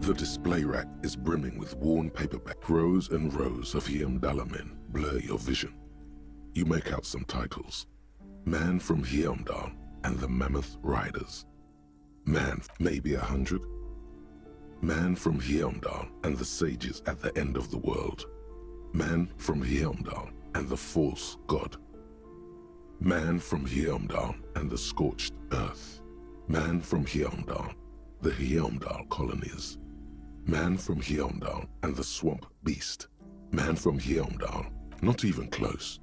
The display rack is brimming with worn paperback. Rows and rows of Heimdallar blur your vision. You make out some titles. Man from Heimdall and the Mammoth Riders. Man, maybe 100. Man from Heimdall and the sages at the end of the world. Man from Heimdall and the false god. Man from Heimdall and the scorched earth. Man from Heimdall, the Heimdall colonies. Man from Heimdall and the swamp beast. Man from Heimdall, not even close.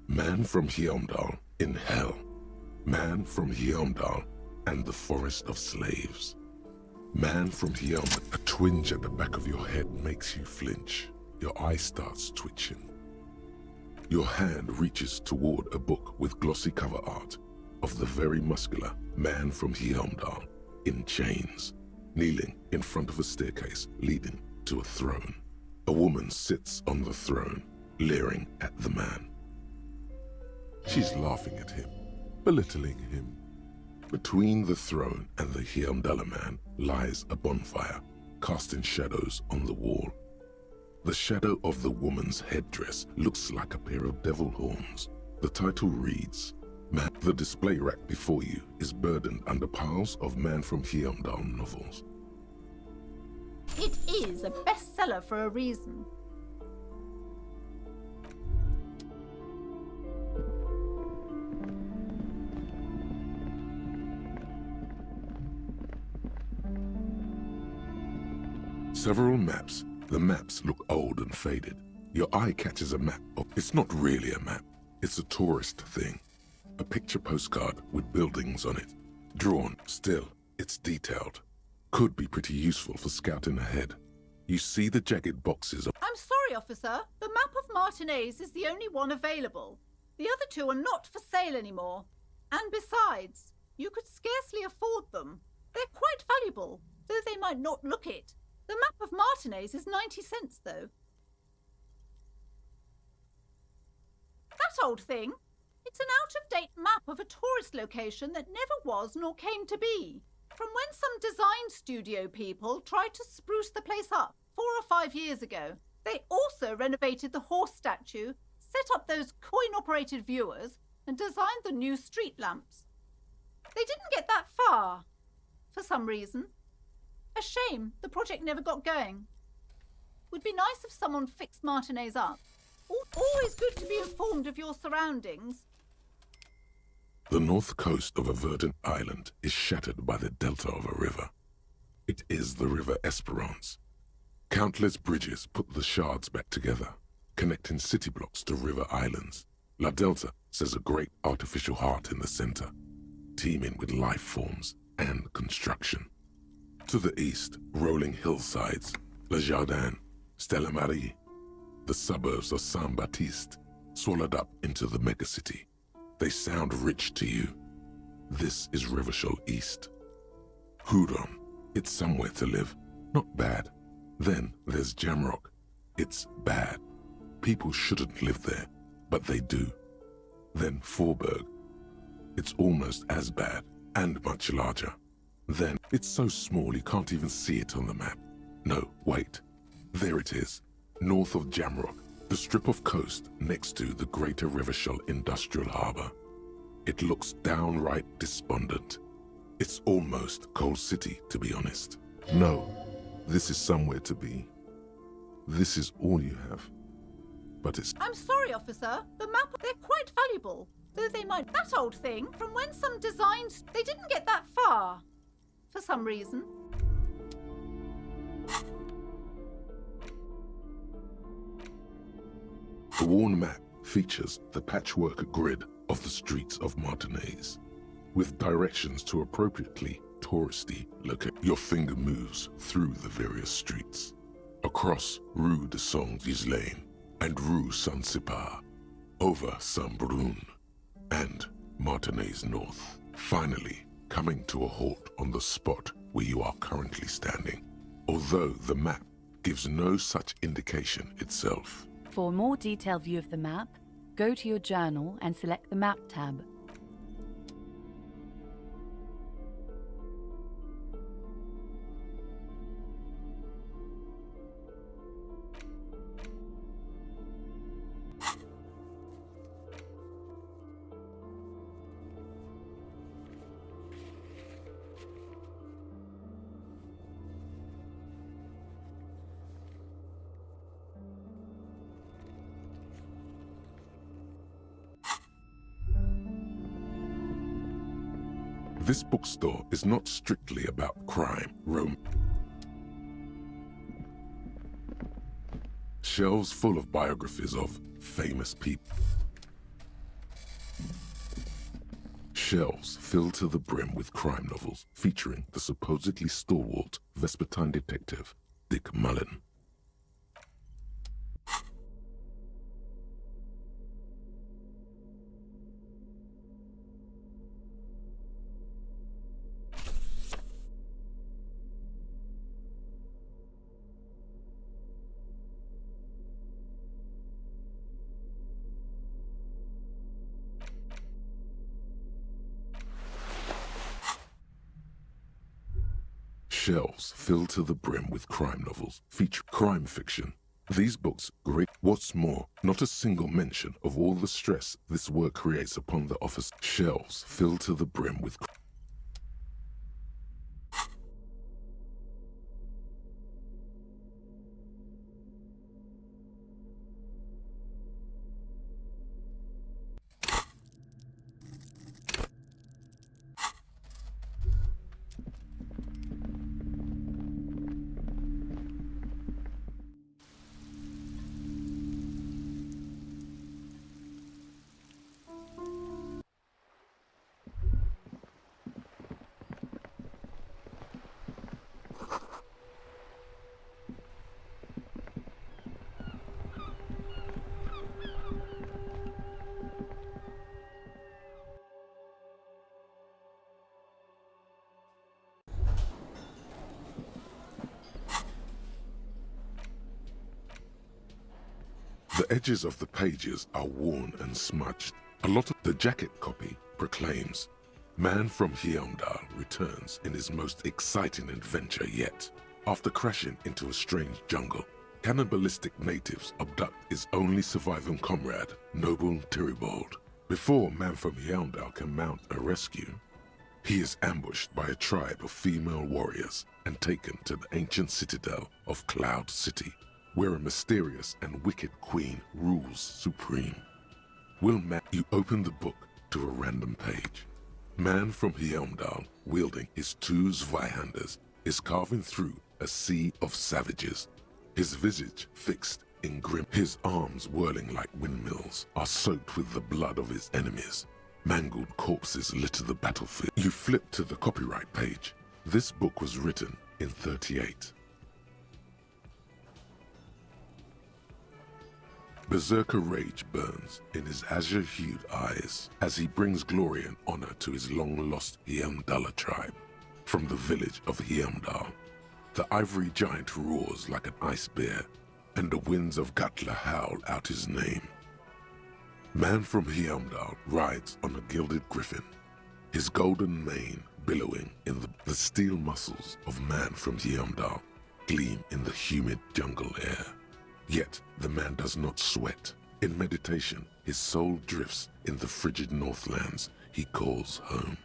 Man from Heimdall in hell. Man from Heimdall and the forest of slaves. Man from Heimdall. A twinge at the back of your head makes you flinch. Your eye starts twitching. Your hand reaches toward a book with glossy cover art of the very muscular man from Heimdall in chains, kneeling in front of a staircase leading to a throne. A woman sits on the throne, leering at the man. She's laughing at him, belittling him. Between the throne and the Heimdallar man lies a bonfire, casting shadows on the wall. The shadow of the woman's headdress looks like a pair of devil horns. The title reads, Man. The display rack before you is burdened under piles of Man from Heimdall novels. It is a bestseller for a reason. Several maps. The maps look old and faded. Your eye catches a map. It's not really a map. It's a tourist thing. A picture postcard with buildings on it. Drawn, still, it's detailed. Could be pretty useful for scouting ahead. You see the jagged boxes. I'm sorry, officer. The map of Martinez is the only one available. The other two are not for sale anymore. And besides, you could scarcely afford them. They're quite valuable, though they might not look it. The map of Martinez is 90 cents, though. That old thing? It's an out-of-date map of a tourist location that never was nor came to be. From when some design studio people tried to spruce the place up 4 or 5 years ago. They also renovated the horse statue, set up those coin-operated viewers, and designed the new street lamps. They didn't get that far, for some reason. A shame the project never got going. Would be nice if someone fixed Martinez up. Always good to be informed of your surroundings. The north coast of a verdant island is shattered by the delta of a river. It is the River Esperance. Countless bridges put the shards back together, connecting city blocks to river islands. La Delta says a great artificial heart in the center, teeming with life forms and construction. To the east, rolling hillsides, Le Jardin, Stella Marie, the suburbs of Saint-Baptiste, swallowed up into the megacity. They sound rich to you. This is Rivershell East. Hudon, it's somewhere to live, not bad. Then there's Jamrock. It's bad. People shouldn't live there, but they do. Then Forberg. It's almost as bad and much larger. Then it's so small you can't even see it on the map. No, wait. There it is, north of Jamrock, the strip of coast next to the Greater Rivershell Industrial Harbour. It looks downright despondent. It's almost Coal City, to be honest. No, this is somewhere to be. This is all you have. But it's... I'm sorry, officer. The map, they're quite valuable. Though they might... That old thing, from when some designs... They didn't get that far. For some reason. The worn map features the patchwork grid of the streets of Martinez, with directions to appropriately touristy locations. Your finger moves through the various streets, across Rue de Saint-Ghislain and Rue Saint-Sipar, over Saint-Brun and Martinez North, finally coming to a halt on the spot where you are currently standing, although the map gives no such indication itself. For a more detailed view of the map, go to your journal and select the Map tab. This bookstore is not strictly about crime, shelves full of biographies of famous people. Shelves filled to the brim with crime novels featuring the supposedly stalwart Vespertine detective Dick Mullen. Shelves filled to the brim with crime novels feature crime fiction. These books great. What's more, not a single mention of all the stress this work creates upon the office. Shelves filled to the brim with the edges of the pages are worn and smudged. A lot of the jacket copy proclaims, "Man from Heimdall returns in his most exciting adventure yet. After crashing into a strange jungle, cannibalistic natives abduct his only surviving comrade, Noble Tyribald. Before Man from Heimdall can mount a rescue, he is ambushed by a tribe of female warriors and taken to the ancient citadel of Cloud City, where a mysterious and wicked queen rules supreme. You open the book to a random page. Man from Heimdall, wielding his two Zweihanders, is carving through a sea of savages. His visage fixed in grim, his arms whirling like windmills, are soaked with the blood of his enemies. Mangled corpses litter the battlefield. You flip to the copyright page. This book was written in 38. Berserker rage burns in his azure-hued eyes as he brings glory and honor to his long-lost Heimdall tribe. From the village of Heimdall, the ivory giant roars like an ice bear, and the winds of Gatla howl out his name. Man from Heimdall rides on a gilded griffin, his golden mane billowing in the steel muscles of Man from Heimdall gleam in the humid jungle air. Yet the man does not sweat. In meditation, his soul drifts in the frigid northlands he calls home.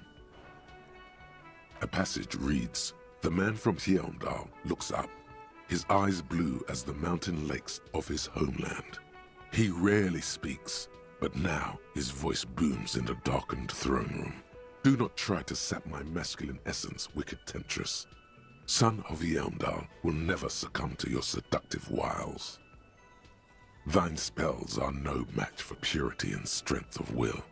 A passage reads, "The man from Heimdall looks up, his eyes blue as the mountain lakes of his homeland. He rarely speaks, but now his voice booms in the darkened throne room. Do not try to sap my masculine essence, wicked temptress. Son of Heimdall will never succumb to your seductive wiles. Thine spells are no match for purity and strength of will.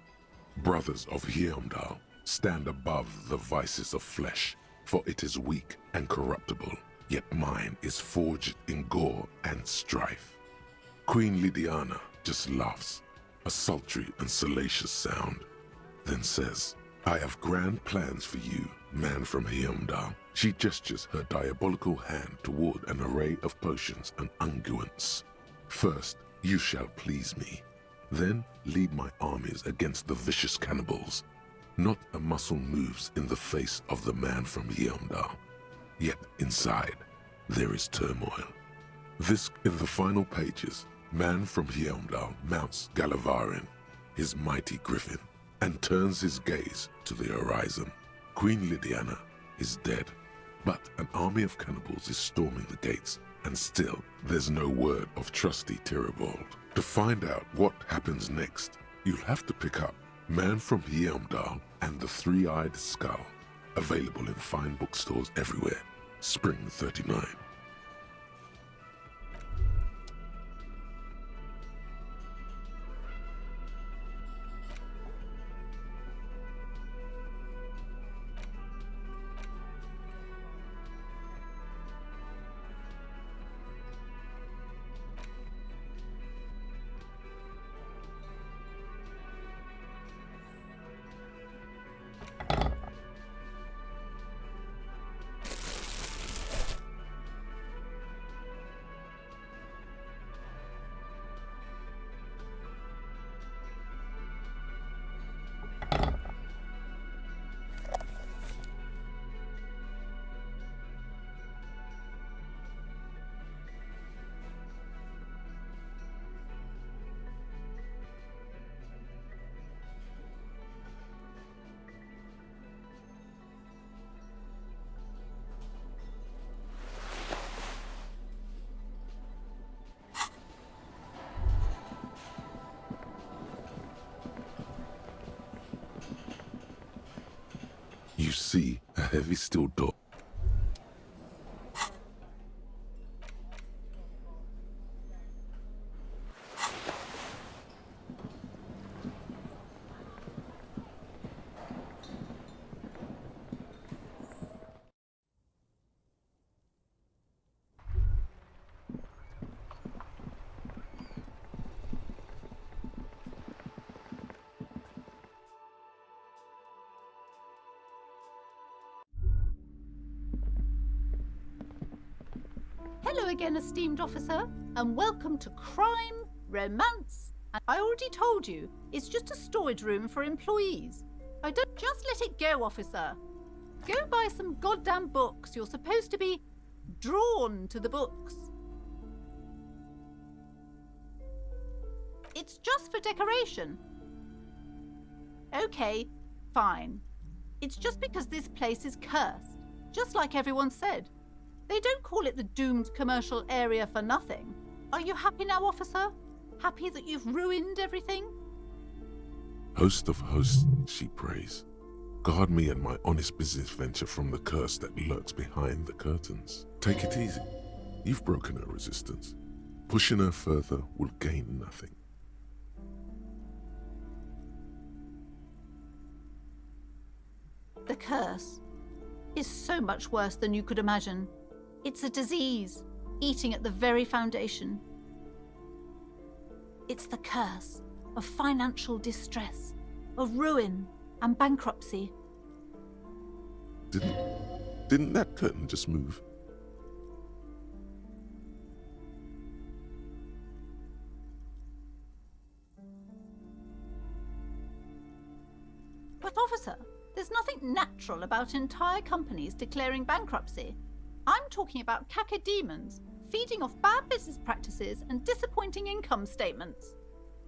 Brothers of Heimdall, stand above the vices of flesh, for it is weak and corruptible, yet mine is forged in gore and strife." Queen Lydiana just laughs, a sultry and salacious sound, then says, "I have grand plans for you, Man from Heimdall." She gestures her diabolical hand toward an array of potions and unguents. "First, you shall please me. Then lead my armies against the vicious cannibals. Not a muscle moves in the face of the Man from Heimdall. Yet inside, there is turmoil." In the final pages, Man from Heimdall mounts Galavarin, his mighty griffin, and turns his gaze to the horizon. Queen Lydiana is dead, but an army of cannibals is storming the gates, and still there's no word of trusty Tyribald. To find out what happens next, you'll have to pick up Man from Heimdall and the Three-Eyed Skull. Available in fine bookstores everywhere. Spring 39. You see a heavy steel door. Hello again, esteemed officer, and welcome to Crime, Romance, and I already told you, it's just a storage room for employees. I don't just let it go, officer. Go buy some goddamn books. You're supposed to be drawn to the books. It's just for decoration. Okay, fine. It's just because this place is cursed, just like everyone said. They don't call it the doomed commercial area for nothing. Are you happy now, officer? Happy that you've ruined everything? Host of hosts, she prays. Guard me and my honest business venture from the curse that lurks behind the curtains. Take it easy. You've broken her resistance. Pushing her further will gain nothing. The curse is so much worse than you could imagine. It's a disease, eating at the very foundation. It's the curse of financial distress, of ruin and bankruptcy. Didn't that curtain just move? But officer, there's nothing natural about entire companies declaring bankruptcy. I'm talking about cacodemons feeding off bad business practices and disappointing income statements.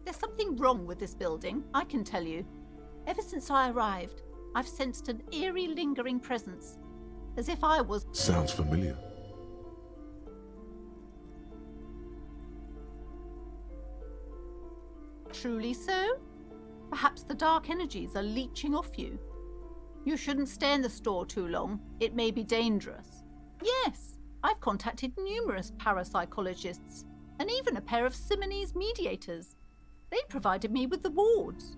There's something wrong with this building, I can tell you. Ever since I arrived, I've sensed an eerie, lingering presence, as if I was... Sounds familiar. Truly so? Perhaps the dark energies are leeching off you. You shouldn't stay in the store too long. It may be dangerous. Yes, I've contacted numerous parapsychologists and even a pair of Simonese mediators. They provided me with the wards.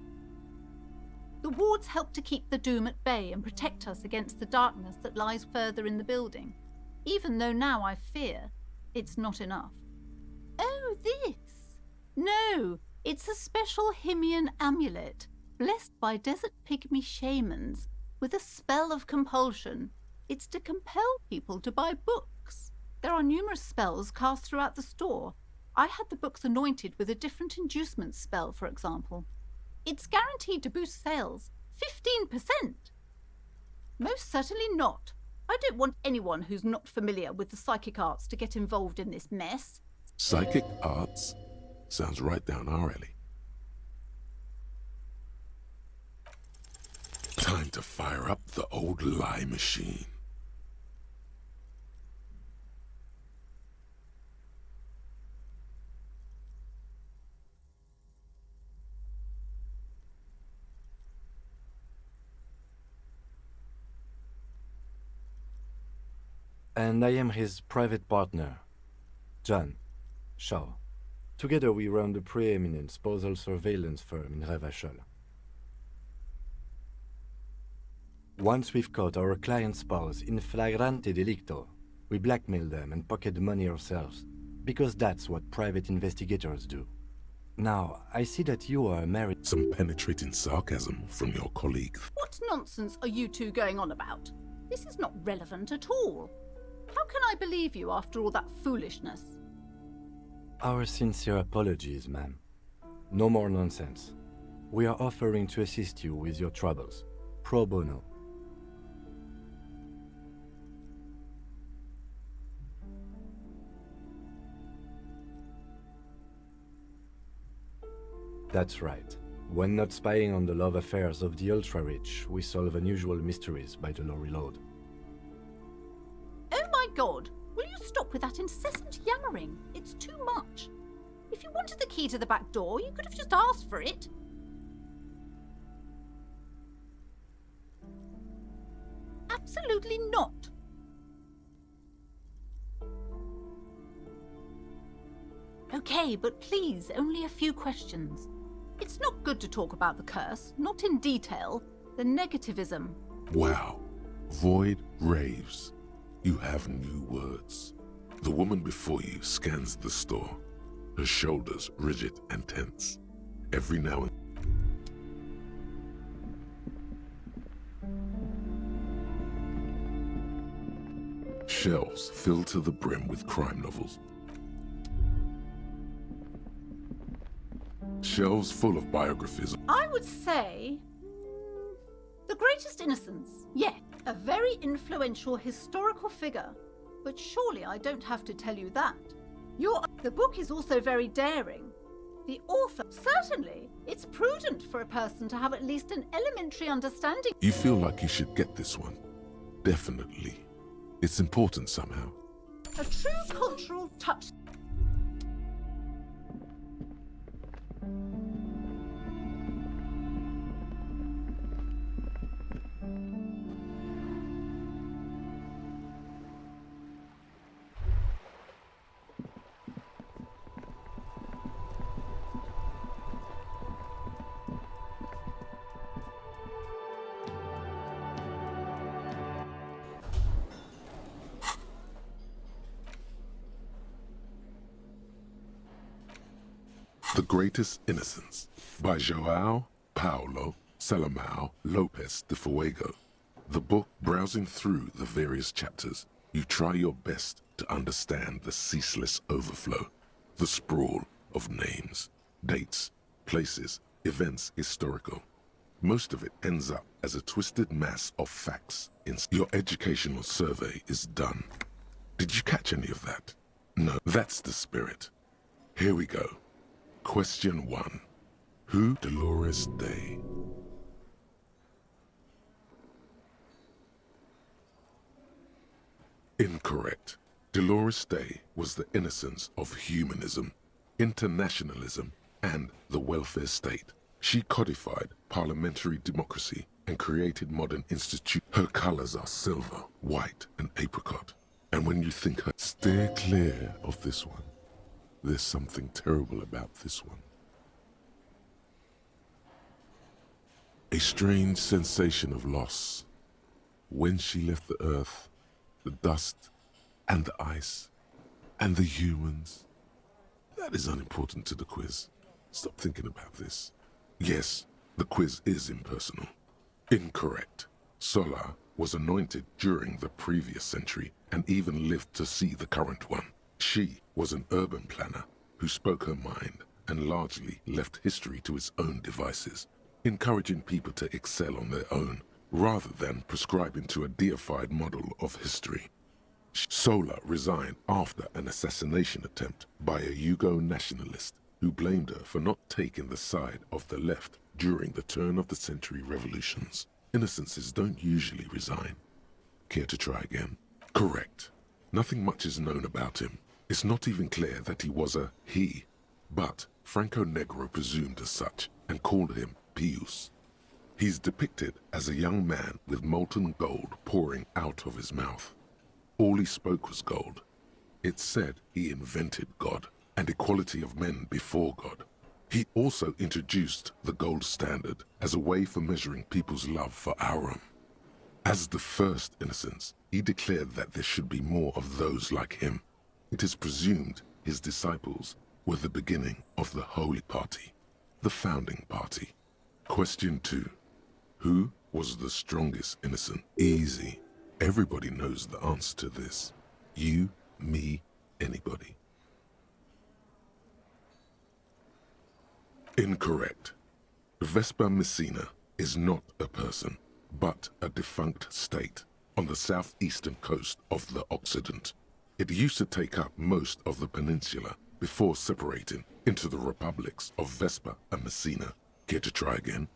The wards help to keep the doom at bay and protect us against the darkness that lies further in the building, even though now I fear it's not enough. Oh, this? No, it's a special Himian amulet, blessed by desert pygmy shamans, with a spell of compulsion. It's to compel people to buy books. There are numerous spells cast throughout the store. I had the books anointed with a different inducement spell, for example. It's guaranteed to boost sales 15%. Most certainly not. I don't want anyone who's not familiar with the psychic arts to get involved in this mess. Psychic arts? Sounds right down our alley. Time to fire up the old lie machine. And I am his private partner, John Shaw. Together we run the preeminent postal surveillance firm in Revachol. Once we've caught our client's spouse in flagrante delicto, we blackmail them and pocket the money ourselves, because that's what private investigators do. Now, I see that you are married. Some penetrating sarcasm from your colleague. What nonsense are you two going on about? This is not relevant at all. How can I believe you after all that foolishness? Our sincere apologies, ma'am. No more nonsense. We are offering to assist you with your troubles, pro bono. That's right. When not spying on the love affairs of the ultra-rich, we solve unusual mysteries by the low reload. Oh my God! Will you stop with that incessant yammering? It's too much. If you wanted the key to the back door, you could have just asked for it. Absolutely not. Okay, but please, only a few questions. It's not good to talk about the curse, not in detail. The negativism. Wow. Void raves. You have new words. The woman before you scans the store, her shoulders rigid and tense. Every now and shelves filled to the brim with crime novels. Shelves full of biographies. I would say... The Greatest Innocence. Yeah, a very influential historical figure. But surely I don't have to tell you that. The book is also very daring. The author... Certainly, it's prudent for a person to have at least an elementary understanding. You feel like you should get this one. Definitely. It's important somehow. A true cultural touch. The Greatest Innocence by João Paulo Salomão Lopes de Fuego. The book, browsing through the various chapters, you try your best to understand the ceaseless overflow, the sprawl of names, dates, places, events historical. Most of it ends up as a twisted mass of facts. Your educational survey is done. Did you catch any of that? No, that's the spirit. Here we go. Question 1. Who Dolores Day? Incorrect. Dolores Day was the innocence of humanism, internationalism, and the welfare state. She codified parliamentary democracy and created modern institutions. Her colors are silver, white, and apricot. And when you think her... Steer clear of this one. There's something terrible about this one. A strange sensation of loss. When she left the earth, the dust, and the ice, and the humans. That is unimportant to the quiz. Stop thinking about this. Yes, the quiz is impersonal. Incorrect. Sola was anointed during the previous century and even lived to see the current one. She was an urban planner who spoke her mind and largely left history to its own devices, encouraging people to excel on their own rather than prescribing to a deified model of history. Sola resigned after an assassination attempt by a Yugo nationalist who blamed her for not taking the side of the left during the turn-of-the-century revolutions. Innocences don't usually resign. Care to try again? Correct. Nothing much is known about him. It's not even clear that he was a he, but Franco Negro presumed as such and called him Pius. He's depicted as a young man with molten gold pouring out of his mouth. All he spoke was gold. It said he invented God and equality of men before God. He also introduced the gold standard as a way for measuring people's love for Aurum. As the first innocence, he declared that there should be more of those like him. It is presumed his disciples were the beginning of the Holy Party, the founding party. Question 2. Who was the strongest innocent? Easy. Everybody knows the answer to this. You, me, anybody. Incorrect. Vespa Messina is not a person, but a defunct state on the southeastern coast of the Occident. It used to take up most of the peninsula before separating into the republics of Vespa and Messina. Care to try again?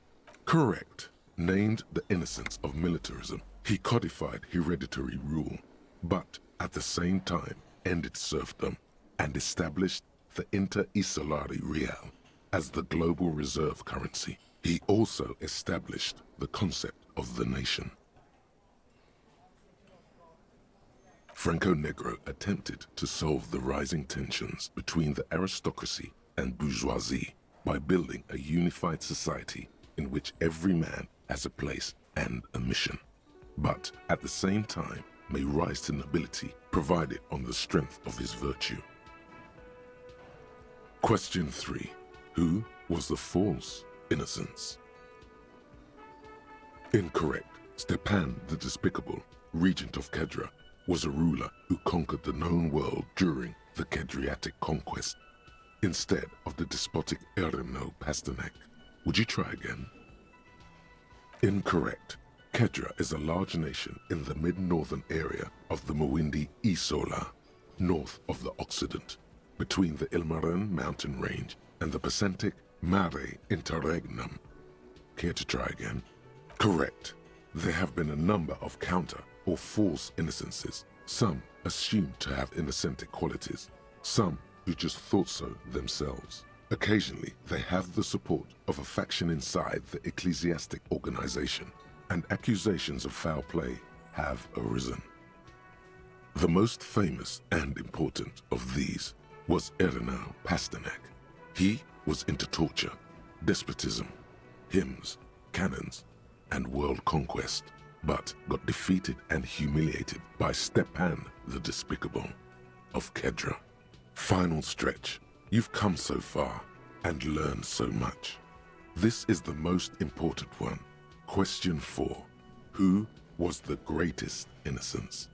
Correct. Named the innocence of militarism, he codified hereditary rule, but at the same time ended serfdom and established the Inter-Isolari Real as the global reserve currency. He also established the concept of the nation. Franco Negro attempted to solve the rising tensions between the aristocracy and bourgeoisie by building a unified society in which every man has a place and a mission, but at the same time may rise to nobility provided on the strength of his virtue. Question 3. Who was the false innocence? Incorrect. Stepan the Despicable, regent of Kedra, was a ruler who conquered the known world during the Kedriatic conquest, instead of the despotic Erno Pasternak. Would you try again? Incorrect. Kedra is a large nation in the mid-northern area of the Mawindi Isola, north of the Occident, between the Ilmarin mountain range and the Pacentic Mare Interregnum. Care to try again? Correct. There have been a number of counter or false innocences, some assumed to have innocentic qualities, some who just thought so themselves. Occasionally, they have the support of a faction inside the ecclesiastic organization, and accusations of foul play have arisen. The most famous and important of these was Erno Pasternak. He was into torture, despotism, hymns, cannons, and world conquest, but got defeated and humiliated by Stepan the Despicable of Kedra. Final stretch. You've come so far and learned so much. This is the most important one. Question 4. Who was the greatest innocence?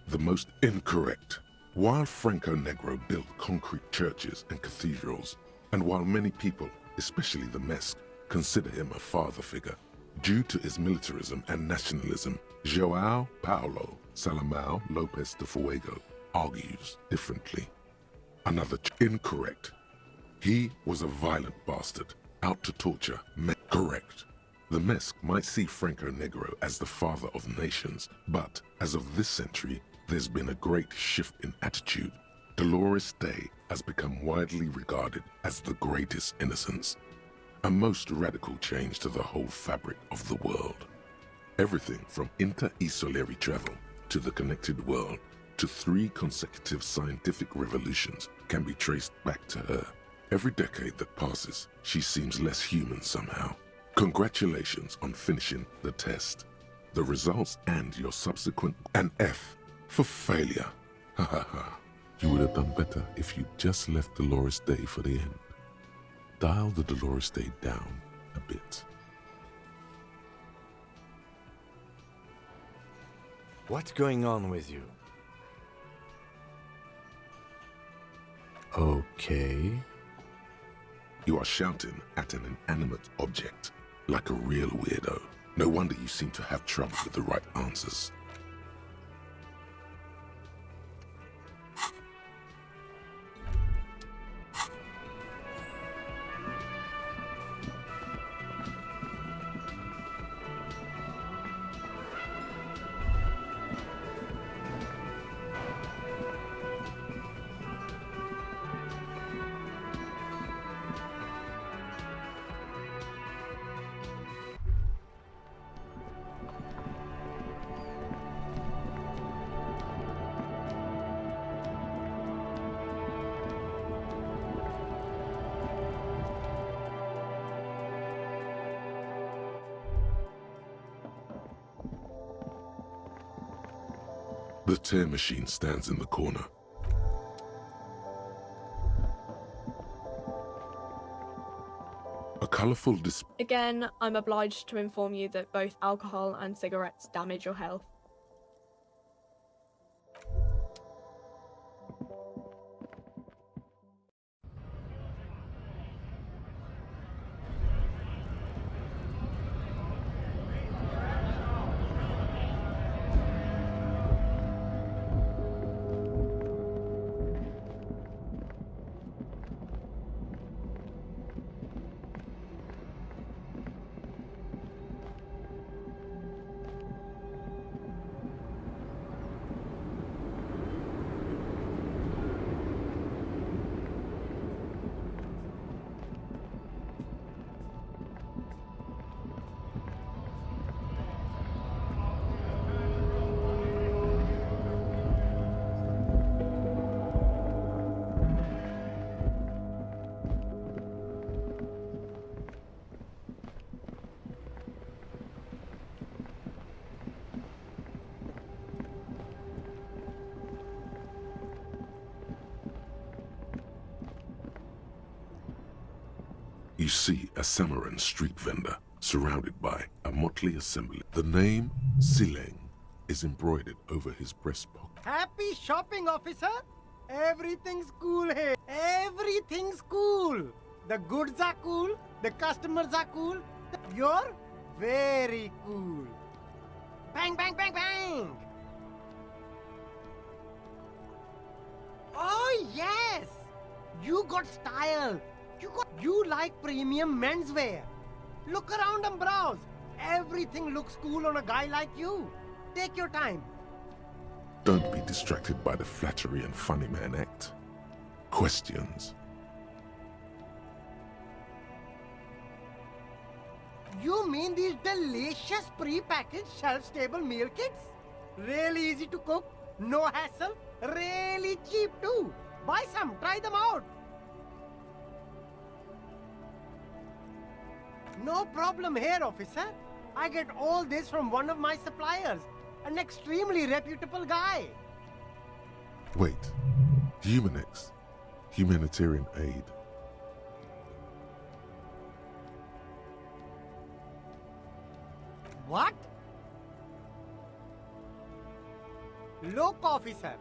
The most incorrect. While Franco Negro built concrete churches and cathedrals, and while many people, especially the Mesque, consider him a father figure, due to his militarism and nationalism, João Paulo Salomão Lopes de Fuego argues differently. Another incorrect. He was a violent bastard, out to torture. Correct. The Mesque might see Franco Negro as the father of nations, but as of this century, there's been a great shift in attitude. Dolores Day has become widely regarded as the greatest innocence, a most radical change to the whole fabric of the world. Everything from inter-isolary travel to the connected world to 3 consecutive scientific revolutions can be traced back to her. Every decade that passes, she seems less human somehow. Congratulations on finishing the test. The results and your subsequent an F for failure. Ha ha ha. You would have done better if you just left Dolores Day for the end. Dial the Dolores Day down a bit. What's going on with you? Okay. You are shouting at an inanimate object, like a real weirdo. No wonder you seem to have trouble with the right answers. The tear machine stands in the corner. A colorful display. Again, I'm obliged to inform you that both alcohol and cigarettes damage your health. You see a Samaran street vendor surrounded by a motley assembly. The name Sileng is embroidered over his breast pocket. Happy shopping, officer! Everything's cool here. Everything's cool. The goods are cool. The customers are cool. You're very cool. Bang, bang, bang, bang! Oh, yes! You got style. You like premium menswear. Look around and browse. Everything looks cool on a guy like you. Take your time. Don't be distracted by the flattery and funny man act. Questions? You mean these delicious pre-packaged shelf-stable meal kits? Really easy to cook, no hassle, really cheap too. Buy some, try them out. No problem here, officer. I get all this from one of my suppliers, an extremely reputable guy. Wait. Humanex. Humanitarian aid. What? Look, officer,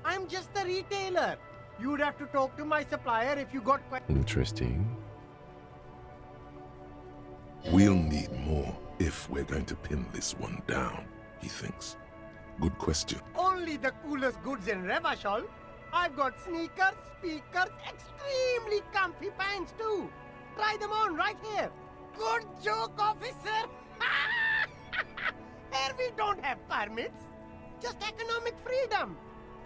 I'm just a retailer. You'd have to talk to my supplier if you got questions. Interesting. We'll need more if we're going to pin this one down, he thinks. Good question. Only the coolest goods in Revachol. I've got sneakers, speakers, extremely comfy pants too. Try them on right here. Good joke, officer. Here we don't have permits. Just economic freedom.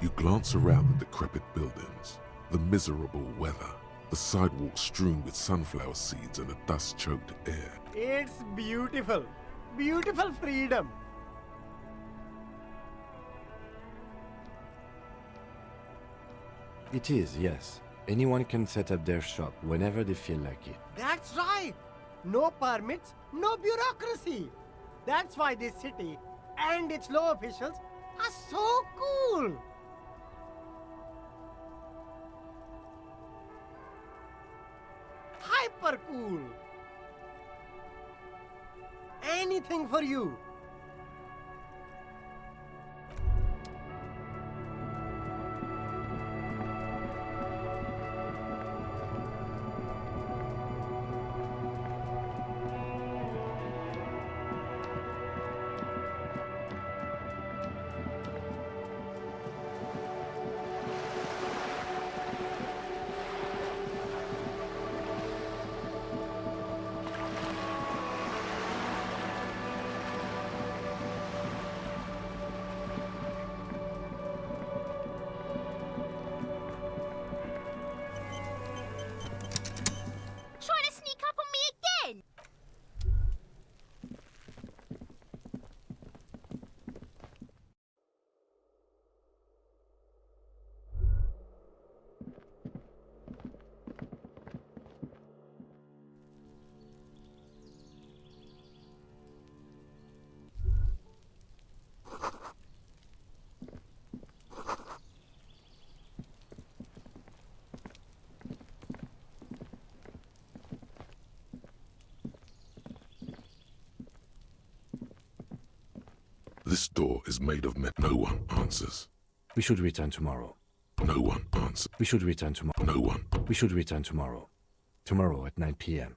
You glance around the decrepit buildings, the miserable weather, the sidewalks strewn with sunflower seeds and a dust-choked air. It's beautiful. Beautiful freedom. It is, yes. Anyone can set up their shop whenever they feel like it. That's right. No permits, no bureaucracy. That's why this city and its law officials are so cool. Hyper cool. Anything for you. This door is made of metal. No one answers. We should return tomorrow. No one answers. We should return tomorrow. No one. We should return tomorrow. Tomorrow at 9 p.m.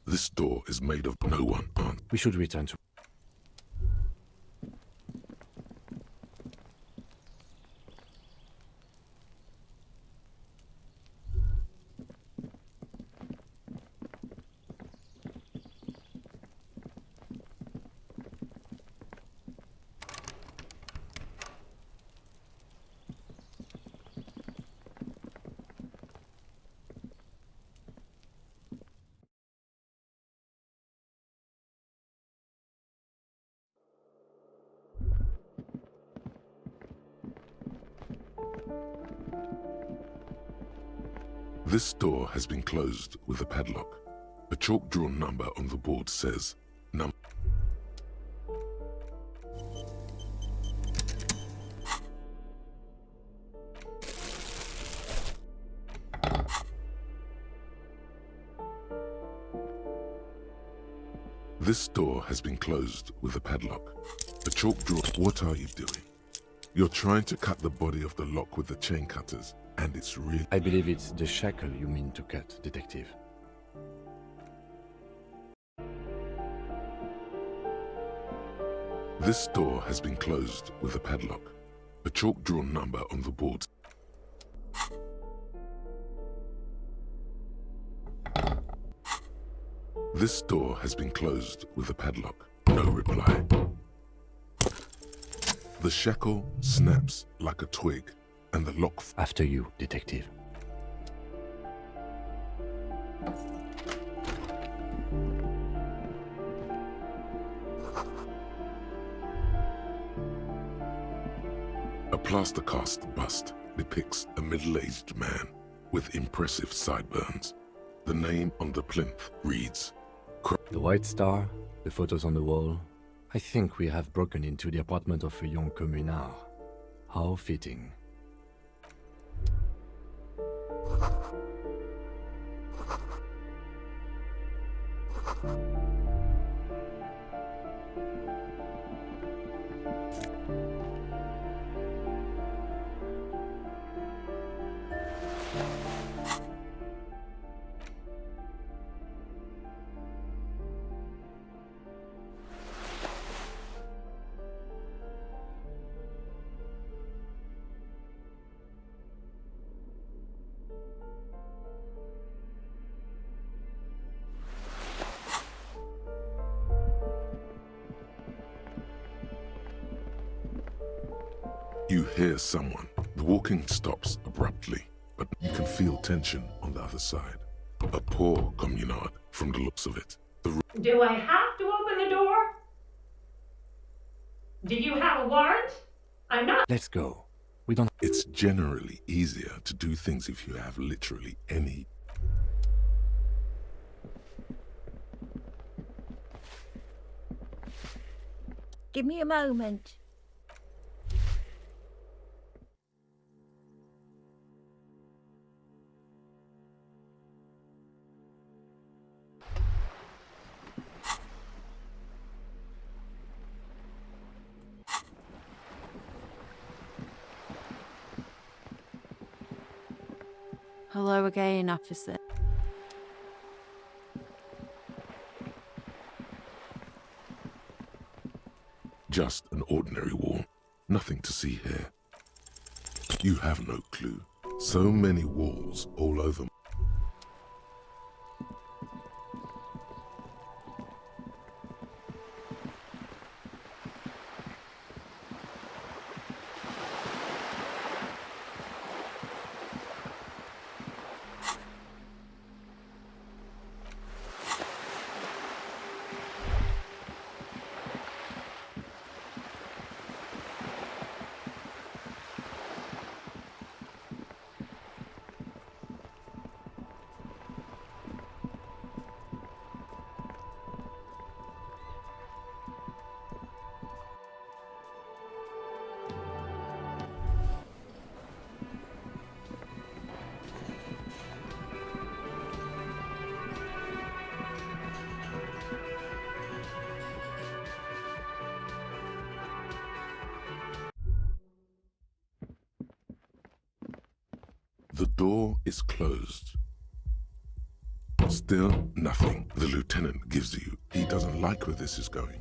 This door is made of no one answers. We should return to... This door has been closed with a padlock. A chalk-drawn number on the board says, Number. This door has been closed with a padlock. A chalk-drawn... What are you doing? You're trying to cut the body of the lock with the chain cutters, and it's really... I believe it's the shackle you mean to cut, Detective. This door has been closed with a padlock. A chalk-drawn number on the board. This door has been closed with a padlock. No reply. The shackle snaps like a twig, and the lock... After you, Detective. A plaster cast bust depicts a middle-aged man with impressive sideburns. The name on the plinth reads... The White Star, the photos on the wall. I think we have broken into the apartment of a young communard. How fitting. You hear someone. The walking stops abruptly, but you can feel tension on the other side. A poor communard, from the looks of it. Do I have to open the door? Do you have a warrant? I'm not. Let's go. We don't... It's generally easier to do things if you have literally any... Give me a moment. Hello again, officer. Just an ordinary wall. Nothing to see here. You have no clue. So many walls all over. The door is closed. Still nothing the lieutenant gives you. He doesn't like where this is going.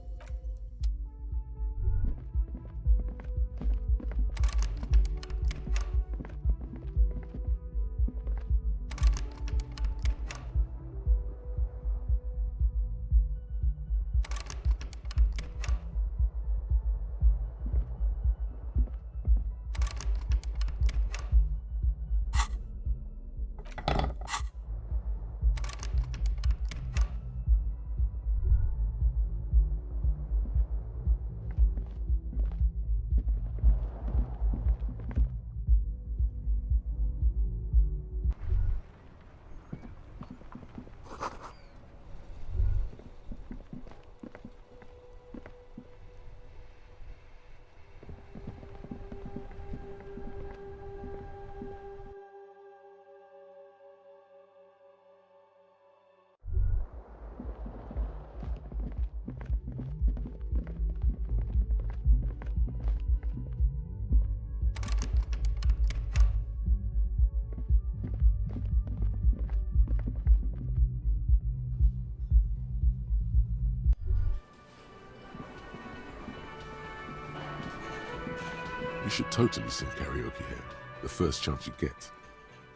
You should totally sing karaoke here, the first chance you get.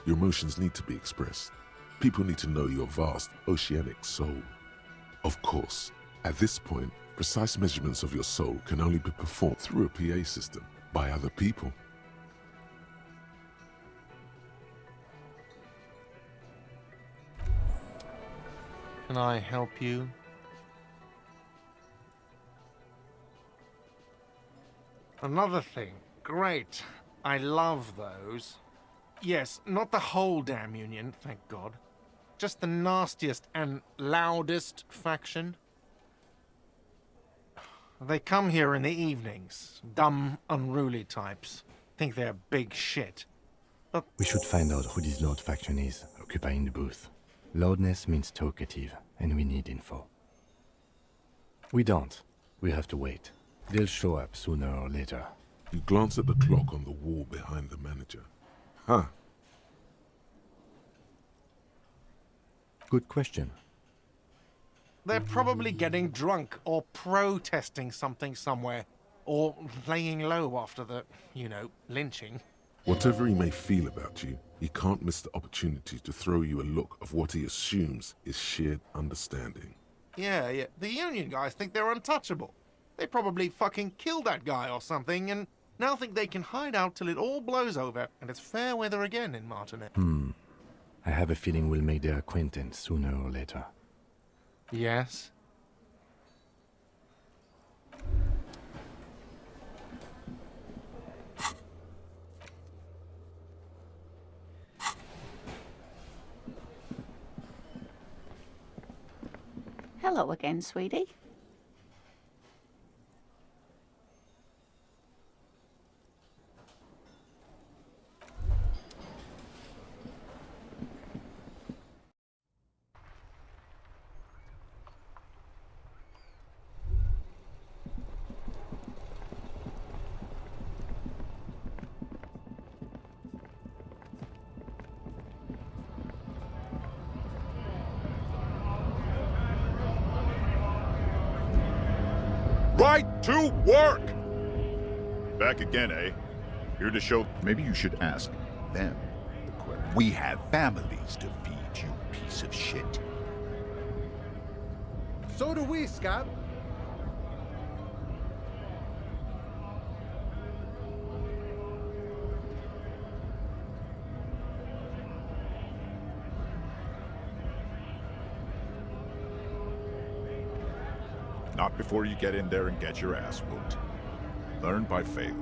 Your emotions need to be expressed. People need to know your vast, oceanic soul. Of course, at this point, precise measurements of your soul can only be performed through a PA system by other people. Can I help you? Another thing. Great. I love those. Yes, not the whole damn union, thank God. Just the nastiest and loudest faction. They come here in the evenings. Dumb, unruly types. Think they're big shit. But We should find out who this Lord faction is, occupying the booth. Loudness means talkative, and we need info. We don't. We have to wait. They'll show up sooner or later. You glance at the clock on the wall behind the manager. Huh. Good question. they're probably getting drunk or protesting something somewhere. Or laying low after the, lynching. Whatever he may feel about you, he can't miss the opportunity to throw you a look of what he assumes is shared understanding. Yeah. The Union guys think they're untouchable. They probably fucking killed that guy or something, and now think they can hide out till it all blows over, and it's fair weather again in Martinet. I have a feeling we'll make their acquaintance sooner or later. Yes? Hello again, sweetie. Right to work! Back again, eh? Here to show... Maybe you should ask them the question. We have families to feed, you piece of shit. So do we, Scab. Not before you get in there and get your ass whooped. Learn by failure.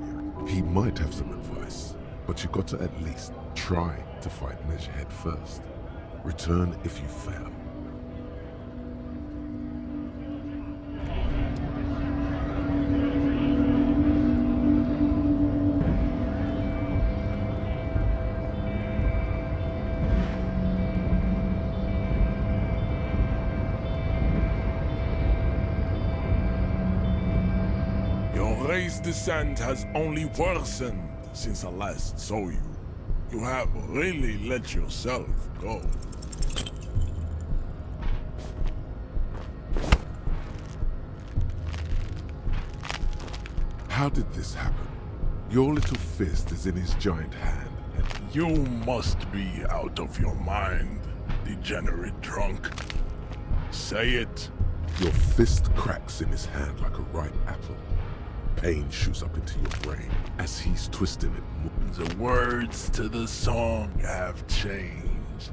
He might have some advice, but you got to at least try to fight Measurehead first. Return if you fail. Your race descent has only worsened since I last saw you. You have really let yourself go. How did this happen? Your little fist is in his giant hand, and You must be out of your mind, degenerate drunk. Say it. your fist cracks in his hand like a ripe apple. Pain shoots up into your brain as he's twisting it. The words to the song have changed.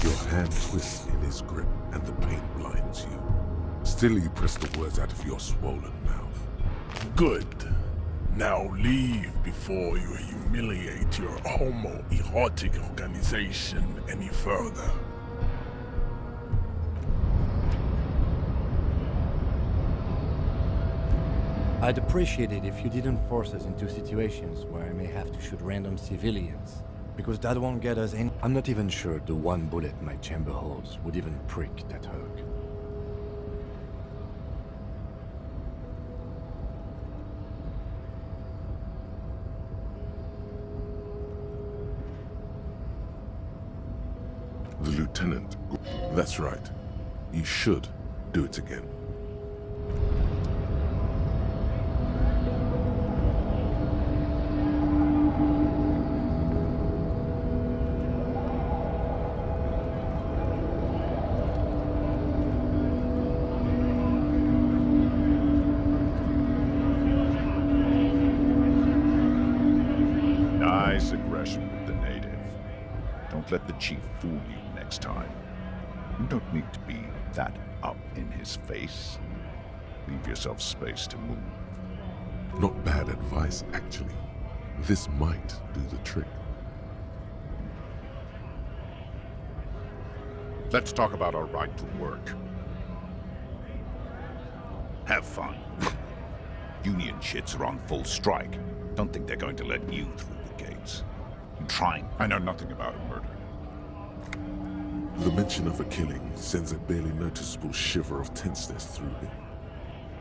Your hand twists in his grip, and the pain blinds you. Still, you press the words out of your swollen mouth. Good. Now leave before you humiliate your homoerotic organization any further. I'd appreciate it if you didn't force us into situations where I may have to shoot random civilians, because that won't get us any. I'm not even sure the one bullet my chamber holds would even prick that hug. The lieutenant. That's right. You should do it again. Nice aggression with the native. Don't let the chief fool you next time. You don't need to be that up in his face. Leave yourself space to move. Not bad advice, actually. This might do the trick. Let's talk about our right to work. Have fun. Union shits are on full strike. Don't think they're going to let you through the gates. I'm trying. I know nothing about a murder. The mention of a killing sends a barely noticeable shiver of tenseness through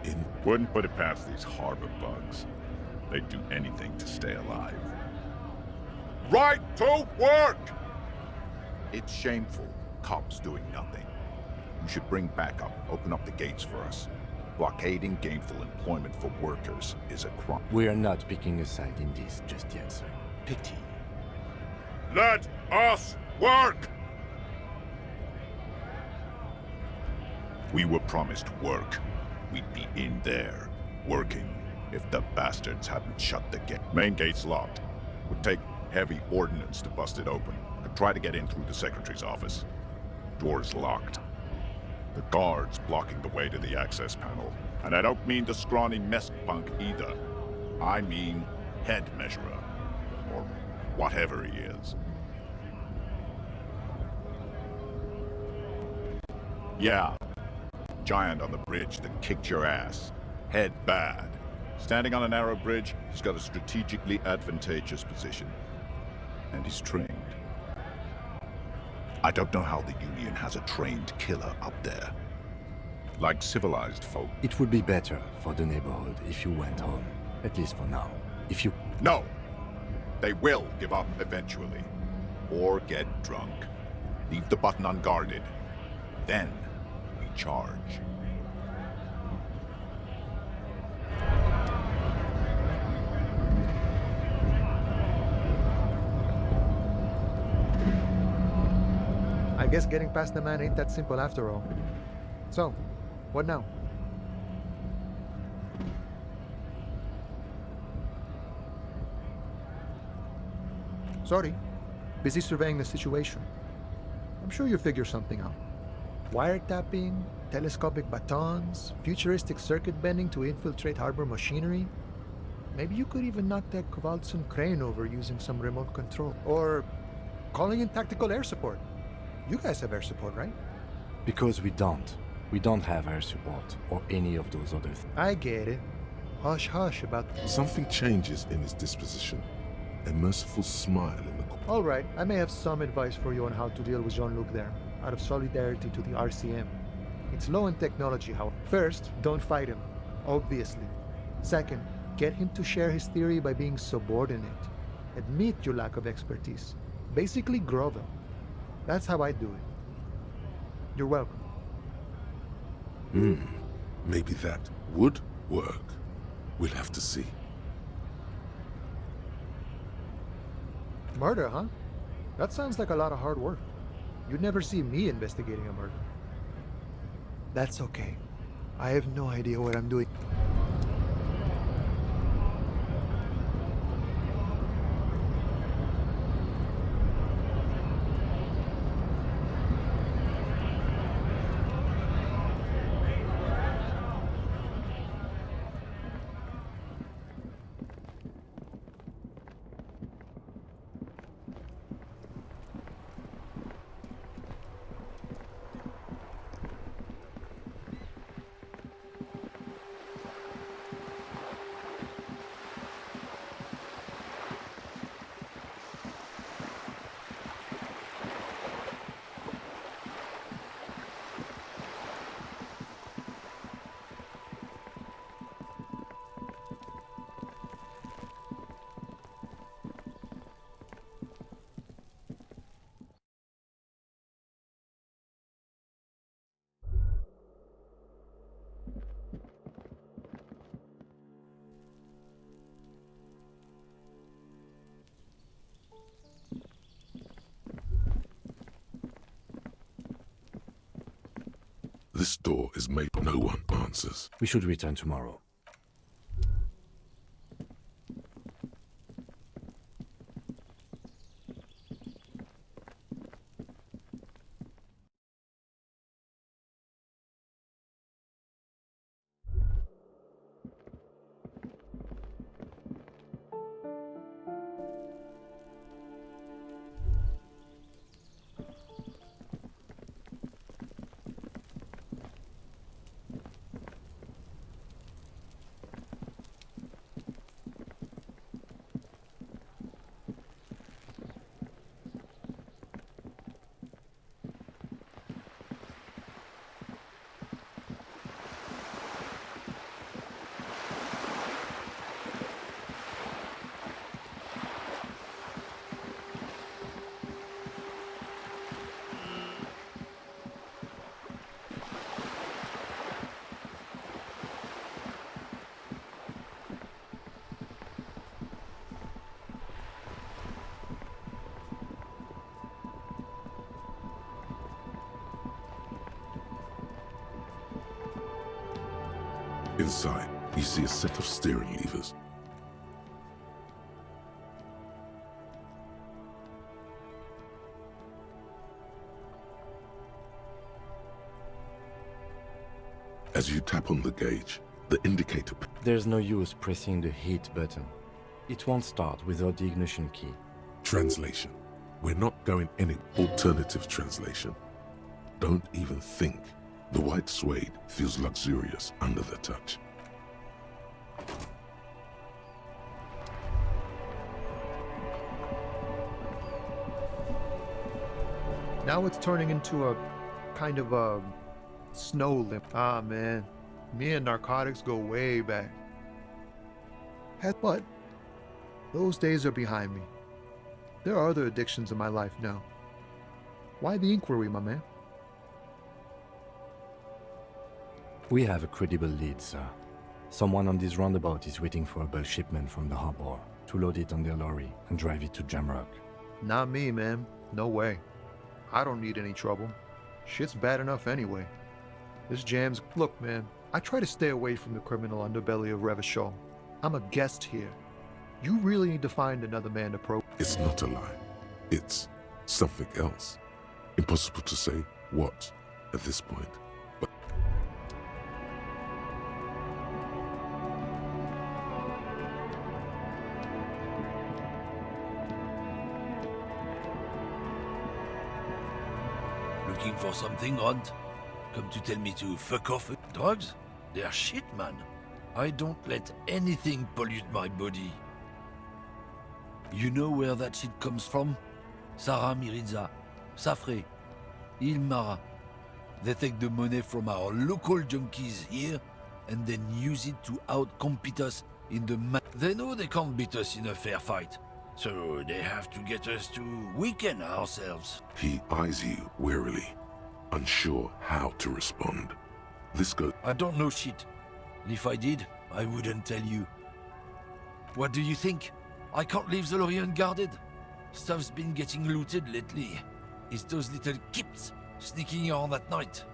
him. Wouldn't put it past these harbor bugs. They'd do anything to stay alive. Right to work! It's shameful. Cops doing nothing. You should bring backup. Open up the gates for us. Blockading gainful employment for workers is a crime. We are not picking a side in this just yet, sir. Pity. Let us work! We were promised work. We'd be in there, working, if the bastards hadn't shut the gate. Main gate's locked. Would take heavy ordnance to bust it open. Could try to get in through the secretary's office. Door's locked. The guard's blocking the way to the access panel. And I don't mean the scrawny mess punk either. I mean head measurer. Or whatever he is. Yeah. Giant on the bridge that kicked your ass. Head bad. Standing on a narrow bridge, he's got a strategically advantageous position. And he's trained. I don't know how the Union has a trained killer up there. Like civilized folk. It would be better for the neighborhood if you went home. At least for now. If you... No! They will give up eventually. Or get drunk. Leave the button unguarded. Then, we charge. I guess getting past the man ain't that simple after all. So, what now? Sorry. Busy surveying the situation. I'm sure you'll figure something out. Wiretapping, telescopic batons, futuristic circuit bending to infiltrate harbor machinery. Maybe you could even knock that Kowalson crane over using some remote control. Or calling in tactical air support. You guys have air support, right? Because we don't. We don't have air support or any of those other things. I get it. Hush hush about... Something changes in his disposition. A merciful smile in the corner. All right, I may have some advice for you on how to deal with Jean-Luc there, out of solidarity to the RCM. It's low in technology, however. First, don't fight him, obviously. Second, get him to share his theory by being subordinate. Admit your lack of expertise. Basically grovel. That's how I do it. You're welcome. Maybe that would work. We'll have to see. Murder, huh? That sounds like a lot of hard work. You'd never see me investigating a murder. That's okay. I have no idea what I'm doing. This door is made. No one answers. We should return tomorrow. Inside, you see a set of steering levers. As you tap on the gauge, the indicator... There's no use pressing the heat button. It won't start without the ignition key. Translation. We're not going any alternative translation. Don't even think. The white suede feels luxurious under the touch. Now it's turning into a kind of a snow limp. Ah, man. Me and narcotics go way back. But those days are behind me. There are other addictions in my life now. Why the inquiry, my man? We have a credible lead, sir. Someone on this roundabout is waiting for a bulk shipment from the harbor to load it on their lorry and drive it to Jamrock. Not me, man. No way. I don't need any trouble. Shit's bad enough anyway. This jam's... Look, man, I try to stay away from the criminal underbelly of Revachol. I'm a guest here. You really need to find another man to pro... It's not a lie. It's something else. Impossible to say what at this point. But looking for something, Hunt? Come to tell me to fuck off? Drugs? They're shit, man. I don't let anything pollute my body. You know where that shit comes from? Sarah Miriza, Safre, Ilmara. They take the money from our local junkies here and then use it to outcompete us in the They know they can't beat us in a fair fight, so they have to get us to weaken ourselves. he eyes you warily, unsure how to respond. This goes... I don't know shit. And if I did, I wouldn't tell you. What do you think? I can't leave the lorry unguarded. Stuff's been getting looted lately. It's those little kips sneaking around at night.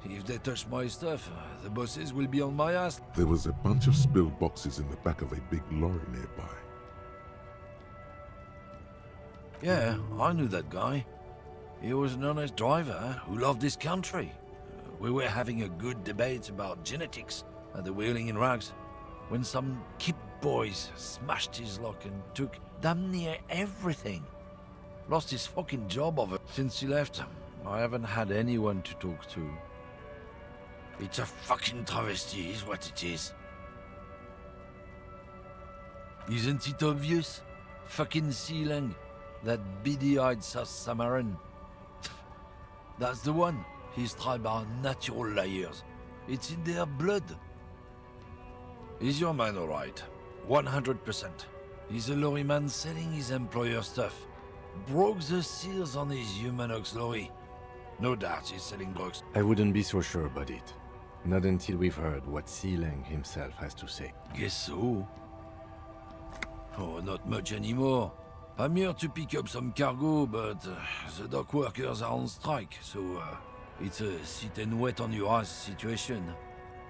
If they touch my stuff, the bosses will be on my ass. There was a bunch of spilled boxes in the back of a big lorry nearby. Yeah, I knew that guy. He was an honest driver who loved this country. We were having a good debate about genetics at the Wheeling in Rags when some kip boys smashed his lock and took damn near everything. Lost his fucking job over. Since he left, I haven't had anyone to talk to. It's a fucking travesty, is what it is. Isn't it obvious? Fucking Sealang, that beady-eyed South Samaran. That's the one. His tribe are natural liars. It's in their blood. Is your man alright? 100%. He's a lorryman selling his employer stuff. Broke the seals on his Humanox lorry. No doubt he's selling drugs. I wouldn't be so sure about it. Not until we've heard what Sealang himself has to say. Guess so. Oh, not much anymore. I'm here to pick up some cargo, but the dock workers are on strike, so it's a sit and wait on your ass situation.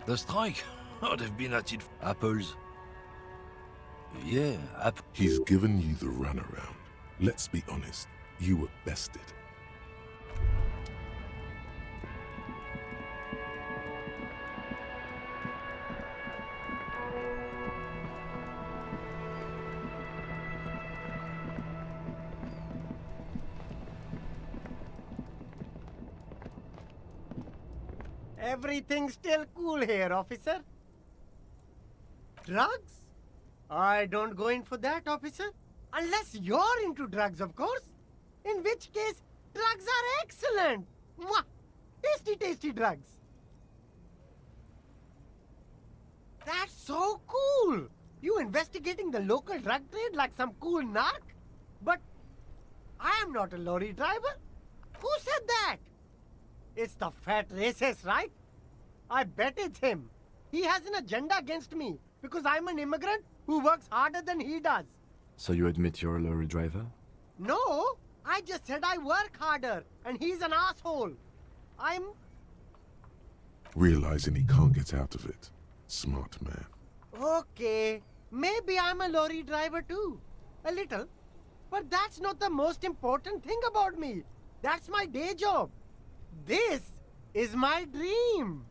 The strike? Oh, they've been at it. Apples. Yeah, He's given you the runaround. Let's be honest, you were bested. Everything's still cool here, officer. Drugs? I don't go in for that, officer. Unless you're into drugs, of course. In which case, drugs are excellent. Mwah! Tasty, tasty drugs. That's so cool. You investigating the local drug trade like some cool narc? But I am not a lorry driver. Who said that? It's the fat racist, right? I bet it's him. He has an agenda against me because I'm an immigrant who works harder than he does. So you admit you're a lorry driver? No, I just said I work harder and he's an asshole. I'm... Realizing he can't get out of it. Smart man. Okay, maybe I'm a lorry driver too. A little. But that's not the most important thing about me. That's my day job. This is my dream.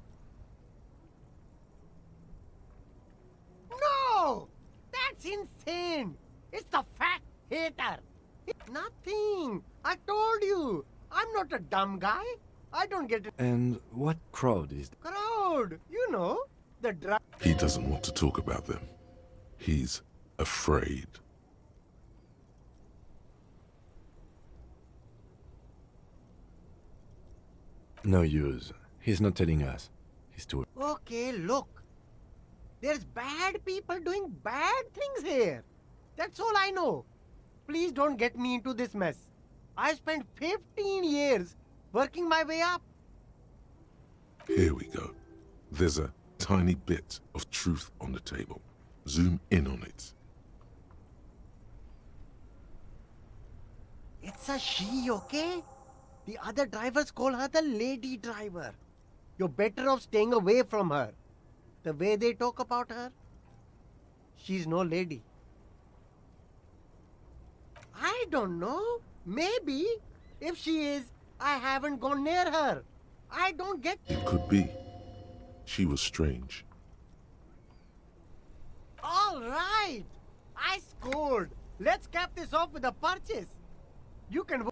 No! That's insane! It's the fat hater! Nothing! I told you! I'm not a dumb guy! I don't get it. And what crowd is that? Crowd! You know, the drug... He doesn't want to talk about them. He's afraid. No use. He's not telling us. He's too... Okay, look. There's bad people doing bad things here. That's all I know. Please don't get me into this mess. I spent 15 years working my way up. Here we go. There's a tiny bit of truth on the table. Zoom in on it. It's a she, okay? The other drivers call her the lady driver. You're better off staying away from her. The way they talk about her, she's no lady. I don't know. Maybe. If she is, I haven't gone near her. I don't get... It could be. She was strange. All right. I scored. Let's cap this off with a purchase. You can...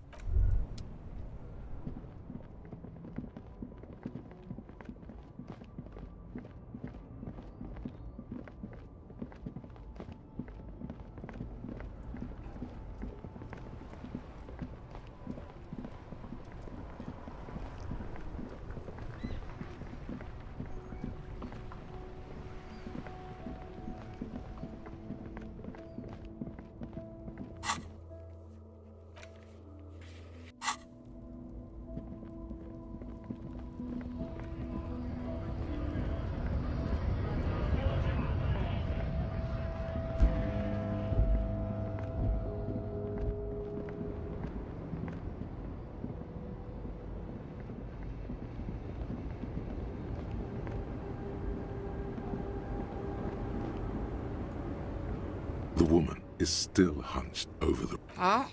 The woman is still hunched over the... Huh?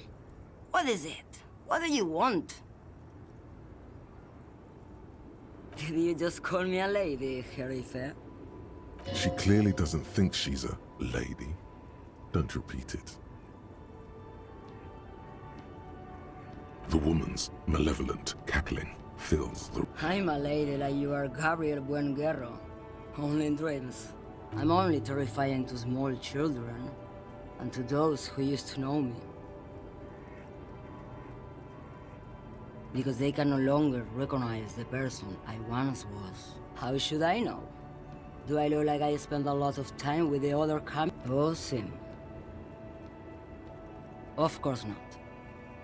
What is it? What do you want? Did you just call me a lady, Herife? She clearly doesn't think she's a lady. Don't repeat it. The woman's malevolent cackling fills the... I'm a lady like you are Gabriel Buenguerro. Only in dreams. I'm only terrifying to small children. And to those who used to know me. Because they can no longer recognize the person I once was. How should I know? Do I look like I spent a lot of time with the other Oh, Sim. Of course not.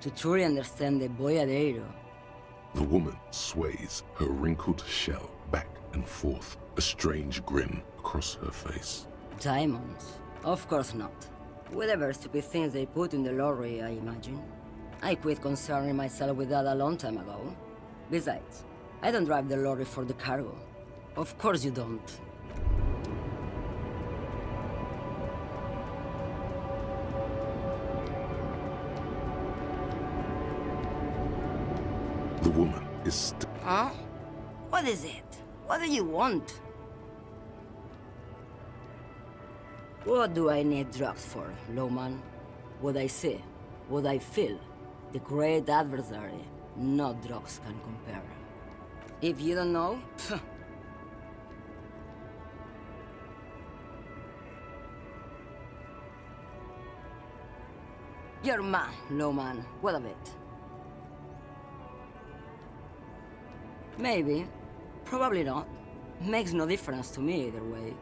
To truly understand the boyadero. The woman sways her wrinkled shell back and forth, a strange grin across her face. Diamonds? Of course not. Whatever stupid things they put in the lorry, I imagine. I quit concerning myself with that a long time ago. Besides, I don't drive the lorry for the cargo. Of course you don't. The woman is Huh? What is it? What do you want? What do I need drugs for, Lowman? What I see, what I feel, the great adversary, no drugs can compare. If you don't know, you're man, Lowman, what of it? Maybe, probably not. Makes no difference to me either way.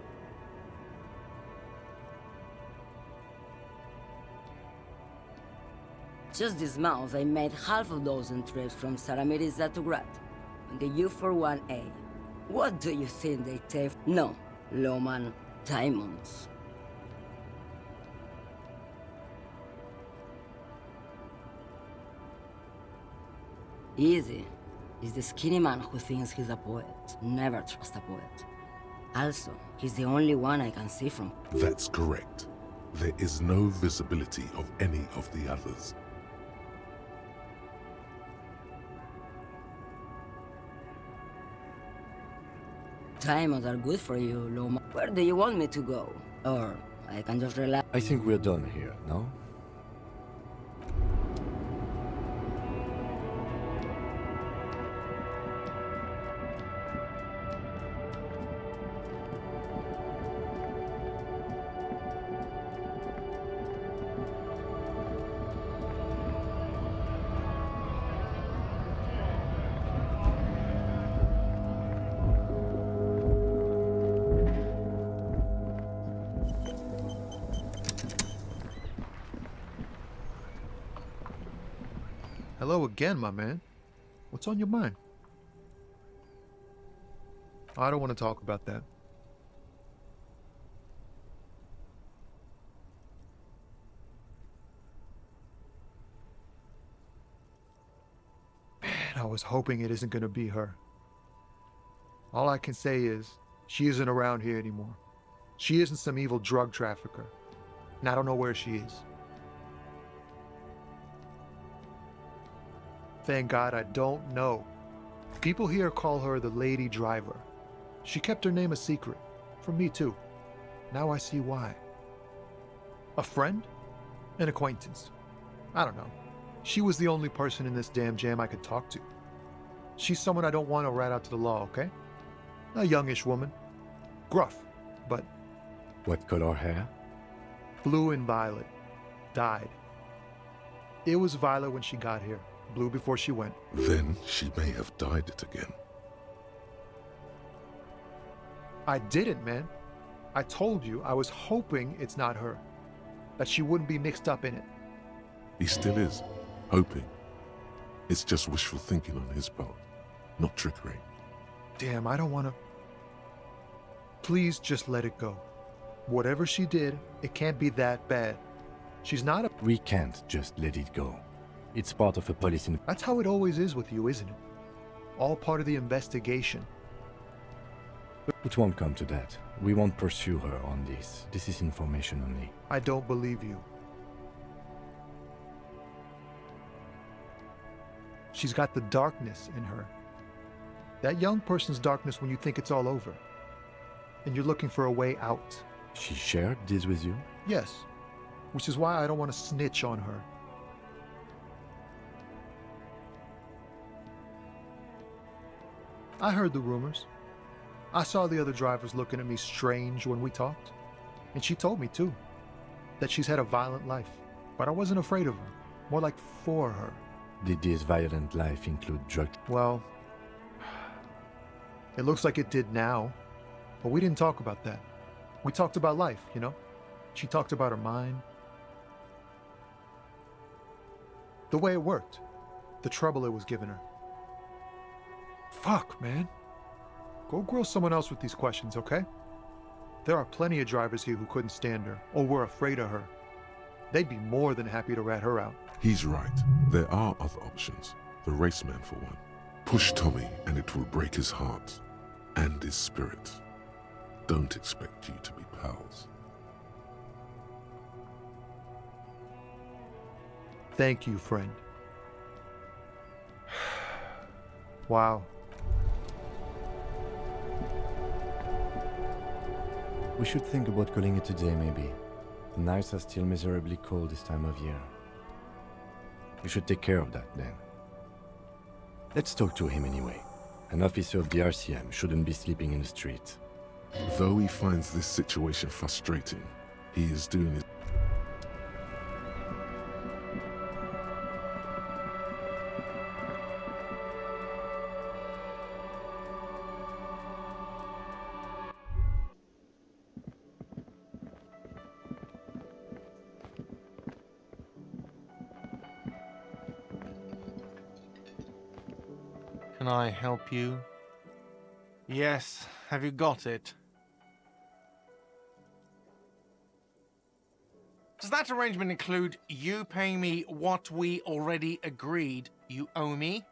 Just this month, I made half a dozen trips from Saramiriza to Grad, and the U41A. What do you think they take? No, Lowman, diamonds. Easy. He's the skinny man who thinks he's a poet. Never trust a poet. Also, he's the only one I can see from. That's correct. There is no visibility of any of the others. Diamonds are good for you, Loma. Where do you want me to go? Or I can just relax. I think we're done here, no? Hello again, my man. What's on your mind? I don't want to talk about that. Man, I was hoping it isn't going to be her. All I can say is, she isn't around here anymore. She isn't some evil drug trafficker. And I don't know where she is. Thank God I don't know. People here call her the Lady Driver. She kept her name a secret. From me too. Now I see why. A friend? An acquaintance. I don't know. She was the only person in this damn jam I could talk to. She's someone I don't want to rat out to the law, okay? A youngish woman. Gruff, but... What color hair? Blue and violet. Died. It was violet when she got here. Blue before she went. Then she may have dyed it again. I didn't, man. I told you I was hoping it's not her. That she wouldn't be mixed up in it. He still is. Hoping. It's just wishful thinking on his part. Not trickery. Damn, I don't want to... Please just let it go. Whatever she did, it can't be that bad. She's not a... We can't just let it go. It's part of a police... That's how it always is with you, isn't it? All part of the investigation. It won't come to that. We won't pursue her on this. This is information only. I don't believe you. She's got the darkness in her. That young person's darkness when you think it's all over. And you're looking for a way out. She shared this with you? Yes. Which is why I don't want to snitch on her. I heard the rumors. I saw the other drivers looking at me strange when we talked. And she told me, too, that she's had a violent life. But I wasn't afraid of her. More like for her. Did this violent life include drugs? Well, it looks like it did now. But we didn't talk about that. We talked about life, you know? She talked about her mind. The way it worked. The trouble it was giving her. Fuck, man. Go grill someone else with these questions, okay? There are plenty of drivers here who couldn't stand her, or were afraid of her. They'd be more than happy to rat her out. He's right. There are other options. The raceman, for one. Push Tommy, and it will break his heart. And his spirit. Don't expect you to be pals. Thank you, friend. Wow. We should think about calling it a day, maybe. The nights are still miserably cold this time of year. We should take care of that, then. Let's talk to him anyway. An officer of the RCM shouldn't be sleeping in the street. Though he finds this situation frustrating, he is doing his... Can I help you? Yes, have you got it? Does that arrangement include you paying me what we already agreed you owe me?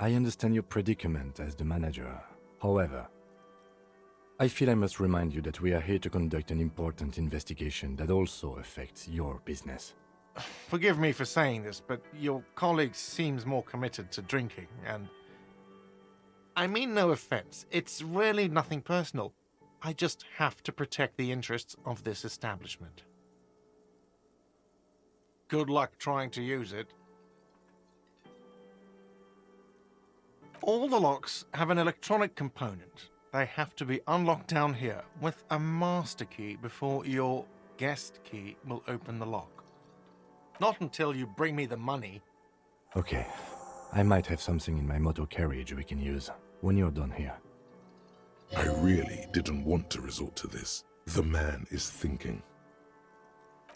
I understand your predicament as the manager. However, I feel I must remind you that we are here to conduct an important investigation that also affects your business. Forgive me for saying this, but your colleague seems more committed to drinking, and... I mean no offense. It's really nothing personal. I just have to protect the interests of this establishment. Good luck trying to use it. All the locks have an electronic component. They have to be unlocked down here with a master key before your guest key will open the lock. Not until you bring me the money. Okay, I might have something in my motor carriage we can use when you're done here. I really didn't want to resort to this. The man is thinking.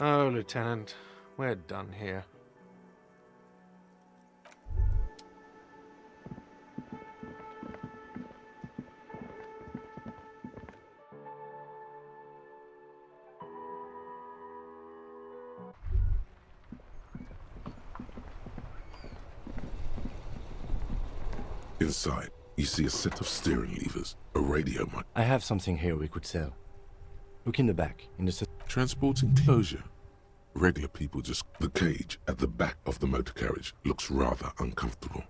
Oh, Lieutenant, we're done here. Inside, you see a set of steering levers, a radio mic. I have something here we could sell. Look in the back, in the... Transport enclosure. Regular people just... The cage at the back of the motor carriage looks rather uncomfortable.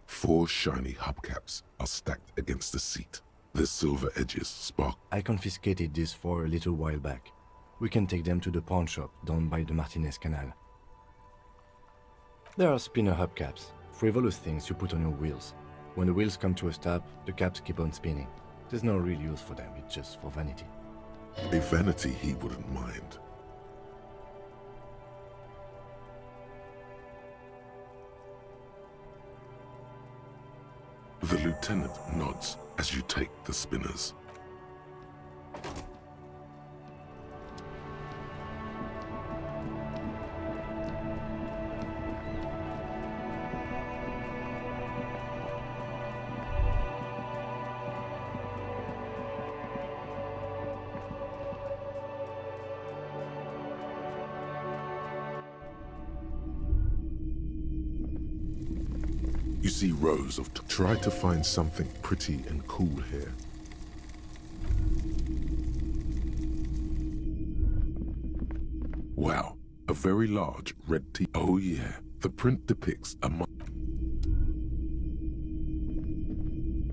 4 shiny hubcaps are stacked against the seat. Their silver edges spark. I confiscated these 4 a little while back. We can take them to the pawn shop down by the Martinez Canal. There are spinner hubcaps, frivolous things you put on your wheels. When the wheels come to a stop, the caps keep on spinning. There's no real use for them, it's just for vanity. A vanity he wouldn't mind. The lieutenant nods as you take the spinners. You see rows of... Try to find something pretty and cool here. Wow, a very large red T. Oh yeah, the print depicts a...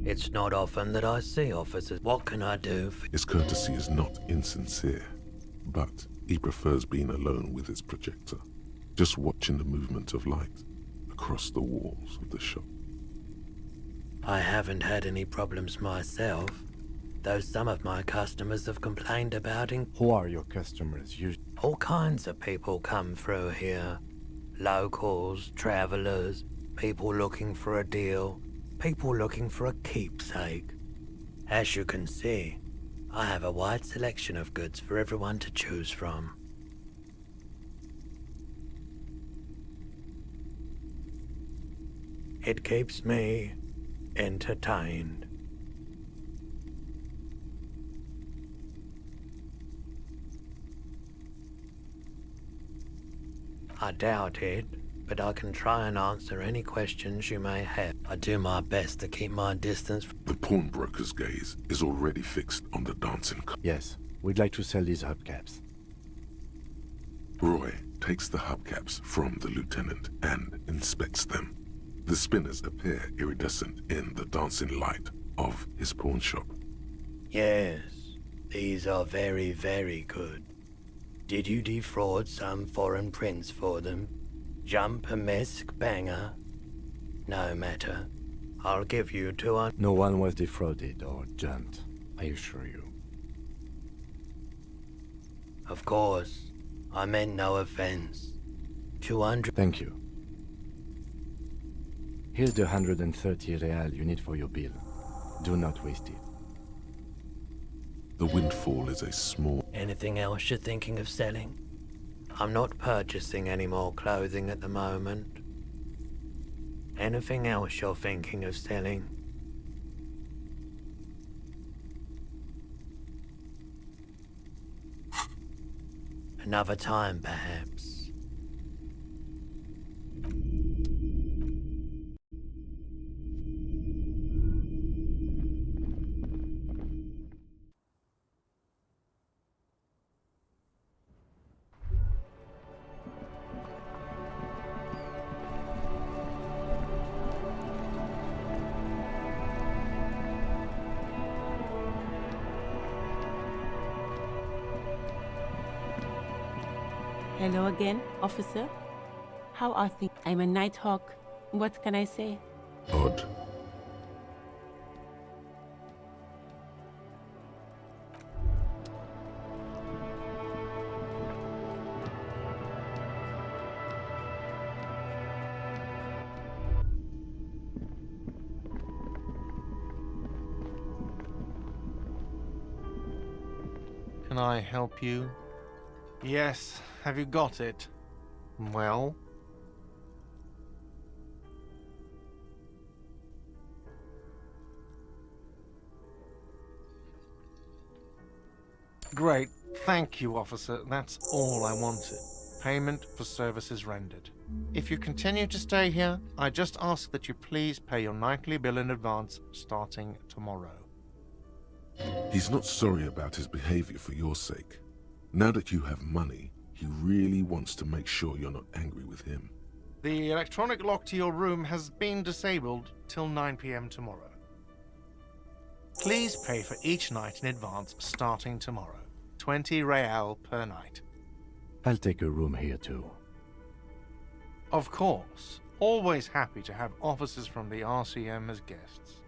It's not often that I see officers. What can I do for... His courtesy is not insincere, but he prefers being alone with his projector, just watching the movement of light across the walls of the shop. I haven't had any problems myself, though some of my customers have complained about it. Who are your customers usually? All kinds of people come through here. Locals, travelers, people looking for a deal, people looking for a keepsake. As you can see, I have a wide selection of goods for everyone to choose from. It keeps me entertained. I doubt it, but I can try and answer any questions you may have. I do my best to keep my distance. The pawnbroker's gaze is already fixed on the dancing. Yes, we'd like to sell these hubcaps. Roy takes the hubcaps from the lieutenant and inspects them. The spinners appear iridescent in the dancing light of his pawn shop. Yes, these are very, very good. Did you defraud some foreign prince for them? Jump a mesk banger? No matter. I'll give you 200. No one was defrauded or jumped, I assure you. Of course. I meant no offense. 200. Thank you. Here's the 130 real you need for your bill. Do not waste it. The windfall is a small... Anything else you're thinking of selling? I'm not purchasing any more clothing at the moment. Anything else you're thinking of selling? Another time, perhaps. Hello again, officer. How are things? I'm a Nighthawk. What can I say? Odd. Can I help you? Yes, have you got it? Well? Great. Thank you, officer. That's all I wanted. Payment for services rendered. If you continue to stay here, I just ask that you please pay your nightly bill in advance starting tomorrow. He's not sorry about his behavior for your sake. Now that you have money, he really wants to make sure you're not angry with him. The electronic lock to your room has been disabled till 9 p.m. tomorrow. Please pay for each night in advance starting tomorrow. 20 real per night. I'll take a room here too. Of course. Always happy to have officers from the RCM as guests.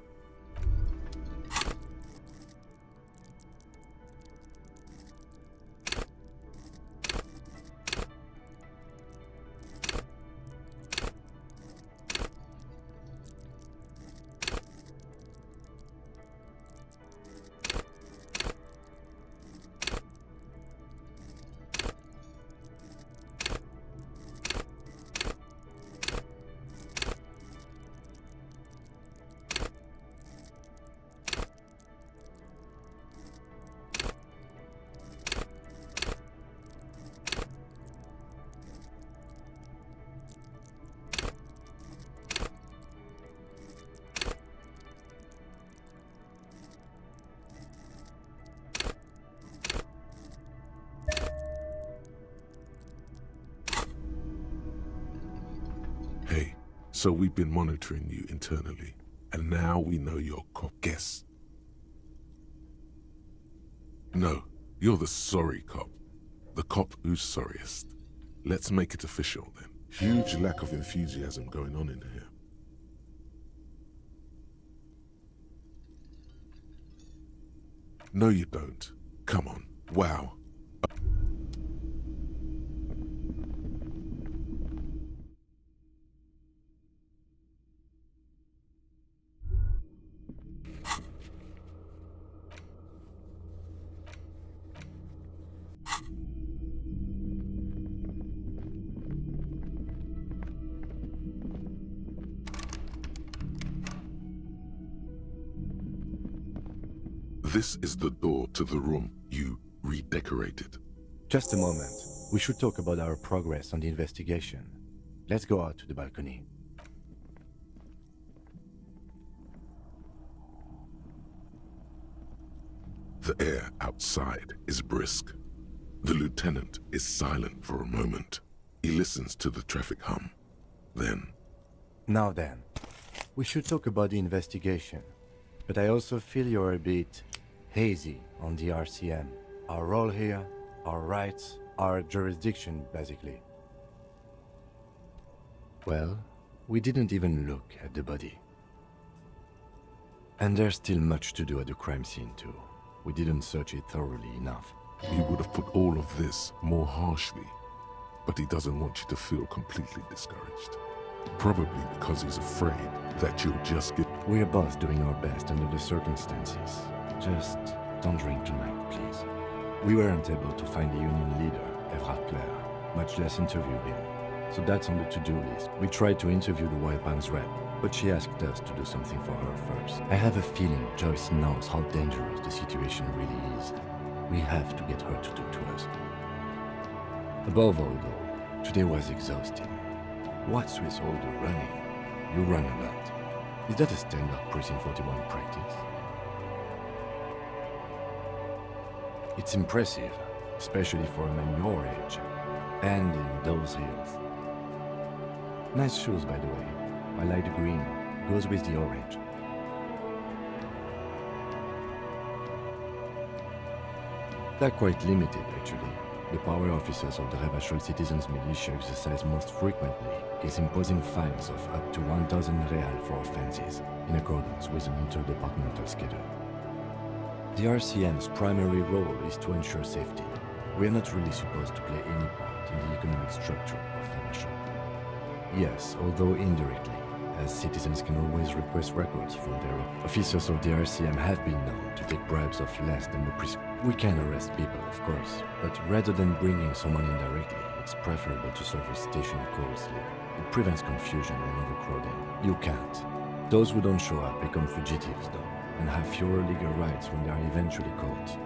Hey, so we've been monitoring you internally, and now we know you're cop. Guess. No, you're the sorry cop. The cop who's sorriest. Let's make it official then. Huge lack of enthusiasm going on in here. No, you don't. Come on. Wow. This is the door to the room you redecorated. Just a moment. We should talk about our progress on the investigation. Let's go out to the balcony. The air outside is brisk. The lieutenant is silent for a moment. He listens to the traffic hum. Then... Now then, we should talk about the investigation. But I also feel you're a bit hazy on the RCM. Our role here, our rights, our jurisdiction, basically. Well, we didn't even look at the body. And there's still much to do at the crime scene too. We didn't search it thoroughly enough. He would have put all of this more harshly, but he doesn't want you to feel completely discouraged. Probably because he's afraid that you'll just get... We're both doing our best under the circumstances. Just don't drink tonight, please. We weren't able to find the union leader, Evrard Claire, much less interview him. So that's on the to-do list. We tried to interview the Wild Palms rep, but she asked us to do something for her first. I have a feeling Joyce knows how dangerous the situation really is. We have to get her to talk to us. Above all, though, today was exhausting. What's with all the running? You run a lot. Is that a standard Precinct 41 practice? It's impressive, especially for a man your age, and in those hills. Nice shoes, by the way. I like the green. Goes with the orange. They're quite limited, actually. The power officers of the Rebachol Citizens Militia exercise most frequently is imposing fines of up to 1,000 real for offenses, in accordance with an interdepartmental schedule. The RCM's primary role is to ensure safety. We are not really supposed to play any part in the economic structure of Rebachol. Yes, although indirectly, as citizens can always request records from their officers of the RCM have been known to take bribes of less than the We can arrest people, of course, but rather than bringing someone in directly, it's preferable to serve a station closely. It prevents confusion and overcrowding. You can't. Those who don't show up become fugitives, though, and have fewer legal rights when they are eventually caught.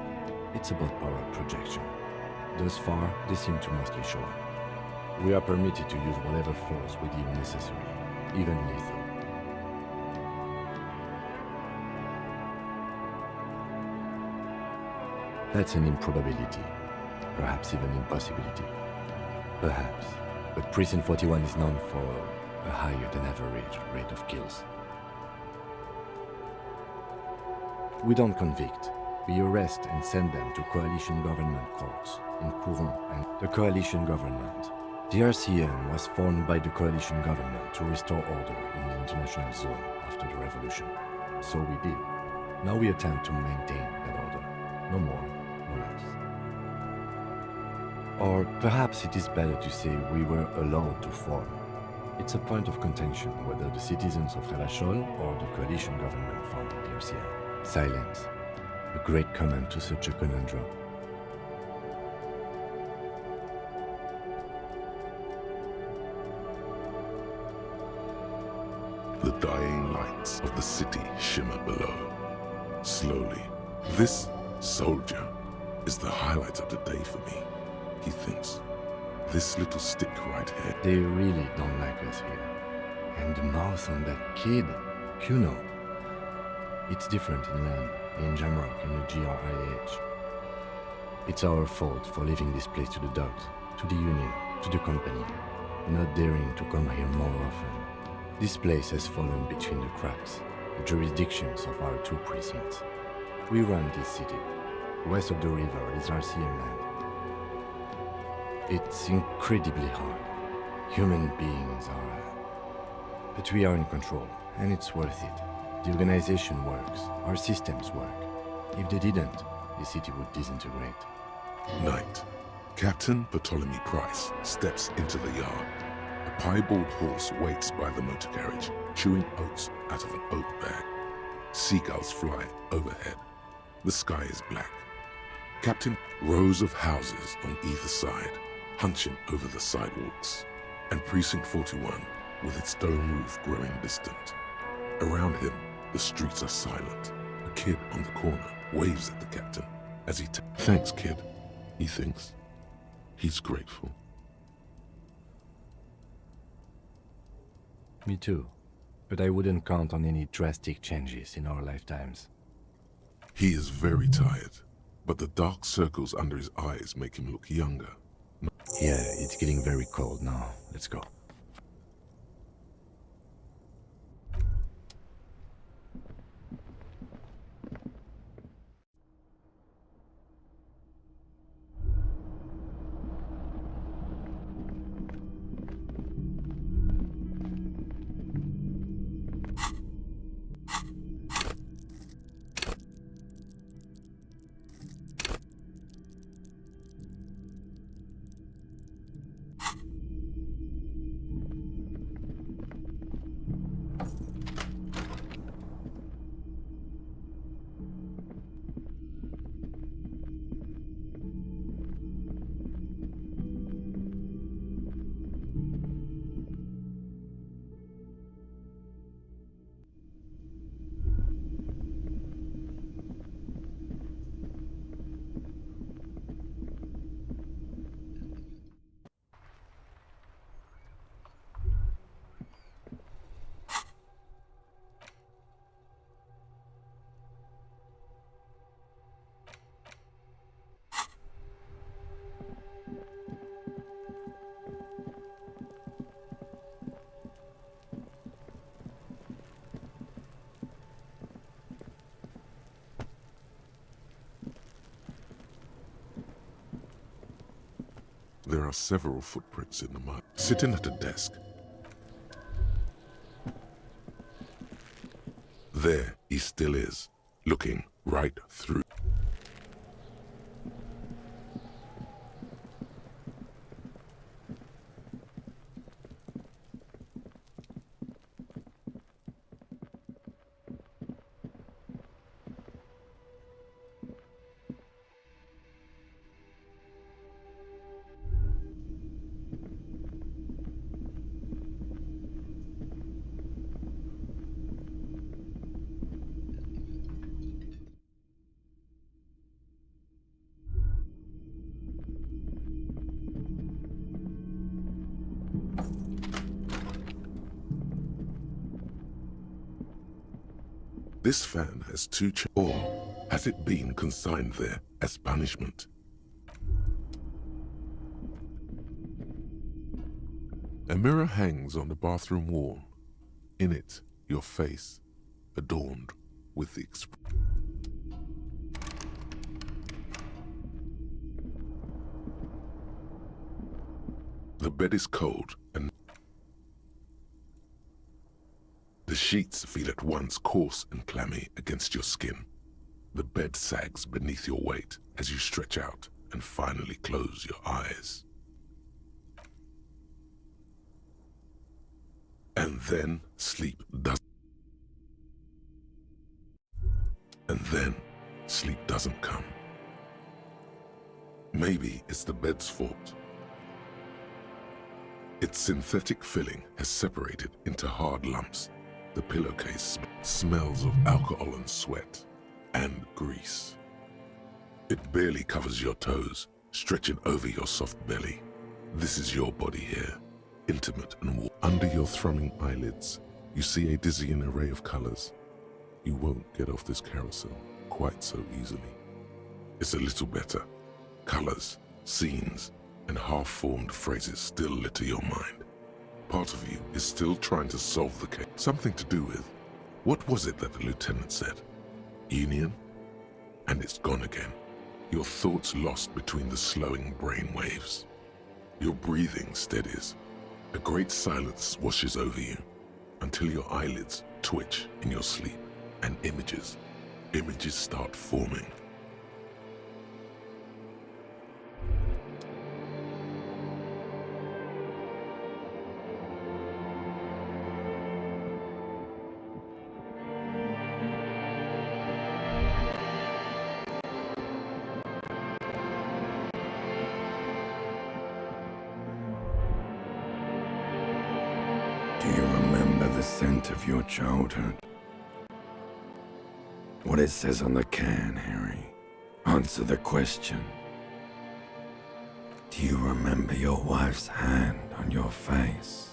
It's about power projection. Thus far, they seem to mostly show up. We are permitted to use whatever force we deem necessary, even lethal. That's an improbability, perhaps even impossibility. Perhaps, but Precinct 41 is known for a higher than average rate of kills. We don't convict. We arrest and send them to coalition government courts in Courant and the coalition government. The RCM was formed by the coalition government to restore order in the international zone after the revolution. So we did. Now we attempt to maintain that order. No more, no less. Or perhaps it is better to say we were allowed to form. It's a point of contention whether the citizens of Relachol or the coalition government founded the RCM. Silence. A great comment to such a conundrum. The dying lights of the city shimmer below. Slowly, this soldier is the highlight of the day for me, he thinks. This little stick right here. They really don't like us here. And the mouth on that kid, Kuno. It's different in land, in Jamrock and the GRIH. It's our fault for leaving this place to the dogs, to the union, to the company, not daring to come here more often. This place has fallen between the cracks, the jurisdictions of our two precincts. We run this city. West of the river is RCM land. It's incredibly hard. Human beings are... But we are in control, and it's worth it. The organization works, our systems work. If they didn't, the city would disintegrate. Night. Captain Bartholomew Price steps into the yard. A piebald horse waits by the motor carriage, chewing oats out of an oat bag. Seagulls fly overhead. The sky is black. Captain, rows of houses on either side, hunching over the sidewalks, and Precinct 41 with its stone roof growing distant. Around him, the streets are silent. A kid on the corner waves at the captain as he Thanks, kid, he thinks. He's grateful. Me too. But I wouldn't count on any drastic changes in our lifetimes. He is very tired, but the dark circles under his eyes make him look younger. Yeah, it's getting very cold now. Let's go. There are several footprints in the mud. Sitting at a desk. There he still is, looking right through. This fan has or has it been consigned there as punishment? A mirror hangs on the bathroom wall. In it, your face, adorned with the The bed is cold and the sheets feel at once coarse and clammy against your skin. The bed sags beneath your weight as you stretch out and finally close your eyes. And then sleep doesn't come. Maybe it's the bed's fault. Its synthetic filling has separated into hard lumps. The pillowcase smells of alcohol and sweat and grease. It barely covers your toes, stretching over your soft belly. This is your body here, intimate and warm. Under your thrumming eyelids, you see a dizzying array of colors. You won't get off this carousel quite so easily. It's a little better. Colors, scenes, and half-formed phrases still litter your mind. Part of you is still trying to solve the case. Something to do with, what was it that the lieutenant said? Union? And it's gone again. Your thoughts lost between the slowing brain waves. Your breathing steadies. A great silence washes over you until your eyelids twitch in your sleep and images start forming. Do you remember the scent of your childhood? What it says on the can, Harry? Answer the question. Do you remember your wife's hand on your face?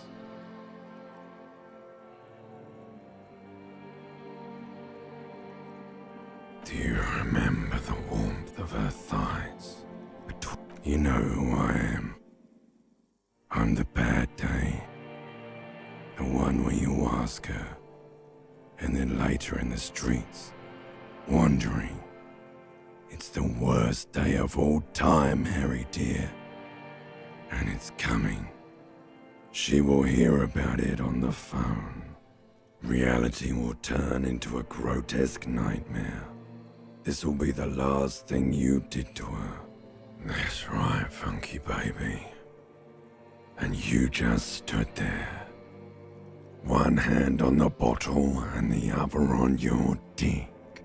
Do you remember the warmth of her thighs? You know who I am. I'm the bad day. The one where you ask her, and then later in the streets, wandering. It's the worst day of all time, Harry dear. And it's coming. She will hear about it on the phone. Reality will turn into a grotesque nightmare. This will be the last thing you did to her. That's right, funky baby. And you just stood there. One hand on the bottle and the other on your dick.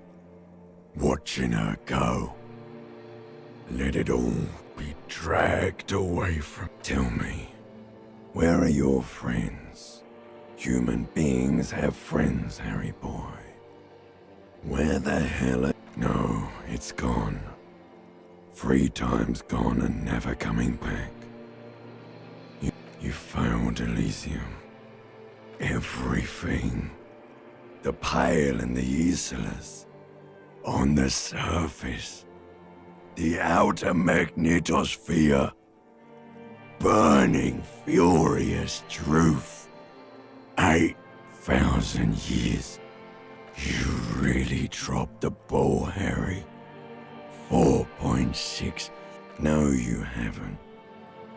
Watching her go. Let it all be dragged away from... Tell me, where are your friends? Human beings have friends, Harry boy. Where the hell are... No, it's gone. 3 times gone and never coming back. You found Elysium. Everything. The pale and the useless. On the surface. The outer magnetosphere. Burning, furious truth. 8,000 years. You really dropped the ball, Harry. 4.6. No, you haven't.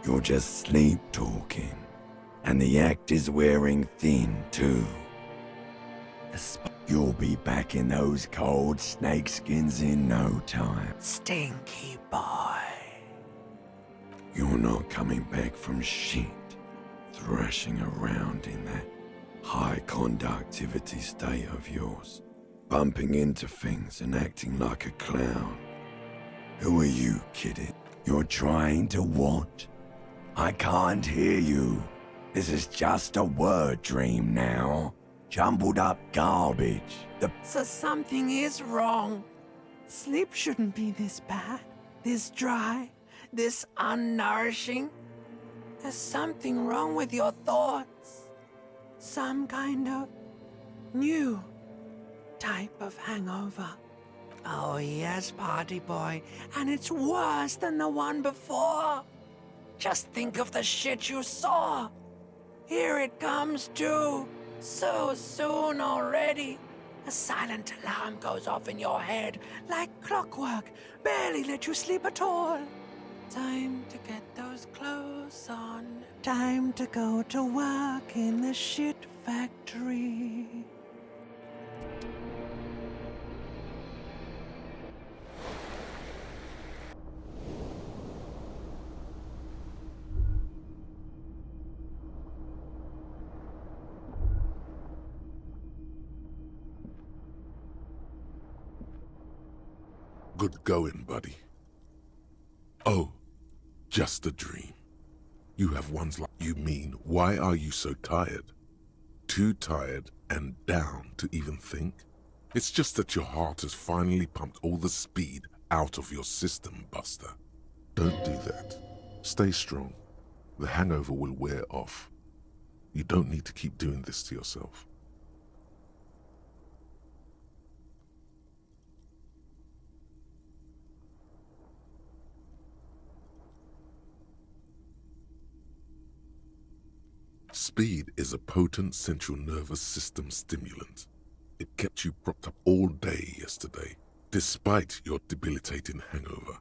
You're just sleep talking. And the act is wearing thin, too. You'll be back in those cold snakeskins in no time. Stinky boy. You're not coming back from shit. Thrashing around in that high conductivity state of yours. Bumping into things and acting like a clown. Who are you, kidding? You're trying to what? I can't hear you. This is just a word dream now. Jumbled up garbage. So something is wrong. Sleep shouldn't be this bad, this dry, this unnourishing. There's something wrong with your thoughts. Some kind of new type of hangover. Oh yes, party boy, and it's worse than the one before. Just think of the shit you saw. Here it comes too. So soon already. A silent alarm goes off in your head like clockwork. Barely let you sleep at all. Time to get those clothes on. Time to go to work in the shit factory. Good going, buddy. Oh, just a dream. You have ones like you mean, why are you so tired? Too tired and down to even think? It's just that your heart has finally pumped all the speed out of your system, Buster. Don't do that. Stay strong. The hangover will wear off. You don't need to keep doing this to yourself. Speed is a potent central nervous system stimulant. It kept you propped up all day yesterday, despite your debilitating hangover.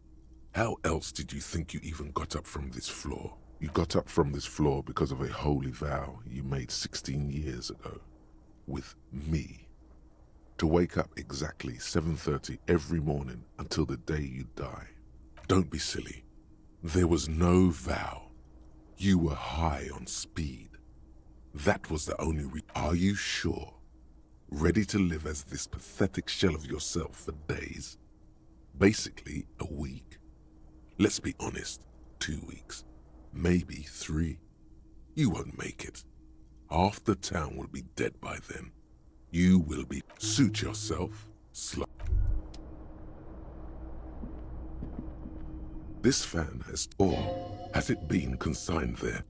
How else did you think you even got up from this floor? You got up from this floor because of a holy vow you made 16 years ago. With me. To wake up exactly 7:30 every morning until the day you die. Don't be silly. There was no vow. You were high on speed. That was the only reason. Are you sure? Ready to live as this pathetic shell of yourself for days? Basically, a week. Let's be honest, 2 weeks. Maybe 3. You won't make it. Half the town will be dead by then. You will be. Suit yourself. This fan has. Or has it been consigned there?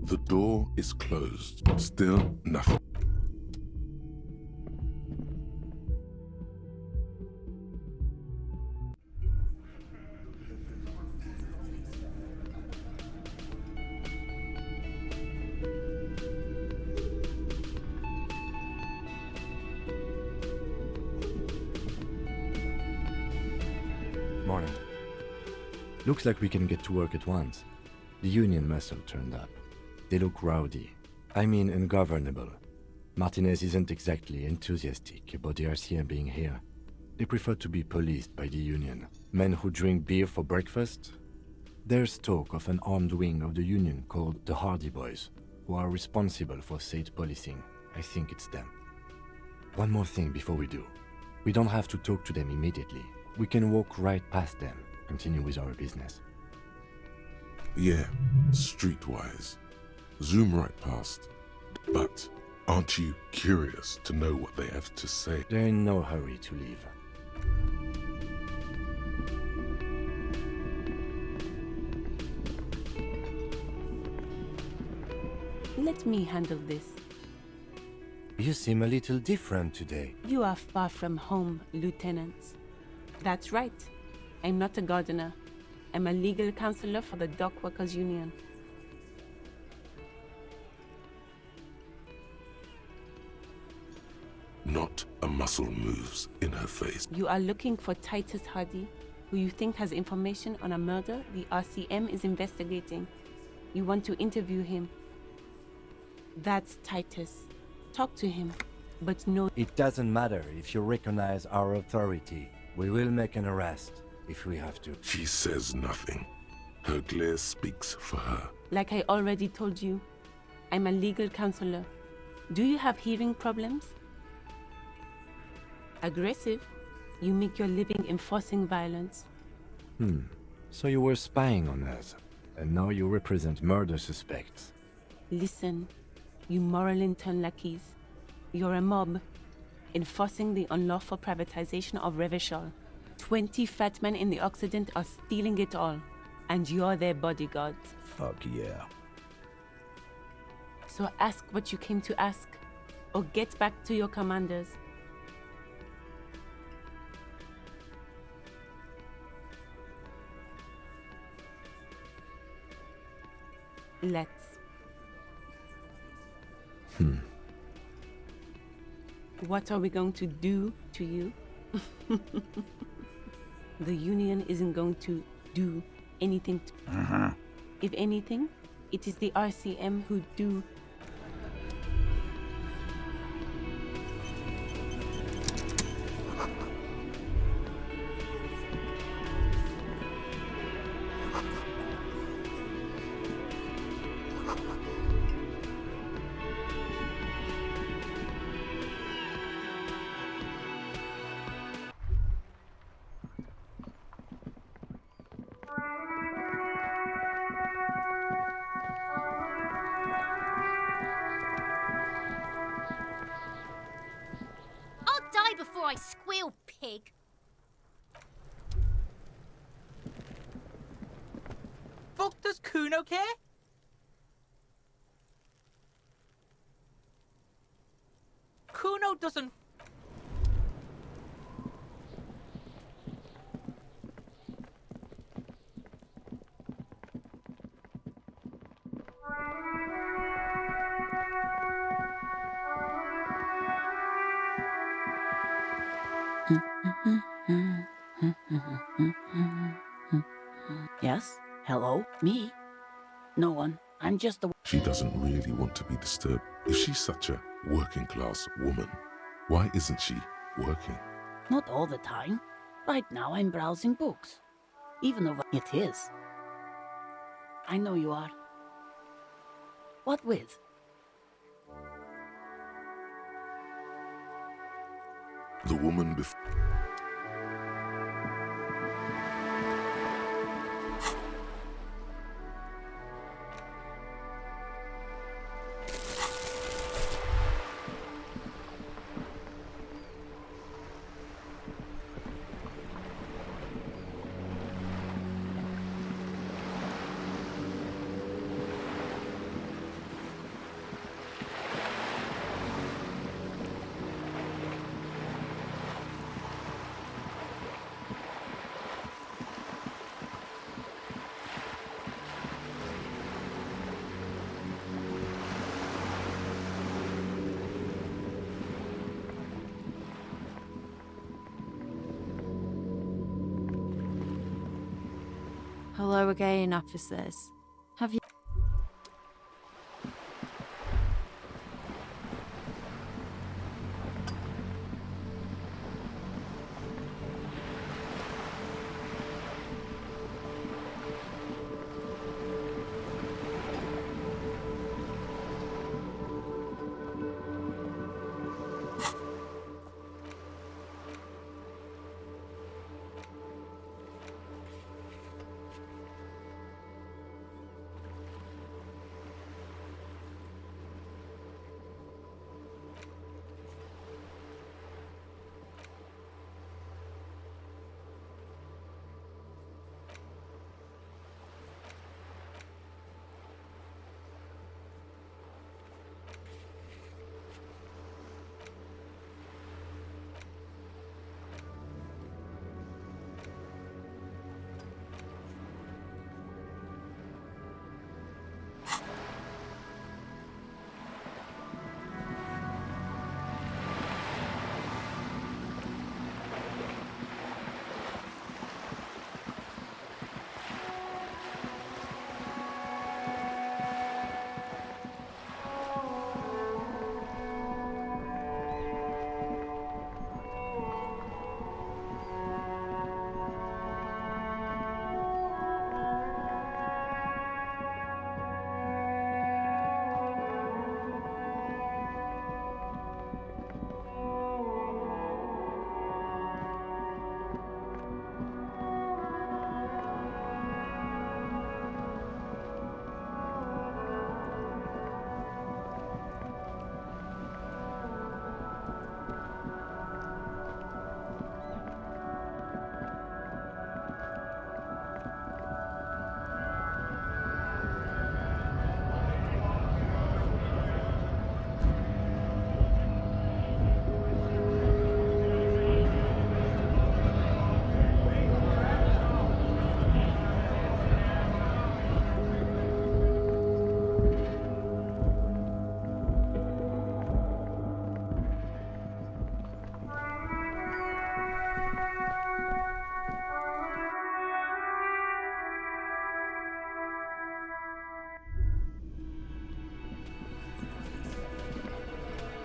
The door is closed. Still nothing. Morning. Looks like we can get to work at once. The union muscle turned up. They look rowdy. I mean ungovernable. Martinez isn't exactly enthusiastic about the RCM being here. They prefer to be policed by the union. Men who drink beer for breakfast? There's talk of an armed wing of the union called the Hardy Boys, who are responsible for state policing. I think it's them. One more thing before we do. We don't have to talk to them immediately. We can walk right past them, continue with our business. Yeah, streetwise. Zoom right past. But aren't you curious to know what they have to say? They're in no hurry to leave. Let me handle this. You seem a little different today. You are far from home, Lieutenant. That's right. I'm not a gardener. I'm a legal counselor for the Dock Workers Union. Not a muscle moves in her face. You are looking for Titus Hardy, who you think has information on a murder the RCM is investigating. You want to interview him. That's Titus. Talk to him, but no... It doesn't matter if you recognize our authority. We will make an arrest, if we have to. She says nothing. Her glare speaks for her. Like I already told you, I'm a legal counselor. Do you have hearing problems? Aggressive? You make your living enforcing violence. So you were spying on us, and now you represent murder suspects. Listen, you moral intern lackeys. You're a mob. enforcing the unlawful privatization of Revachol. 20 fat men in the Occident are stealing it all, and you're their bodyguards. Fuck yeah. So ask what you came to ask, or get back to your commanders. Let's. What are we going to do to you? The Union isn't going to do anything to If anything, it is the RCM who do. I'll die before I squeal, pig. Fuck, does Kuno care? Kuno doesn't. Yes? Hello? Me? No one. I'm just a... She doesn't really want to be disturbed. If she's such a working class woman, why isn't she working? Not all the time. Right now I'm browsing books. Even though it is. I know you are. What with? The woman before. Hello again, officers. Have you...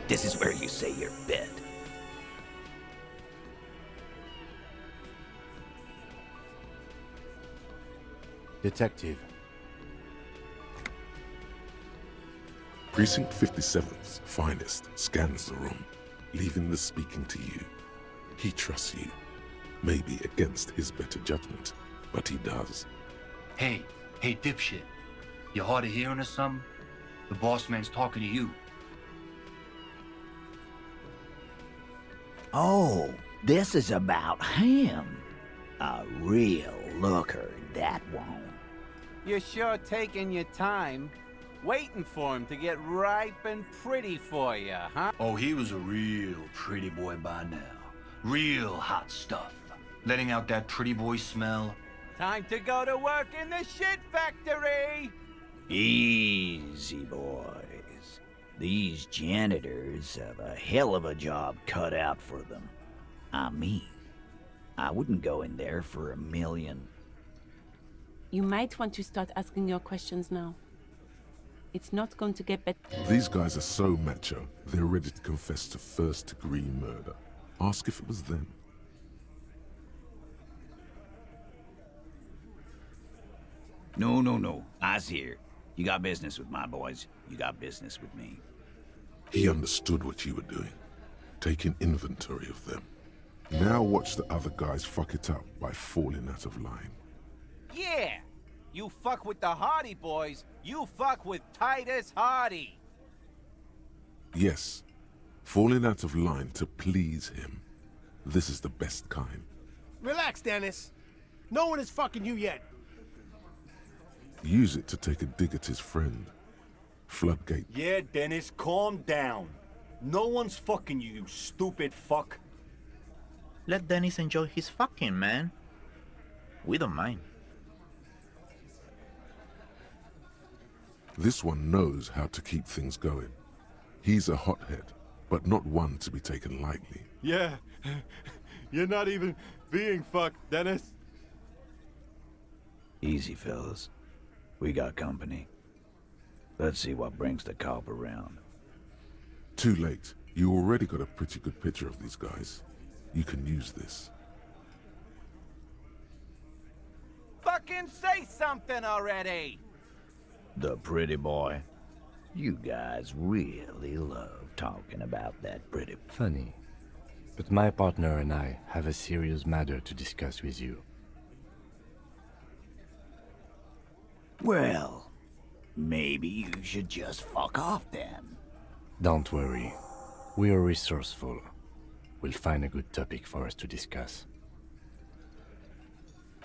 This is where you say your bed. Detective. Precinct 57's finest scans the room, leaving the speaking to you. He trusts you, maybe against his better judgment, but he does. Hey, dipshit. You hard of hearing or something? The boss man's talking to you. Oh, this is about him. A real looker, that one. You're sure taking your time, waiting for him to get ripe and pretty for you, huh? Oh, he was a real pretty boy by now. Real hot stuff. Letting out that pretty boy smell. Time to go to work in the shit factory! Easy, boys. These janitors have a hell of a job cut out for them. I mean, I wouldn't go in there for $1 million. You might want to start asking your questions now. It's not going to get better. These guys are so macho, they're ready to confess to first-degree murder. Ask if it was them. No. I's here. You got business with my boys. You got business with me. He understood what you were doing, taking inventory of them. Now watch the other guys fuck it up by falling out of line. Yeah! You fuck with the Hardy boys, you fuck with Titus Hardy! Yes, falling out of line to please him. This is the best kind. Relax, Dennis. No one is fucking you yet. Use it to take a dig at his friend. Floodgate. Yeah, Dennis, calm down. No one's fucking you, you stupid fuck. Let Dennis enjoy his fucking, man. We don't mind. This one knows how to keep things going. He's a hothead, but not one to be taken lightly. Yeah, you're not even being fucked, Dennis. Easy, fellas. We got company. Let's see what brings the cop around. Too late. You already got a pretty good picture of these guys. You can use this. Fucking say something already! The pretty boy. You guys really love talking about that pretty... Funny. But my partner and I have a serious matter to discuss with you. Well, maybe you should just fuck off then. Don't worry. We are resourceful. We'll find a good topic for us to discuss.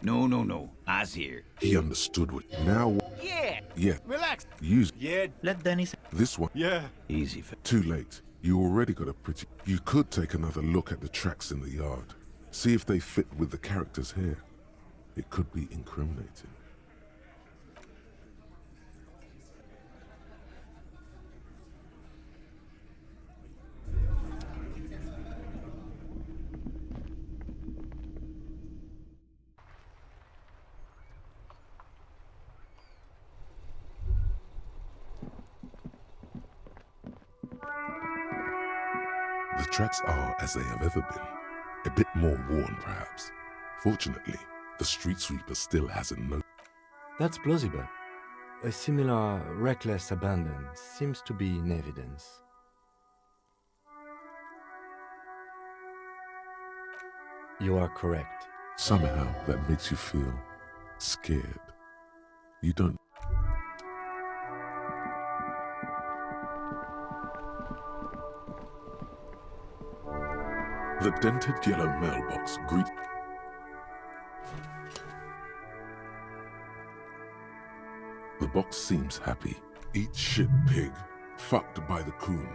No. I's here. He understood what... Now... Yeah! Yeah. Relax! Use... Yeah. Let Dennis... This one... Yeah. Easy. Too late. You already got a pretty... You could take another look at the tracks in the yard. See if they fit with the characters here. It could be incriminating. The tracks are as they have ever been. A bit more worn, perhaps. Fortunately, the street sweeper still hasn't noticed. That's plausible. A similar reckless abandon seems to be in evidence. You are correct. Somehow that makes you feel scared. You don't... The dented yellow mailbox greet... The box seems happy. Eat shit, pig. Fucked by the coon.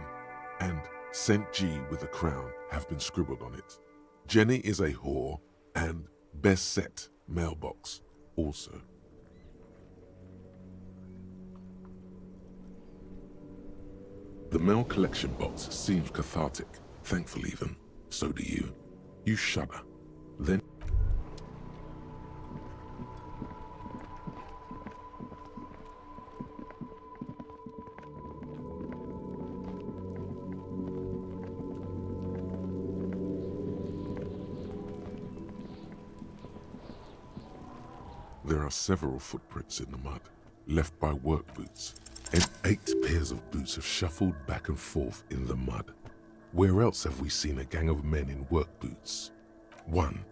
And St. G with a crown have been scribbled on it. Jenny is a whore, and best set mailbox also. The mail collection box seems cathartic, thankful even. So do you. You shudder. Then... are several footprints in the mud, left by work boots, and 8 pairs of boots have shuffled back and forth in the mud. Where else have we seen a gang of men in work boots? 1.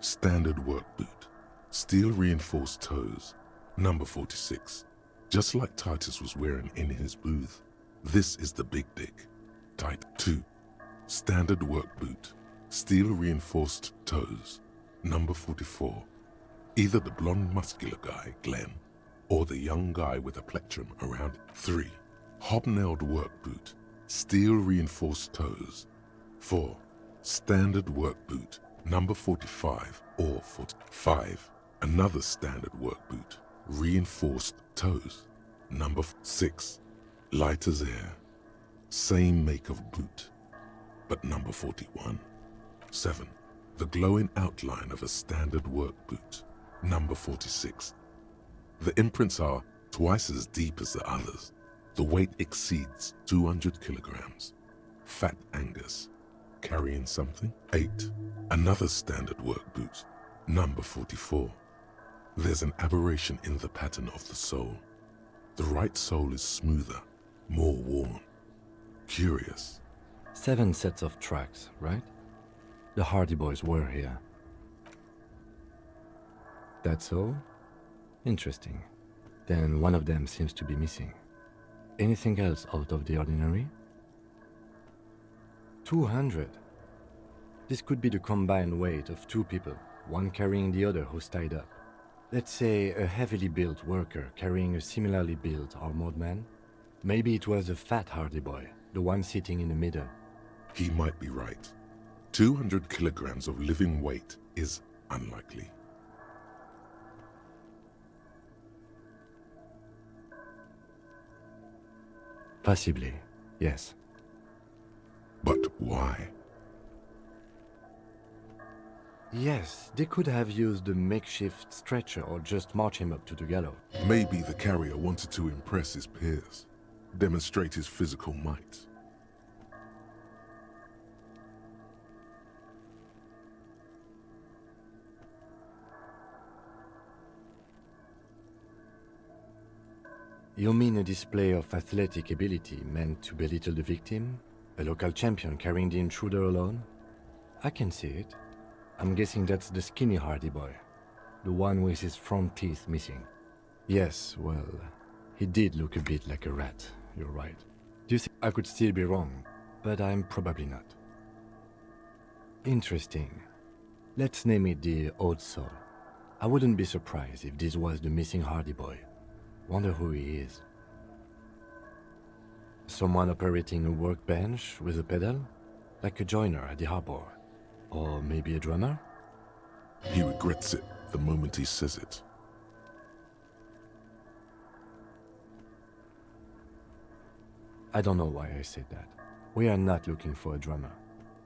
Standard work boot, steel reinforced toes, number 46, just like Titus was wearing in his booth. This is the big dick. Type 2. Standard work boot, steel reinforced toes, number 44. Either the blonde muscular guy, Glenn, or the young guy with a plectrum around 3. Hobnailed work boot, steel reinforced toes. 4. Standard work boot, number 45 or 45. Another standard work boot, reinforced toes. Number 6. Light as air. Same make of boot, but number 41. 7. The glowing outline of a standard work boot, number 46. The imprints are twice as deep as the others. The weight exceeds 200 kilograms. Fat Angus. Carrying something? 8. Another standard work boot, number 44. There's an aberration in the pattern of the sole. The right sole is smoother, more worn. Curious. 7 sets of tracks, right? The Hardy Boys were here. That's all? Interesting. Then one of them seems to be missing. Anything else out of the ordinary? 200. This could be the combined weight of 2 people, one carrying the other who's tied up. Let's say a heavily built worker carrying a similarly built armored man. Maybe it was a fat Hardy Boy, the one sitting in the middle. He might be right. 200 kilograms of living weight is unlikely. Possibly, yes. But why? Yes, they could have used a makeshift stretcher or just march him up to the gallows. Maybe the carrier wanted to impress his peers, demonstrate his physical might. You mean a display of athletic ability meant to belittle the victim? A local champion carrying the intruder alone? I can see it. I'm guessing that's the skinny Hardy Boy. The one with his front teeth missing. Yes, well, he did look a bit like a rat, you're right. Do you think I could still be wrong? But I'm probably not. Interesting. Let's name it the Old Soul. I wouldn't be surprised if this was the missing Hardy Boy. Wonder who he is. Someone operating a workbench with a pedal? Like a joiner at the harbor. Or maybe a drummer? He regrets it the moment he says it. I don't know why I said that. We are not looking for a drummer.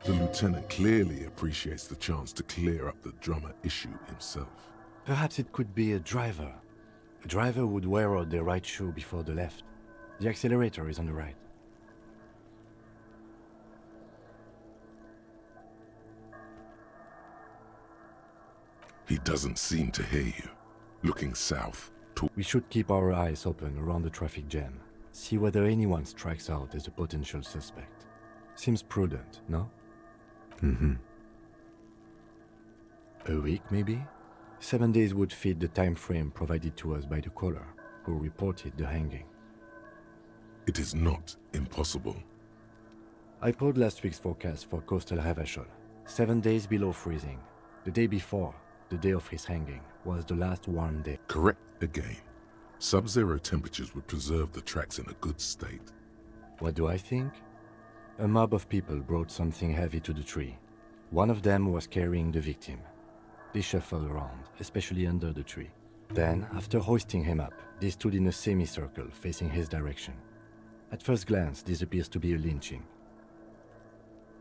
The lieutenant clearly appreciates the chance to clear up the drummer issue himself. Perhaps it could be a driver. A driver would wear out their right shoe before the left. The accelerator is on the right. He doesn't seem to hear you. Looking south. We should keep our eyes open around the traffic jam. See whether anyone strikes out as a potential suspect. Seems prudent, no? Mm-hmm. A week, maybe? 7 days would fit the time frame provided to us by the caller, who reported the hanging. It is not impossible. I pulled last week's forecast for coastal Havashol. 7 days below freezing. The day before, the day of his hanging, was the last warm day. Correct again. Sub-zero temperatures would preserve the tracks in a good state. What do I think? A mob of people brought something heavy to the tree. One of them was carrying the victim. They shuffled around, especially under the tree. Then, after hoisting him up, they stood in a semicircle facing his direction. At first glance, this appears to be a lynching.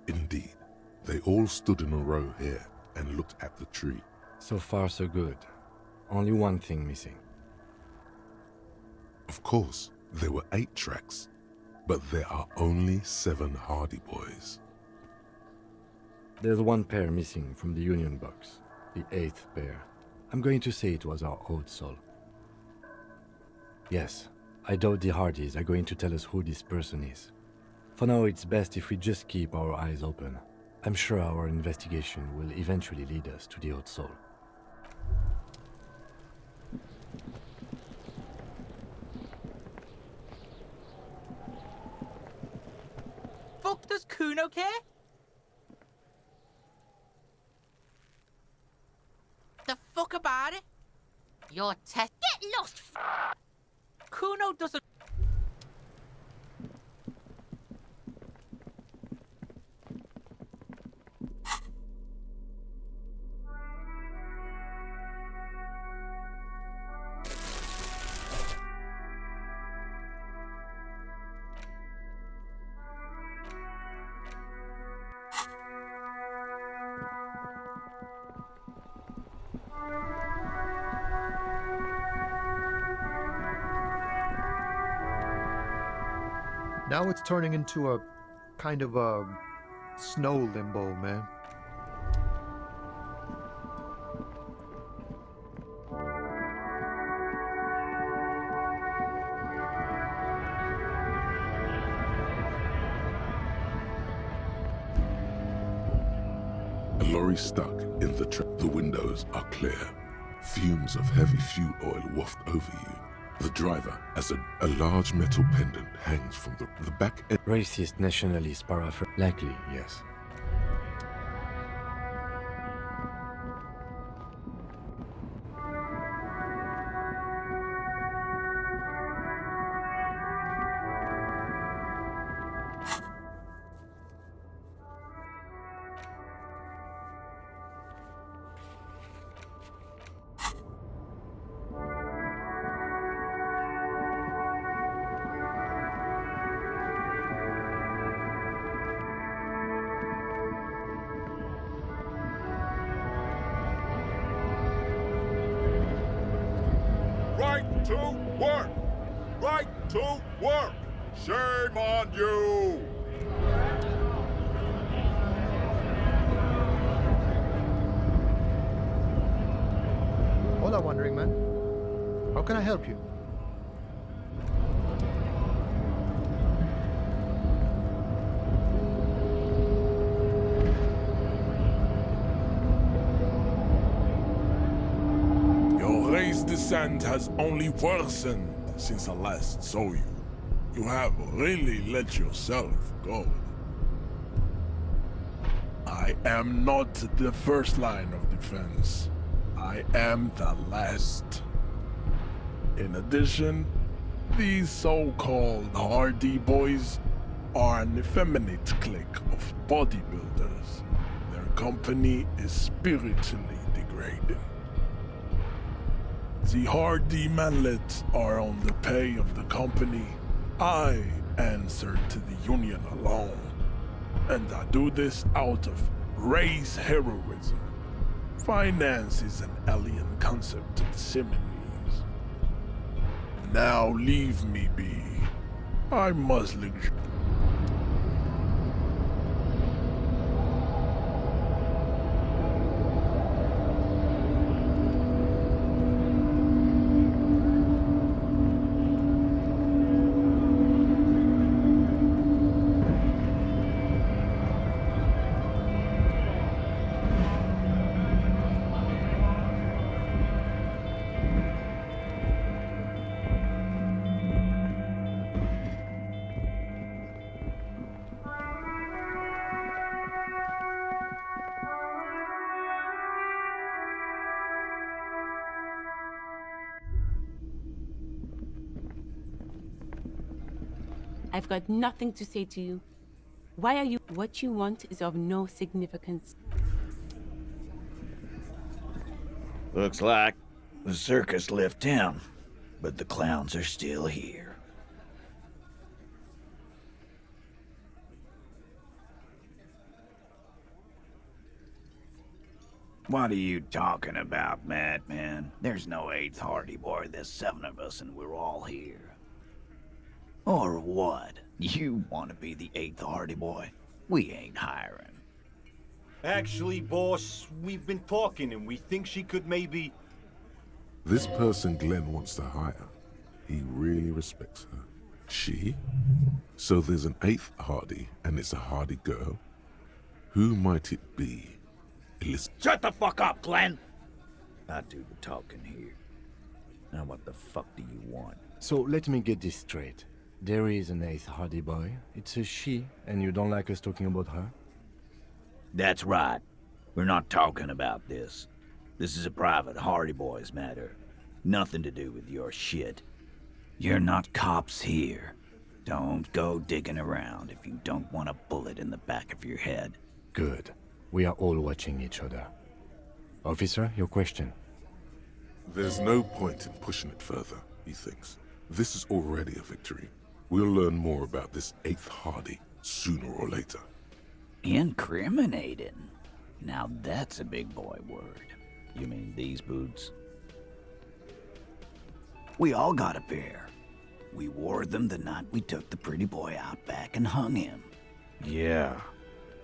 Indeed. They all stood in a row here and looked at the tree. So far, so good. Only one thing missing. Of course, there were 8 tracks, but there are only 7 Hardy Boys. There's one pair missing from the Union box. The 8th pair. I'm going to say it was our old soul. Yes, I doubt the Hardys are going to tell us who this person is. For now, it's best if we just keep our eyes open. I'm sure our investigation will eventually lead us to the old soul. Fuck does Kuno care? The fuck about it? Your test. Get lost! Kuno doesn't. Now it's turning into a kind of a snow limbo, man. A lorry stuck in the trap. The windows are clear. Fumes of heavy fuel oil waft over you. The driver, as a large metal pendant hangs from the back end. Racist, nationalist, likely, yes. Right to work! Right to work! Shame on you! Hola, Wandering Man. How can I help you? Your race descent has only worsened since I last saw you. You have really let yourself go. I am not the first line of defense. I am the last. In addition, these so-called Hardy boys are an effeminate clique of bodybuilders. Their company is spiritually degrading. The Hardy manlets are on the pay of the company. I answer to the union alone. And I do this out of race heroism. Finance is an alien concept to the Simonees. Now leave me be. I must I've got nothing to say to you. Why are you? What you want is of no significance. Looks like the circus left town, but the clowns are still here. What are you talking about, madman? There's no 8th Hardy Boy. There's 7 of us and we're all here. Or what? You want to be the 8th Hardy Boy? We ain't hiring. Actually, boss, we've been talking and we think she could maybe This person Glenn wants to hire, he really respects her. She? So there's an 8th Hardy, and it's a Hardy girl? Who might it be? Shut the fuck up, Glenn! I do the talking here. Now what the fuck do you want? So let me get this straight. There is an 8th Hardy boy. It's a she, and you don't like us talking about her? That's right. We're not talking about this. This is a private Hardy Boys matter. Nothing to do with your shit. You're not cops here. Don't go digging around if you don't want a bullet in the back of your head. Good. We are all watching each other. Officer, your question. There's no point in pushing it further, he thinks. This is already a victory. We'll learn more about this 8th Hardy sooner or later. Incriminating? Now that's a big boy word. You mean these boots? We all got a pair. We wore them the night we took the pretty boy out back and hung him. Yeah,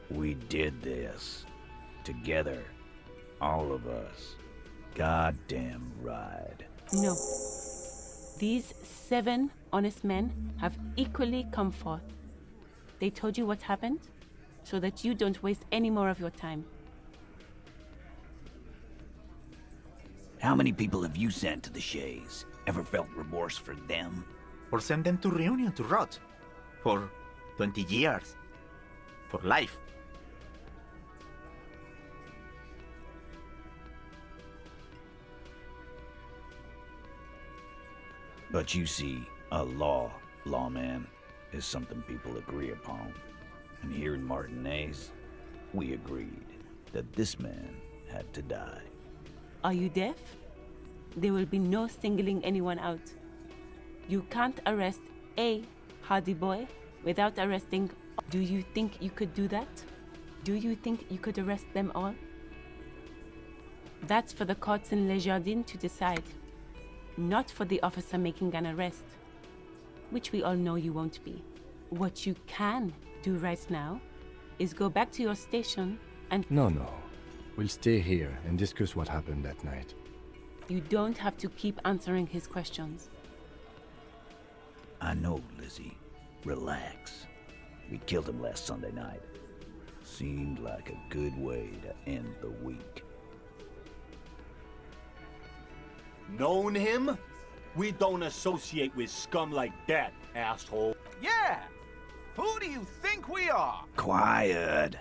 we did this. Together. All of us. Goddamn right. No. These 7 honest men have equally come forth. They told you what happened, so that you don't waste any more of your time. How many people have you sent to the Shays? Ever felt remorse for them? Or send them to Reunion to rot. For 20 years. For life. But you see, a lawman, is something people agree upon. And here in Martinez, we agreed that this man had to die. Are you deaf? There will be no singling anyone out. You can't arrest a Hardy boy without arresting. Do you think you could do that? Do you think you could arrest them all? That's for the courts in Les Jardins to decide. Not for the officer making an arrest, which we all know you won't be. What you can do right now is go back to your station and... No. We'll stay here and discuss what happened that night. You don't have to keep answering his questions. I know, Lizzie. Relax. We killed him last Sunday night. Seemed like a good way to end the week. Known him? We don't associate with scum like that, asshole. Yeah! Who do you think we are? Quiet.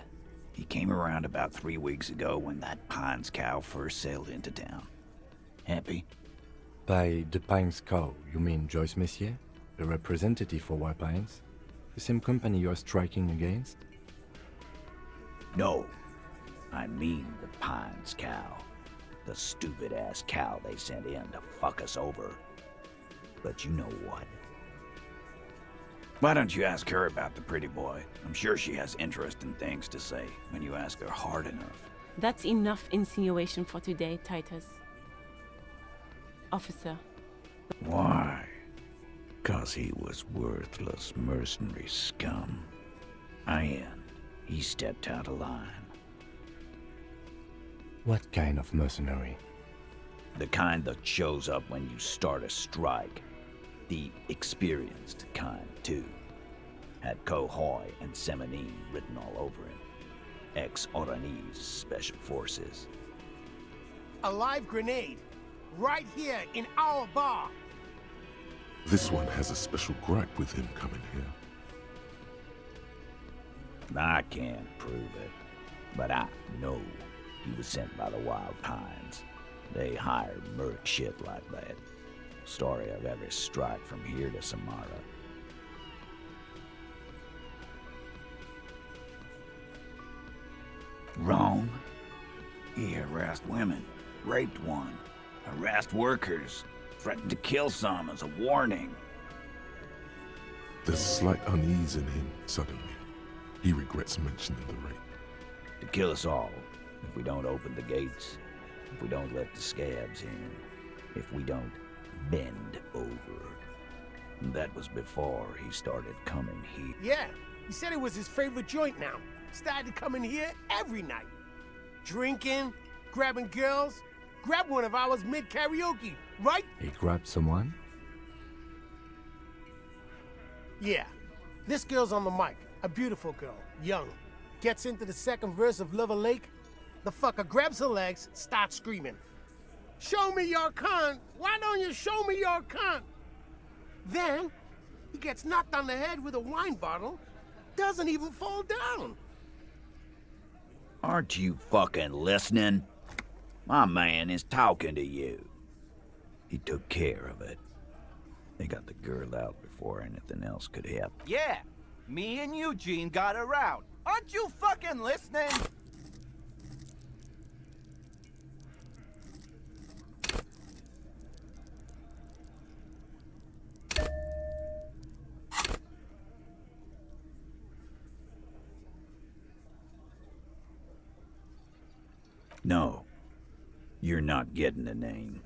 He came around about 3 weeks ago when that Pines cow first sailed into town. Happy? By the Pines cow, you mean Joyce Messier? A representative for White Pines? The same company you're striking against? No. I mean the Pines cow. The stupid-ass cow they sent in to fuck us over. But you know what? Why don't you ask her about the pretty boy? I'm sure she has interesting things to say when you ask her hard enough. That's enough insinuation for today, Titus. Officer. Why? 'Cause he was worthless mercenary scum. And he stepped out of line. What kind of mercenary? The kind that shows up when you start a strike. The experienced kind, too. Had Cohoy and Seminine written all over him. Ex-Oranese Special Forces. A live grenade. Right here in our bar. This one has a special gripe with him coming here. I can't prove it, but I know he was sent by the Wild Pines. They hired merc shit like that. Story of every strike from here to Samara. Wrong. He harassed women, raped one, harassed workers, threatened to kill some as a warning. There's slight unease in him suddenly. He regrets mentioning the rape. To kill us all, if we don't open the gates, if we don't let the scabs in, if we don't bend over. That was before he started coming here. Yeah, he said it was his favorite joint now. Started coming here every night. Drinking, grabbing girls, grabbed one of ours mid-karaoke, right? He grabbed someone? Yeah. This girl's on the mic. A beautiful girl. Young. Gets into the second verse of Lover Lake. The fucker grabs her legs, starts screaming. Show me your cunt! Why don't you show me your cunt? Then, he gets knocked on the head with a wine bottle. Doesn't even fall down. Aren't you fucking listening? My man is talking to you. He took care of it. They got the girl out before anything else could happen. Yeah, me and Eugene got her out. Aren't you fucking listening? No, you're not getting the name.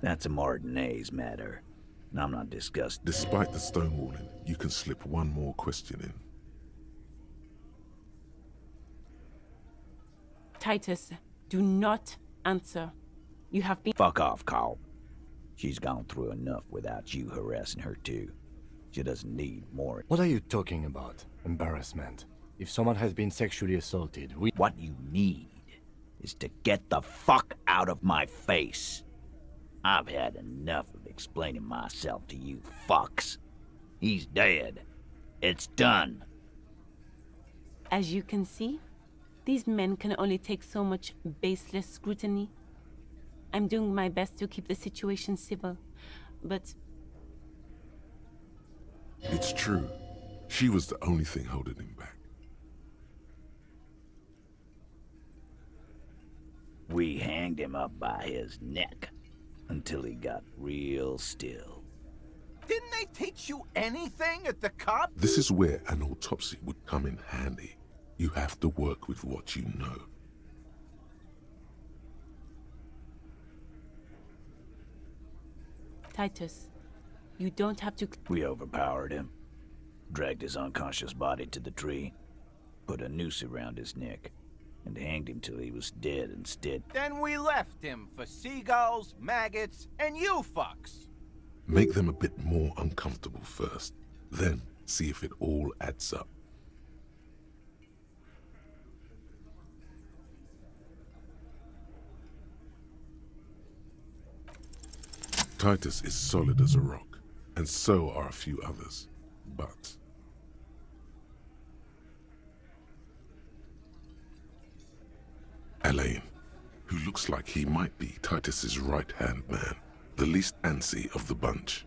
That's a Martinez matter, and I'm not discussing. Despite the stonewalling, you can slip one more question in. Titus, do not answer. You have been— Fuck off, Carl. She's gone through enough without you harassing her too. She doesn't need more. What are you talking about? Embarrassment. If someone has been sexually assaulted, we— What you need is to get the fuck out of my face. I've had enough of explaining myself to you fucks. He's dead. It's done. As you can see, these men can only take so much baseless scrutiny. I'm doing my best to keep the situation civil, but... It's true. She was the only thing holding him back. We hanged him up by his neck until he got real still. Didn't they teach you anything at the cop? This is where an autopsy would come in handy. You have to work with what you know. Titus, you don't have to... We overpowered him, dragged his unconscious body to the tree, put a noose around his neck, and hanged him till he was dead instead. Then we left him for seagulls, maggots, and you fucks. Make them a bit more uncomfortable first, then see if it all adds up. Titus is solid as a rock, and so are a few others, but... Elaine, who looks like he might be Titus's right-hand man, the least antsy of the bunch.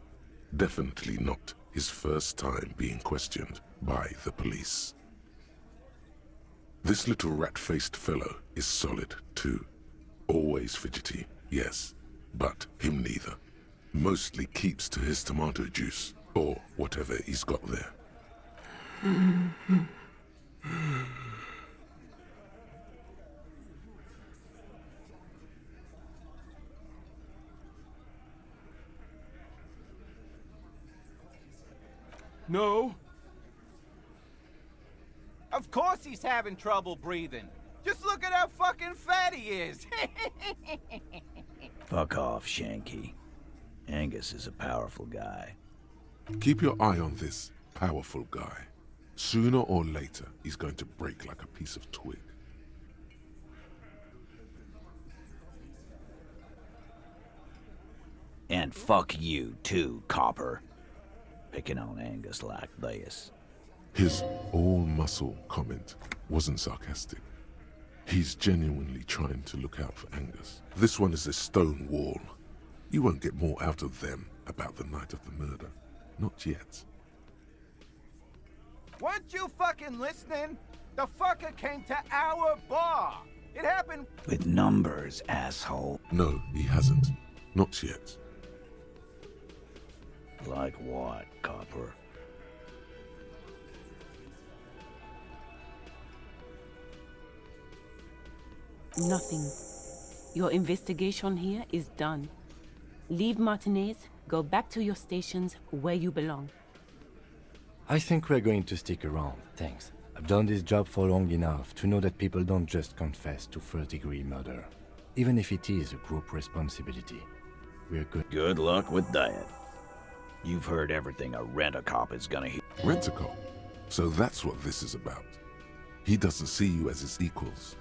Definitely not his first time being questioned by the police. This little rat-faced fellow is solid, too. Always fidgety, yes, but him neither. Mostly keeps to his tomato juice, or whatever he's got there. No. Of course he's having trouble breathing. Just look at how fucking fat he is. Fuck off, Shanky. Angus is a powerful guy. Keep your eye on this powerful guy. Sooner or later, he's going to break like a piece of twig. And fuck you too, copper. Picking on Angus like this. His all-muscle comment wasn't sarcastic. He's genuinely trying to look out for Angus. This one is a stone wall. You won't get more out of them about the night of the murder. Not yet. Weren't you fucking listening? The fucker came to our bar. It happened with numbers, asshole. No, he hasn't. Not yet. Like what, copper? Nothing. Your investigation here is done. Leave Martinez, go back to your stations where you belong. I think we're going to stick around, thanks. I've done this job for long enough to know that people don't just confess to first-degree murder. Even if it is a group responsibility, we're good. Good luck with that. You've heard everything a rent-a-cop is gonna hear. Rent-a-cop? So that's what this is about. He doesn't see you as his equals.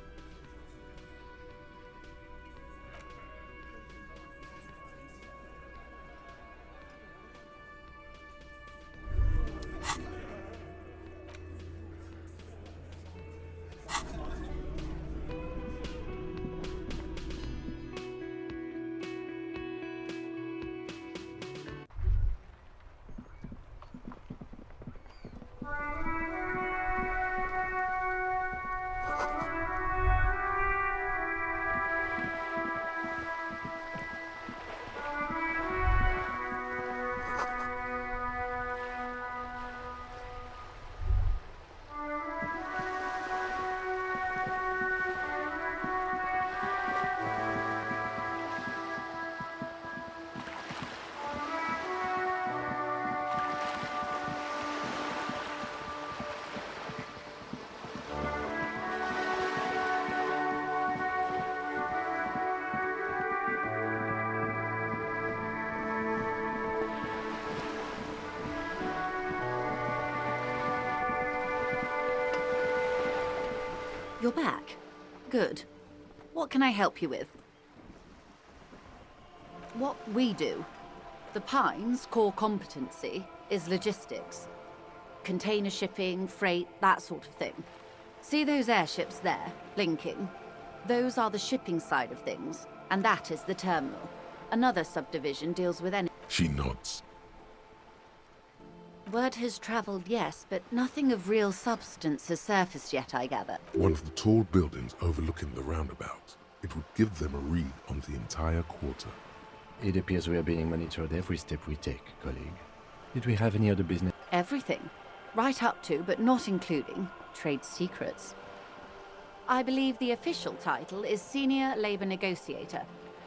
You're back. Good. What can I help you with? What we do, the Pines' core competency is logistics. Container shipping, freight, that sort of thing. See those airships there, blinking? Those are the shipping side of things, and that is the terminal. Another subdivision deals with energy. She nods. Word has traveled, yes, but nothing of real substance has surfaced yet, I gather. One of the tall buildings overlooking the roundabout. It would give them a read on the entire quarter. It appears we are being monitored every step we take, colleague. Did we have any other business? Everything. Right up to, but not including, trade secrets. I believe the official title is Senior Labor Negotiator.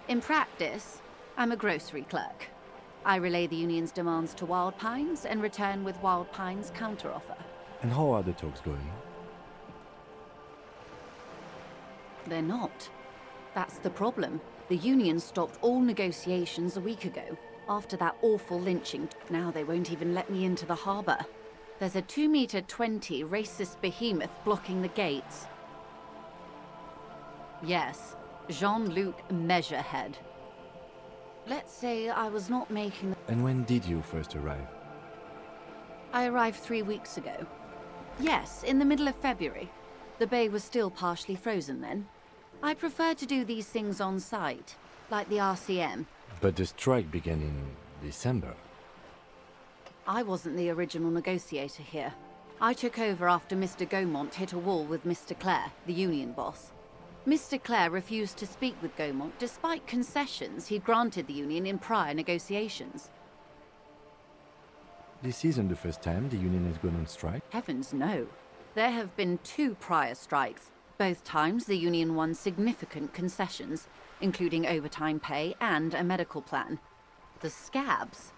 In practice, I'm a grocery clerk. I relay the union's demands to Wild Pines and return with Wild Pines' counteroffer. And how are the talks going? They're not. That's the problem. The union stopped all negotiations a week ago, after that awful lynching. Now they won't even let me into the harbor. There's a 2-meter-20 racist behemoth blocking the gates. Yes, Jean-Luc Measurehead. Let's say I was not making... And when did you first arrive? I arrived 3 weeks ago. Yes, in the middle of February. The bay was still partially frozen then. I prefer to do these things on site, like the RCM. But the strike began in December. I wasn't the original negotiator here. I took over after Mr. Gaumont hit a wall with Mr. Clare, the union boss. Mr. Clare refused to speak with Gaumont despite concessions he'd granted the union in prior negotiations. This isn't the first time the union has gone on strike? Heavens no. There have been 2 prior strikes. Both times the union won significant concessions, including overtime pay and a medical plan. The scabs?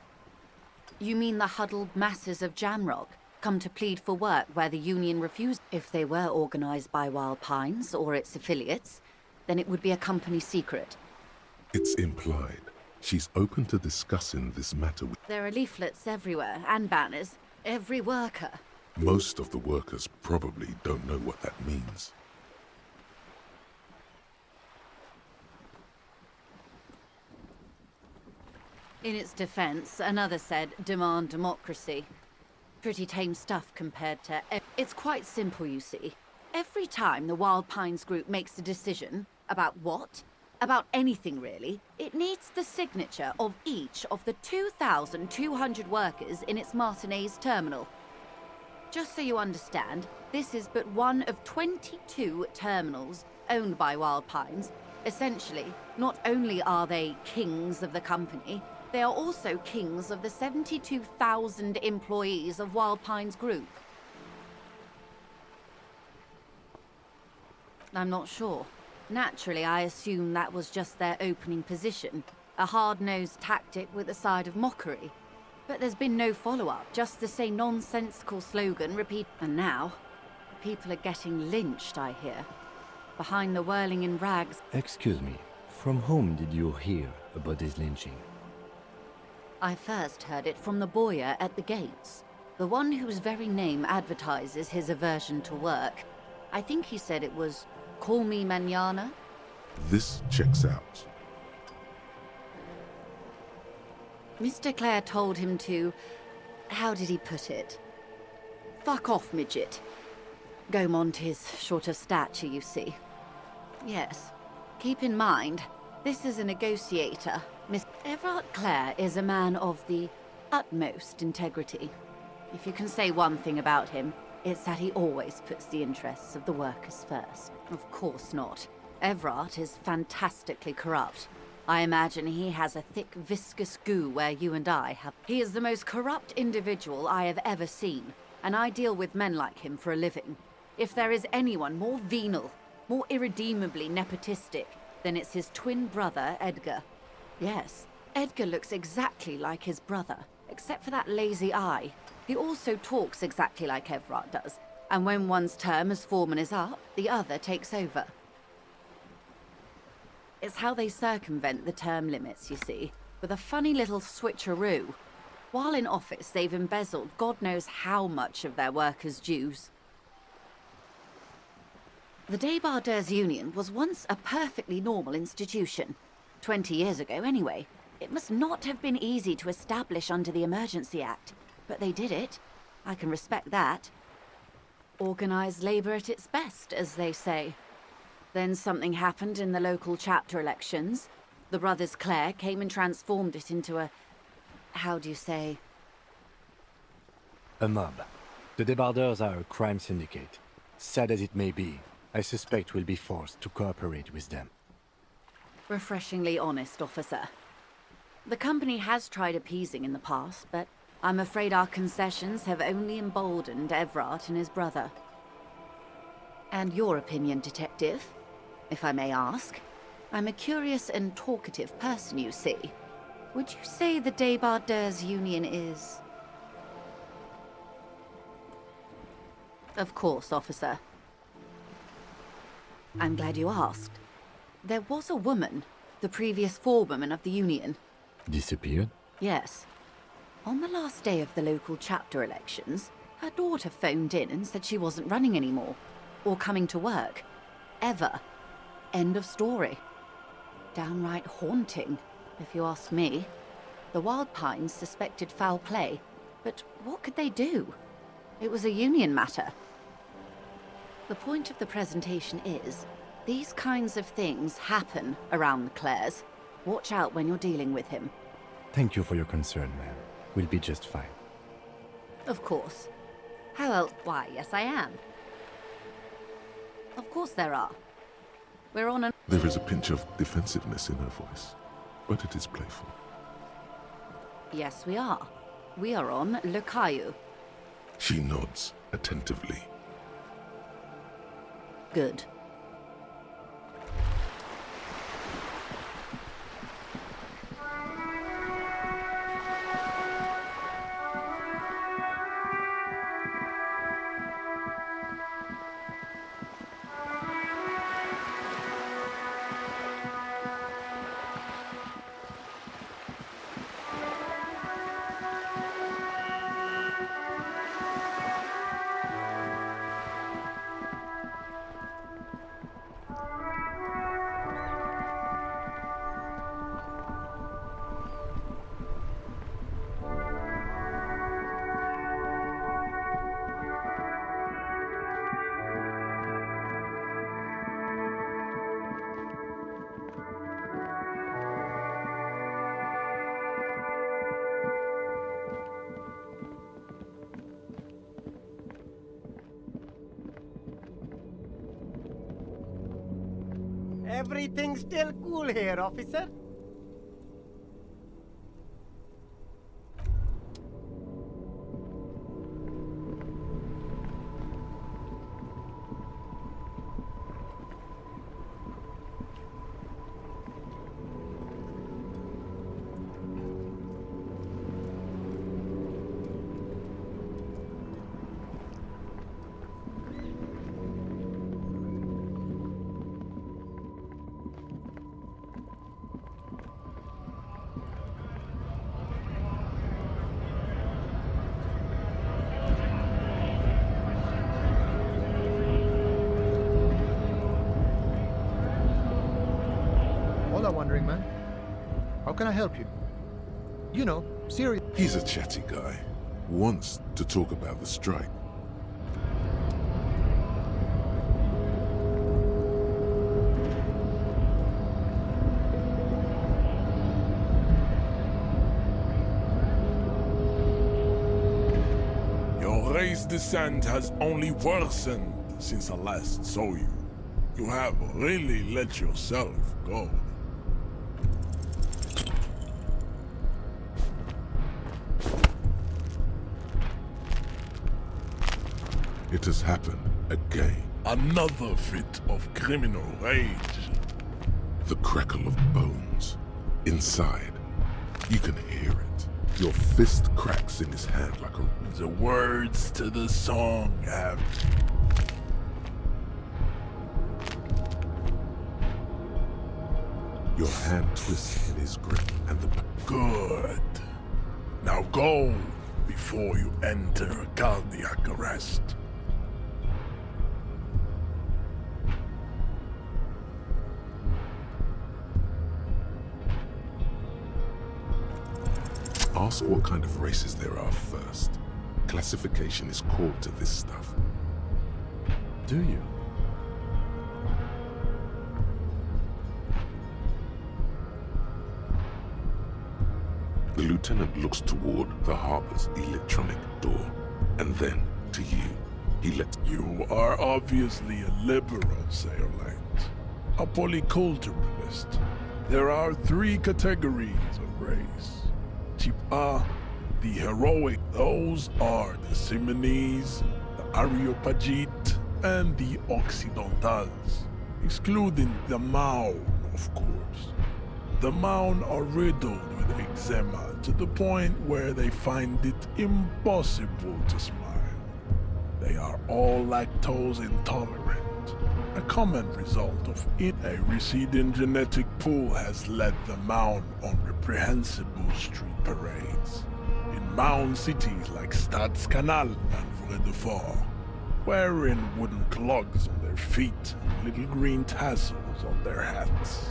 You mean the huddled masses of Jamrock, come to plead for work where the union refused? If they were organized by Wild Pines or its affiliates, then it would be a company secret. It's implied. She's open to discussing this matter with... There are leaflets everywhere, and banners. Every worker. Most of the workers probably don't know what that means. In its defense, another said, demand democracy. Pretty tame stuff compared to... It's quite simple, you see. Every time the Wild Pines group makes a decision, about what? About anything really, it needs the signature of each of the 2,200 workers in its Martinez terminal. Just so you understand, this is but one of 22 terminals owned by Wild Pines. Essentially, not only are they kings of the company, they are also kings of the 72,000 employees of Wild Pines Group. I'm not sure. Naturally, I assume that was just their opening position, a hard-nosed tactic with a side of mockery. But there's been no follow-up, just the same nonsensical slogan repeat. And now, people are getting lynched, I hear. Behind the whirling in rags. Excuse me, From whom did you hear about this lynching? I first heard it from the boyer at the gates. The one whose very name advertises his aversion to work. I think he said it was, "Call me mañana." This checks out. Mr. Clare told him to... how did he put it? Fuck off, midget. Gaumont is short of stature, you see. Yes. Keep in mind, this is a negotiator. Miss Everard Clare is a man of the utmost integrity. If you can say one thing about him, it's that he always puts the interests of the workers first. Of course not. Everard is fantastically corrupt. I imagine he has a thick, viscous goo where you and I have. He is the most corrupt individual I have ever seen, and I deal with men like him for a living. If there is anyone more venal, more irredeemably nepotistic, then it's his twin brother, Edgar. Yes, Edgar looks exactly like his brother, except for that lazy eye. He also talks exactly like Everard does, and when one's term as foreman is up, the other takes over. It's how they circumvent the term limits, you see, with a funny little switcheroo. While in office, they've embezzled God knows how much of their workers' dues. The Débardeurs Union was once a perfectly normal institution. 20 years ago, anyway. It must not have been easy to establish under the Emergency Act, but they did it. I can respect that. Organised labour at its best, as they say. Then something happened in the local chapter elections. The brothers Clare came and transformed it into a... how do you say? A mob. The Débardeurs are a crime syndicate. Sad as it may be, I suspect we'll be forced to cooperate with them. Refreshingly honest, officer. The company has tried appeasing in the past, but I'm afraid our concessions have only emboldened Everard and his brother. And your opinion, detective? If I may ask. I'm a curious and talkative person, you see. Would you say the Débardeurs Union is... Of course, officer. I'm glad you asked. There was a woman, the previous forewoman of the union. Disappeared? Yes. On the last day of the local chapter elections, her daughter phoned in and said she wasn't running anymore, or coming to work. Ever. End of story. Downright haunting, if you ask me. The Wild Pines suspected foul play, but what could they do? It was a union matter. The point of the presentation is, these kinds of things happen around the Clares. Watch out when you're dealing with him. Thank you for your concern, ma'am. We'll be just fine. Of course. How else? Why, yes I am. Of course there are. We're on an... There is a pinch of defensiveness in her voice, but it is playful. Yes, we are. We are on Le Caillou. She nods attentively. Good. Everything's still cool here, officer. wandering man. How can I help you? You know, serious. He's a chatty guy. Wants to talk about the strike. Your race descent has only worsened since I last saw you. You have really let yourself go. It has happened again. Another fit of criminal rage. The crackle of bones. Inside, you can hear it. Your fist cracks in his hand like a... The words to the song have... Your hand twists in his grip and the... Good. Now go before you enter cardiac arrest. Ask what kind of races there are first. Classification is core to this stuff. Do you? The lieutenant looks toward the harbor's electronic door, and then to you. He lets... You are obviously a liberal, Sailorite. A polyculturalist. There are 3 categories of race. Type A, the heroic. Those are the Simonese, the Areopagite, and the Occidentals, excluding the Maun, of course. The Maun are riddled with eczema to the point where they find it impossible to smile. They are all lactose intolerant. A common result of it. A receding genetic pool has led the Maun on reprehensible street parades. In Maun cities like Stadskanal and Vredefort, wearing wooden clogs on their feet and little green tassels on their hats.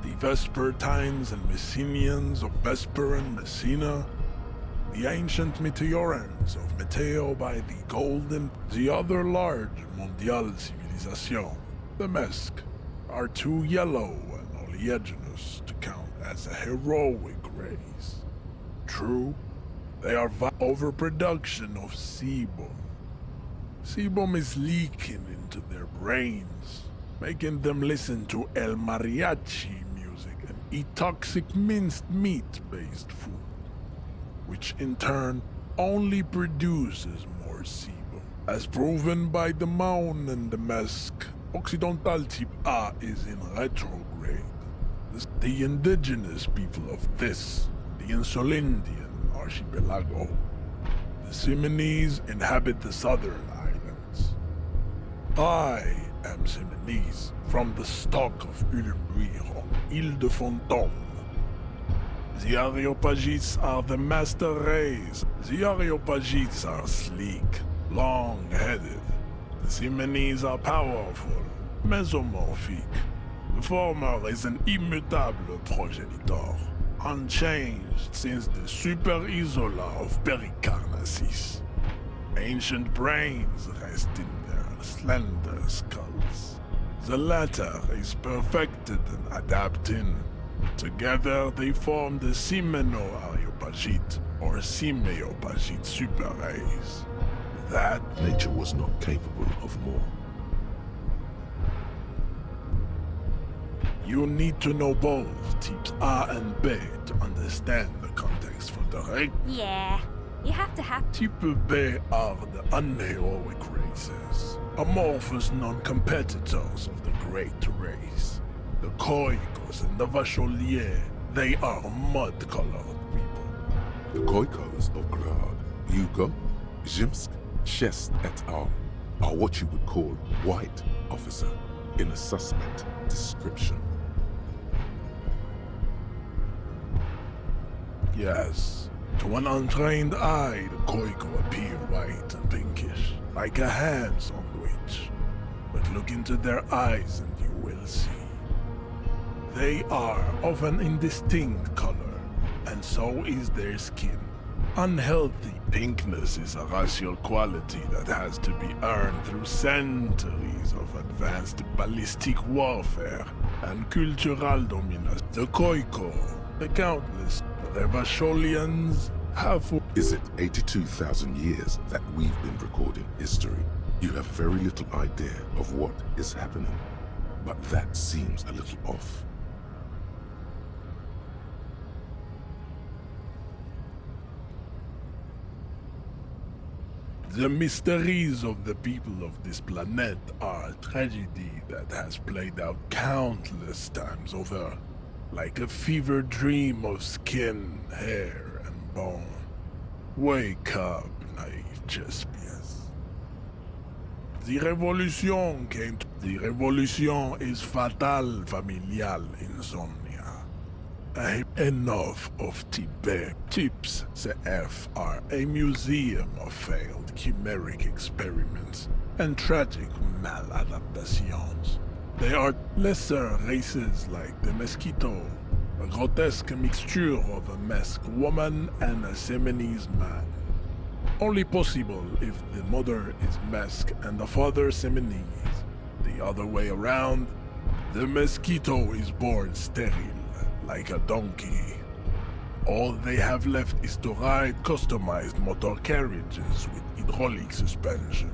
The Vespertines and Messenians of Vesper and Messina, the ancient Meteorans of Meteo by the Golden, the other large Mondial civilization, the Mesk, are too yellow and oleaginous to count as a heroic race. True, they are overproduction of sebum. Sebum is leaking into their brains, making them listen to El Mariachi music and eat toxic minced meat-based food, which in turn only produces more sebum. As proven by the Maun and the Mesk, Occidental Type A is in retrograde. The indigenous people of this, the Insulindian archipelago. The Simonese inhabit the southern islands. I am Simonese, from the stock of Ulembuir on Ile de Fantôme. The Areopagites are the master race. The Areopagites are sleek, long-headed. The Simonese are powerful, mesomorphic. The former is an immutable progenitor, unchanged since the Super Isola of Pericarnassus. Ancient brains rest in their slender skulls. The latter is perfected and adapting. Together they form the Simeno-Areopagite or Simeopagite super race. That nature was not capable of more. You need to know both types A and B to understand the context for the race. Yeah, you have to have... Type B are the unheroic races, amorphous non-competitors of the great race. The Khoikos and the Vacholier, they are mud-colored people. The Khoikos of Grad, Yugo, Zhimsk, Shest et al. Are what you would call white, officer, in a suspect description. Yes, to an untrained eye, the Khoiko appear white and pinkish, like a ham sandwich. But look into their eyes and you will see. They are of an indistinct color, and so is their skin. Unhealthy pinkness is a racial quality that has to be earned through centuries of advanced ballistic warfare and cultural dominance. The Koiko, the countless Revacholians have... Is it 82,000 years that we've been recording history? You have very little idea of what is happening, but that seems a little off. The mysteries of the people of this planet are a tragedy that has played out countless times over, like a fever dream of skin, hair, and bone. Wake up, naive Chespias. The Revolution came to... The Revolution is fatal familial insomnia. Enough of Tibet. Tips CF are a museum of failed chimeric experiments and tragic maladaptations. They are lesser races like the Mosquito, a grotesque mixture of a masked woman and a Seminese man. Only possible if the mother is masked and the father Seminese. The other way around, the Mosquito is born sterile, like a donkey. All they have left is to ride customized motor carriages with hydraulic suspension,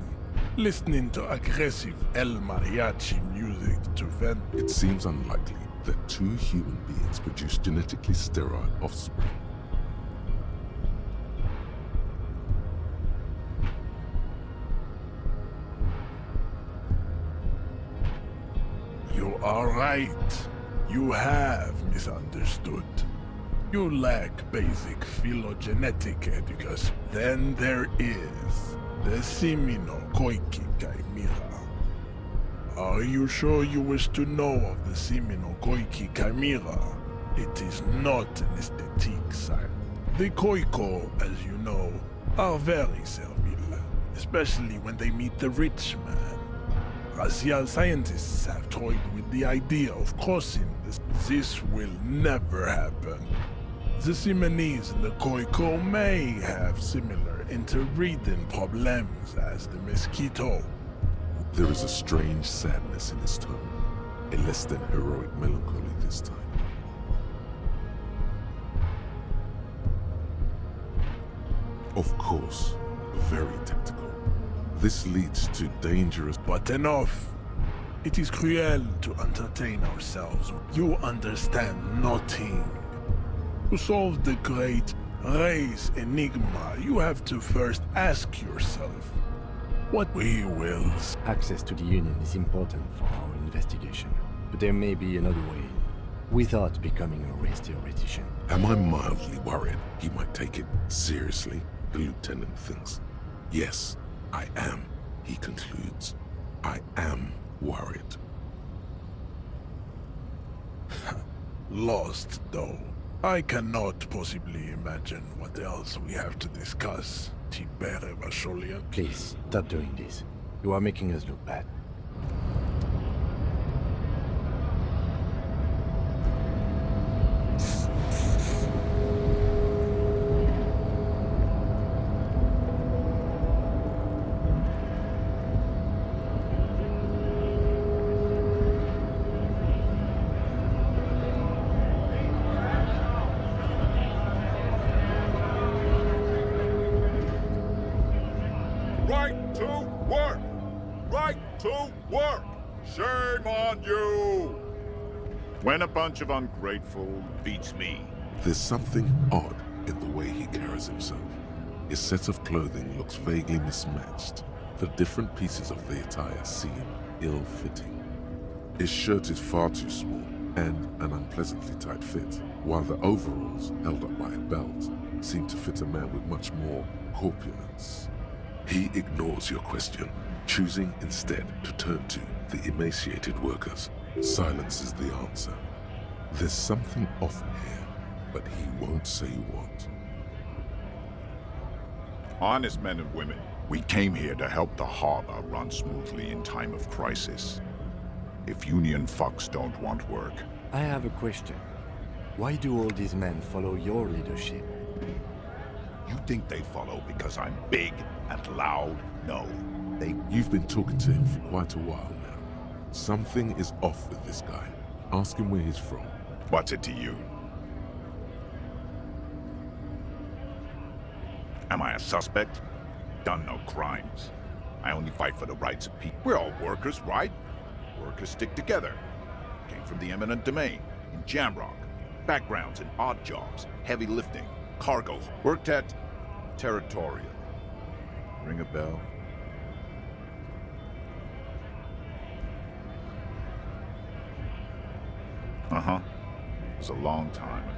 listening to aggressive El Mariachi music to vent. It seems unlikely that two human beings produce genetically sterile offspring. You are right. You have misunderstood. You lack basic phylogenetic education. Then there is the Simino Koiki Chimera. Are you sure you wish to know of the Simino Koiki Chimera? It is not an aesthetic sign. The Koiko, as you know, are very servile, especially when they meet the rich man. Racial scientists have toyed with the idea of crossing this. This will never happen. The Simonese and the Koiko may have similar interbreeding problems as the Mosquito. There is a strange sadness in his tone, a less than heroic melancholy this time. Of course, very tactical. This leads to dangerous... But enough! It is cruel to entertain ourselves. You understand nothing. To solve the great race enigma, you have to first ask yourself, what we will... Access to the Union is important for our investigation, but there may be another way, without becoming a race theoretician. Am I mildly worried he might take it seriously? The lieutenant thinks. Yes, I am, he concludes. I am worried. Lost, though. I cannot possibly imagine what else we have to discuss, Tibere Vacholian. Please, stop doing this. You are making us look bad. Right to work! Right to work! Shame on you! When a bunch of ungrateful beats me. There's something odd in the way he carries himself. His set of clothing looks vaguely mismatched. The different pieces of the attire seem ill-fitting. His shirt is far too small and an unpleasantly tight fit, while the overalls, held up by a belt, seem to fit a man with much more corpulence. He ignores your question, choosing instead to turn to the emaciated workers. Silence is the answer. There's something off here, but he won't say what. Honest men and women, we came here to help the harbor run smoothly in time of crisis. if Union fucks don't want work. I have a question. Why do all these men follow your leadership? You think they follow because I'm big and loud? No. You've been talking to him for quite a while now. Something is off with this guy. Ask him where he's from. What's it to you? Am I a suspect? Done no crimes. I only fight for the rights of people. We're all workers, right? Workers stick together. Came from the eminent domain, in Jamrock. Backgrounds in odd jobs, heavy lifting, cargo. Worked at Territorial. Ring a bell? Uh-huh. It was a long time ago.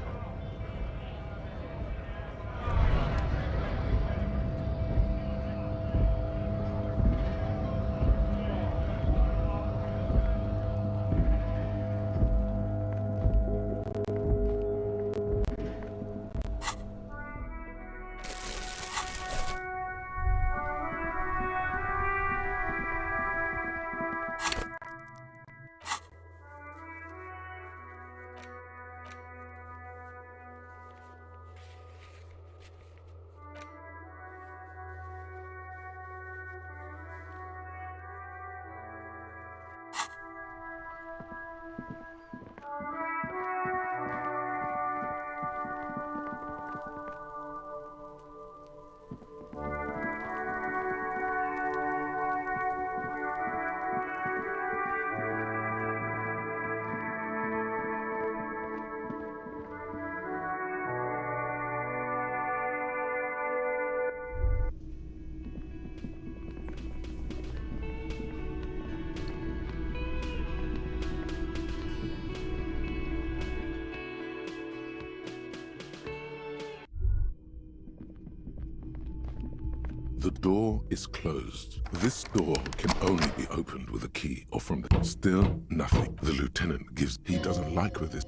The door is closed. This door can only be opened with a key or from the... Still nothing. The lieutenant gives... He doesn't like with this.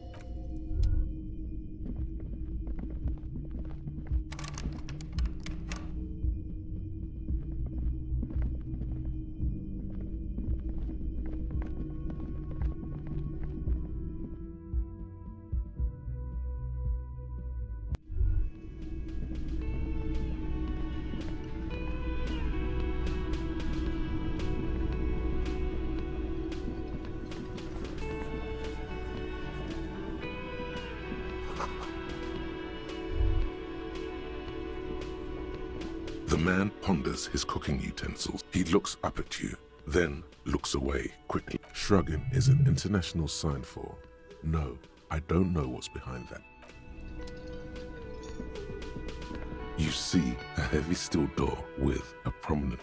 The man ponders his cooking utensils. He looks up at you, then looks away quickly. Shrugging is an international sign for, no, I don't know what's behind that. You see a heavy steel door with a prominent...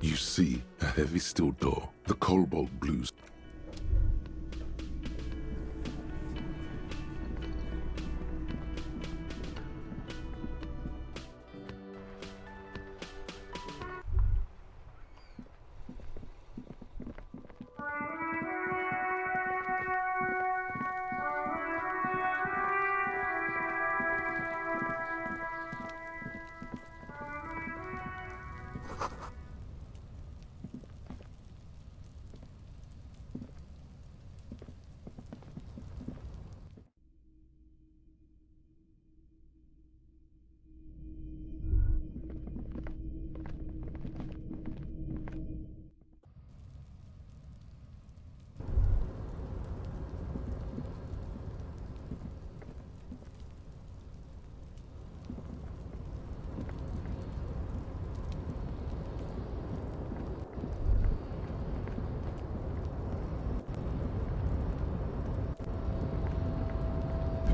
You see a heavy steel door, the cobalt blues.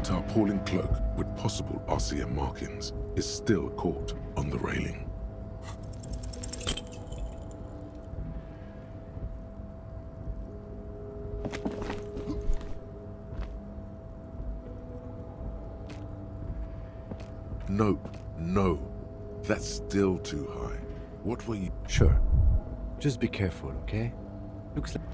Tarpaulin cloak with possible RCM markings is still caught on the railing. No, no, that's still too high. What were you... Sure. Just be careful, okay? Looks like...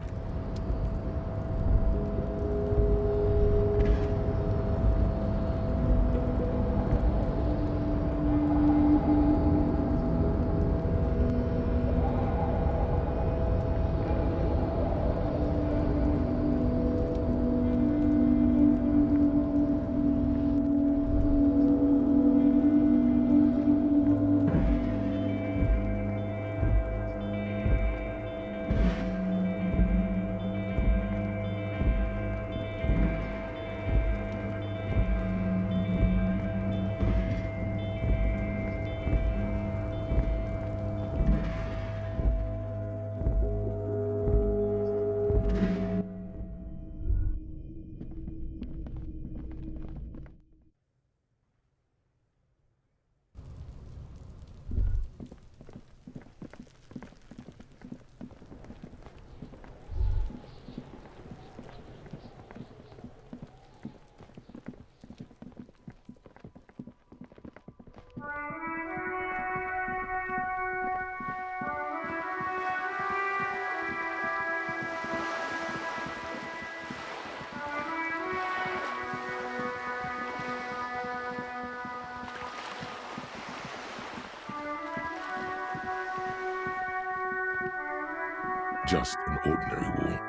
just an ordinary war.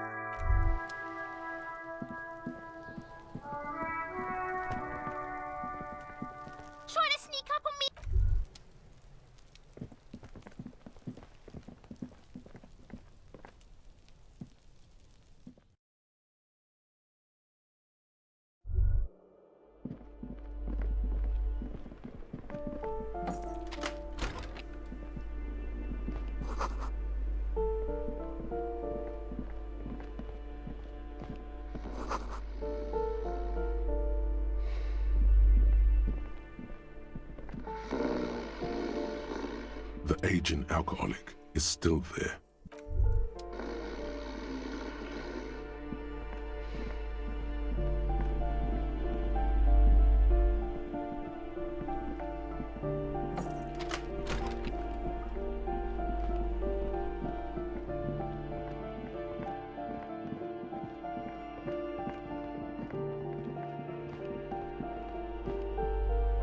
Trying to sneak up on me. The aging alcoholic is still there.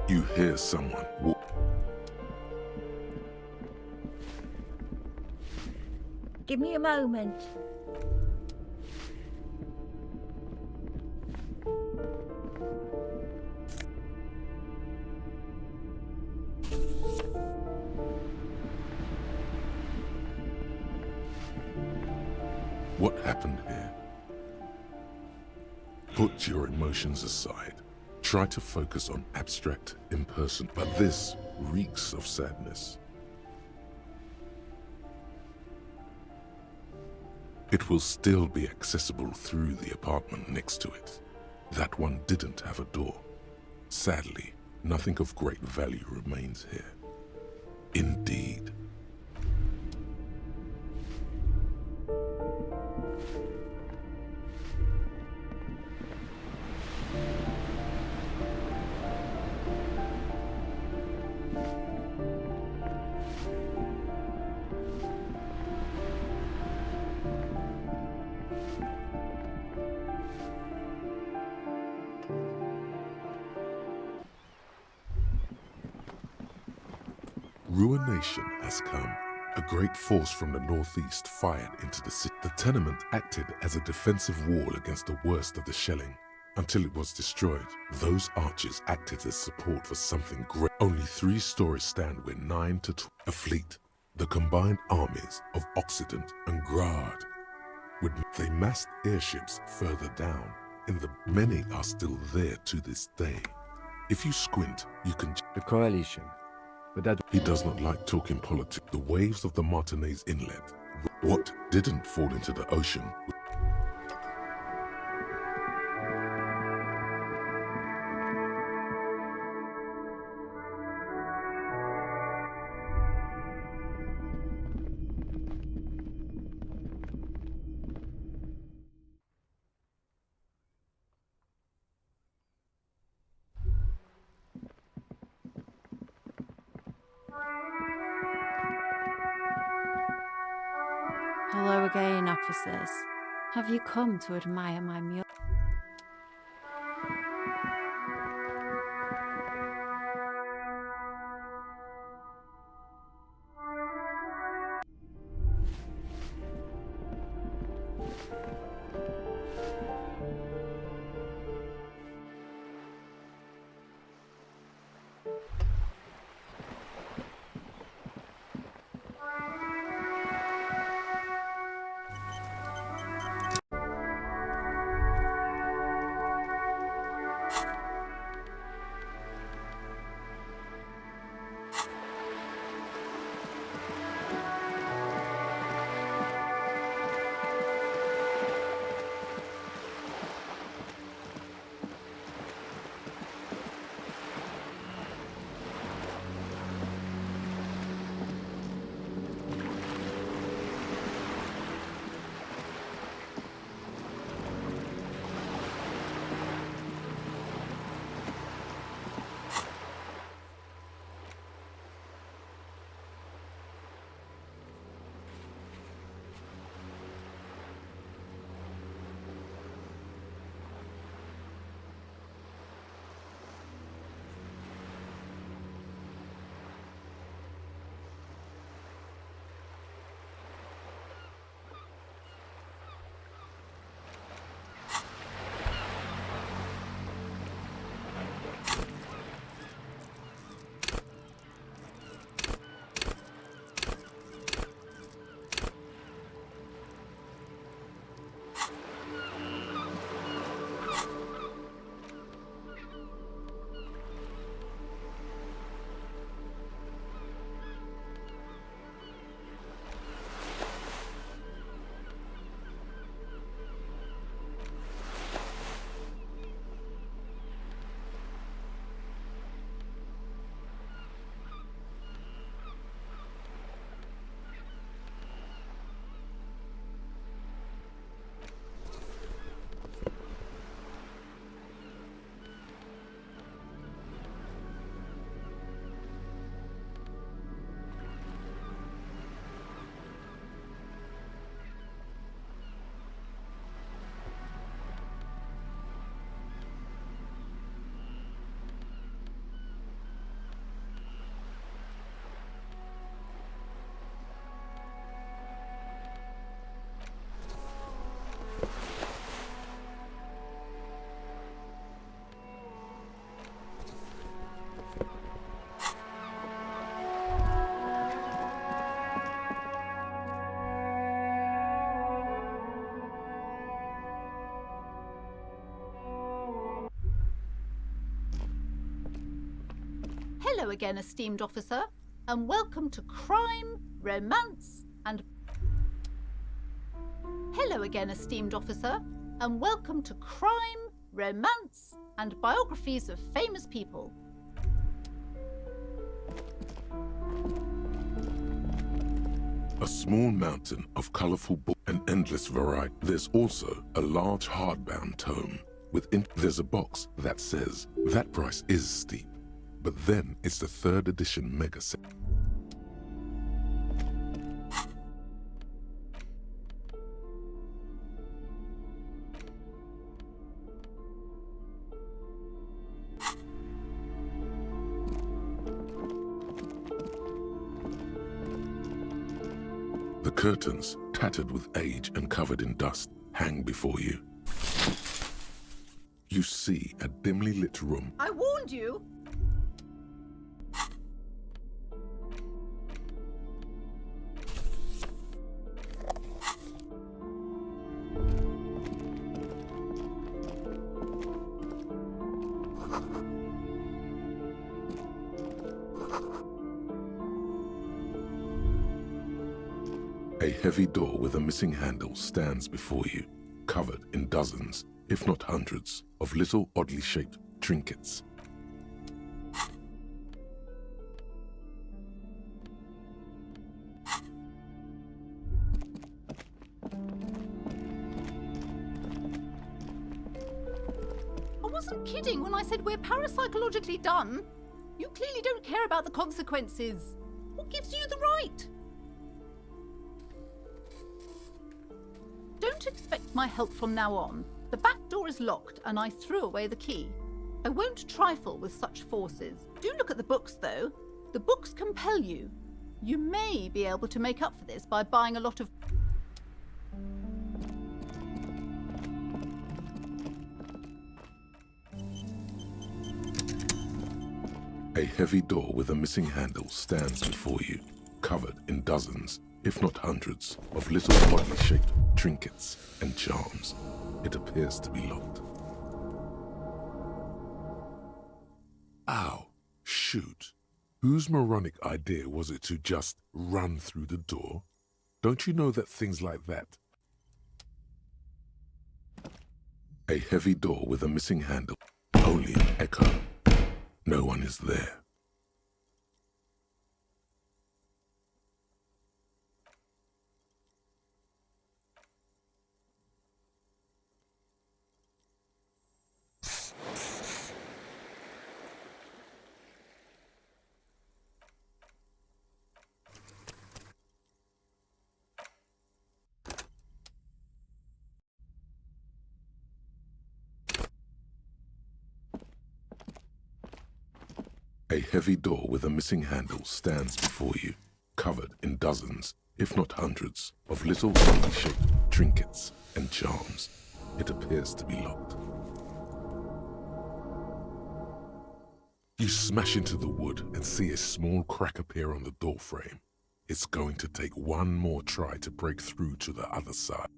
You hear someone walk. Give me a moment. What happened here? Put your emotions aside. Try to focus on abstract, impersonal, but this reeks of sadness. It will still be accessible through the apartment next to it. That one didn't have a door. Sadly, nothing of great value remains here. Indeed. Ruination has come. A great force from the northeast fired into the city. The tenement acted as a defensive wall against the worst of the shelling. Until it was destroyed, those arches acted as support for something great. Only 3 stories stand where 9 to 12. A fleet, the combined armies of Occident and Grad. They massed airships further down, and many are still there to this day. If you squint, you can... The coalition. But that... He does not like talking politics. The waves of the Martinez Inlet. What didn't fall into the ocean? Hello again, officers. Have you come to admire my mule? Hello again, esteemed officer, and welcome to Crime, Romance, and... Hello again, esteemed officer, and welcome to Crime, Romance, and Biographies of Famous People. A small mountain of colorful books and endless variety. There's also a large hardbound tome. There's a box that says, that price is steep. But then it's the 3rd edition mega set. The curtains, tattered with age and covered in dust, hang before you. You see a dimly lit room. I warned you! A heavy door with a missing handle stands before you, covered in dozens, if not hundreds, of little oddly shaped trinkets. I wasn't kidding when I said we're parapsychologically done. You clearly don't care about the consequences. What gives you the right? Don't expect my help from now on. The back door is locked and I threw away the key. I won't trifle with such forces. Do look at the books, though. The books compel you. You may be able to make up for this by buying a lot of... A heavy door with a missing handle stands before you, covered in dozens, if not hundreds, of little oddly shaped trinkets and charms. It appears to be locked. Ow, shoot. Whose moronic idea was it to just run through the door? Don't you know that things like that? A heavy door with a missing handle. Only an echo. No one is there. A heavy door with a missing handle stands before you, covered in dozens, if not hundreds, of little oddly shaped trinkets and charms. It appears to be locked. You smash into the wood and see a small crack appear on the doorframe. It's going to take one more try to break through to the other side.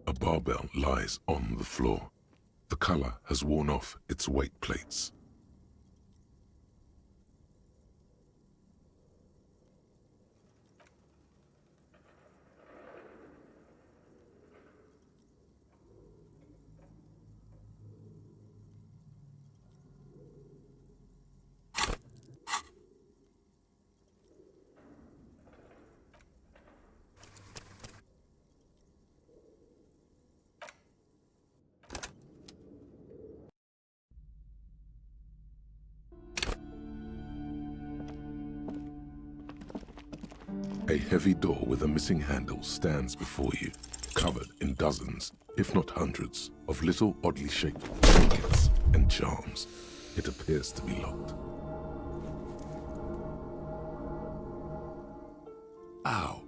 A barbell lies on the floor. The color has worn off its weight plates. A heavy door with a missing handle stands before you, covered in dozens, if not hundreds, of little oddly shaped trinkets and charms. It appears to be locked. Ow!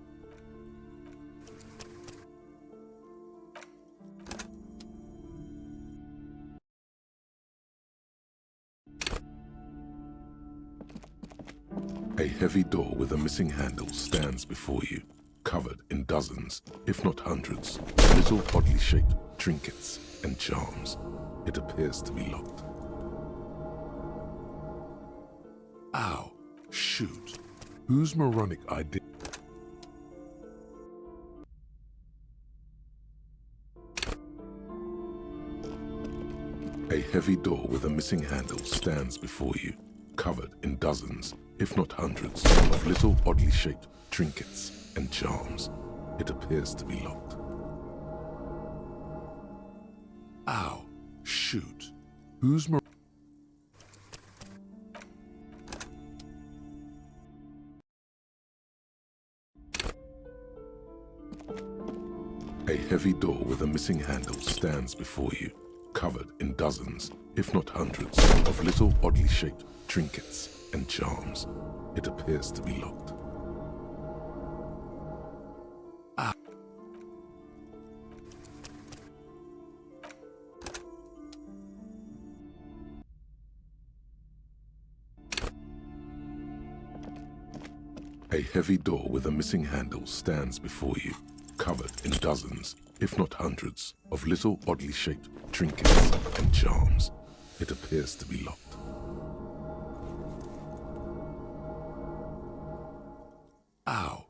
A heavy door with a missing handle stands before you, covered in dozens, if not hundreds, of little oddly shaped trinkets and charms. It appears to be locked. Ow! Shoot! Whose moronic idea? A heavy door with a missing handle stands before you, covered in dozens, if not hundreds, of little oddly shaped trinkets and charms. It appears to be locked. Ow! Shoot! Whose A heavy door with a missing handle stands before you, covered in dozens, if not hundreds, of little oddly shaped trinkets and charms. It appears to be locked. Ah. A heavy door with a missing handle stands before you, covered in dozens, if not hundreds, of little oddly shaped trinkets and charms. It appears to be locked. Ow!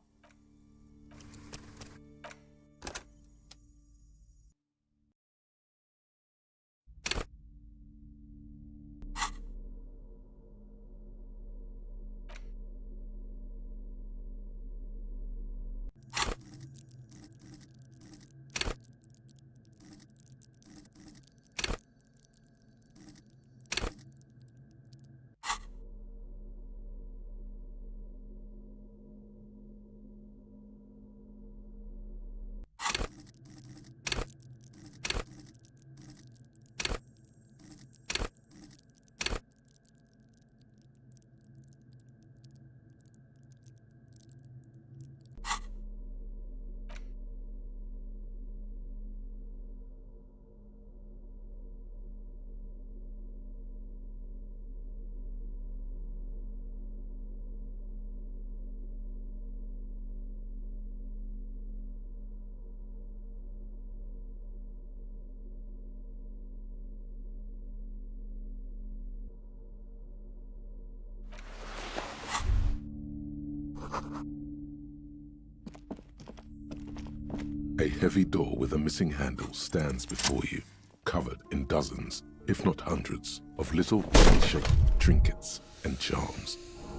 A heavy door with a missing handle stands before you, covered in dozens, if not hundreds, of little oddly shaped trinkets and charms.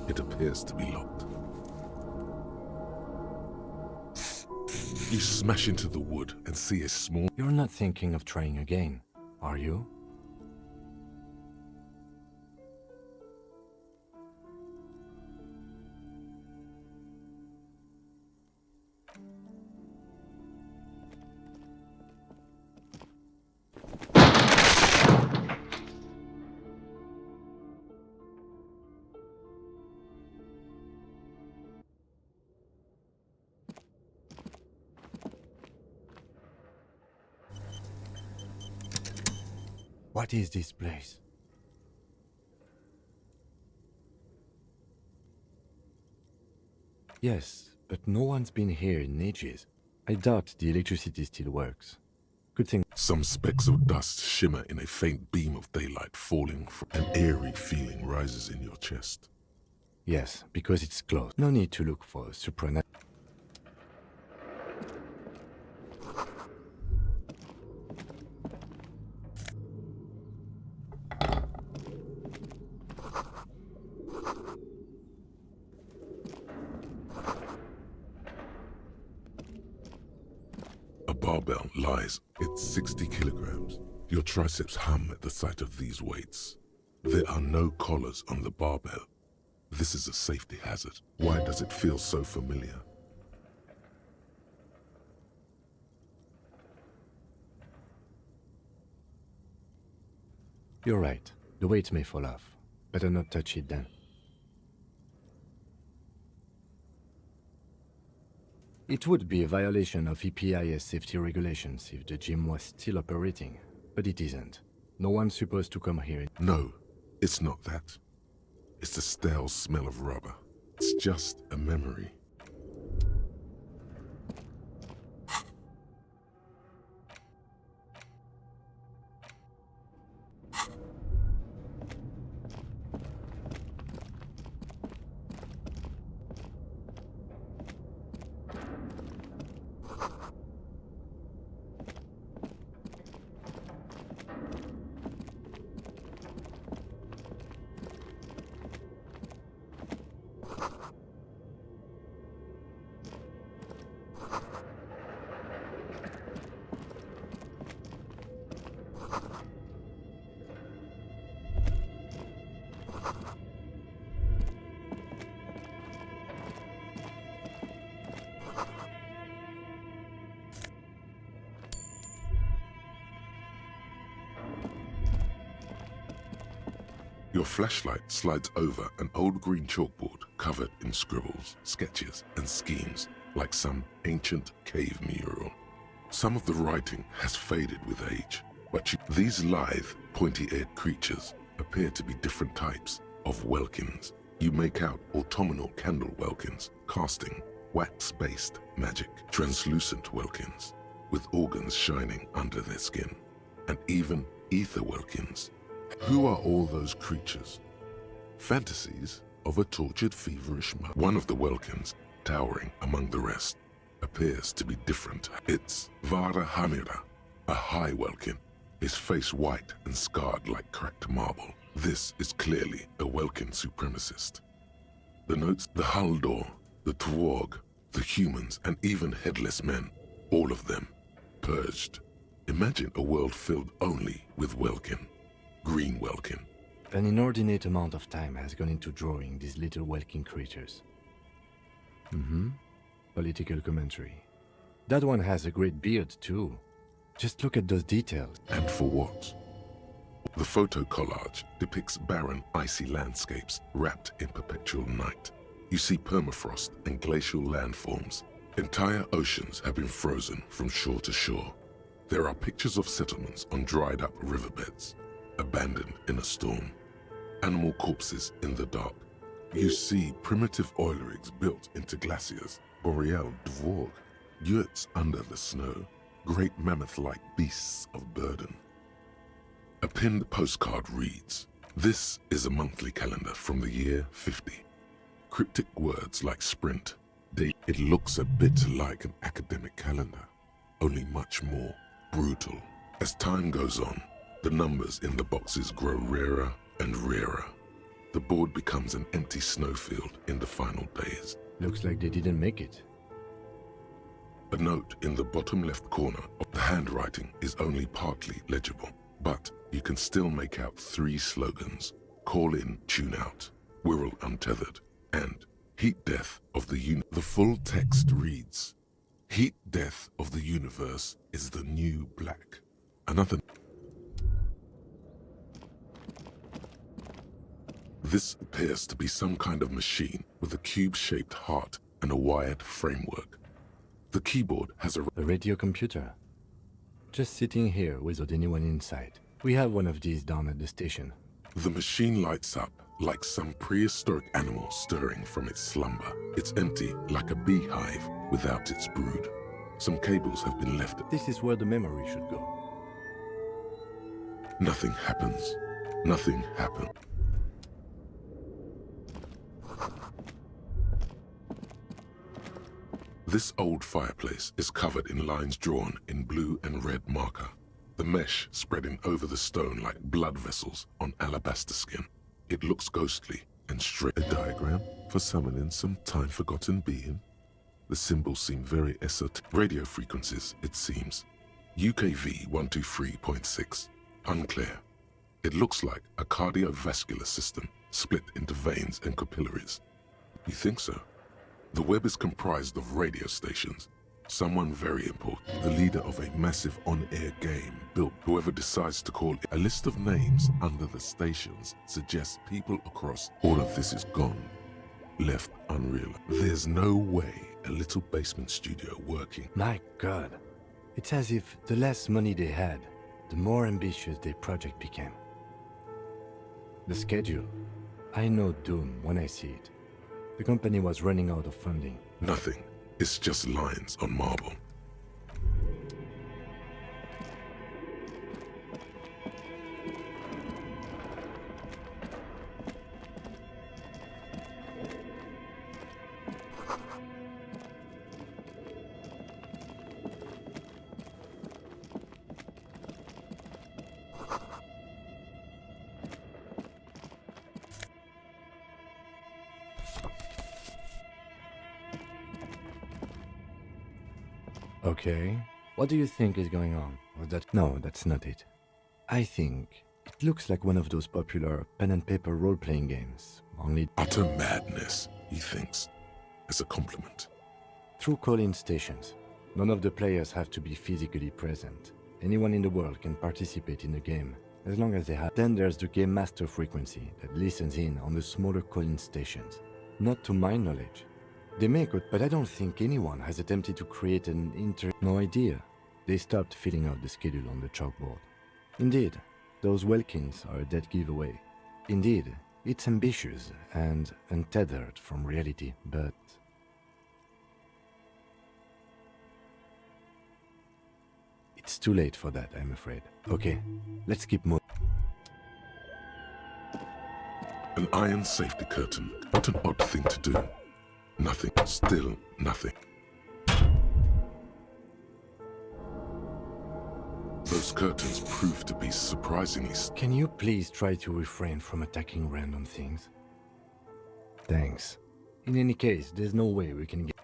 It appears to be locked. You smash into the wood and see a small... You're not thinking of trying again, are you? What is this place? Yes, but no one's been here in ages. I doubt the electricity still works. Good thing. Some specks of dust shimmer in a faint beam of daylight falling from an eerie feeling rises in your chest. Yes, because it's closed. No need to look for supernatural. A barbell lies. It's 60 kilograms. Your triceps hum at the sight of these weights. There are no collars on the barbell. This is a safety hazard. Why does it feel so familiar? You're right. The weight may fall off. Better not touch it then. It would be a violation of EPIS safety regulations if the gym was still operating, but it isn't. No one's supposed to come here. No, it's not that. It's the stale smell of rubber. It's just a memory. Your flashlight slides over an old green chalkboard covered in scribbles, sketches, and schemes like some ancient cave mural. Some of the writing has faded with age, but these lithe, pointy-eared creatures appear to be different types of welkins. You make out autumnal candle welkins, casting wax-based magic, translucent welkins, with organs shining under their skin, and even ether welkins. Who are all those creatures? Fantasies of a tortured, feverish mother. One of the welkins, towering among the rest, appears to be different. It's Vara Hamira, a high welkin, his face white and scarred like cracked marble. This is clearly a welkin supremacist. The notes, the Haldor, the Twarg, the humans, and even headless men, all of them, purged. Imagine a world filled only with welkin. Green welkin. An inordinate amount of time has gone into drawing these little welkin creatures. Political commentary. That one has a great beard too. Just look at those details. And for what? The photo collage depicts barren, icy landscapes wrapped in perpetual night. You see permafrost and glacial landforms. Entire oceans have been frozen from shore to shore. There are pictures of settlements on dried up riverbeds, abandoned in a storm. Animal corpses in the dark. You see primitive oil rigs built into glaciers, boreal dvorg, yurts under the snow, great mammoth-like beasts of burden. A pinned postcard reads, "This is a monthly calendar from the year 50. Cryptic words like sprint, date. It looks a bit like an academic calendar, only much more brutal. As time goes on, the numbers in the boxes grow rarer and rarer. The board becomes an empty snowfield in the final days. Looks like they didn't make it. A note in the bottom left corner of the handwriting is only partly legible, but you can still make out 3 slogans: call in, tune out, Wirral untethered, and heat death of the The full text reads, heat death of the universe is the new black. Another. This appears to be some kind of machine with a cube-shaped heart and a wired framework. The keyboard has a radio computer. Just sitting here without anyone inside. We have one of these down at the station. The machine lights up like some prehistoric animal stirring from its slumber. It's empty like a beehive without its brood. Some cables have been left. This is where the memory should go. Nothing happens. Nothing happened. This old fireplace is covered in lines drawn in blue and red marker, the mesh spreading over the stone like blood vessels on alabaster skin. It looks ghostly and straight. A diagram for summoning some time-forgotten being. The symbols seem very esoteric. Radio frequencies, it seems. UKV 123.6. Unclear. It looks like a cardiovascular system split into veins and capillaries. You think so? The web is comprised of radio stations, Someone very important, the leader of a massive on-air game built. Whoever decides to call it. A list of names under the stations suggests people across. All of this is gone, left unrealized. There's no way a little basement studio working. My God. It's as if the less money they had, the more ambitious their project became. The schedule. I know doom when I see it. The company was running out of funding. Nothing. It's just lines on marble. Okay. What do you think is going on? Or that? No, that's not it. I think it looks like one of those popular pen and paper role-playing games, only utter madness, he thinks, as a compliment. Through call-in stations. None of the players have to be physically present. Anyone in the world can participate in the game, as long as they have. Then there's the game master frequency that listens in on the smaller call-in stations. Not to my knowledge. They make it, but I don't think anyone has attempted to create an No idea. They stopped filling out the schedule on the chalkboard. Indeed, those Welkins are a dead giveaway. Indeed, it's ambitious and untethered from reality, but... It's too late for that, I'm afraid. Okay, let's keep moving. An iron safety curtain. What an odd thing to do. Nothing. Still nothing. Those curtains prove to be surprisingly... Can you please try to refrain from attacking random things? Thanks. In any case, there's no way we can get...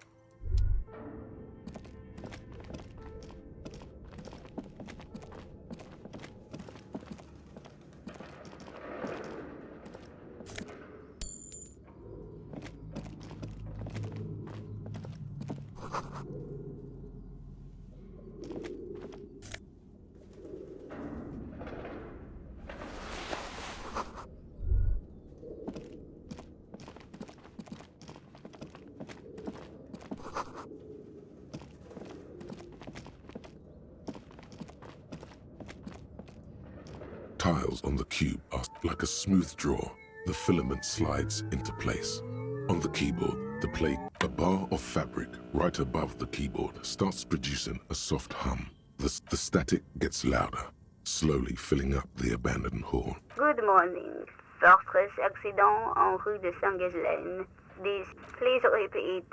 Tiles on the cube are like a smooth draw. The filament slides into place. On the keyboard, the plate, a bar of fabric right above the keyboard starts producing a soft hum. The static gets louder, slowly filling up the abandoned hall. Good morning. Fortress accident en rue de Saint-Ghislaine. Please repeat.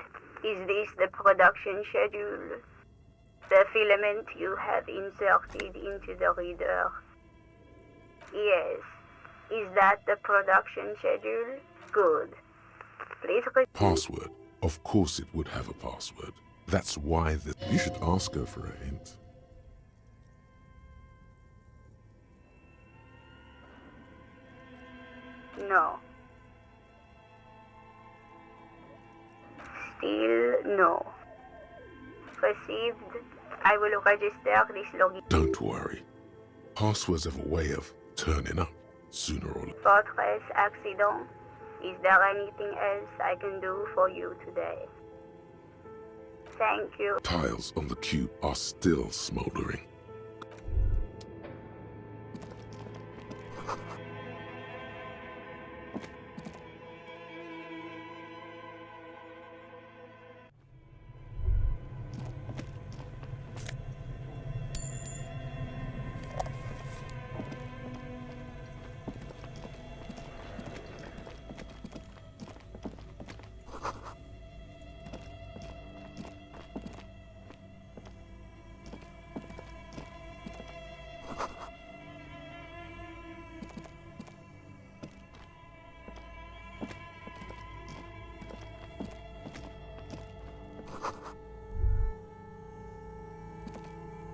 Is this the production schedule? The filament you have inserted into the reader? Yes. Is that the production schedule? Good. Please repeat. Password. Of course it would have a password. That's why you should ask her for a hint. No. Still no. Received. I will register this login. Don't worry. Passwords have a way of turning up sooner or later. Fortress accident. Is there anything else I can do for you today? Thank you. Tiles on the cube are still smoldering.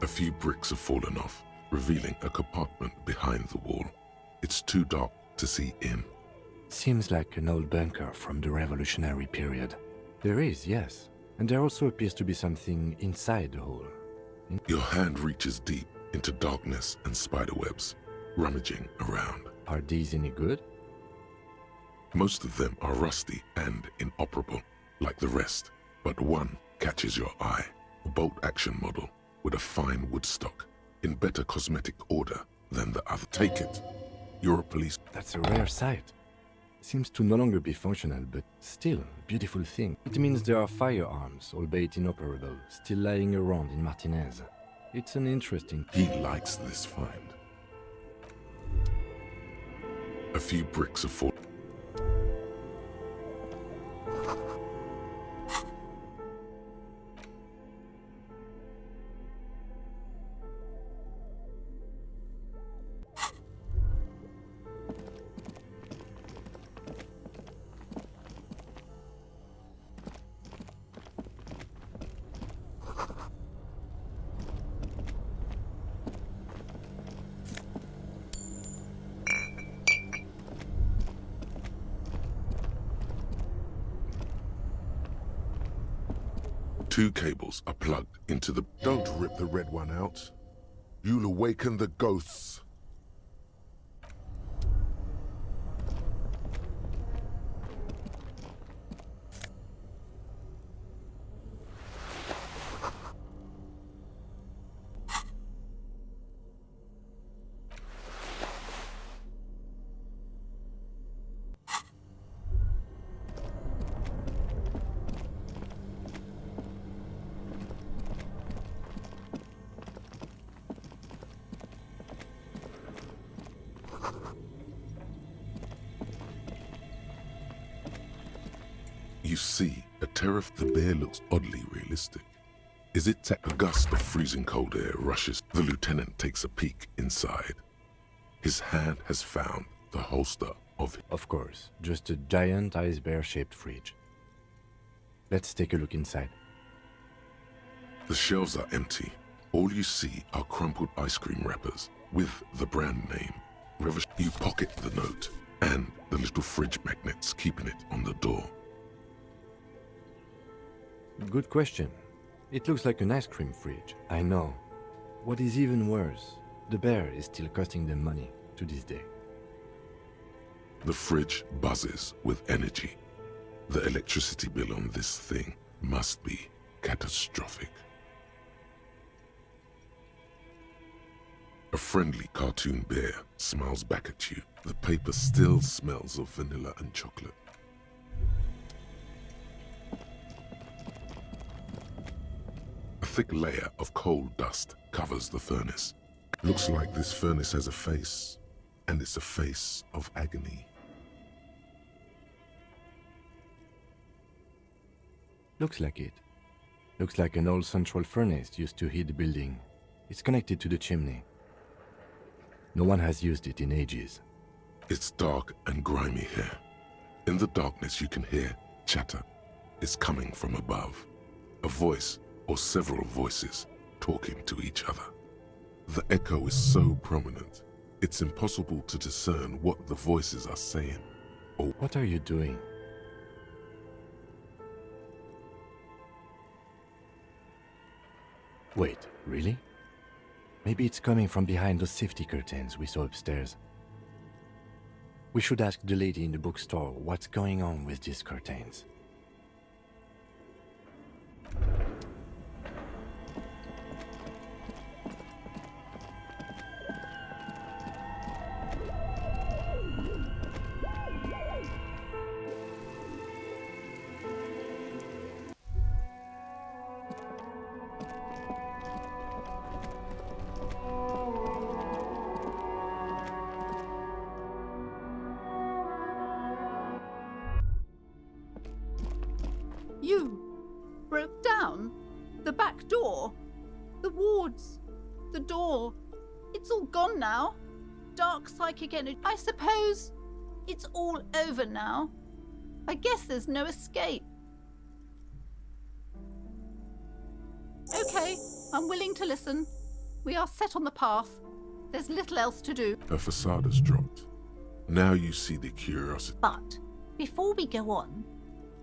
A few bricks have fallen off, revealing a compartment behind the wall. It's too dark to see in. Seems like an old bunker from the revolutionary period. There is, yes. And there also appears to be something inside the hole. Your hand reaches deep into darkness and spiderwebs, rummaging around. Are these any good? Most of them are rusty and inoperable, like the rest, but one catches your eye. A bolt-action model with a fine wood stock, in better cosmetic order than the other. Take it. You're a police. That's a rare sight. Seems to no longer be functional, but still, beautiful thing. It means there are firearms, albeit inoperable, still lying around in Martinez. It's an interesting... He likes this find. A few bricks of fall. Two cables are plugged into the... Don't rip the red one out. You'll awaken the ghosts. You see, a terror. The bear looks oddly realistic. Is it a gust of freezing cold air rushes? The lieutenant takes a peek inside. His hand has found the holster of... Of course, just a giant ice bear-shaped fridge. Let's take a look inside. The shelves are empty. All you see are crumpled ice cream wrappers with the brand name. You pocket the note and the little fridge magnets keeping it on the door. Good question. It looks like an ice cream fridge, I know. What is even worse, the bear is still costing them money to this day. The fridge buzzes with energy. The electricity bill on this thing must be catastrophic. A friendly cartoon bear smiles back at you. The paper still smells of vanilla and chocolate. A thick layer of coal dust covers the furnace. Looks like this furnace has a face, and it's a face of agony. Looks like it. Looks like an old central furnace used to heat the building. It's connected to the chimney. No one has used it in ages. It's dark and grimy here. In the darkness you can hear chatter. It's coming from above. A voice or several voices talking to each other. The echo is so prominent, it's impossible to discern what the voices are saying. Or what are you doing? Wait, really? Maybe it's coming from behind those safety curtains we saw upstairs. We should ask the lady in the bookstore what's going on with these curtains. You broke down the back door, the wards, the door. It's all gone now. Dark psychic energy. I suppose it's all over now. I guess there's no escape. Okay, I'm willing to listen. We are set on the path. There's little else to do. her facade has dropped. Now you see the curiosity. But before we go on,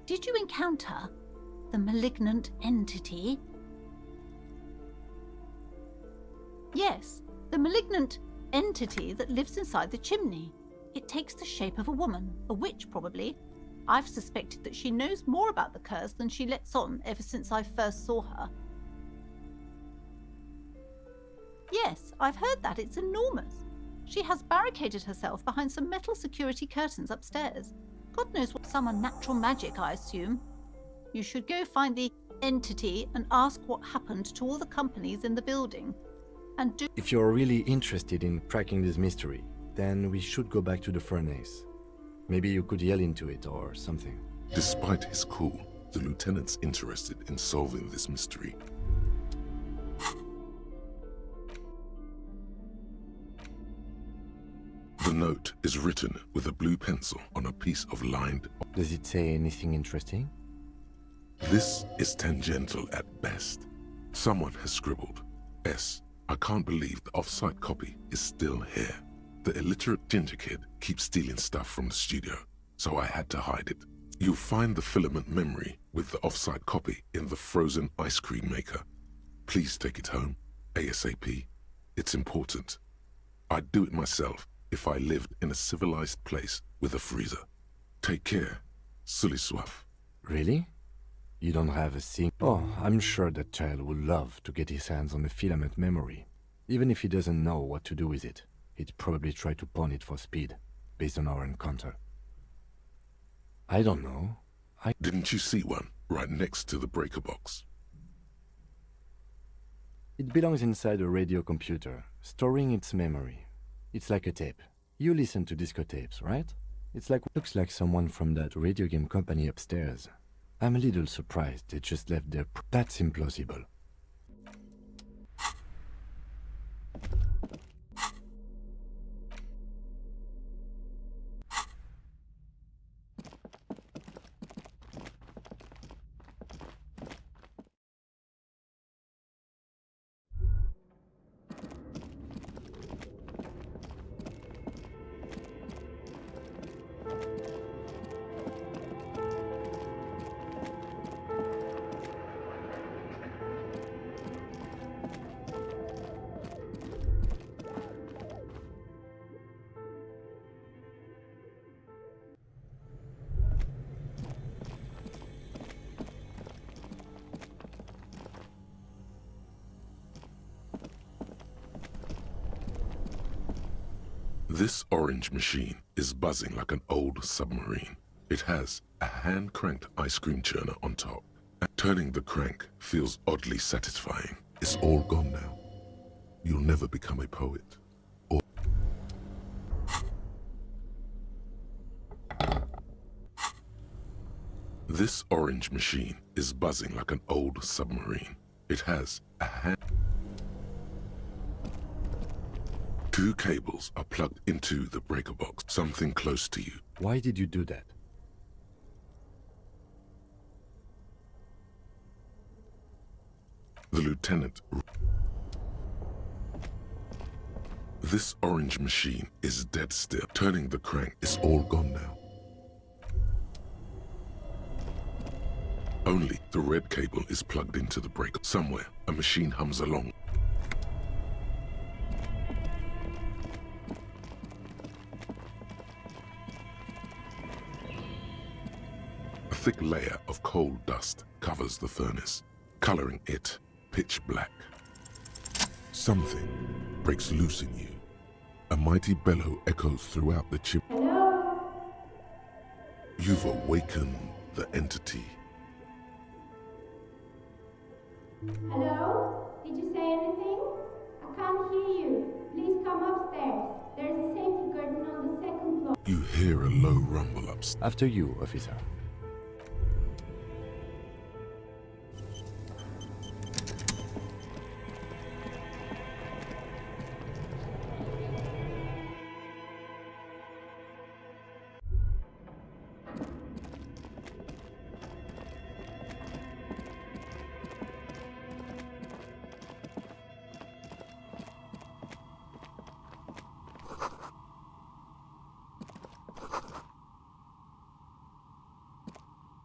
did you encounter The malignant entity? Yes, the malignant entity that lives inside the chimney. It takes the shape of a woman, a witch probably. I've suspected that she knows more about the curse than she lets on ever since I first saw her. Yes, I've heard that. It's enormous. She has barricaded herself behind some metal security curtains upstairs. God knows what, some unnatural magic, I assume. You should go find the entity and ask what happened to all the companies in the building. And do... If you're really interested in cracking this mystery, then we should go back to the furnace. Maybe you could yell into it or something. Despite his cool, the lieutenant's interested in solving this mystery. The note is written with a blue pencil on a piece of lined... Does it say anything interesting? This is tangential at best. Someone has scribbled, S. I can't believe the off-site copy is still here. The illiterate ginger kid keeps stealing stuff from the studio, so I had to hide it. You'll find the filament memory with the off-site copy in the frozen ice cream maker. Please take it home, ASAP. It's important. I'd do it myself if I lived in a civilized place with a freezer. Take care, Sully Swaff. Really? You don't have a thing? Oh, I'm sure that child would love to get his hands on the filament memory. Even if he doesn't know what to do with it, he'd probably try to pawn it for speed, based on our encounter. I don't know. Didn't you see one right next to the breaker box? It belongs inside a radio computer, storing its memory. It's like a tape. You listen to disco tapes, right? Looks like someone from that radio game company upstairs. I'm a little surprised they just left their... That's implausible. This orange machine is buzzing like an old submarine. It has a hand-cranked ice cream churner on top. Turning the crank feels oddly satisfying. It's all gone now. You'll never become a poet. Or... This orange machine is buzzing like an old submarine. It has a hand... Two cables are plugged into the breaker box, something close to you. Why did you do that? The lieutenant... This orange machine is dead still. Turning the crank is all gone now. Only the red cable is plugged into the breaker. Somewhere, a machine hums along. A thick layer of coal dust covers the furnace, coloring it pitch black. Something breaks loose in you. A mighty bellow echoes throughout the chip. Hello? You've awakened the entity. Hello? Did you say anything? I can't hear you. Please come upstairs. There's a safety curtain on the second floor. You hear a low rumble upstairs. After you, officer.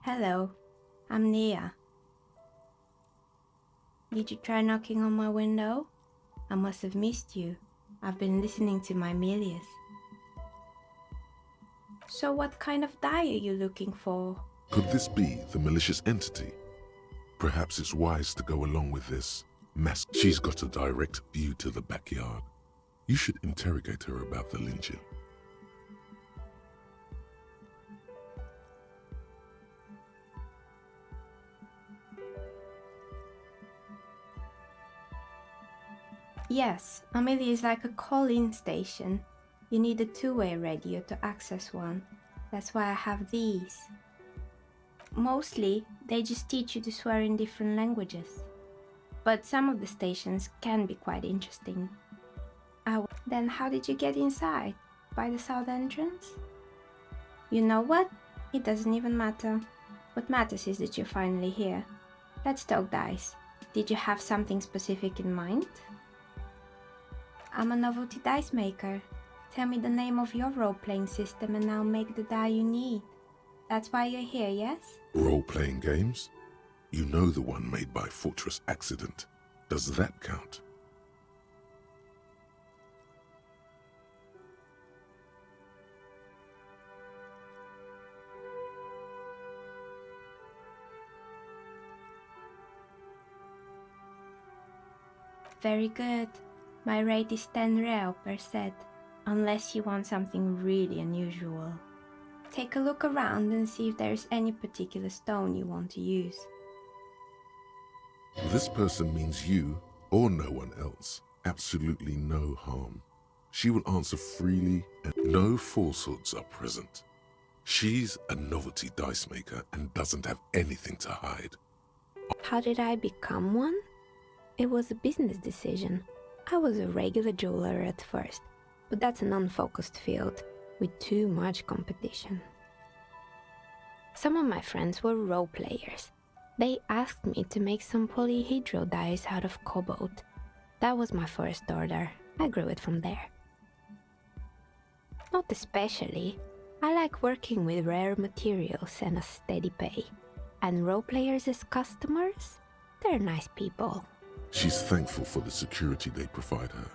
Hello, I'm Nia. Did you try knocking on my window? I must have missed you. I've been listening to my Milius. So what kind of die are you looking for? Could this be the malicious entity? Perhaps it's wise to go along with this mess. She's got a direct view to the backyard. You should interrogate her about the lynching. Yes, Amelia is like a call-in station. You need a two-way radio to access one. That's why I have these. Mostly, they just teach you to swear in different languages. But some of the stations can be quite interesting. Then how did you get inside? By the south entrance? You know what? It doesn't even matter. What matters is that you're finally here. Let's talk dice. Did you have something specific in mind? I'm a novelty dice maker. Tell me the name of your role-playing system and I'll make the die you need. That's why you're here, yes? Role-playing games? You know the one made by Fortress Accident. Does that count? Very good. My rate is 10 real per set, unless you want something really unusual. Take a look around and see if there's any particular stone you want to use. This person means you, or no one else, absolutely no harm. She will answer freely and no falsehoods are present. She's a novelty dice maker and doesn't have anything to hide. How did I become one? It was a business decision. I was a regular jeweler at first, but that's an unfocused field with too much competition. Some of my friends were role players. They asked me to make some polyhedral dice out of cobalt. That was my first order. I grew it from there. Not especially. I like working with rare materials and a steady pay. And role players as customers? They're nice people. She's thankful for the security they provide her.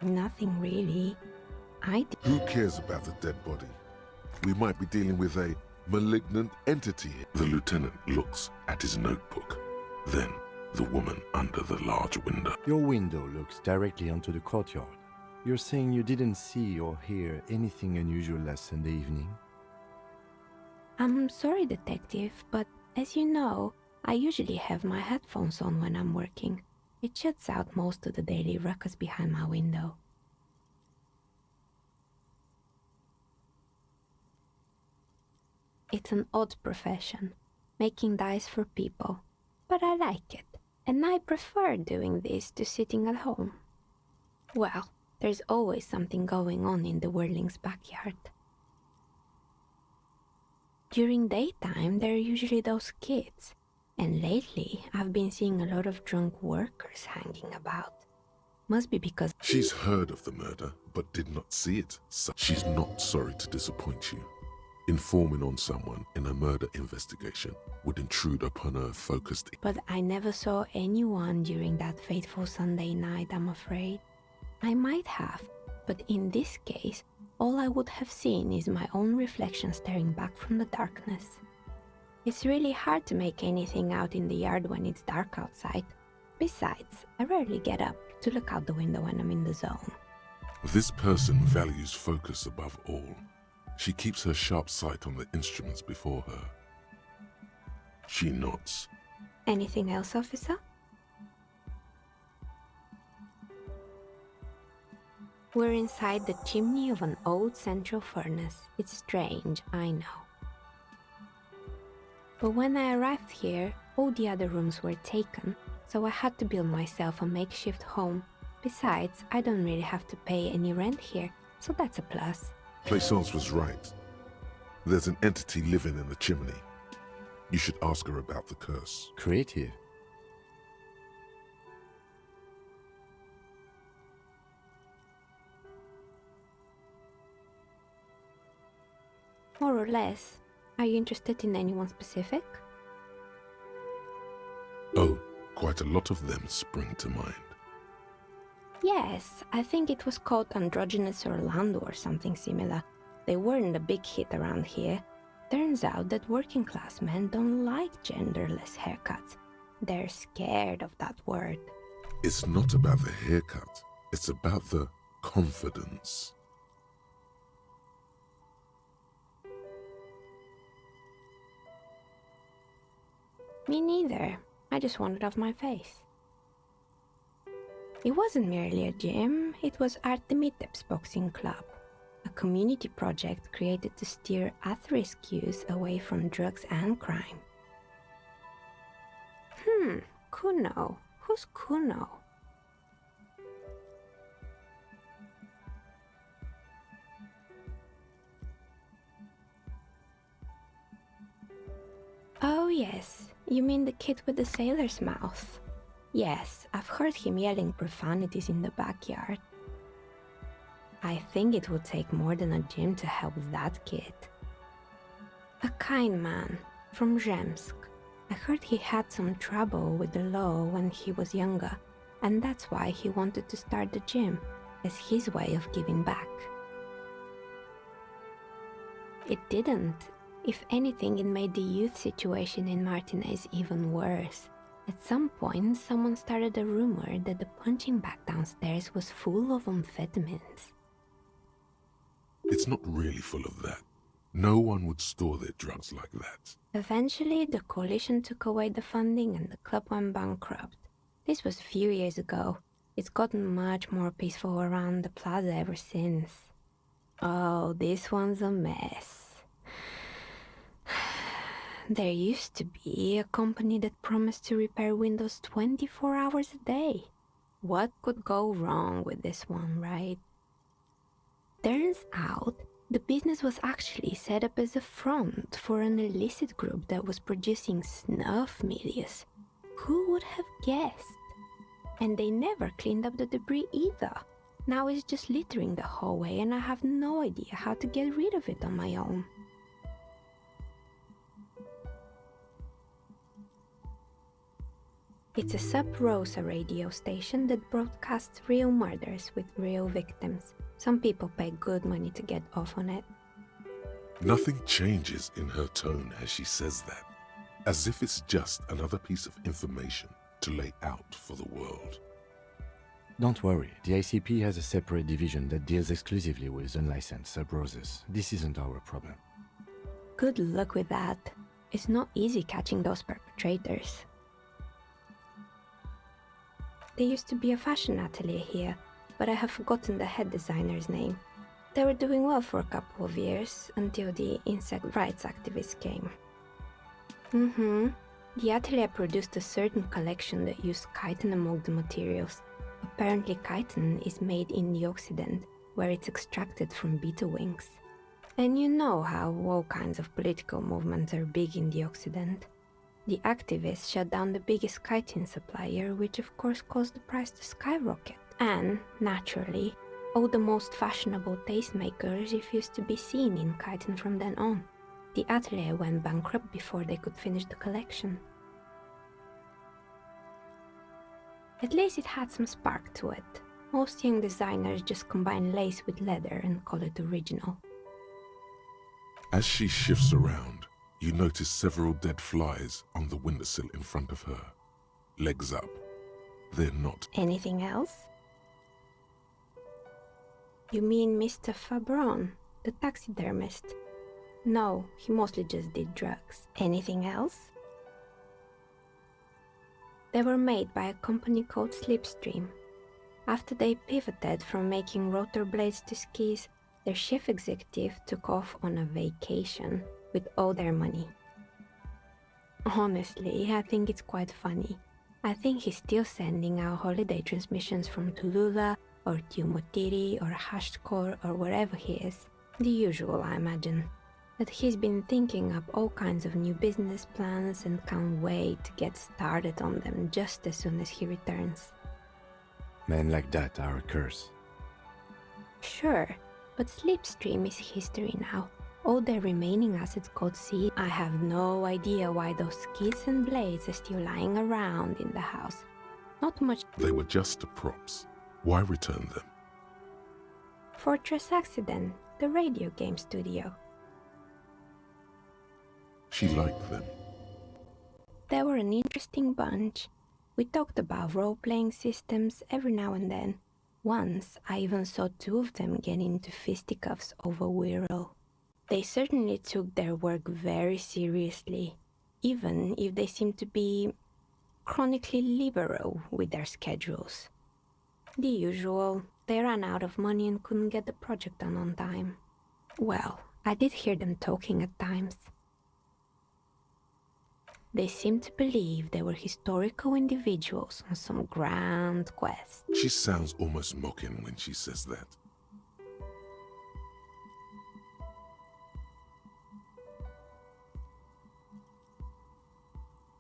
Nothing really. Who cares about the dead body? We might be dealing with a malignant entity. The lieutenant looks at his notebook. Then, the woman under the large window. Your window looks directly onto the courtyard. You're saying you didn't see or hear anything unusual last Sunday evening? I'm sorry, detective, but as you know, I usually have my headphones on when I'm working. It shuts out most of the daily ruckus behind my window. It's an odd profession, making dice for people, but I like it, and I prefer doing this to sitting at home. Well, there's always something going on in the Whirling's backyard. During daytime, there are usually those kids, and lately I've been seeing a lot of drunk workers hanging about. Must be because She's heard of the murder, but did not see it. So she's not sorry to disappoint you. Informing on someone in a murder investigation would intrude upon her focused. But I never saw anyone during that fateful Sunday night, I'm afraid. I might have, but in this case, all I would have seen is my own reflection staring back from the darkness. It's really hard to make anything out in the yard when it's dark outside. Besides, I rarely get up to look out the window when I'm in the zone. This person values focus above all. She keeps her sharp sight on the instruments before her. She nods. Anything else, officer? We're inside the chimney of an old central furnace. It's strange, I know. But when I arrived here, all the other rooms were taken, so I had to build myself a makeshift home. Besides, I don't really have to pay any rent here, so that's a plus. Plaisance was right. There's an entity living in the chimney. You should ask her about the curse. Creative. More or less. Are you interested in anyone specific? Quite a lot of them spring to mind. Yes, I think it was called Androgynous Orlando or something similar. They weren't a big hit around here. Turns out that working class men don't like genderless haircuts. They're scared of that word. It's not about the haircut, it's about the confidence. Me neither. I just wanted off my face. It wasn't merely a gym, it was Artemiteps Boxing Club, a community project created to steer at-risk youth away from drugs and crime. Kuno. Who's Kuno? Oh yes, you mean the kid with the sailor's mouth. Yes, I've heard him yelling profanities in the backyard. I think it would take more than a gym to help that kid. A kind man, from Zemsk. I heard he had some trouble with the law when he was younger, and that's why he wanted to start the gym, as his way of giving back. It didn't. If anything, it made the youth situation in Martinez even worse. At some point, someone started a rumor that the punching bag downstairs was full of amphetamines. It's not really full of that. No one would store their drugs like that. Eventually, the coalition took away the funding and the club went bankrupt. This was a few years ago. It's gotten much more peaceful around the plaza ever since. Oh, this one's a mess. There used to be a company that promised to repair windows 24 hours a day. What could go wrong with this one, right? Turns out, the business was actually set up as a front for an illicit group that was producing snuff medias. Who would have guessed? And they never cleaned up the debris either. Now it's just littering the hallway and I have no idea how to get rid of it on my own. It's a sub-Rosa radio station that broadcasts real murders with real victims. Some people pay good money to get off on it. Nothing changes in her tone as she says that, as if it's just another piece of information to lay out for the world. Don't worry, the ICP has a separate division that deals exclusively with unlicensed sub-Roses. This isn't our problem. Good luck with that. It's not easy catching those perpetrators. There used to be a fashion atelier here, but I have forgotten the head designer's name. They were doing well for a couple of years, until the insect rights activists came. The atelier produced a certain collection that used chitin among the materials. Apparently chitin is made in the Occident, where it's extracted from beetle wings. And you know how all kinds of political movements are big in the Occident. The activists shut down the biggest chitin supplier, which of course caused the price to skyrocket. And, naturally, all the most fashionable tastemakers refused to be seen in chitin from then on. The atelier went bankrupt before they could finish the collection. At least it had some spark to it. Most young designers just combine lace with leather and call it original. As she shifts around, you notice several dead flies on the windowsill in front of her. Legs up. They're not. Anything else? You mean Mr. Fabron, the taxidermist? No, he mostly just did drugs. Anything else? They were made by a company called Slipstream. After they pivoted from making rotor blades to skis, their chief executive took off on a vacation with all their money. Honestly, I think it's quite funny. I think he's still sending out holiday transmissions from Tulula or Tiumotiri or Hashtkor or wherever he is. The usual, I imagine. But he's been thinking up all kinds of new business plans and can't wait to get started on them just as soon as he returns. Men like that are a curse. Sure, but Slipstream is history now. All their remaining assets got seized. I have no idea why those skids and blades are still lying around in the house. Not much. They were just props. Why return them? Fortress Accident, the radio game studio. She liked them. They were an interesting bunch. We talked about role-playing systems every now and then. Once, I even saw two of them get into fisticuffs over Wirral. They certainly took their work very seriously, even if they seemed to be chronically liberal with their schedules. The usual, they ran out of money and couldn't get the project done on time. Well, I did hear them talking at times. They seemed to believe they were historical individuals on some grand quest. She sounds almost mocking when she says that.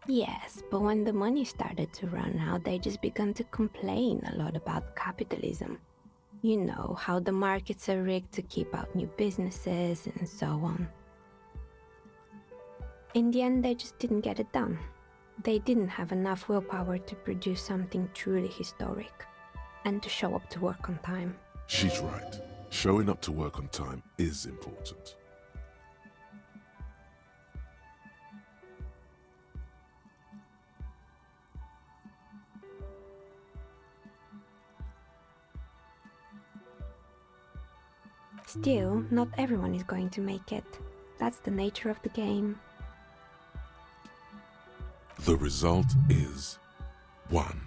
Yes, but when the money started to run out, they just began to complain a lot about capitalism. You know, how the markets are rigged to keep out new businesses and so on. In the end, they just didn't get it done. They didn't have enough willpower to produce something truly historic, and to show up to work on time. She's right. Showing up to work on time is important. Still, not everyone is going to make it. That's the nature of the game. The result is 1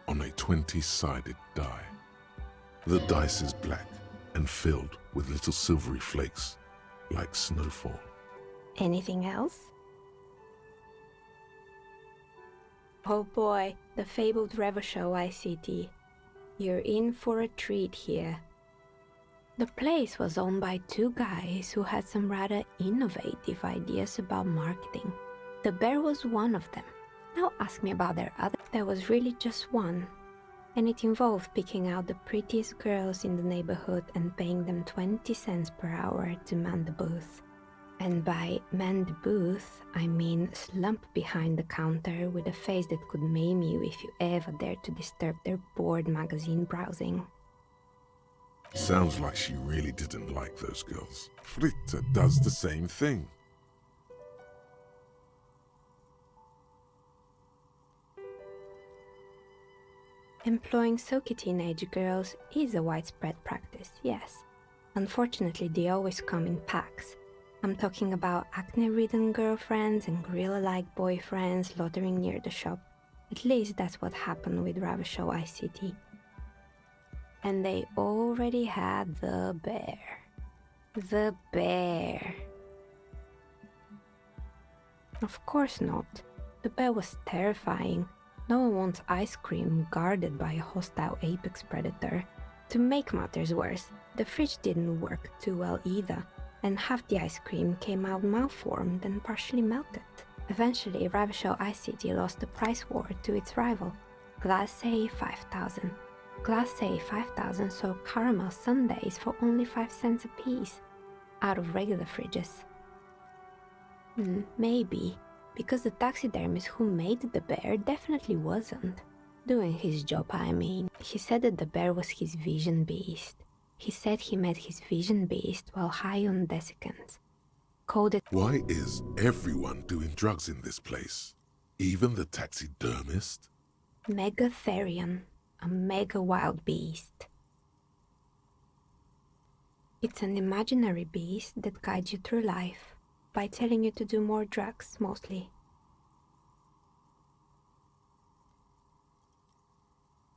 on a 20-sided die. The dice is black and filled with little silvery flakes, like snowfall. Anything else? Oh boy, the fabled Revachol ICT. You're in for a treat here. The place was owned by two guys who had some rather innovative ideas about marketing. The bear was one of them. Now ask me about their other. There was really just one, and it involved picking out the prettiest girls in the neighborhood and paying them 20 cents per hour to man the booth. And by man the booth, I mean slump behind the counter with a face that could maim you if you ever dared to disturb their bored magazine browsing. Sounds like she really didn't like those girls. Fritta does the same thing. Employing silky teenage girls is a widespread practice, yes. Unfortunately, they always come in packs. I'm talking about acne-ridden girlfriends and gorilla-like boyfriends loitering near the shop. At least that's what happened with Revachol ICT. And they already had the bear. The bear. Of course not. The bear was terrifying. No one wants ice cream guarded by a hostile apex predator. To make matters worse, the fridge didn't work too well either, and half the ice cream came out malformed and partially melted. Eventually, Revachol ICT lost the price war to its rival, Glace 5000. Glace 5000 sold caramel sundaes for only 5 cents a piece, out of regular fridges. Maybe, because the taxidermist who made the bear definitely wasn't. Doing his job, I mean. He said that the bear was his vision beast. He said he met his vision beast while high on desiccants. Coded. Why is everyone doing drugs in this place? Even the taxidermist? Megatherion, a mega wild beast. It's an imaginary beast that guides you through life by telling you to do more drugs, mostly.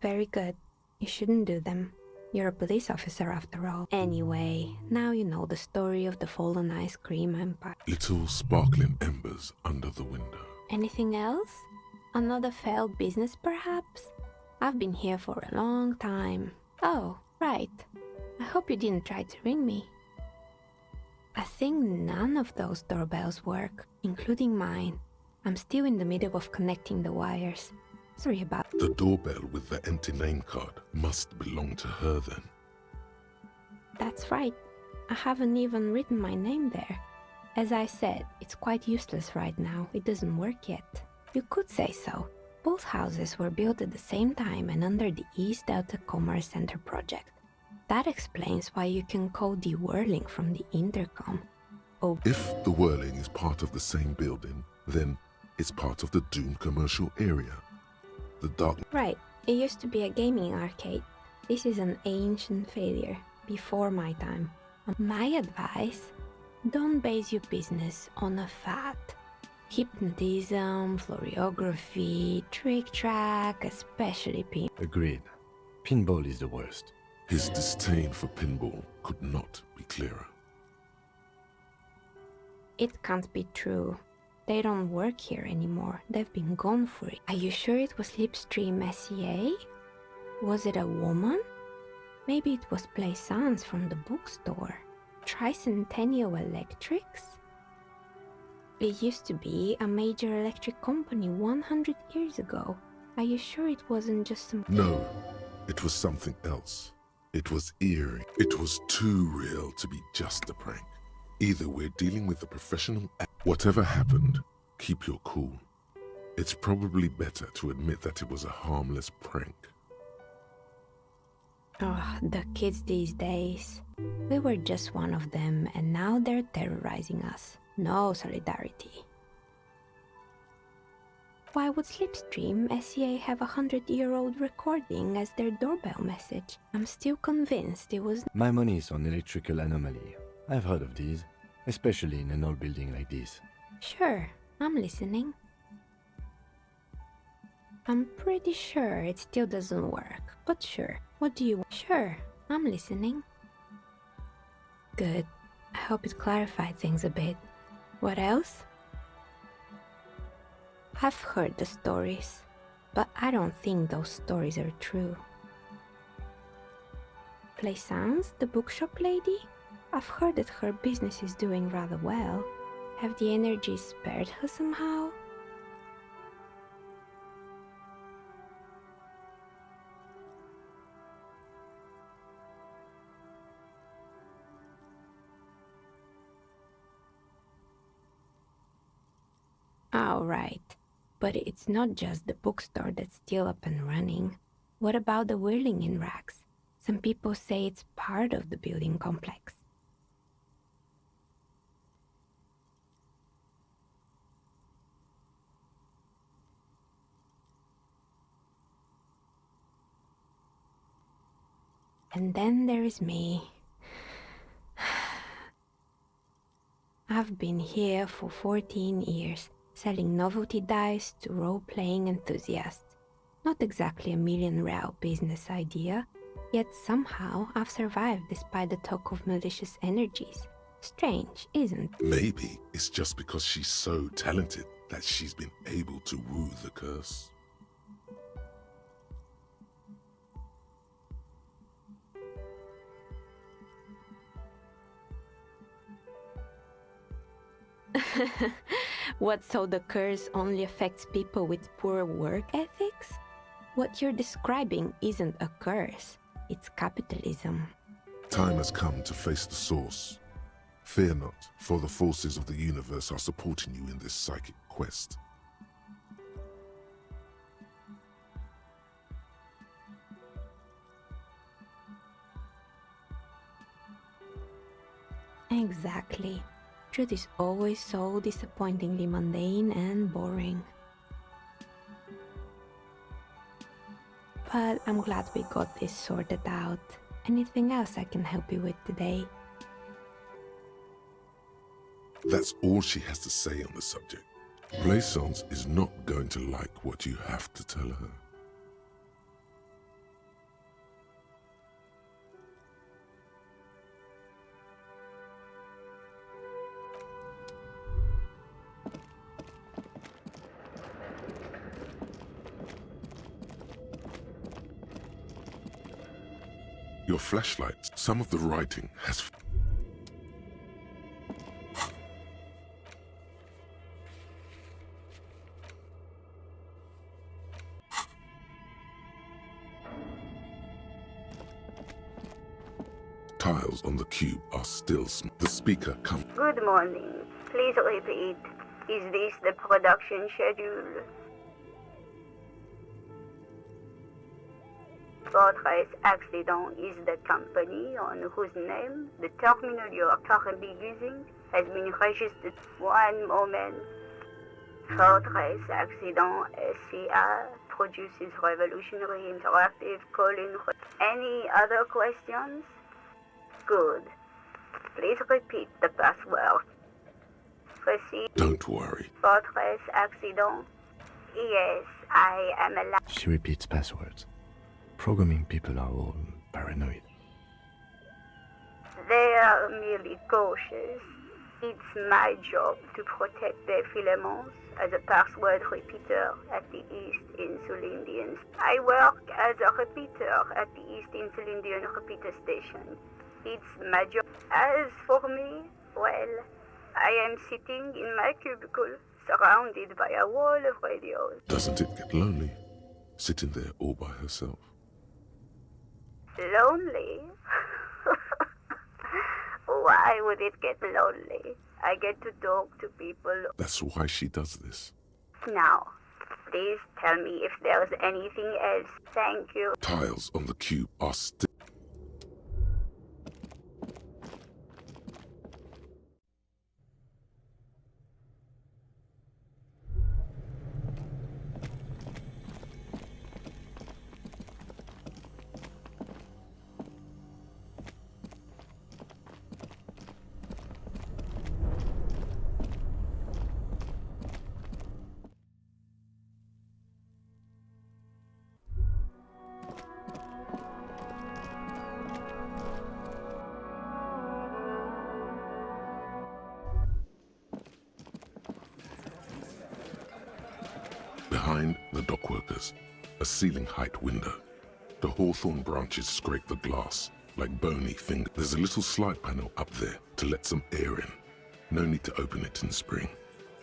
Very good. You shouldn't do them. You're a police officer after all. Anyway, now you know the story of the fallen ice cream empire. Little sparkling embers under the window. Anything else? Another failed business, perhaps? I've been here for a long time. Oh, right. I hope you didn't try to ring me. I think none of those doorbells work, including mine. I'm still in the middle of connecting the wires. Sorry about... The doorbell with the empty name card must belong to her then. That's right. I haven't even written my name there. As I said, it's quite useless right now. It doesn't work yet. You could say so. Both houses were built at the same time and under the East Delta Commerce Center project. That explains why you can code the whirling from the intercom. Oh. If the whirling is part of the same building, then it's part of the doomed commercial area. The dark... Right. It used to be a gaming arcade. This is an ancient failure, before my time. My advice, don't base your business on a fad. Hypnotism, fluorography, trick-track, especially pinball. Agreed. Pinball is the worst. His disdain for pinball could not be clearer. It can't be true. They don't work here anymore. They've been gone for it. Are you sure it was Slipstream SEA? Was it a woman? Maybe it was Plaisance from the bookstore. Tricentennial Electrics? It used to be a major electric company 100 years ago. Are you sure it wasn't just some... No, it was something else. It was eerie. It was too real to be just a prank. Either we're dealing with a professional... Whatever happened, keep your cool. It's probably better to admit that it was a harmless prank. Oh, the kids these days. We were just one of them, and now they're terrorizing us. No solidarity. Why would Slipstream SEA have a 100-year-old recording as their doorbell message? I'm still convinced it was... My money is on electrical anomaly. I've heard of these, especially in an old building like this. Sure, I'm listening. I'm pretty sure it still doesn't work, but sure. What do you want? Sure, I'm listening. Good. I hope it clarified things a bit. What else? I've heard the stories, but I don't think those stories are true. Plaisance, the bookshop lady? I've heard that her business is doing rather well. Have the energies spared her somehow? Oh, right. But it's not just the bookstore that's still up and running. What about the whirling in racks? Some people say it's part of the building complex. And then there is me. I've been here for 14 years, selling novelty dice to role-playing enthusiasts. Not exactly a million-real business idea, yet somehow I've survived despite the talk of malicious energies. Strange, isn't it? Maybe it's just because she's so talented that she's been able to woo the curse. What, so the curse only affects people with poor work ethics? What you're describing isn't a curse, it's capitalism. Time has come to face the source. Fear not, for the forces of the universe are supporting you in this psychic quest. Exactly. Truth is always so disappointingly mundane and boring. But I'm glad we got this sorted out. Anything else I can help you with today? That's all she has to say on the subject. Plaisance is not going to like what you have to tell her. Your flashlights, some of the writing has... tiles on the cube are still The speaker comes. Good morning. Please repeat. Is this the production schedule? Fortress Accident is the company on whose name the terminal you are currently using has been registered. One moment. Fortress Accident SCA produces revolutionary interactive calling. Any other questions? Good. Please repeat the password. Proceed. Don't worry. Fortress Accident. Yes, I am alive. She repeats passwords. Programming people are all paranoid. They are merely cautious. It's my job to protect their filaments as a password repeater at the East Insulindian. I work as a repeater at the East Insulindian repeater station. It's my job. As for me, well, I am sitting in my cubicle, surrounded by a wall of radios. Doesn't it get lonely, sitting there all by herself? Lonely? Why would it get lonely? I get to talk to people. That's why she does this. Now, please tell me if there's anything else. Thank you. Tiles on the cube are still... Behind the dockworkers, a ceiling-height window. The hawthorn branches scrape the glass like bony fingers. There's a little slide panel up there to let some air in. No need to open it in spring.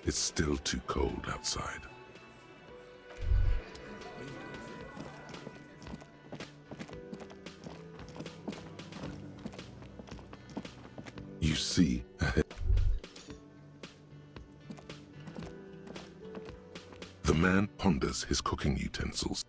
It's still too cold outside. You see ahead. The man ponders his cooking utensils.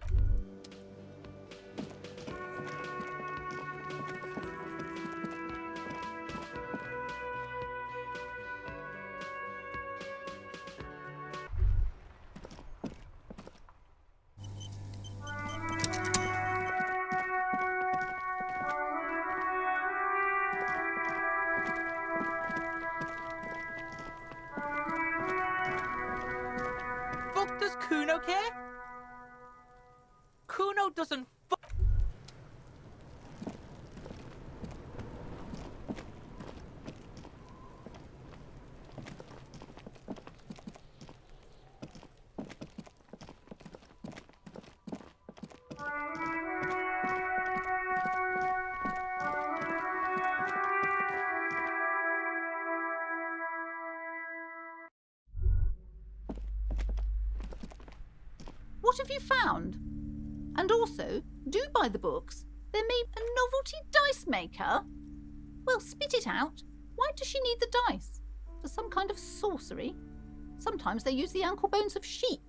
Does Kuno care? Kuno doesn't What have you found? And also, do buy the books. There may be a novelty dice maker. Well, spit it out. Why does she need the dice? For some kind of sorcery? Sometimes they use the ankle bones of sheep.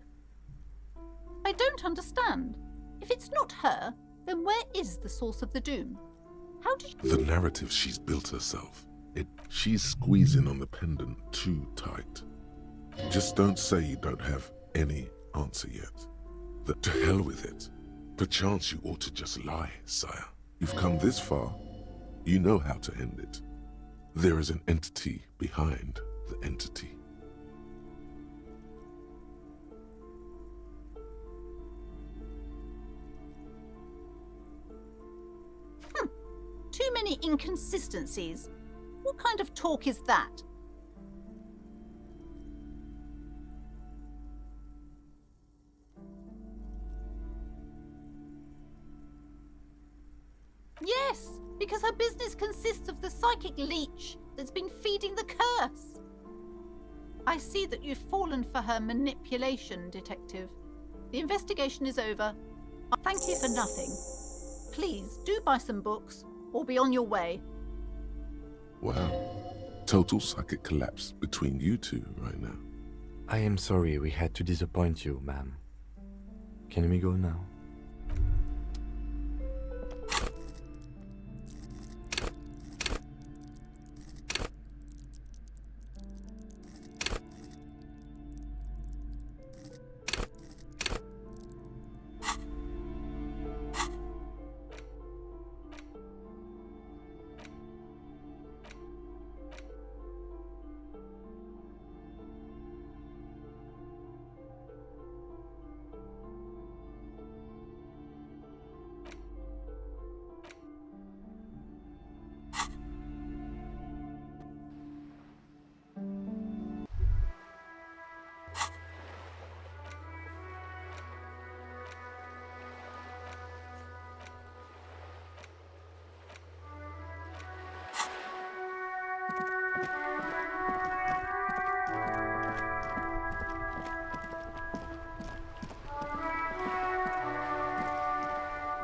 I don't understand. If it's not her, then where is the source of the doom? How did The narrative she's built herself. She's squeezing on the pendant too tight. Just don't say you don't have any answer yet. That to hell with it. Perchance you ought to just lie, sire. You've come this far. You know how to end it. There is an entity behind the entity. Too many inconsistencies. What kind of talk is that? Yes, because her business consists of the psychic leech that's been feeding the curse. I see that you've fallen for her manipulation, Detective. The investigation is over. Thank you for nothing. Please, do buy some books, or be on your way. Wow. Total psychic collapse between you two right now. I am sorry we had to disappoint you, ma'am. Can we go now?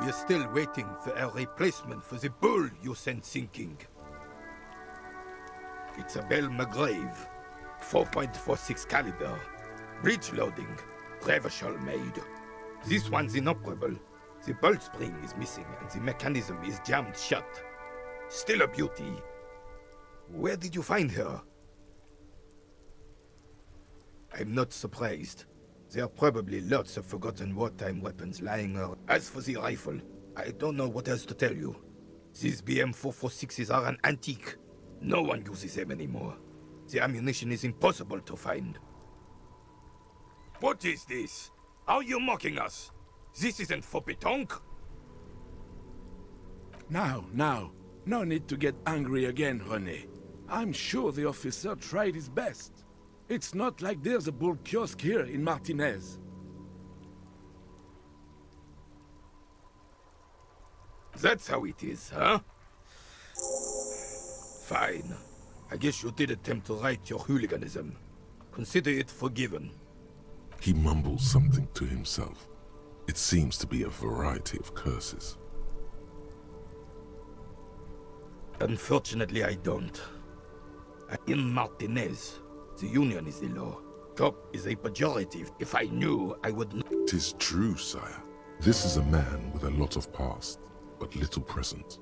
We're still waiting for a replacement for the bull you sent sinking. It's a Bell McGrave, 4.46 caliber, breech loading, reversal made. This one's inoperable. The bolt spring is missing and the mechanism is jammed shut. Still a beauty. Where did you find her? I'm not surprised. There are probably lots of forgotten wartime weapons lying around. As for the rifle, I don't know what else to tell you. These BM-446s are an antique. No one uses them anymore. The ammunition is impossible to find. What is this? Are you mocking us? This isn't for pétanque. Now. No need to get angry again, René. I'm sure the officer tried his best. It's not like there's a bull kiosk here in Martinez. That's how it is, huh? Fine. I guess you did attempt to right your hooliganism. Consider it forgiven. He mumbles something to himself. It seems to be a variety of curses. Unfortunately, I don't. In Martinez, the Union is the law. Cop is a pejorative. If I knew, I would not. 'Tis true, sire. This is a man with a lot of past, but little present.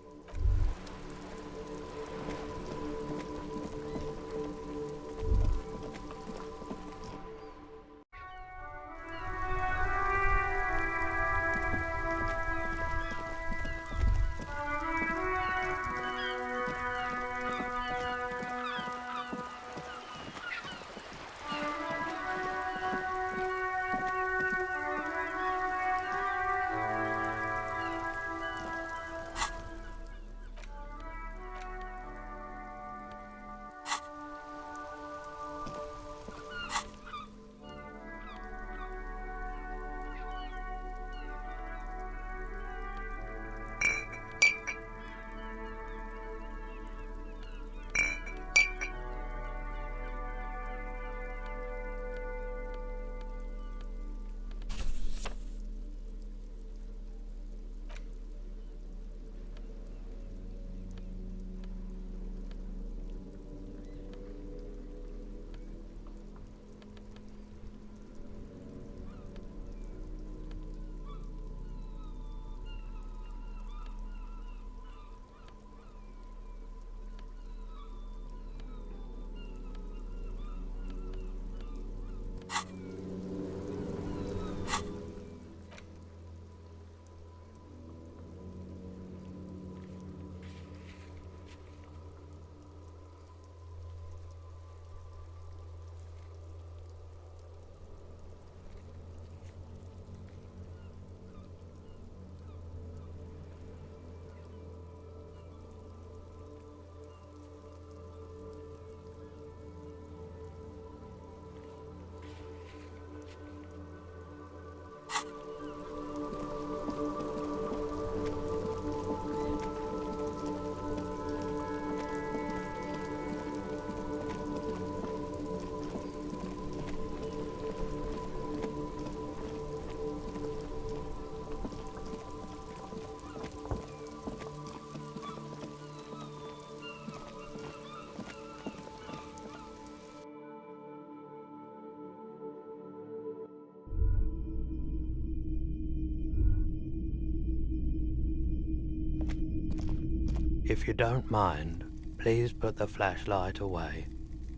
If you don't mind, please put the flashlight away.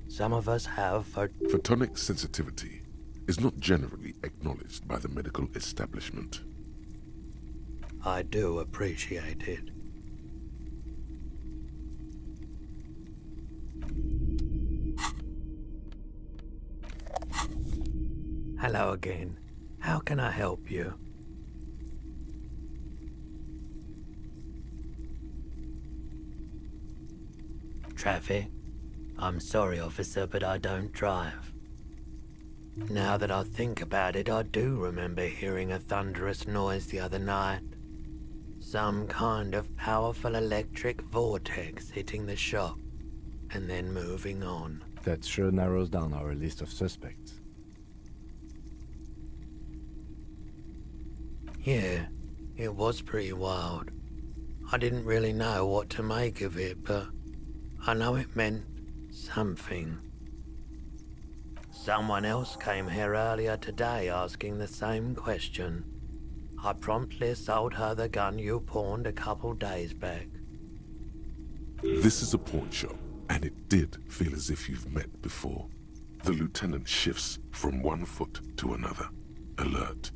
Some of us have photonic sensitivity is not generally acknowledged by the medical establishment. I do appreciate it. Hello again. How can I help you? Traffic? I'm sorry, officer, but I don't drive. Now that I think about it, I do remember hearing a thunderous noise the other night. Some kind of powerful electric vortex hitting the shop, and then moving on. That sure narrows down our list of suspects. Yeah, it was pretty wild. I didn't really know what to make of it, but I know it meant something. Someone else came here earlier today asking the same question. I promptly sold her the gun you pawned a couple days back. This is a pawn shop, and it did feel as if you've met before. The lieutenant shifts from one foot to another, alert.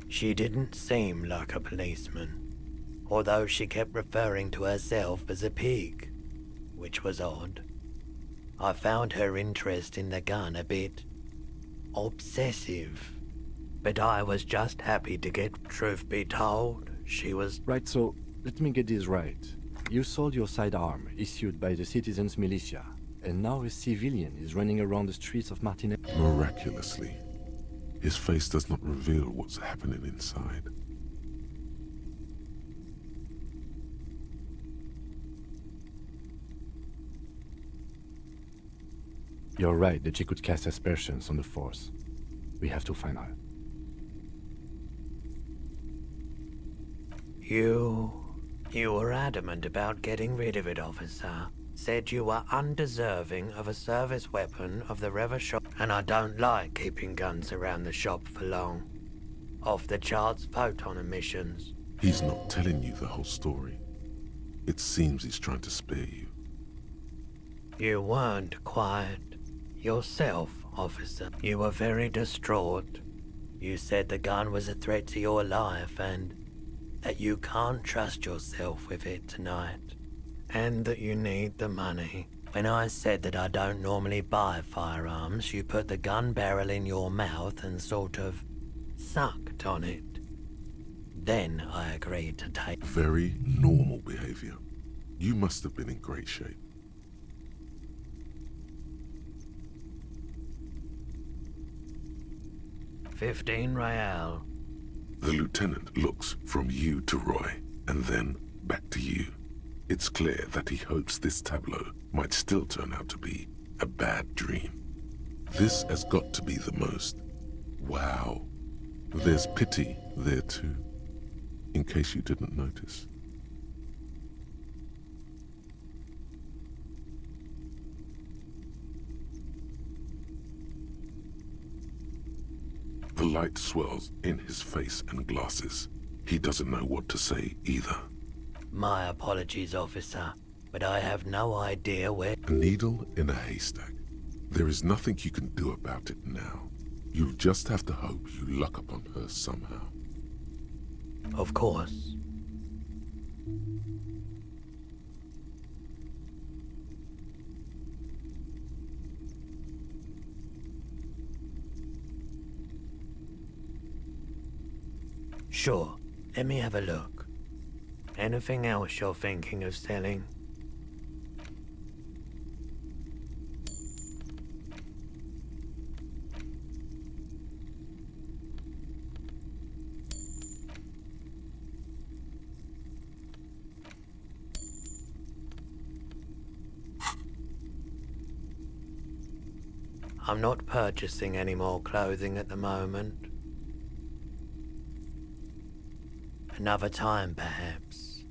She didn't seem like a policeman, although she kept referring to herself as a pig, which was odd. I found her interest in the gun a bit obsessive, but I was just happy to get, truth be told, she was... Right, so let me get this right. You sold your sidearm, issued by the citizens' militia, and now a civilian is running around the streets of Martinez. Miraculously, his face does not reveal what's happening inside. You're right that she could cast aspersions on the Force. We have to find her. You were adamant about getting rid of it, officer. Said you were undeserving of a service weapon of the Rever shop, and I don't like keeping guns around the shop for long. Off the charts photon emissions. He's not telling you the whole story. It seems he's trying to spare you. You weren't quiet yourself, officer. You were very distraught. You said the gun was a threat to your life and that you can't trust yourself with it tonight, and that you need the money. When I said that I don't normally buy firearms, you put the gun barrel in your mouth and sort of sucked on it. Then I agreed to take... Very normal behavior. You must have been in great shape. $15 real. The lieutenant looks from you to Roy, and then back to you. It's clear that he hopes this tableau might still turn out to be a bad dream. This has got to be the most. Wow. There's pity there too, in case you didn't notice. The light swirls in his face and glasses. He doesn't know what to say either. My apologies, officer, but I have no idea where... A needle in a haystack. There is nothing you can do about it now. You'll just have to hope you luck upon her somehow. Of course. Sure, let me have a look. Anything else you're thinking of selling? I'm not purchasing any more clothing at the moment. Another time, perhaps.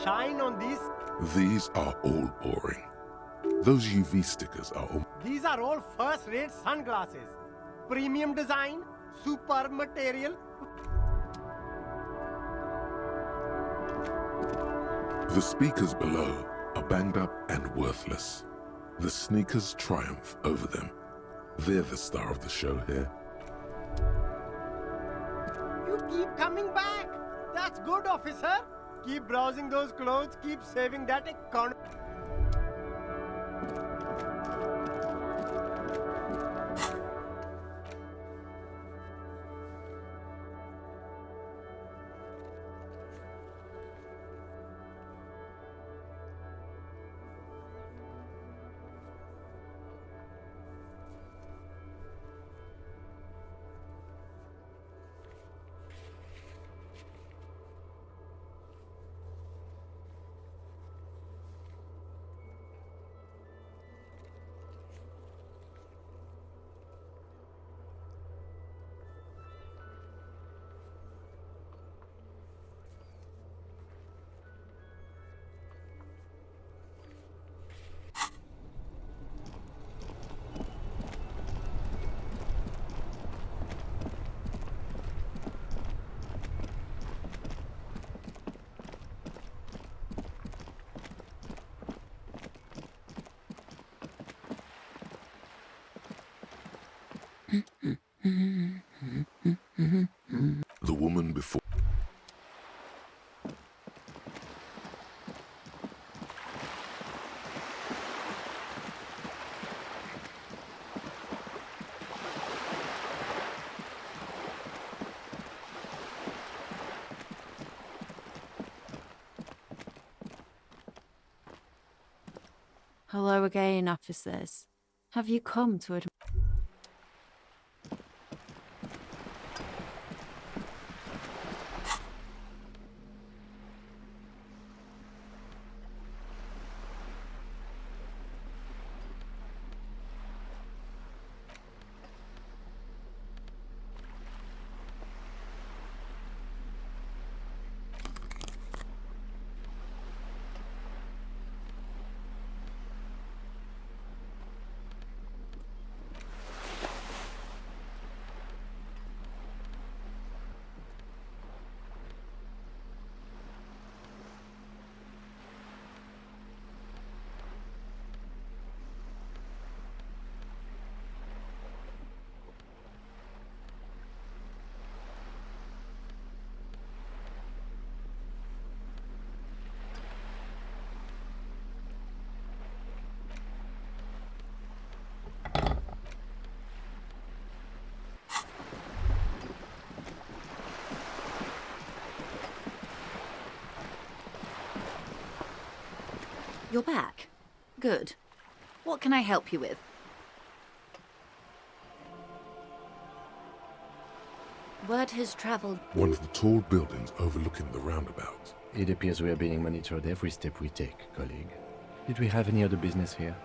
shine on these. These are all boring. Those UV stickers are all... These are all first-rate sunglasses. Premium design, superb material. The speakers below are banged up and worthless. The sneakers triumph over them. They're the star of the show here. You keep coming back. That's good, officer. Keep browsing those clothes. Keep saving that economy. The woman before... Hello again, officers. Have you come to admit... You're back. Good. What can I help you with? Word has traveled. One of the tall buildings overlooking the roundabout. It appears we are being monitored every step we take, colleague. Did we have any other business here?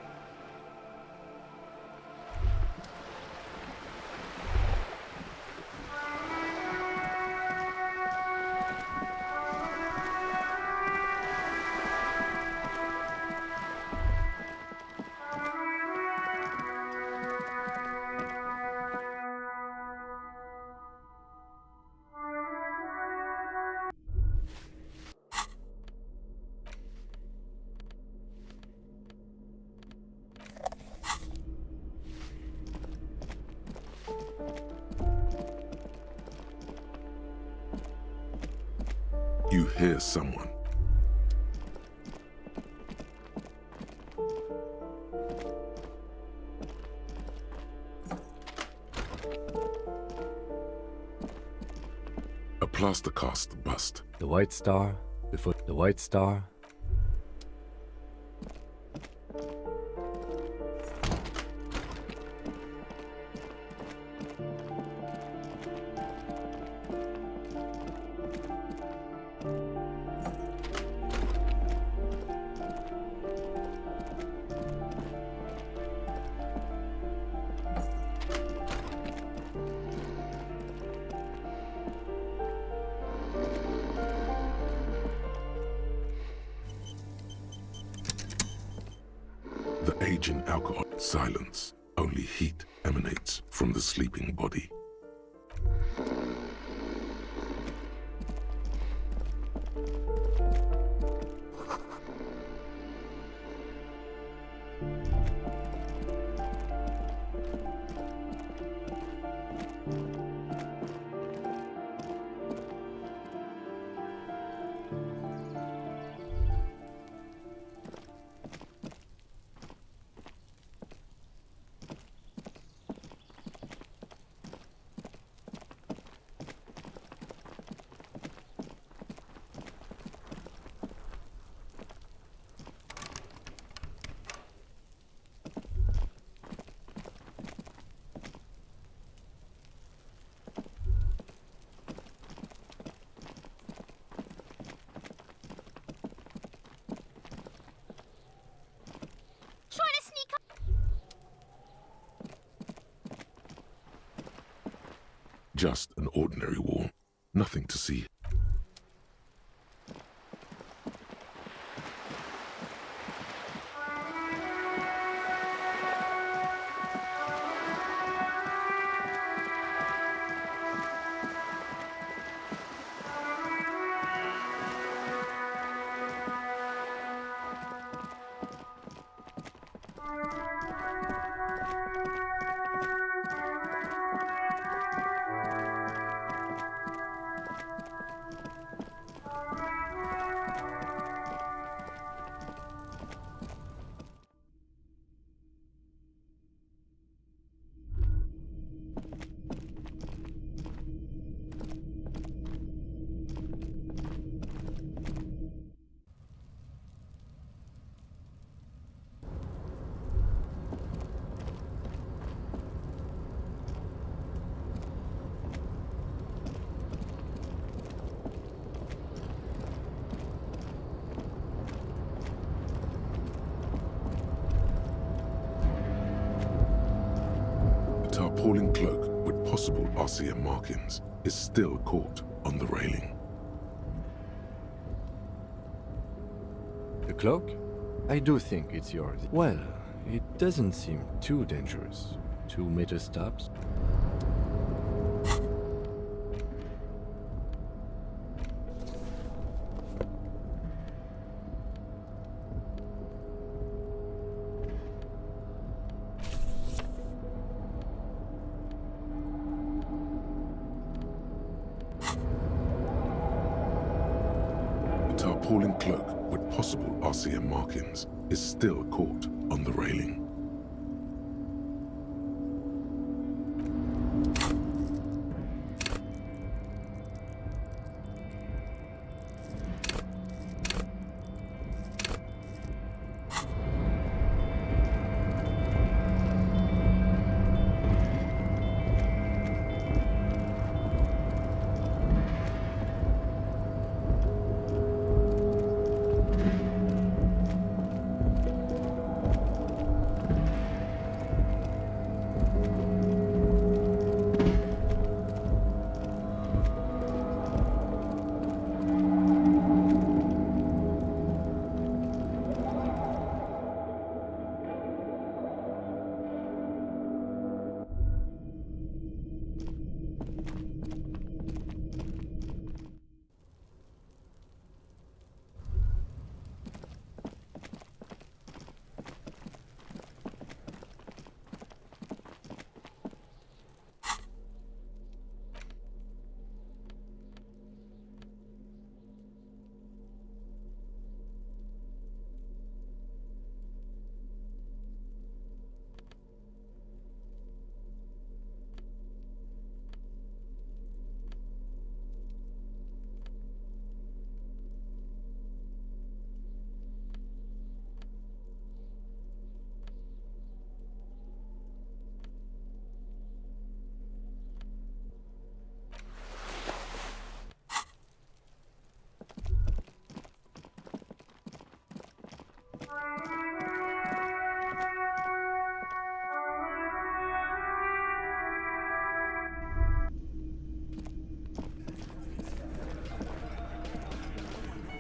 You hear someone. A plaster cast bust. The White Star, before the White Star. raging alcohol. Silence. Only heat emanates from the sleeping body. Just an ordinary wall. Nothing to see. Tarpaulin cloak with possible RCM markings is still caught on the railing. The cloak? I do think it's yours. Well, it doesn't seem too dangerous. 2 meter stops. Tarpaulin cloak with possible RCM markings is still caught on the railing.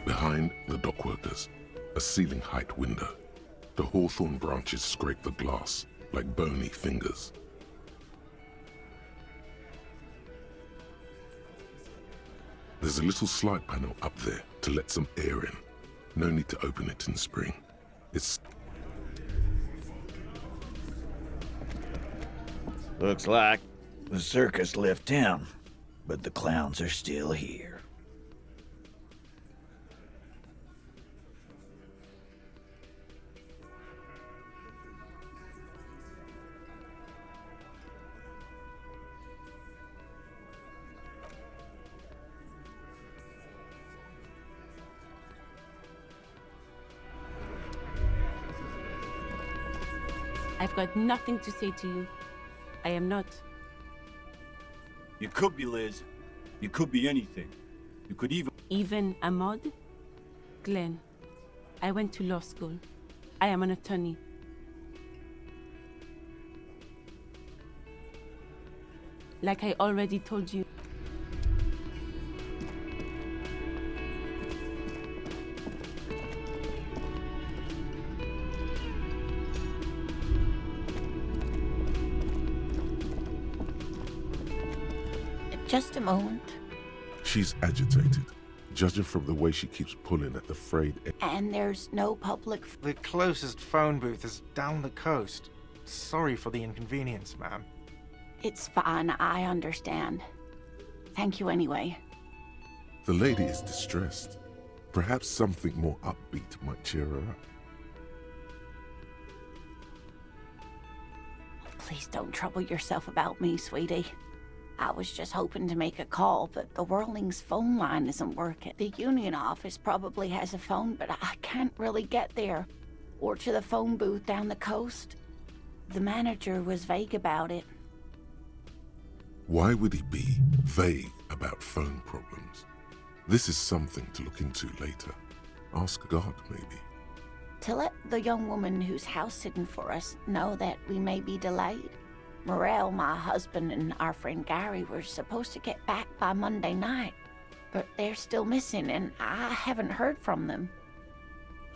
Behind the dockworkers, a ceiling height window. The hawthorn branches scrape the glass like bony fingers. There's a little slide panel up there to let some air in. No need to open it in spring. It's... Looks like the circus left town, but the clowns are still here. I've got nothing to say to you. I am not. You could be, Liz. You could be anything. You could even... Even a mod? Glenn, I went to law school. I am an attorney. Like I already told you. Just a moment. She's agitated, judging from the way she keeps pulling at the frayed end. And there's no public... The closest phone booth is down the coast. Sorry for the inconvenience, ma'am. It's fine, I understand. Thank you anyway. The lady is distressed. Perhaps something more upbeat might cheer her up. Please don't trouble yourself about me, sweetie. I was just hoping to make a call, but the Whirling's phone line isn't working. The union office probably has a phone, but I can't really get there. Or to the phone booth down the coast. The manager was vague about it. Why would he be vague about phone problems? This is something to look into later. Ask God, maybe. To let the young woman who's house-sitting for us know that we may be delayed. Morel, my husband, and our friend Gary were supposed to get back by Monday night, but they're still missing, and I haven't heard from them.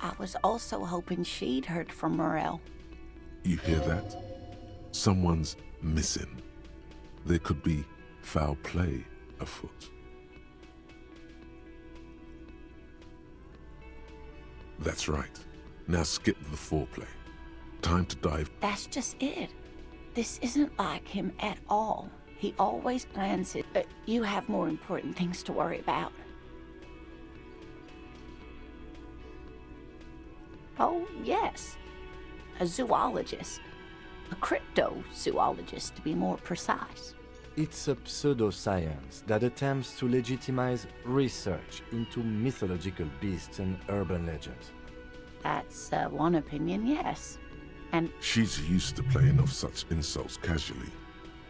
I was also hoping she'd heard from Morel. You hear that? Someone's missing. There could be foul play afoot. That's right. Now skip the foreplay. Time to dive. That's just it. This isn't like him at all. He always plans it, but you have more important things to worry about. Oh, yes. A zoologist. A cryptozoologist, to be more precise. It's a pseudoscience that attempts to legitimize research into mythological beasts and urban legends. That's one opinion, yes. And she's used to playing off such insults casually,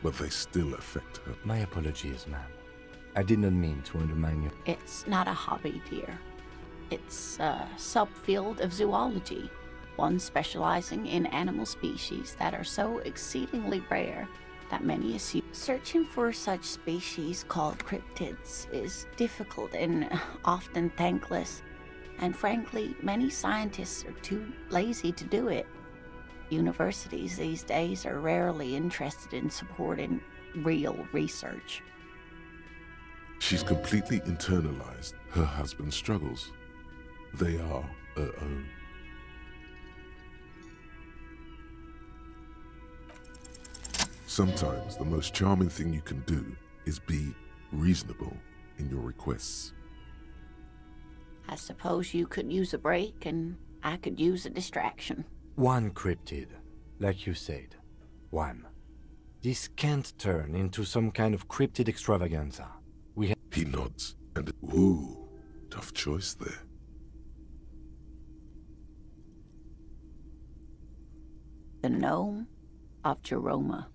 but they still affect her. My apologies, ma'am. I did not mean to undermine you. It's not a hobby, dear. It's a subfield of zoology, one specializing in animal species that are so exceedingly rare that many assume searching for such species called cryptids is difficult and often thankless. And frankly, many scientists are too lazy to do it. Universities these days are rarely interested in supporting real research. She's completely internalized her husband's struggles. They are her own. Sometimes the most charming thing you can do is be reasonable in your requests. I suppose you could use a break and I could use a distraction. One cryptid, like you said. One. This can't turn into some kind of cryptid extravaganza. He nods and, ooh, tough choice there. The gnome of Jeroma.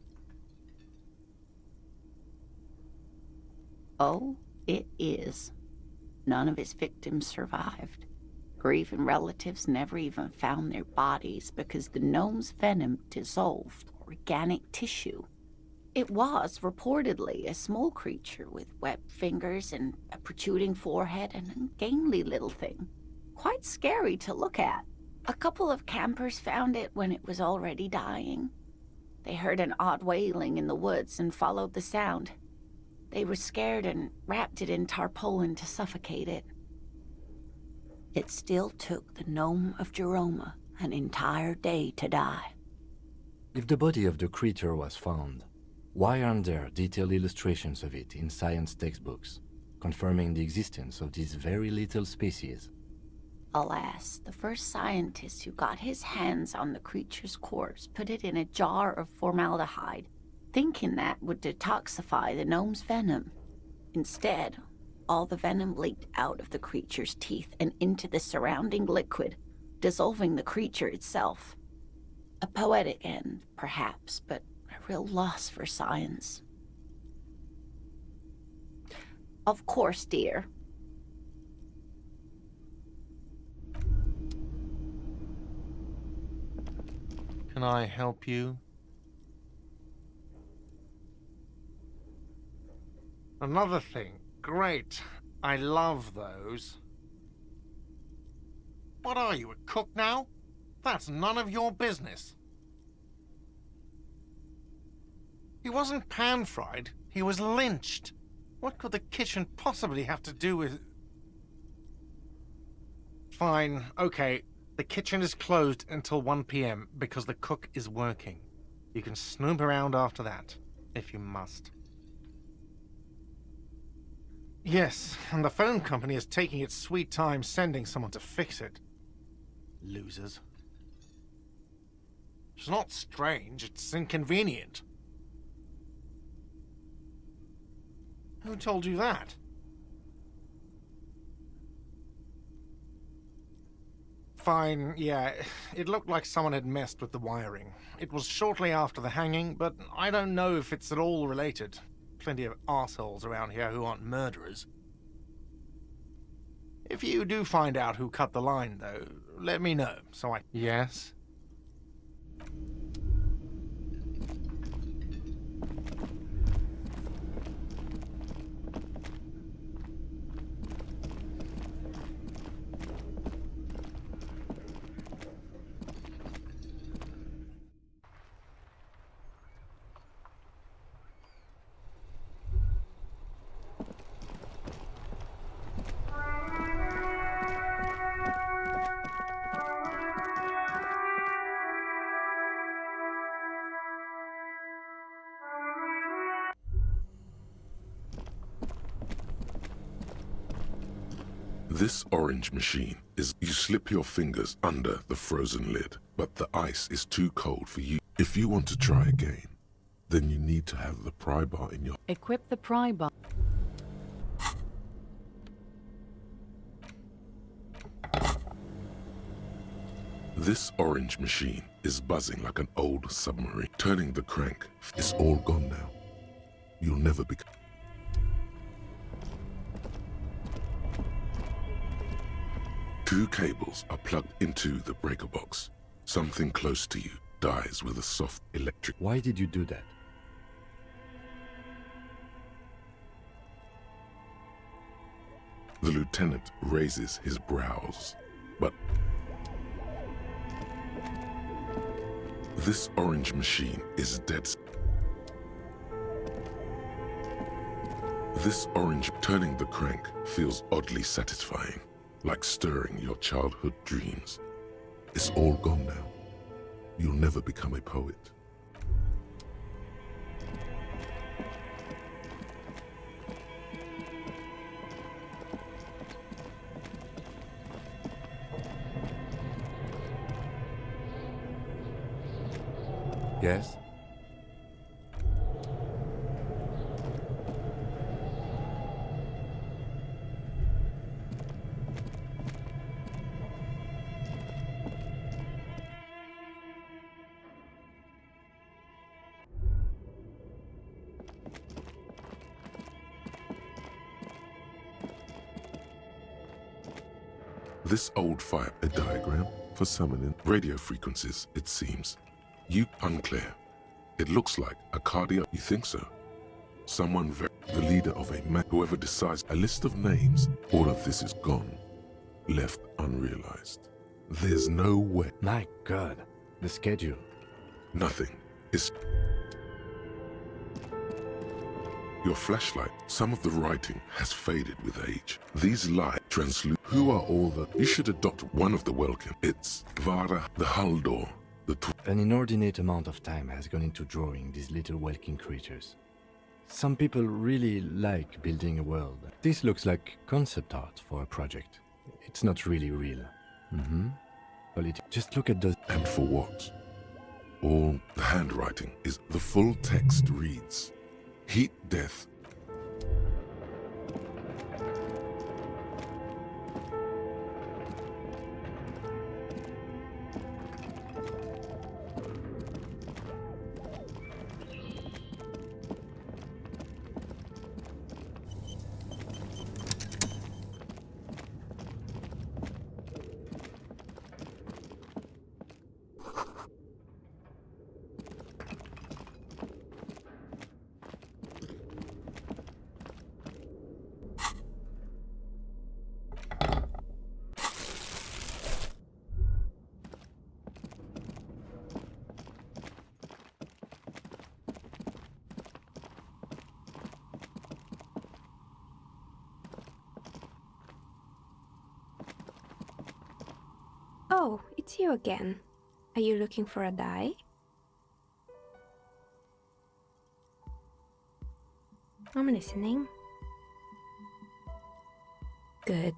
Oh, it is. None of his victims survived. Grieving relatives never even found their bodies because the gnome's venom dissolved organic tissue. It was reportedly a small creature with webbed fingers and a protruding forehead and a ungainly little thing. Quite scary to look at. A couple of campers found it when it was already dying. They heard an odd wailing in the woods and followed the sound. They were scared and wrapped it in tarpaulin to suffocate it. It still took the gnome of Jeroma an entire day to die. If the body of the creature was found, why aren't there detailed illustrations of it in science textbooks, confirming the existence of these very little species? Alas, the first scientist who got his hands on the creature's corpse put it in a jar of formaldehyde, thinking that would detoxify the gnome's venom. Instead, all the venom leaked out of the creature's teeth and into the surrounding liquid, dissolving the creature itself. A poetic end, perhaps, but a real loss for science. Of course, dear. Can I help you? Another thing. Great. I love those. What are you, a cook now? That's none of your business. He wasn't pan-fried. He was lynched. What could the kitchen possibly have to do with... Fine. Okay. The kitchen is closed until 1 p.m. because the cook is working. You can snoop around after that, if you must. Yes, and the phone company is taking its sweet time sending someone to fix it. Losers. It's not strange, it's inconvenient. Who told you that? Fine, yeah, it looked like someone had messed with the wiring. It was shortly after the hanging, but I don't know if it's at all related. Plenty of arseholes around here who aren't murderers. If you do find out who cut the line, though, let me know, so I... Yes? This orange machine is you slip your fingers under the frozen lid, but the ice is too cold for you. If you want to try again, then you need to have the pry bar in your... Equip the pry bar. This orange machine is buzzing like an old submarine. Turning the crank is all gone now. You'll never be... Two cables are plugged into the breaker box. Something close to you dies with a soft electric... Why did you do that? The lieutenant raises his brows, but... This orange machine is dead. This orange turning the crank feels oddly satisfying, like stirring your childhood dreams. It's all gone now. You'll never become a poet. Yes? This old fire, a diagram for summoning radio frequencies, it seems. You unclear. It looks like a cardiac. You think so? Someone the leader of a man, whoever decides a list of names. All of this is gone, left unrealized. There's no way. My God, the schedule. Nothing is... Your flashlight, some of the writing has faded with age. These light translude. Who are all the... You should adopt one of the Welkin. It's Vara, the Haldor, the... An inordinate amount of time has gone into drawing these little Welkin creatures. Some people really like building a world. This looks like concept art for a project. It's not really real. Just look at those... And for what? All the handwriting is... The full text reads... Heat death. Oh, it's you again. Are you looking for a die? I'm listening. Good.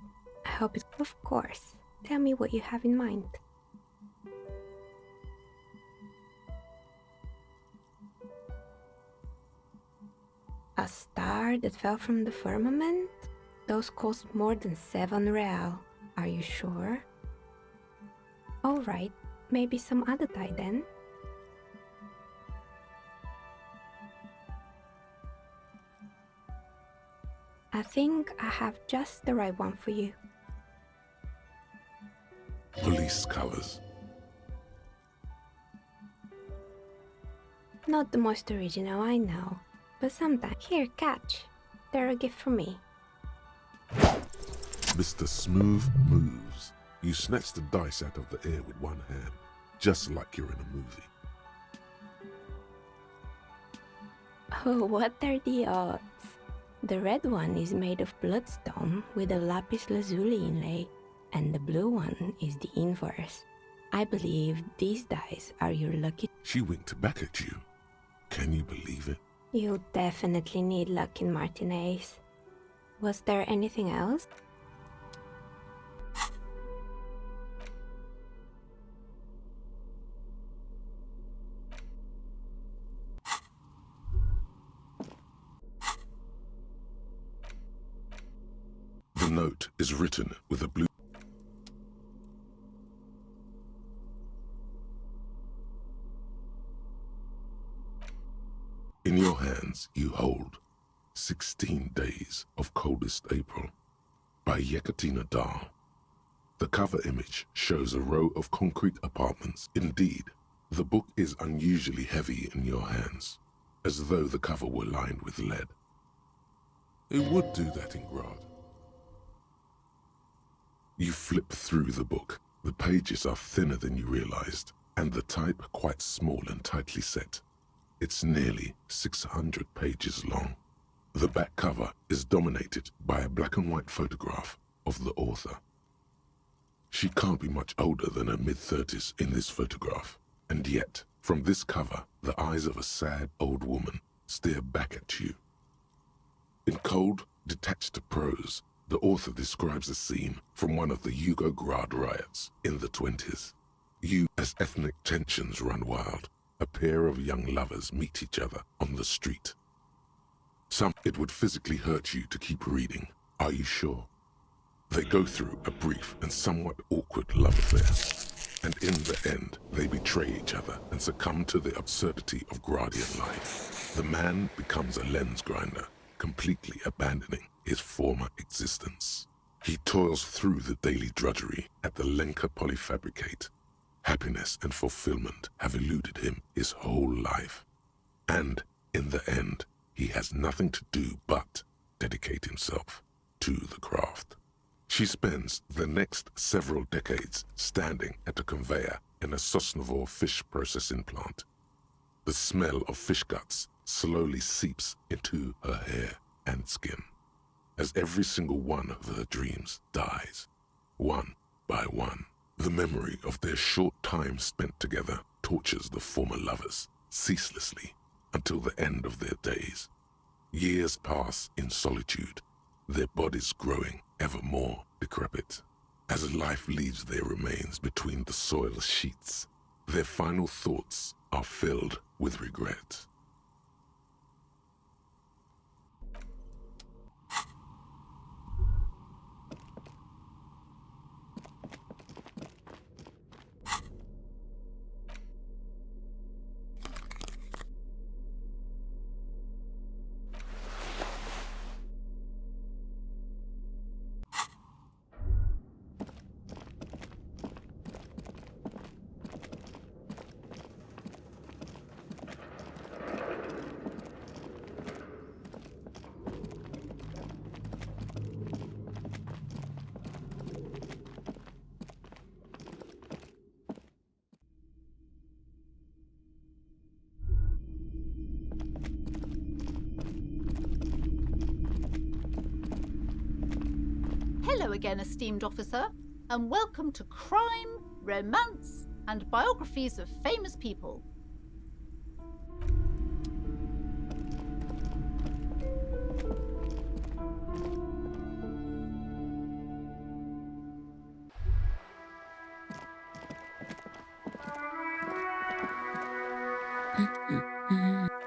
I hope it's... Of course. Tell me what you have in mind. A star that fell from the firmament? Those cost more than 7 real. Are you sure? Alright, maybe some other die then? I think I have just the right one for you. Police colors. Not the most original, I know. But sometimes... Here, catch. They're a gift from me. Mr. Smooth Moves. You snatch the dice out of the air with one hand, just like you're in a movie. Oh, what are the odds? The red one is made of bloodstone with a lapis lazuli inlay, and the blue one is the inverse. I believe these dice are your lucky... She winked back at you. Can you believe it? You definitely need luck in Martinez. Was there anything else? The note is written with a blue... In your hands you hold 16 Days of Coldest April by Yekaterina Dahl. The cover image shows a row of concrete apartments. Indeed, the book is unusually heavy in your hands, as though the cover were lined with lead. It would do that in Grad. You flip through the book. The pages are thinner than you realized, and the type quite small and tightly set. It's nearly 600 pages long. The back cover is dominated by a black and white photograph of the author. She can't be much older than her mid-30s in this photograph, and yet, from this cover, the eyes of a sad old woman stare back at you. In cold, detached prose, the author describes a scene from one of the Yugograd riots in the 20s. As ethnic tensions run wild, a pair of young lovers meet each other on the street. It would physically hurt you to keep reading. Are you sure? They go through a brief and somewhat awkward love affair, and in the end, they betray each other and succumb to the absurdity of Gradian life. The man becomes a lens grinder, completely abandoning his former existence. He toils through the daily drudgery at the Lenka Polyfabricate. Happiness and fulfillment have eluded him his whole life. And, in the end, he has nothing to do but dedicate himself to the craft. She She spends the next several decades standing at a conveyor in a Sosnovo fish processing plant. The smell of fish guts slowly seeps into her hair and skin as every single one of her dreams dies, one by one. The memory of their short time spent together tortures the former lovers ceaselessly until the end of their days. Years pass in solitude, their bodies growing ever more decrepit. As life leaves their remains between the soil sheets, their final thoughts are filled with regret. Hello again, esteemed officer, and welcome to Crime, Romance, and Biographies of Famous People.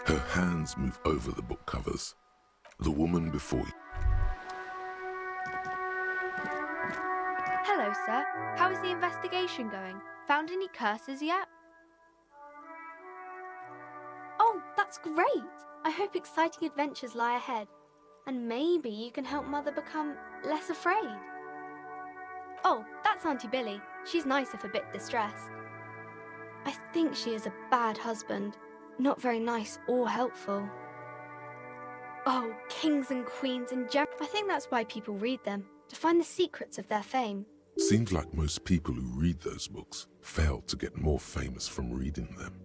Her hands move over the book covers. The woman before you. Hello, sir. How is the investigation going? Found any curses yet? Oh, that's great! I hope exciting adventures lie ahead. And maybe you can help Mother become less afraid. Oh, that's Auntie Billy. She's nice if a bit distressed. I think she is a bad husband. Not very nice or helpful. Oh, kings and queens and I think that's why people read them, to find the secrets of their fame. Seems like most people who read those books fail to get more famous from reading them.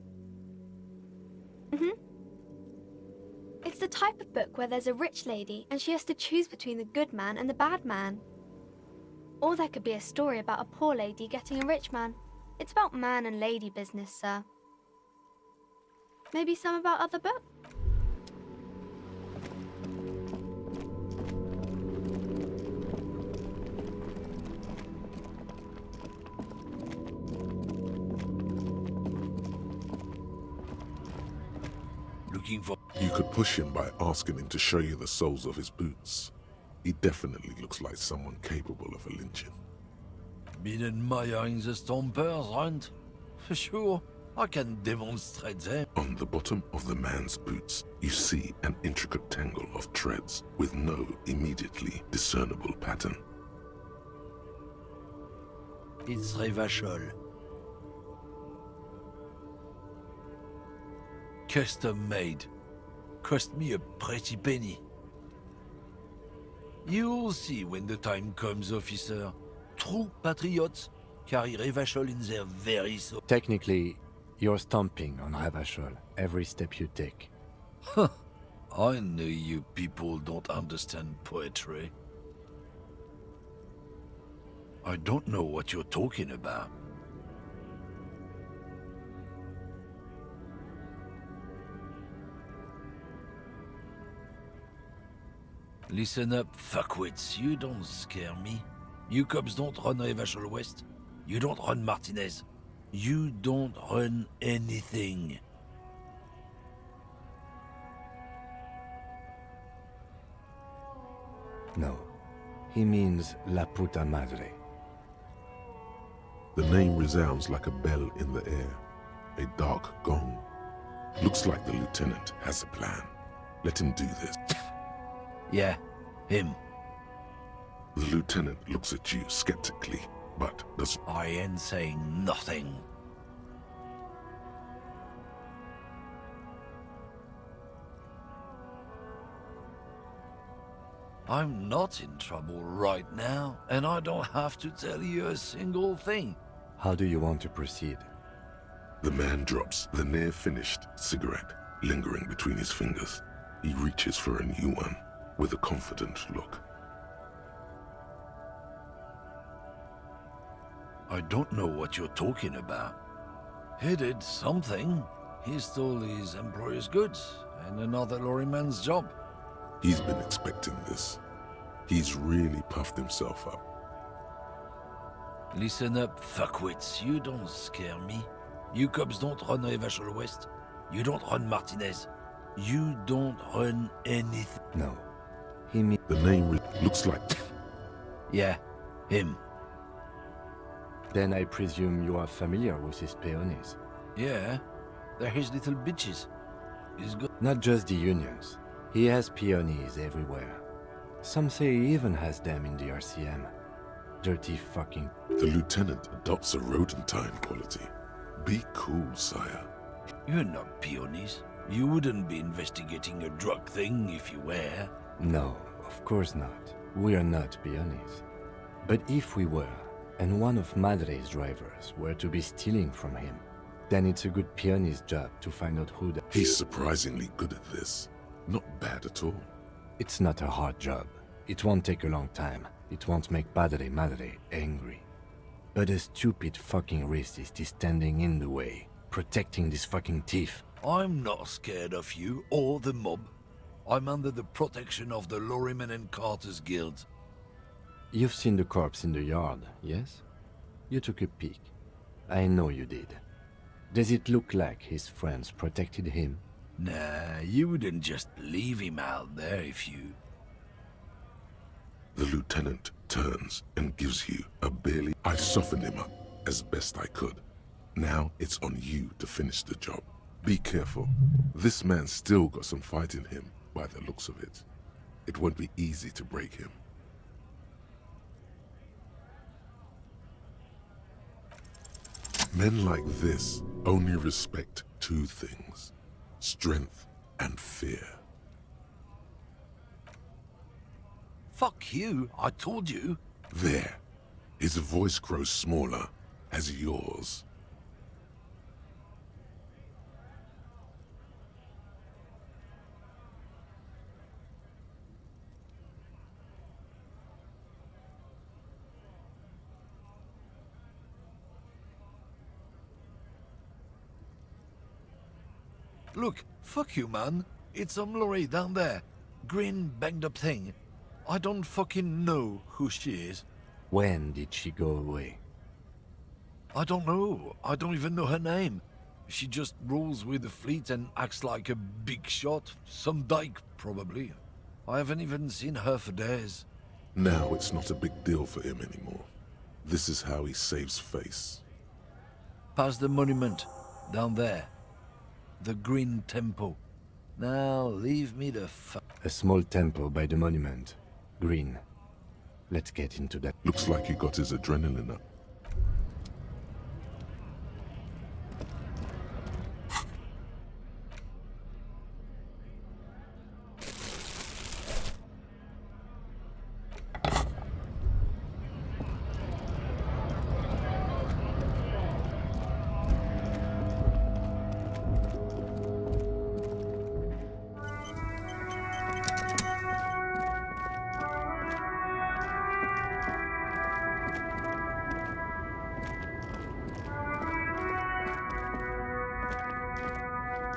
It's the type of book where there's a rich lady and she has to choose between the good man and the bad man. Or there could be a story about a poor lady getting a rich man. It's about man and lady business, sir. Maybe some about other books? Looking for... You could push him by asking him to show you the soles of his boots. He definitely looks like someone capable of a lynching. Been admiring the stompers, right? Sure, I can demonstrate them. On the bottom of the man's boots, you see an intricate tangle of treads with no immediately discernible pattern. It's Revachol. Custom made. Cost me a pretty penny. You'll see when the time comes, officer. True patriots carry Revachol in their very soul. Technically, you're stomping on Revachol every step you take. Huh. I know you people don't understand poetry. I don't know what you're talking about. Listen up, fuckwits. You don't scare me. You cops don't run Revachol West. You don't run Martinez. You don't run anything. No, he means La Puta Madre. The name resounds like a bell in the air, a dark gong. Looks like the lieutenant has a plan. Let him do this. Yeah, him. The lieutenant looks at you skeptically, but does... I ain't saying nothing. I'm not in trouble right now, and I don't have to tell you a single thing. How do you want to proceed? The man drops the near-finished cigarette lingering between his fingers. He reaches for a new one with a confident look. I don't know what you're talking about. He did something. He stole his employer's goods and another lorryman's job. He's been expecting this. He's really puffed himself up. Listen up, fuckwits. You don't scare me. You cops don't run Revachol West. You don't run Martinez. You don't run anything. No. He means... The name looks like... Yeah, him. Then I presume you are familiar with his peonies. Yeah, they're his little bitches. He's good. Not just the unions. He has peonies everywhere. Some say he even has them in the RCM. Dirty fucking... The lieutenant adopts a rodentine quality. Be cool, sire. You're not peonies. You wouldn't be investigating a drug thing if you were. No, of course not. We are not peonies. But if we were, and one of Madre's drivers were to be stealing from him, then it's a good peony's job to find out who the... He's surprisingly good at this. Not bad at all. It's not a hard job. It won't take a long time. It won't make Madre angry. But a stupid fucking racist is standing in the way, protecting this fucking thief. I'm not scared of you or the mob. I'm under the protection of the Lorrymen and Carters Guild. You've seen the corpse in the yard, yes? You took a peek. I know you did. Does it look like his friends protected him? Nah, you wouldn't just leave him out there if you... The lieutenant turns and gives you a barely... I softened him up as best I could. Now it's on you to finish the job. Be careful. This man's still got some fight in him, by the looks of it. It won't be easy to break him. Men like this only respect two things: strength and fear. Fuck you, I told you. There. His voice grows smaller as yours. Look, fuck you, man. It's some lorry down there. Green, banged up thing. I don't fucking know who she is. When did she go away? I don't know. I don't even know her name. She just rolls with the fleet and acts like a big shot. Some dyke, probably. I haven't even seen her for days. Now it's not a big deal for him anymore. This is how he saves face. Past the monument. Down there. The Green Temple. Now leave me the fuck. A small temple by the monument. Green. Let's get into that. Looks like he got his adrenaline up.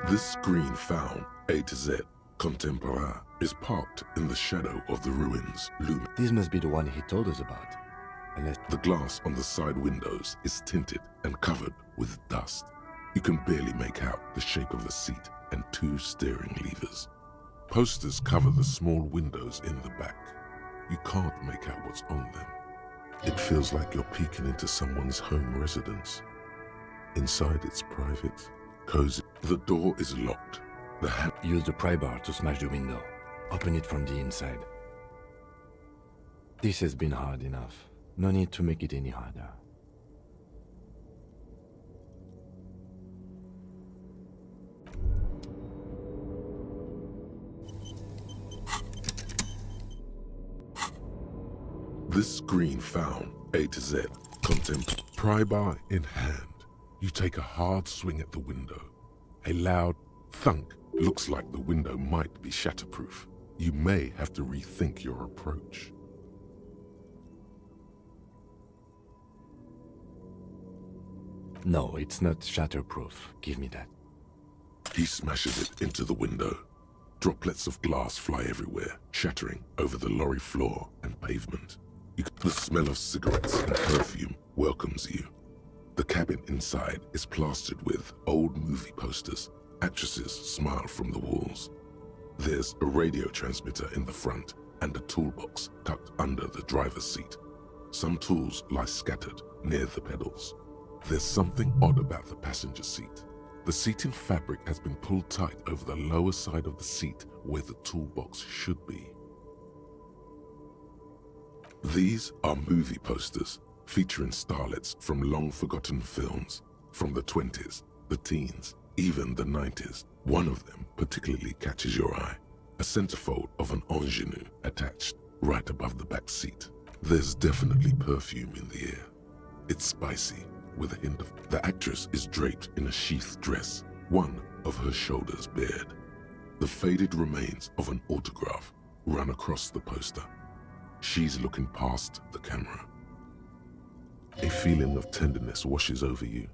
This green found, A to Z, contemporaire, is parked in the shadow of the ruins looming. This must be the one he told us about. Unless... The glass on the side windows is tinted and covered with dust. You can barely make out the shape of the seat and two steering levers. Posters cover the small windows in the back. You can't make out what's on them. It feels like you're peeking into someone's home residence. Inside it's private, cozy. The door is locked. Use the pry bar to smash the window. Open it from the inside. This has been hard enough. No need to make it any harder. This screen found A to Z, content pry-bar in hand. You take a hard swing at the window. A loud thunk looks like the window might be shatterproof. You may have to rethink your approach. No, it's not shatterproof. Give me that. He smashes it into the window. Droplets of glass fly everywhere, shattering over the lorry floor and pavement. The smell of cigarettes and perfume welcomes you. The cabin inside is plastered with old movie posters. Actresses smile from the walls. There's a radio transmitter in the front and a toolbox tucked under the driver's seat. Some tools lie scattered near the pedals. There's something odd about the passenger seat. The seating fabric has been pulled tight over the lower side of the seat where the toolbox should be. These are movie posters featuring starlets from long-forgotten films from the 20s, the teens, even the 90s. One of them particularly catches your eye. A centerfold of an ingenue attached right above the back seat. There's definitely perfume in the air. It's spicy, with a hint of... The actress is draped in a sheathed dress, one of her shoulders bared. The faded remains of an autograph run across the poster. She's looking past the camera. A feeling of tenderness washes over you.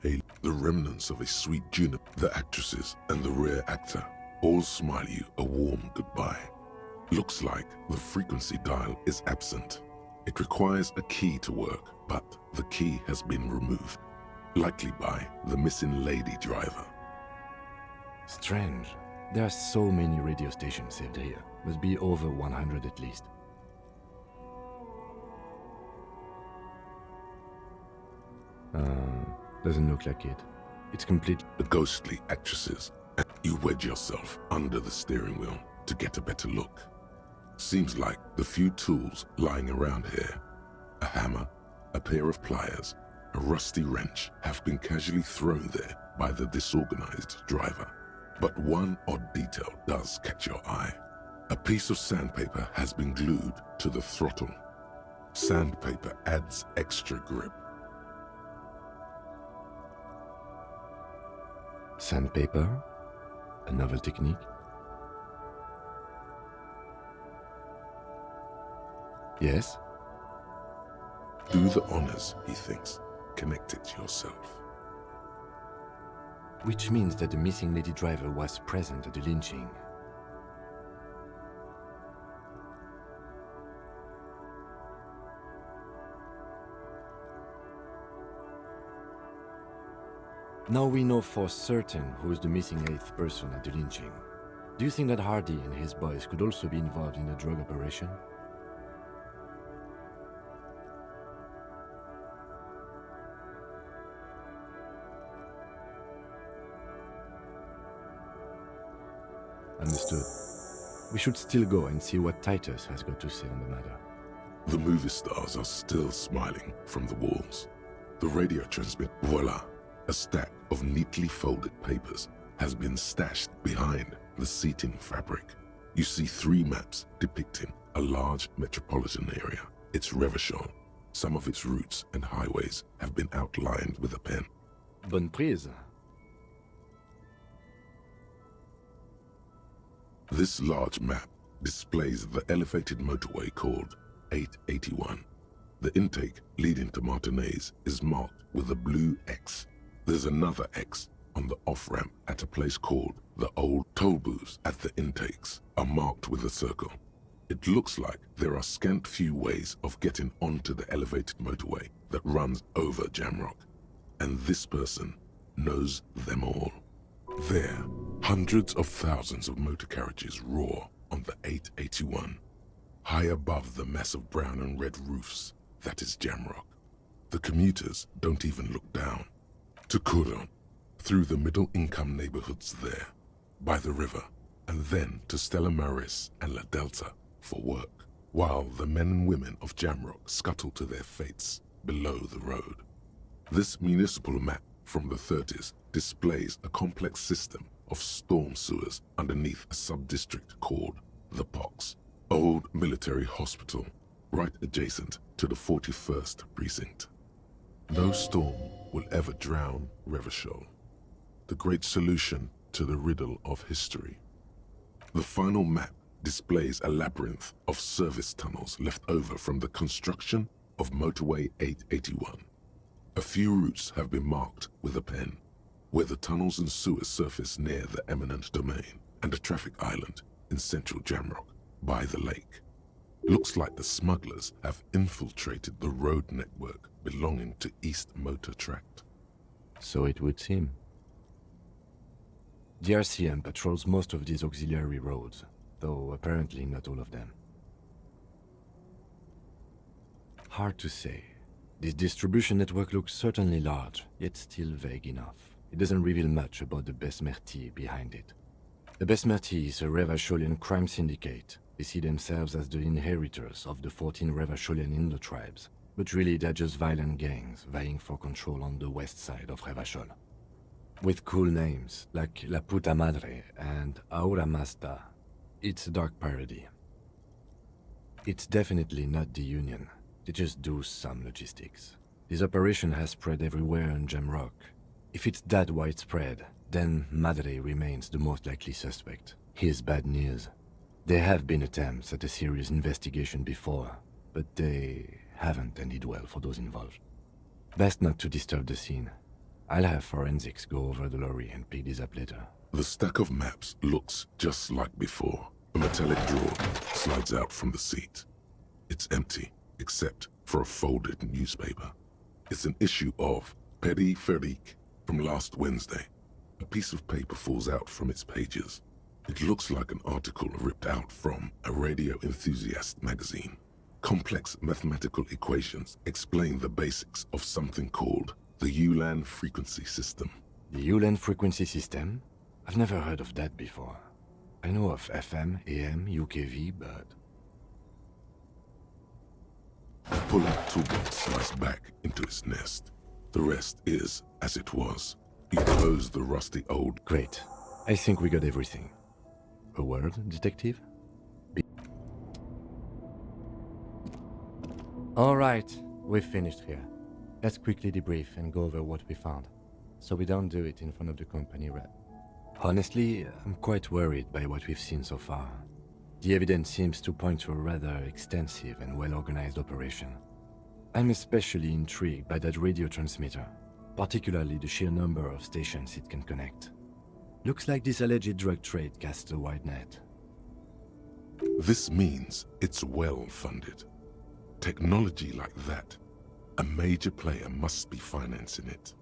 The remnants of a sweet June. The actresses and the rare actor all smile you a warm goodbye. Looks like the frequency dial is absent. It requires a key to work, but the key has been removed, likely by the missing lady driver. Strange. There are so many radio stations saved here. Must be over 100 at least. Doesn't look like it. It's complete. The ghostly actresses. You wedge yourself under the steering wheel to get a better look. Seems like the few tools lying around here, a hammer, a pair of pliers, a rusty wrench, have been casually thrown there by the disorganized driver. But one odd detail does catch your eye. A piece of sandpaper has been glued to the throttle. Sandpaper adds extra grip. Sandpaper? A novel technique? Yes? Do the honors, he thinks. Connect it yourself. Which means that the missing lady driver was present at the lynching. Now we know for certain who's the missing 8th person at the lynching. Do you think that Hardy and his boys could also be involved in a drug operation? Understood. We should still go and see what Titus has got to say on the matter. The movie stars are still smiling from the walls. The radio transmit, voila, a stack of neatly folded papers has been stashed behind the seating fabric. You see 3 maps depicting a large metropolitan area. It's Revachol. Some of its routes and highways have been outlined with a pen. Bonne prise. This large map displays the elevated motorway called 881. The intake leading to Martinez is marked with a blue X. There's another X on the off-ramp at a place called the Old Toll Booths at the intakes are marked with a circle. It looks like there are scant few ways of getting onto the elevated motorway that runs over Jamrock, and this person knows them all. There, hundreds of thousands of motor carriages roar on the 881, high above the mass of brown and red roofs that is Jamrock. The commuters don't even look down. To Couronne, through the middle-income neighborhoods there, by the river, and then to Stella Maris and La Delta for work, while the men and women of Jamrock scuttle to their fates below the road. This municipal map from the 30s displays a complex system of storm sewers underneath a sub-district called the Pox. Old military hospital, right adjacent to the 41st precinct. No storm will ever drown Revachol, the great solution to the riddle of history. The final map displays a labyrinth of service tunnels left over from the construction of Motorway 881. A few routes have been marked with a pen, where the tunnels and sewers surface near the eminent domain and a traffic island in central Jamrock by the lake. Looks like the smugglers have infiltrated the road network belonging to East Motor Tract. So it would seem. The RCM patrols most of these auxiliary roads, though apparently not all of them. Hard to say. This distribution network looks certainly large, yet still vague enough. It doesn't reveal much about the Besmerti behind it. The Besmerti is a Revacholian crime syndicate. They see themselves as the inheritors of the 14 Revacholian Indo-tribes, but really they're just violent gangs vying for control on the west side of Revachol. With cool names like La Puta Madre and Aura Mazda, it's a dark parody. It's definitely not the Union. They just do some logistics. This operation has spread everywhere in Jamrock. If it's that widespread, then Madre remains the most likely suspect. Here's bad news. There have been attempts at a serious investigation before, but they haven't ended well for those involved. Best not to disturb the scene. I'll have forensics go over the lorry and pick this up later. The stack of maps looks just like before. A metallic drawer slides out from the seat. It's empty, except for a folded newspaper. It's an issue of Périphérique from last Wednesday. A piece of paper falls out from its pages. It looks like an article ripped out from a radio enthusiast magazine. Complex mathematical equations explain the basics of something called the Ulan frequency system. The Ulan frequency system? I've never heard of that before. I know of FM, AM, UKV, but... The pull-out toolbox slides back into its nest. The rest is as it was. You close the rusty old... Great. I think we got everything. A word, detective? All right, we've finished here. Let's quickly debrief and go over what we found, so we don't do it in front of the company rep. Honestly, I'm quite worried by what we've seen so far. The evidence seems to point to a rather extensive and well-organized operation. I'm especially intrigued by that radio transmitter, particularly the sheer number of stations it can connect. Looks like this alleged drug trade casts a wide net. This means it's well-funded. Technology like that, a major player must be financing it.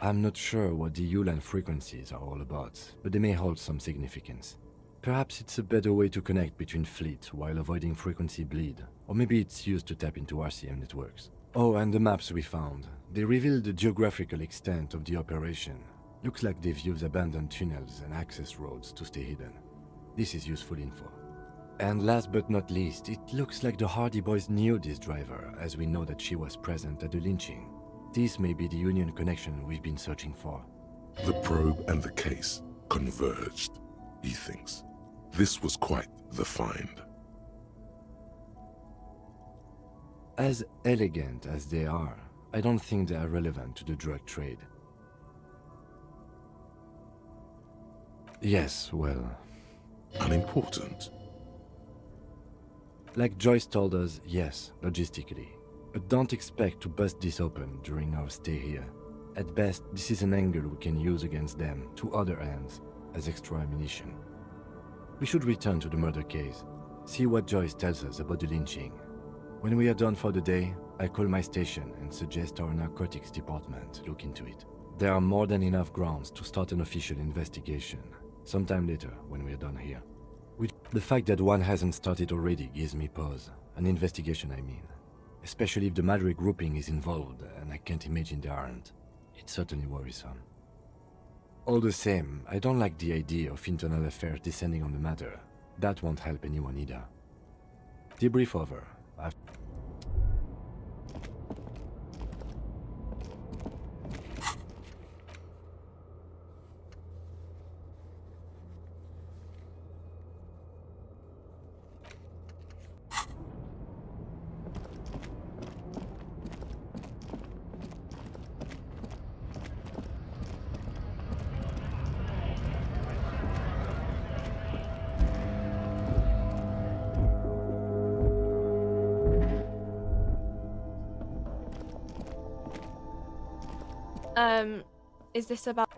I'm not sure what the Ulan frequencies are all about, but they may hold some significance. Perhaps it's a better way to connect between fleets while avoiding frequency bleed, or maybe it's used to tap into RCM networks. Oh, and the maps we found. They reveal the geographical extent of the operation. Looks like they've used abandoned tunnels and access roads to stay hidden. This is useful info. And last but not least, it looks like the Hardy Boys knew this driver, as we know that she was present at the lynching. This may be the Union connection we've been searching for. The probe and the case converged, he thinks. This was quite the find. As elegant as they are, I don't think they are relevant to the drug trade. Yes, well... Unimportant. Like Joyce told us, yes, logistically. But don't expect to bust this open during our stay here. At best, this is an angle we can use against them, to other ends, as extra ammunition. We should return to the murder case, see what Joyce tells us about the lynching. When we are done for the day, I call my station and suggest our narcotics department look into it. There are more than enough grounds to start an official investigation, sometime later when we are done here. The fact that one hasn't started already gives me pause. An investigation, I mean. Especially if the Madre grouping is involved, and I can't imagine they aren't. It's certainly worrisome. All the same, I don't like the idea of internal affairs descending on the matter. That won't help anyone either. Debrief over. Is this about...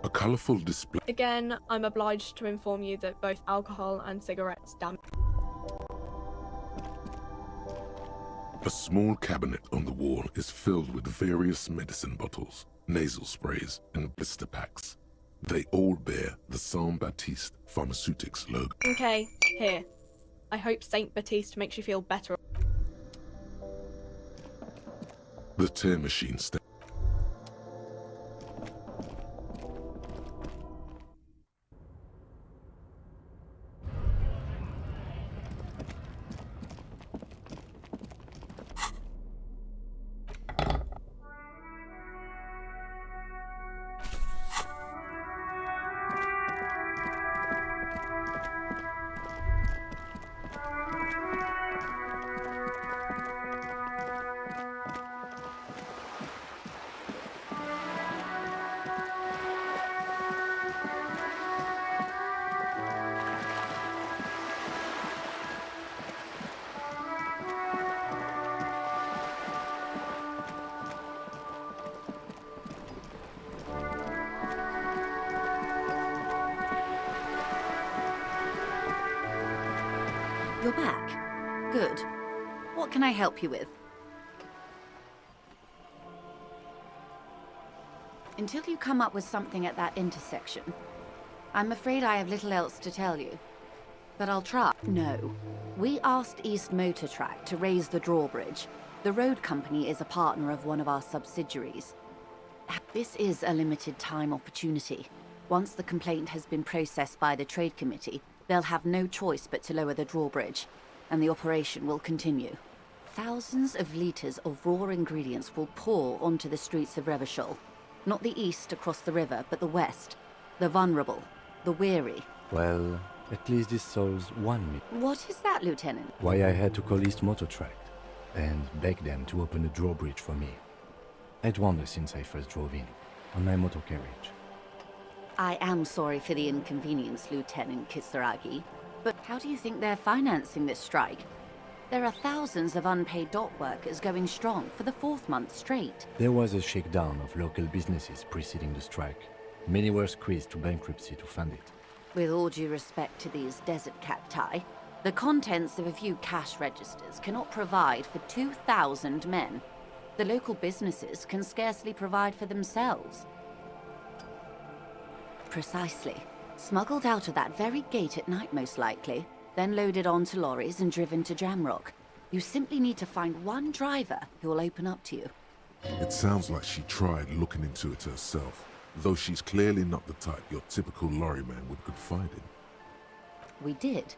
A colorful display. Again, I'm obliged to inform you that both alcohol and cigarettes damage... A small cabinet on the wall is filled with various medicine bottles, nasal sprays, and blister packs. They all bear the Saint Baptiste Pharmaceutics logo. Okay, here. I hope Saint Baptiste makes you feel better. The tear machine stands. You're back. Good. What can I help you with? Until you come up with something at that intersection, I'm afraid I have little else to tell you. But I'll try. No. We asked East Motor Track to raise the drawbridge. The road company is a partner of one of our subsidiaries. This is a limited time opportunity. Once the complaint has been processed by the trade committee, they'll have no choice but to lower the drawbridge, and the operation will continue. Thousands of litres of raw ingredients will pour onto the streets of Revachol. Not the east across the river, but the west. The vulnerable, the weary. Well, at least this solves one mystery. What is that, Lieutenant? Why I had to call East Motor Track and beg them to open a drawbridge for me. I'd wondered since I first drove in, on my motor carriage. I am sorry for the inconvenience, Lieutenant Kisaragi, but how do you think they're financing this strike? There are thousands of unpaid dock workers going strong for the 4th month straight. There was a shakedown of local businesses preceding the strike. Many were squeezed to bankruptcy to fund it. With all due respect to these desert cacti, the contents of a few cash registers cannot provide for 2,000 men. The local businesses can scarcely provide for themselves. Precisely. Smuggled out of that very gate at night, most likely, then loaded onto lorries and driven to Jamrock. You simply need to find one driver who will open up to you. It sounds like she tried looking into it herself, though she's clearly not the type your typical lorryman would confide in. We did.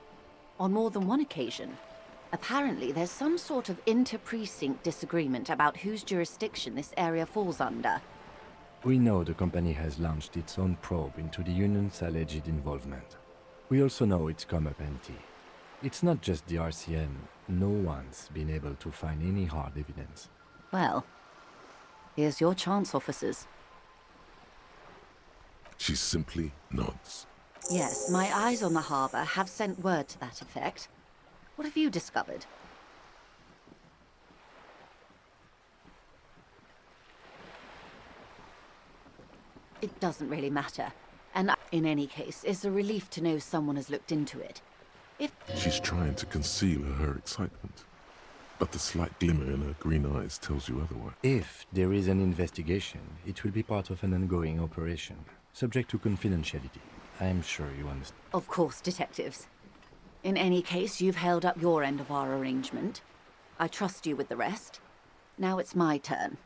On more than one occasion. Apparently, there's some sort of inter-precinct disagreement about whose jurisdiction this area falls under. We know the company has launched its own probe into the union's alleged involvement. We also know it's come up empty. It's not just the RCM. No one's been able to find any hard evidence. Well, here's your chance, officers. She simply nods. Yes, my eyes on the harbour have sent word to that effect. What have you discovered? It doesn't really matter. And in any case, it's a relief to know someone has looked into it. If She's trying to conceal her excitement, but the slight glimmer in her green eyes tells you otherwise. If there is an investigation, it will be part of an ongoing operation, subject to confidentiality. I'm sure you understand. Of course, detectives. In any case, you've held up your end of our arrangement. I trust you with the rest. Now it's my turn.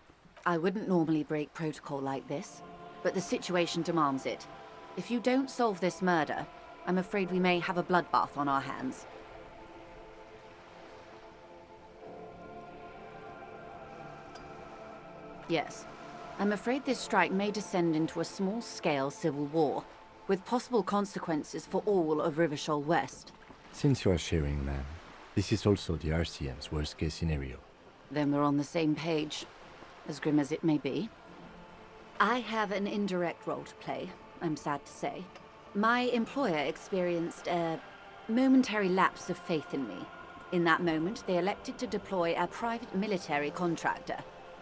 I wouldn't normally break protocol like this, but the situation demands it. If you don't solve this murder, I'm afraid we may have a bloodbath on our hands. Yes. I'm afraid this strike may descend into a small-scale civil war, with possible consequences for all of Rivachol West. Since you are sharing, ma'am, this is also the RCM's worst-case scenario. Then we're on the same page, as grim as it may be. I have an indirect role to play, I'm sad to say. My employer experienced a momentary lapse of faith in me. In that moment, they elected to deploy a private military contractor,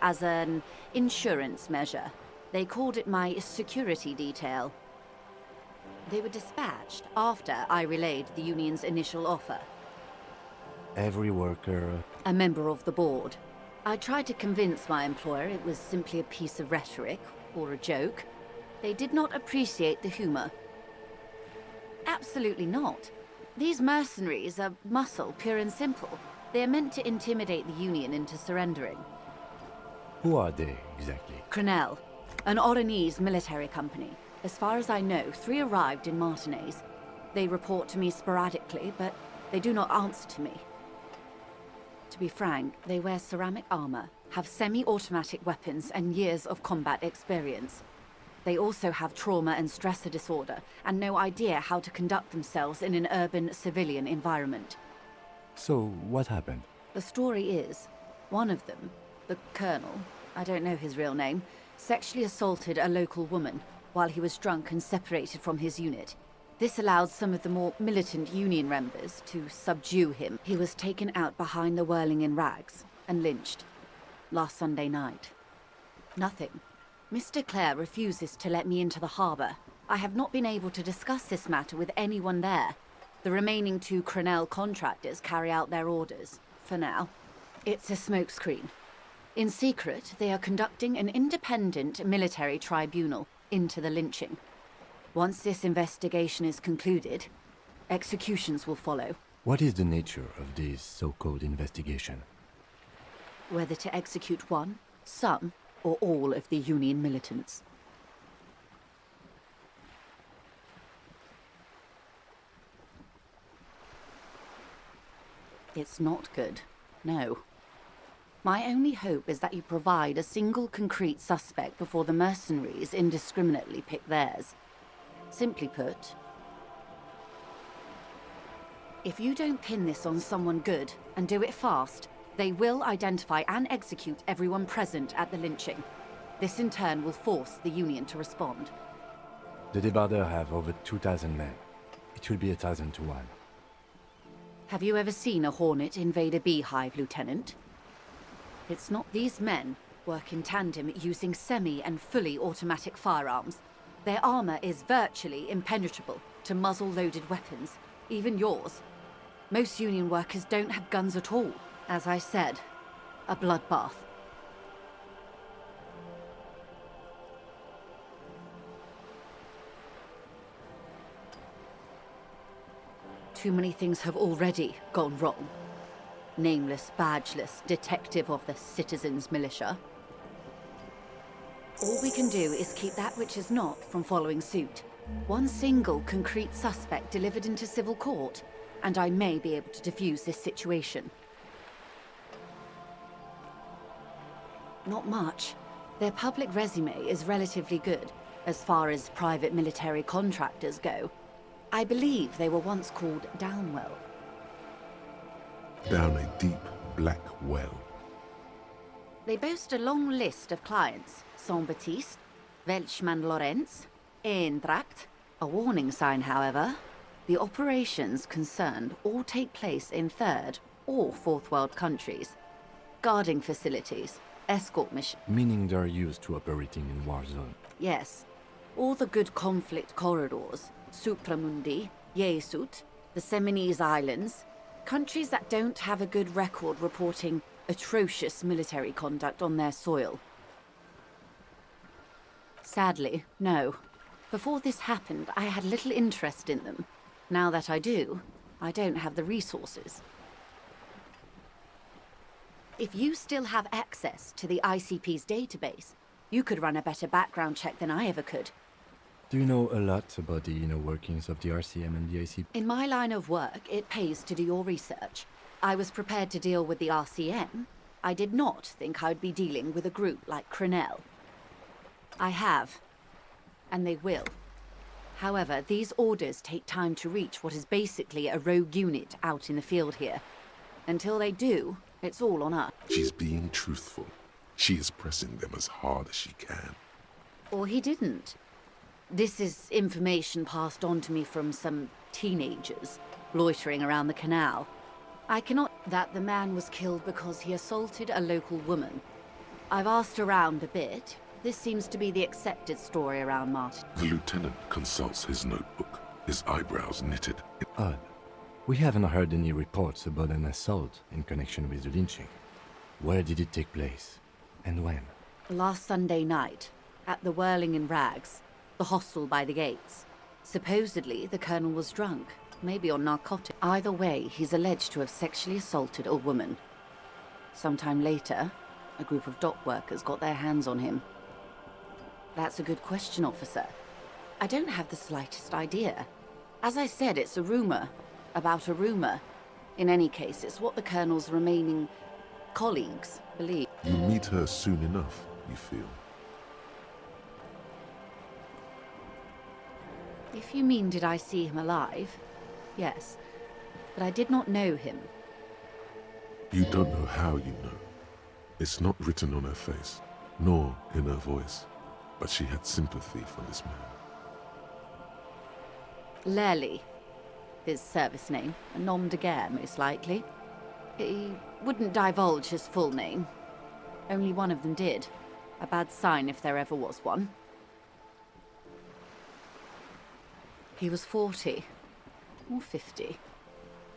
as an insurance measure. They called it my security detail. They were dispatched after I relayed the union's initial offer. Every worker... A member of the board. I tried to convince my employer it was simply a piece of rhetoric, or a joke. They did not appreciate the humor. Absolutely not. These mercenaries are muscle, pure and simple. They are meant to intimidate the Union into surrendering. Who are they, exactly? Crenel, an Oranese military company. As far as I know, 3 arrived in Martinez. They report to me sporadically, but they do not answer to me. To be frank, they wear ceramic armor, have semi-automatic weapons, and years of combat experience. They also have trauma and stressor disorder, and no idea how to conduct themselves in an urban civilian environment. So, what happened? The story is, one of them, the colonel, I don't know his real name, sexually assaulted a local woman while he was drunk and separated from his unit. This allowed some of the more militant Union members to subdue him. He was taken out behind the whirling in rags and lynched last Sunday night. Nothing. Mr. Clare refuses to let me into the harbour. I have not been able to discuss this matter with anyone there. The remaining 2 Crenel contractors carry out their orders, for now. It's a smokescreen. In secret, they are conducting an independent military tribunal into the lynching. Once this investigation is concluded, executions will follow. What is the nature of this so-called investigation? Whether to execute one, some, or all of the Union militants. It's not good, no. My only hope is that you provide a single concrete suspect before the mercenaries indiscriminately pick theirs. Simply put, if you don't pin this on someone good and do it fast, they will identify and execute everyone present at the lynching. This in turn will force the Union to respond. The Debardeurs have over 2,000 men. It will be 1,000 to 1. Have you ever seen a Hornet invade a beehive, Lieutenant? It's not. These men work in tandem using semi and fully automatic firearms. Their armor is virtually impenetrable to muzzle-loaded weapons, even yours. Most Union workers don't have guns at all. As I said, a bloodbath. Too many things have already gone wrong. Nameless, badgeless detective of the Citizens Militia. All we can do is keep that which is not from following suit. One single concrete suspect delivered into civil court, and I may be able to defuse this situation. Not much. Their public resume is relatively good, as far as private military contractors go. I believe they were once called Downwell. Down a deep, black well. They boast a long list of clients. Saint-Baptiste, Welchman-Lorenz, Eintracht. A warning sign, however. The operations concerned all take place in third or fourth world countries. Guarding facilities, escort missions. Meaning they're used to operating in war zone. Yes. All the good conflict corridors. Supramundi, Yesut, the Seminese Islands. Countries that don't have a good record reporting atrocious military conduct on their soil. Sadly, no. Before this happened, I had little interest in them. Now that I do, I don't have the resources. If you still have access to the ICP's database, you could run a better background check than I ever could. Do you know a lot about the inner workings of the RCM and the ICP? In my line of work, it pays to do your research. I was prepared to deal with the RCM. I did not think I'd be dealing with a group like Crenel. I have, and they will. However, these orders take time to reach what is basically a rogue unit out in the field here. Until they do, it's all on us. She's being truthful. She is pressing them as hard as she can. Or he didn't. This is information passed on to me from some teenagers loitering around the canal. I cannot... That the man was killed because he assaulted a local woman. I've asked around a bit. This seems to be the accepted story around Martin. The lieutenant consults his notebook, his eyebrows knitted. Odd. We haven't heard any reports about an assault in connection with the lynching. Where did it take place? And when? Last Sunday night, at the Whirling in Rags, the hostel by the gates. Supposedly, the colonel was drunk, maybe on narcotics. Either way, he's alleged to have sexually assaulted a woman. Sometime later, a group of dock workers got their hands on him. That's a good question, officer. I don't have the slightest idea. As I said, it's a rumor about a rumor. In any case, it's what the colonel's remaining colleagues believe. You meet her soon enough, you feel. If you mean did I see him alive, yes. But I did not know him. You don't know how you know. It's not written on her face, nor in her voice. But she had sympathy for this man. Lely, his service name, a nom de guerre, most likely. He wouldn't divulge his full name. Only one of them did. A bad sign if there ever was one. He was 40. Or 50.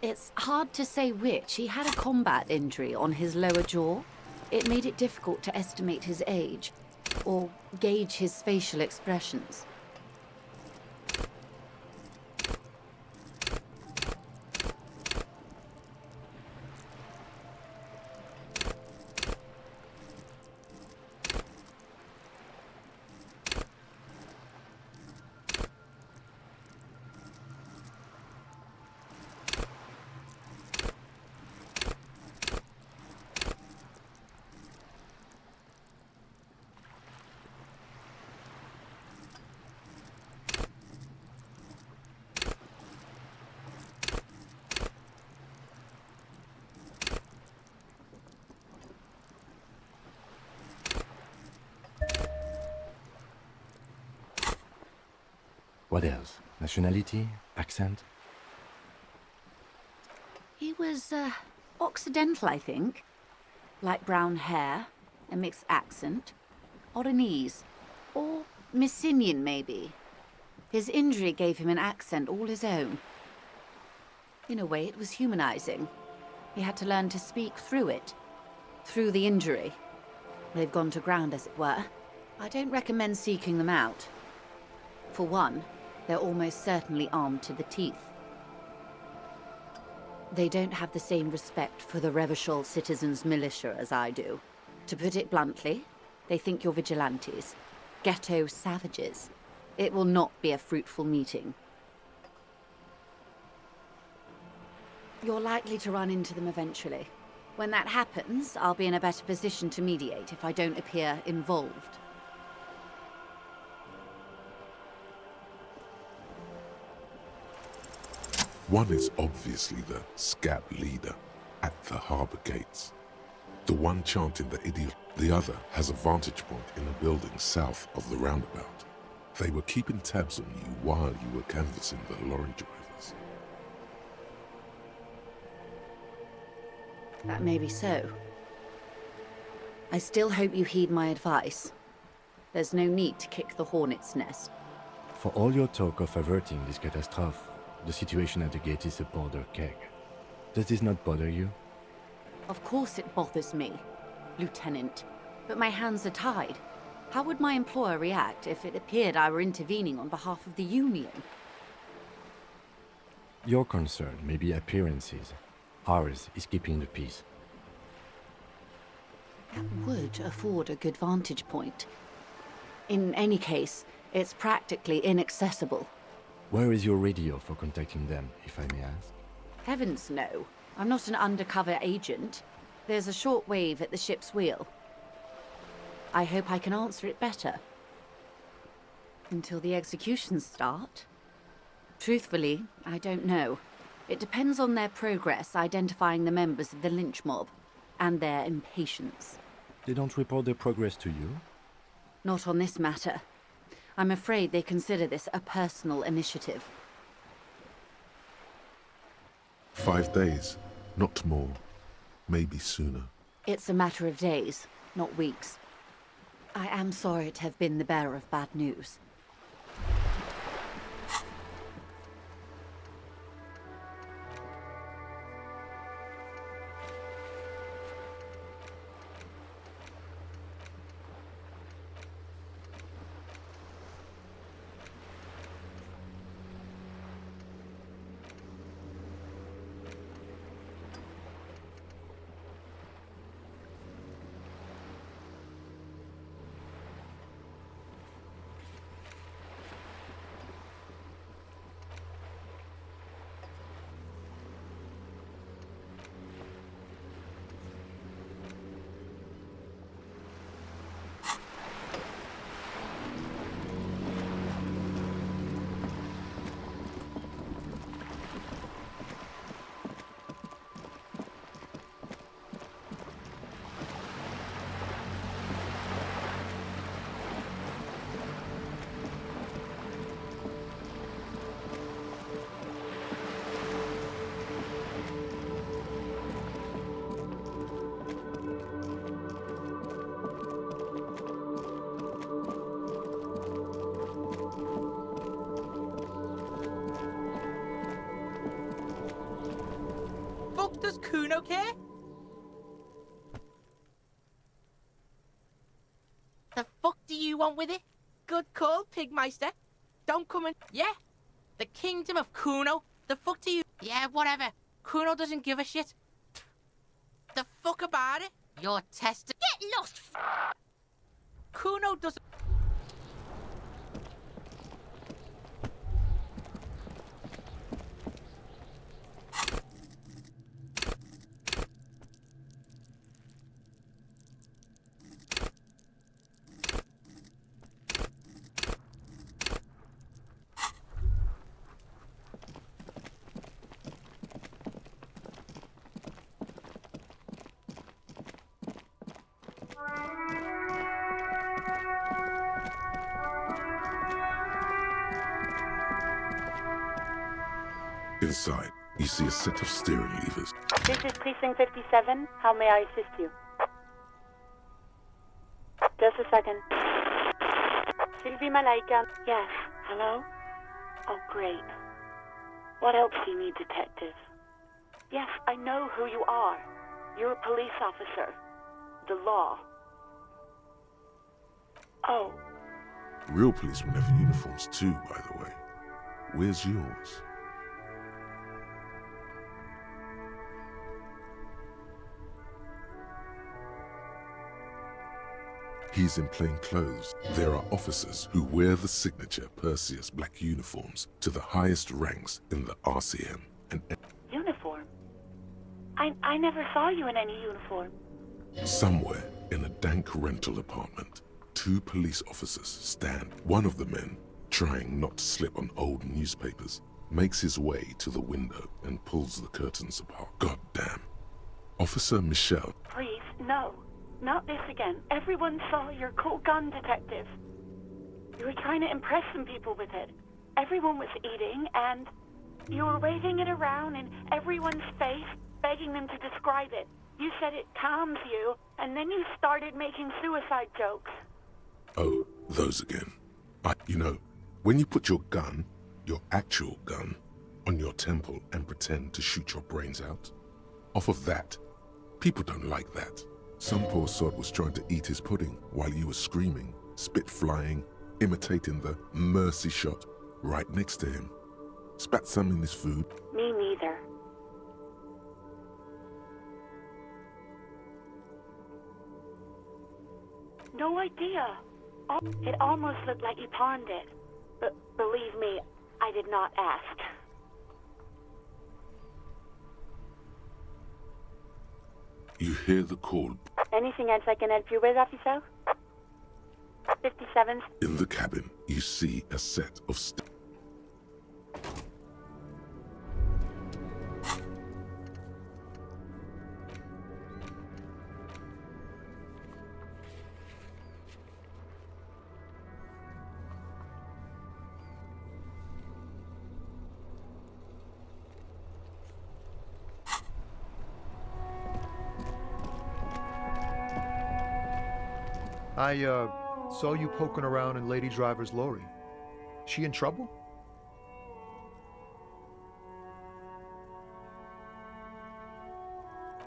It's hard to say which. He had a combat injury on his lower jaw. It made it difficult to estimate his age, or gauge his facial expressions. What else? Nationality? Accent? He was, Occidental, I think. Light brown hair, a mixed accent, Oranese, or Messinian, maybe. His injury gave him an accent all his own. In a way, it was humanizing. He had to learn to speak through it, through the injury. They've gone to ground, as it were. I don't recommend seeking them out. For one, they're almost certainly armed to the teeth. They don't have the same respect for the Revachol citizens' militia as I do. To put it bluntly, they think you're vigilantes, ghetto savages. It will not be a fruitful meeting. You're likely to run into them eventually. When that happens, I'll be in a better position to mediate if I don't appear involved. One is obviously the scat leader at the harbor gates. The one chanting the idiot. The other has a vantage point in a building south of the roundabout. They were keeping tabs on you while you were canvassing the lorry drivers. That may be so. I still hope you heed my advice. There's no need to kick the hornet's nest. For all your talk of averting this catastrophe, the situation at the gate is a powder keg. Does this not bother you? Of course it bothers me, Lieutenant. But my hands are tied. How would my employer react if it appeared I were intervening on behalf of the Union? Your concern may be appearances. Ours is keeping the peace. That would afford a good vantage point. In any case, it's practically inaccessible. Where is your radio for contacting them, if I may ask? Heavens no. I'm not an undercover agent. There's a shortwave at the ship's wheel. I hope I can answer it better. Until the executions start? Truthfully, I don't know. It depends on their progress identifying the members of the lynch mob, and their impatience. They don't report their progress to you? Not on this matter. I'm afraid they consider this a personal initiative. 5 days, not more. Maybe sooner. It's a matter of days, not weeks. I am sorry to have been the bearer of bad news. Fuck does Kuno care? The fuck do you want with it? Good call, Pigmeister. Don't come in. Yeah. The kingdom of Kuno. The fuck do you... Yeah, whatever. Kuno doesn't give a shit. The fuck about it? You're tested. Get lost. Kuno doesn't... Inside, you see a set of steering levers. This is Precinct 57. How may I assist you? Just a second. Sylvie Malaika. Yes. Hello? Oh, great. What else do you need, detective? Yes, I know who you are. You're a police officer. The law. Oh. Real policemen have uniforms too, by the way. Where's yours? He's in plain clothes. There are officers who wear the signature Perseus black uniforms to the highest ranks in the RCM. And Uniform? I never saw you in any uniform. somewhere in a dank rental apartment, two police officers stand. One of the men, trying not to slip on old newspapers, makes his way to the window and pulls the curtains apart. God damn. Officer Michelle. Please, no. Not this again. Everyone saw your cool gun, detective. You were trying to impress some people with it. Everyone was eating, and you were waving it around in everyone's face, begging them to describe it. You said it calms you, and then you started making suicide jokes. Oh, those again. When you put your gun, your actual gun, on your temple and pretend to shoot your brains out, off of that, people don't like that. Some poor sod was trying to eat his pudding while you were screaming, spit flying, imitating the mercy shot right next to him. Spat some in his food. Me neither. No idea. It almost looked like you pawned it. But believe me, I did not ask. You hear the call. Anything else I can help you with, officer? 57. In the cabin, you see a set of I, saw you poking around in Lady Driver's lorry. She in trouble?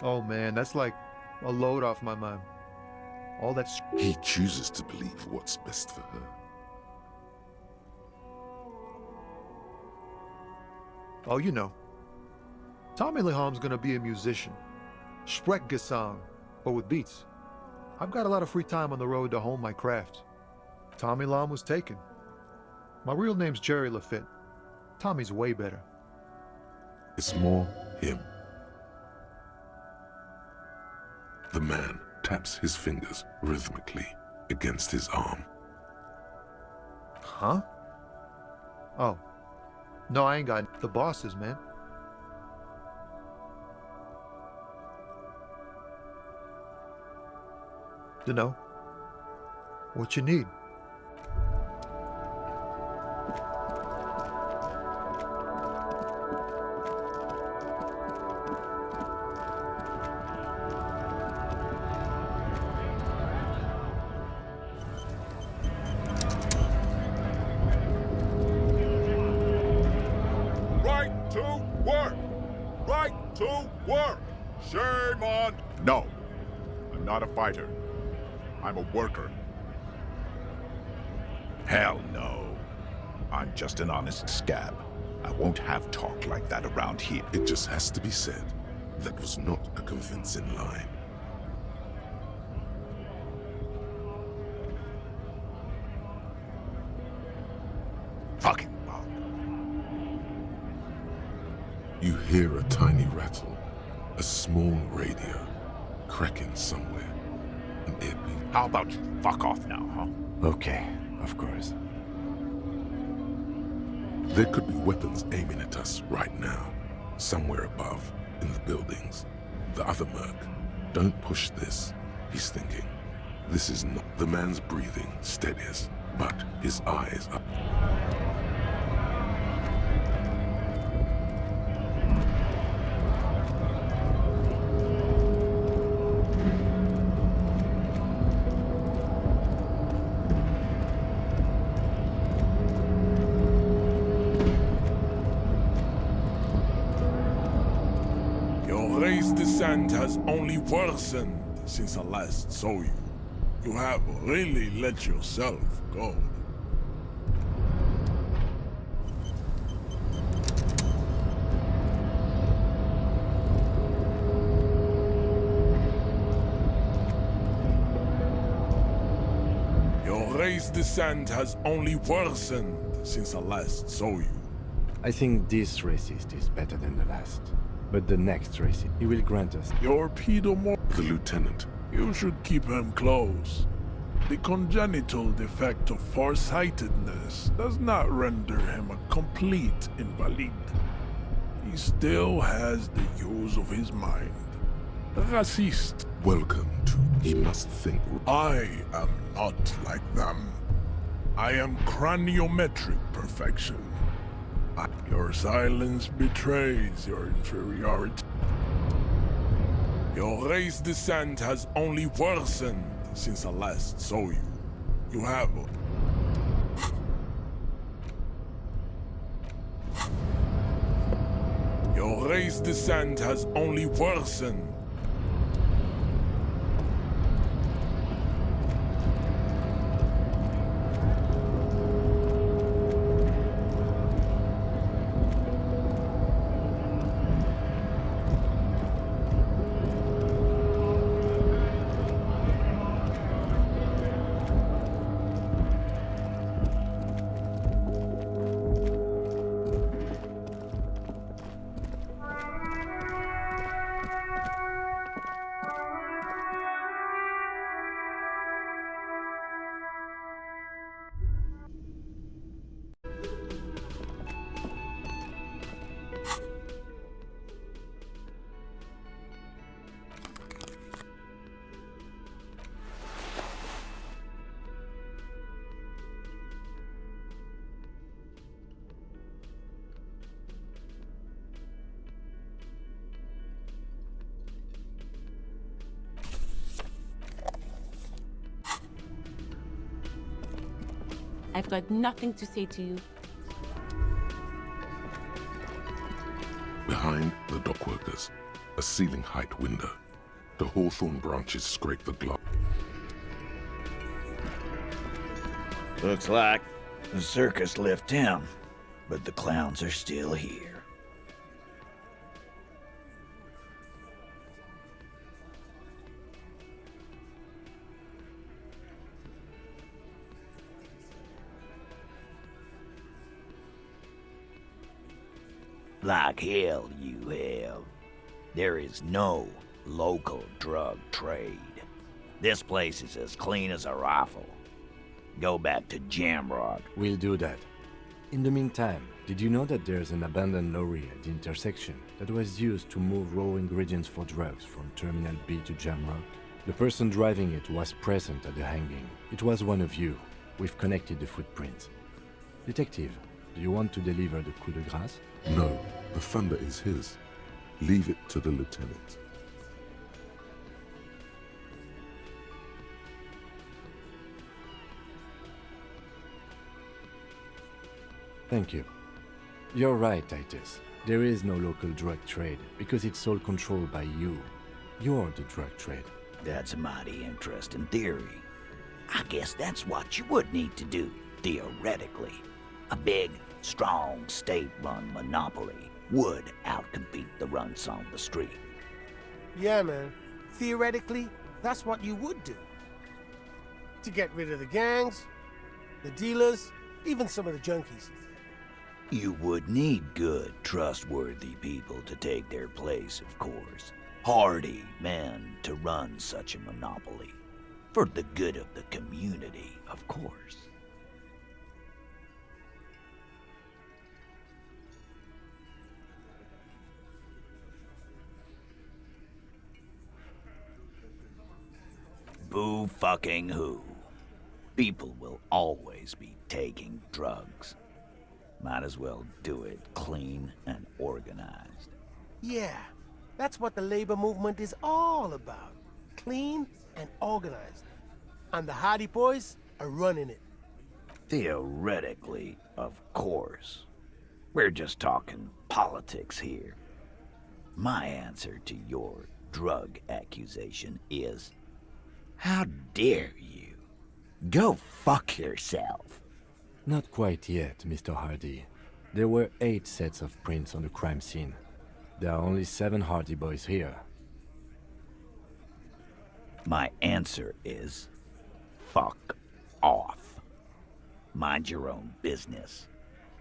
Oh man, that's like a load off my mind. All that He chooses to believe what's best for her. Oh, you know. Tommy Leham's gonna be a musician. Sprechgesang, but with beats. I've got a lot of free time on the road to hone my craft. Tommy Lam was taken. My real name's Jerry Lafitte. Tommy's way better. It's more him. The man taps his fingers rhythmically against his arm. Huh? Oh. No, I ain't got the bosses, man. Dunno. What you need? Right to work! Right to work! Shame on... No, I'm not a fighter. I'm a worker. Hell no. I'm just an honest scab. I won't have talk like that around here. It just has to be said. That was not a convincing line. Fucking You hear a tiny rattle, a small radio, cracking somewhere. An earpiece. How about you fuck off now, huh? Okay, of course. There could be weapons aiming at us right now, somewhere above, in the buildings. The other merc. Don't push this, he's thinking. This is not... The man's breathing steadies, but his eyes are... Your race descent has only worsened since I last saw you. You have really let yourself go. Your race descent has only worsened since I last saw you. I think this racist is better than the last. But the next racist, he will grant us. Your pedomor... The lieutenant. You should keep him close. The congenital defect of farsightedness does not render him a complete invalid. He still has the use of his mind. Racist. Welcome to... He must think... I am not like them. I am craniometric perfection. Your silence betrays your inferiority. Your race descent has only worsened since I last saw you. You have... Your race descent has only worsened. I've got nothing to say to you. Behind the dockworkers, a ceiling-height window. The hawthorn branches scrape the glass. Looks like the circus left town, but the clowns are still here. Like hell you have. There is no local drug trade. This place is as clean as a rifle. Go back to Jamrock. We'll do that. In the meantime, did you know that there's an abandoned lorry at the intersection that was used to move raw ingredients for drugs from Terminal B to Jamrock? The person driving it was present at the hanging. It was one of you. We've connected the footprints. Detective, do you want to deliver the coup de grâce? No, the thunder is his. Leave it to the lieutenant. Thank you. You're right, Titus. There is no local drug trade because it's all controlled by you. You're the drug trade. That's a mighty interesting theory. I guess that's what you would need to do, theoretically. A big, strong, state-run monopoly would outcompete the runts on the street. Yeah, man. Theoretically, that's what you would do. To get rid of the gangs, the dealers, even some of the junkies. You would need good, trustworthy people to take their place, of course. Hardy men to run such a monopoly. For the good of the community, of course. Boo fucking who. People will always be taking drugs. Might as well do it clean and organized. Yeah, that's what the labor movement is all about. Clean and organized. And the Hardy Boys are running it. Theoretically, of course. We're just talking politics here. My answer to your drug accusation is, how dare you? Go fuck yourself. Not quite yet, Mr. Hardy. There were 8 sets of prints on the crime scene. There are only 7 Hardy Boys here. My answer is, fuck off. Mind your own business.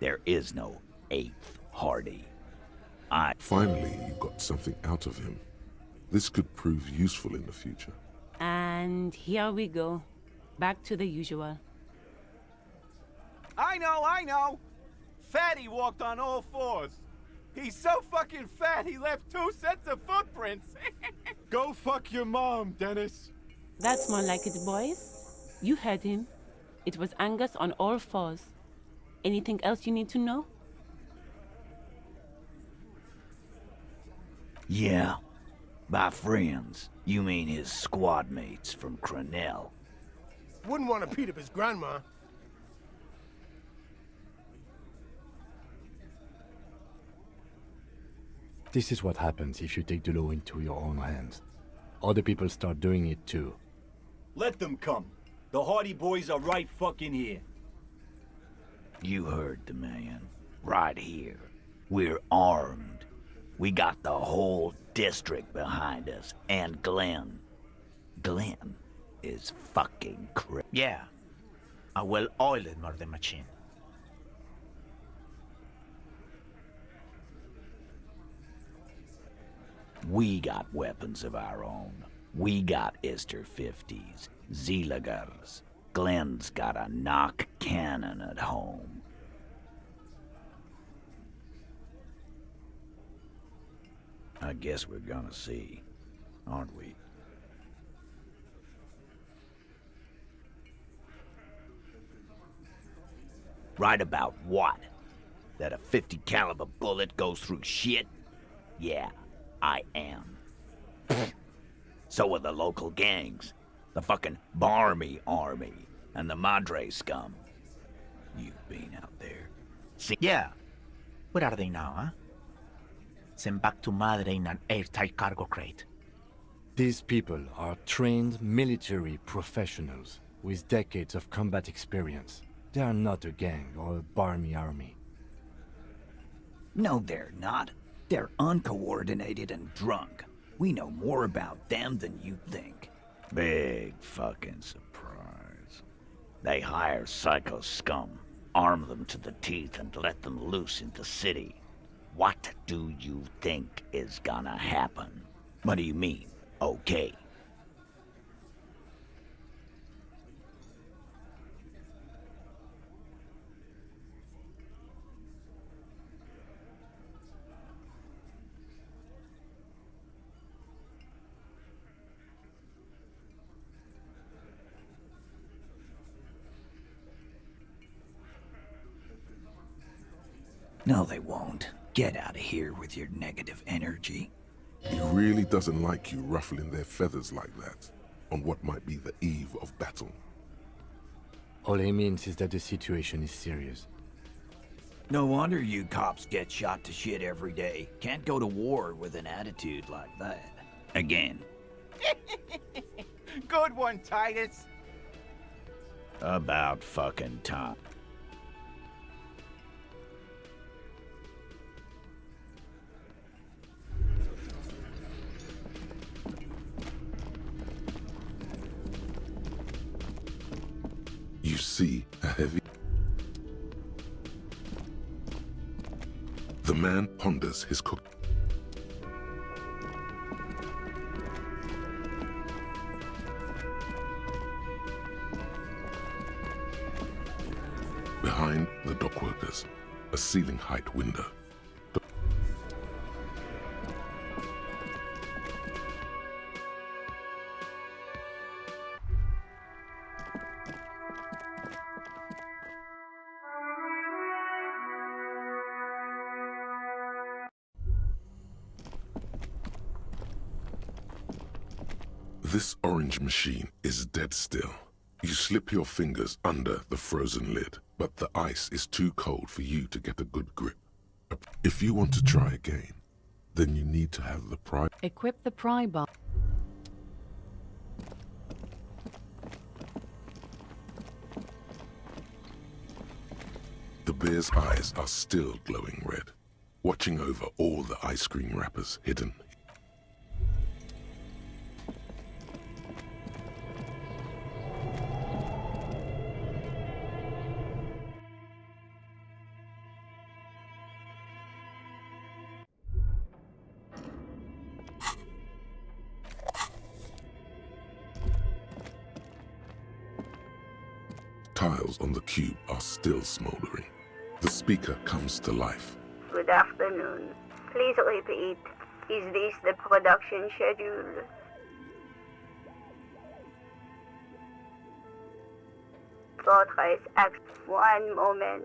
There is no 8th Hardy. Finally, you got something out of him. This could prove useful in the future. And here we go. Back to the usual. I know! Fatty walked on all 4s. He's so fucking fat he left 2 sets of footprints. Go fuck your mom, Dennis. That's more like it, boys. You heard him. It was Angus on all 4s. Anything else you need to know? Yeah. By friends, you mean his squad mates from Crenell. Wouldn't want to beat up his grandma. This is what happens if you take the law into your own hands. Other people start doing it too. Let them come. The Hardy Boys are right fucking here. You heard the man. Right here. We're armed. We got the whole district behind us. And Glenn. Glenn is fucking crazy. Yeah. A well-oiled murder machine. We got weapons of our own. We got Ister 50s, Zeelagers. Glenn's got a knock cannon at home. I guess we're gonna see, aren't we? Right about what? That a 50 caliber bullet goes through shit? Yeah, I am. So are the local gangs. The fucking Barmy Army and the Madre scum. you've been out there. Yeah. Where are they now, huh? Sent back to Madre in an airtight cargo crate. These people are trained military professionals with decades of combat experience. They are not a gang or a barmy army. No, they're not. They're uncoordinated and drunk. We know more about them than you think. Big fucking surprise. They hire psycho scum, arm them to the teeth, and let them loose in the city. What do you think is gonna happen? What do you mean, okay? No, they won't. Get out of here with your negative energy. He really doesn't like you ruffling their feathers like that, on what might be the eve of battle. All he means is that the situation is serious. No wonder you cops get shot to shit every day. Can't go to war with an attitude like that. Again. Good one, Titus. About fucking time. You see a heavy... The man ponders his cook. Behind the dockworkers, a ceiling-height window. This orange machine is dead still. You slip your fingers under the frozen lid, but the ice is too cold for you to get a good grip. If you want to try again, then you need to have the pry. Equip the pry bar. The bear's eyes are still glowing red, watching over all the ice cream wrappers hidden. Tiles on the cube are still smoldering. The speaker comes to life. Good afternoon. Please repeat. Is this the production schedule? Fortress Act. One moment.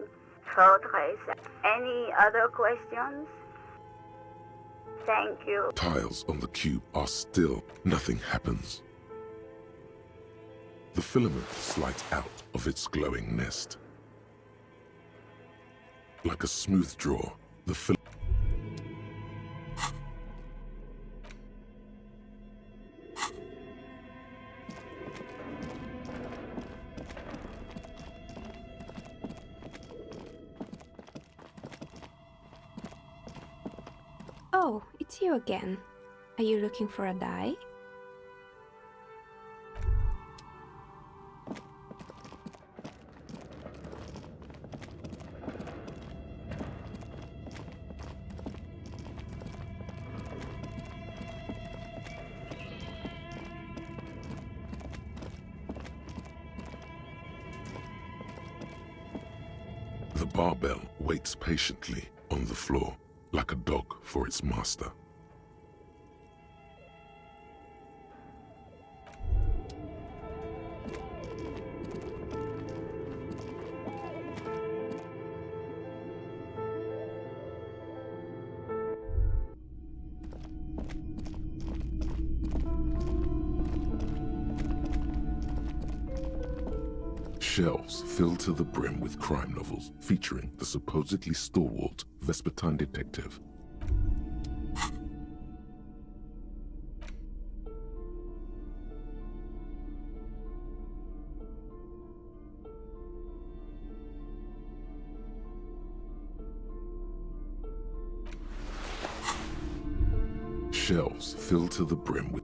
Fortress. Any other questions? Thank you. Tiles on the cube are still. Nothing happens. The filament slides out of its glowing nest. Like a smooth draw, the filament... Oh, it's you again. Are you looking for a dye? The barbell waits patiently on the floor, like a dog for its master. Shelves filled to the brim with crime novels featuring the supposedly stalwart Vespertine detective. Shelves filled to the brim with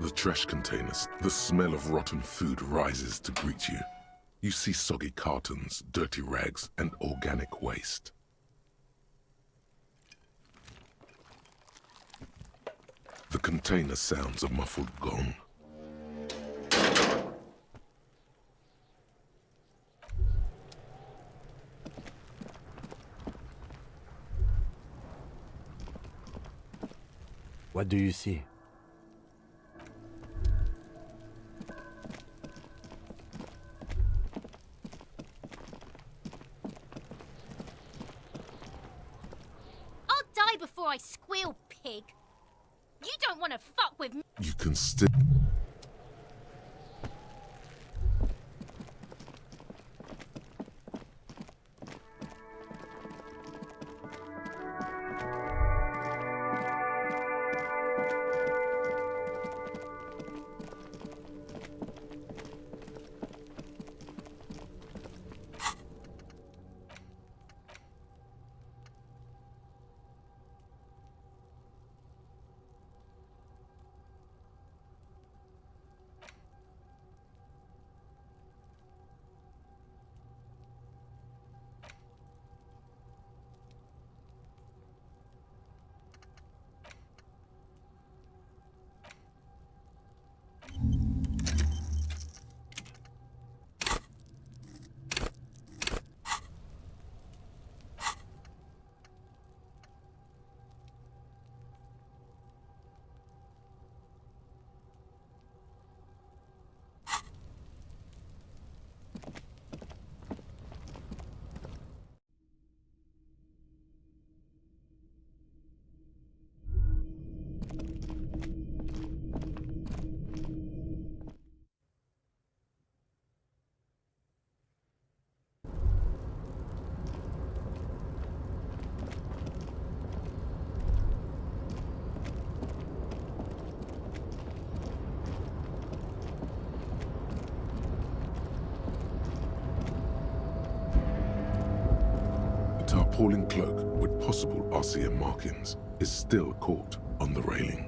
the trash containers. The smell of rotten food rises to greet you. You see soggy cartons, dirty rags, and organic waste. The container sounds a muffled gong. What do you see? Before I squeal, pig. You don't want to fuck with me. You can still... Tarpaulin cloak with possible RCM markings is still caught on the railing.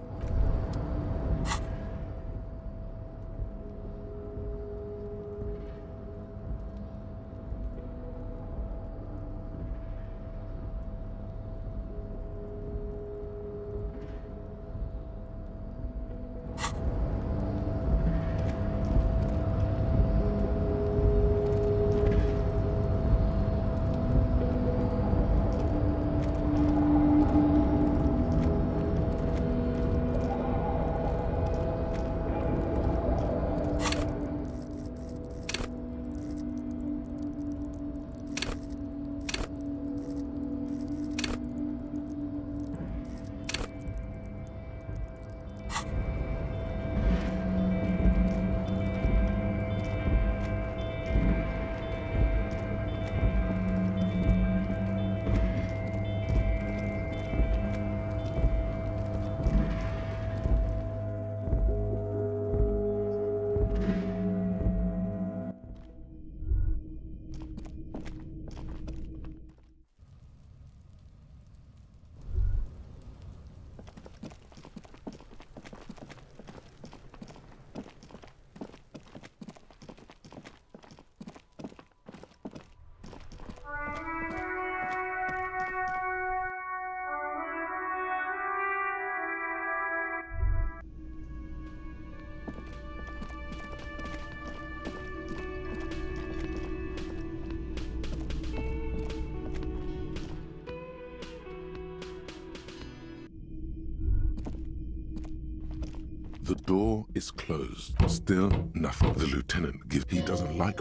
The door is closed. Still nothing. The lieutenant gives. He doesn't like.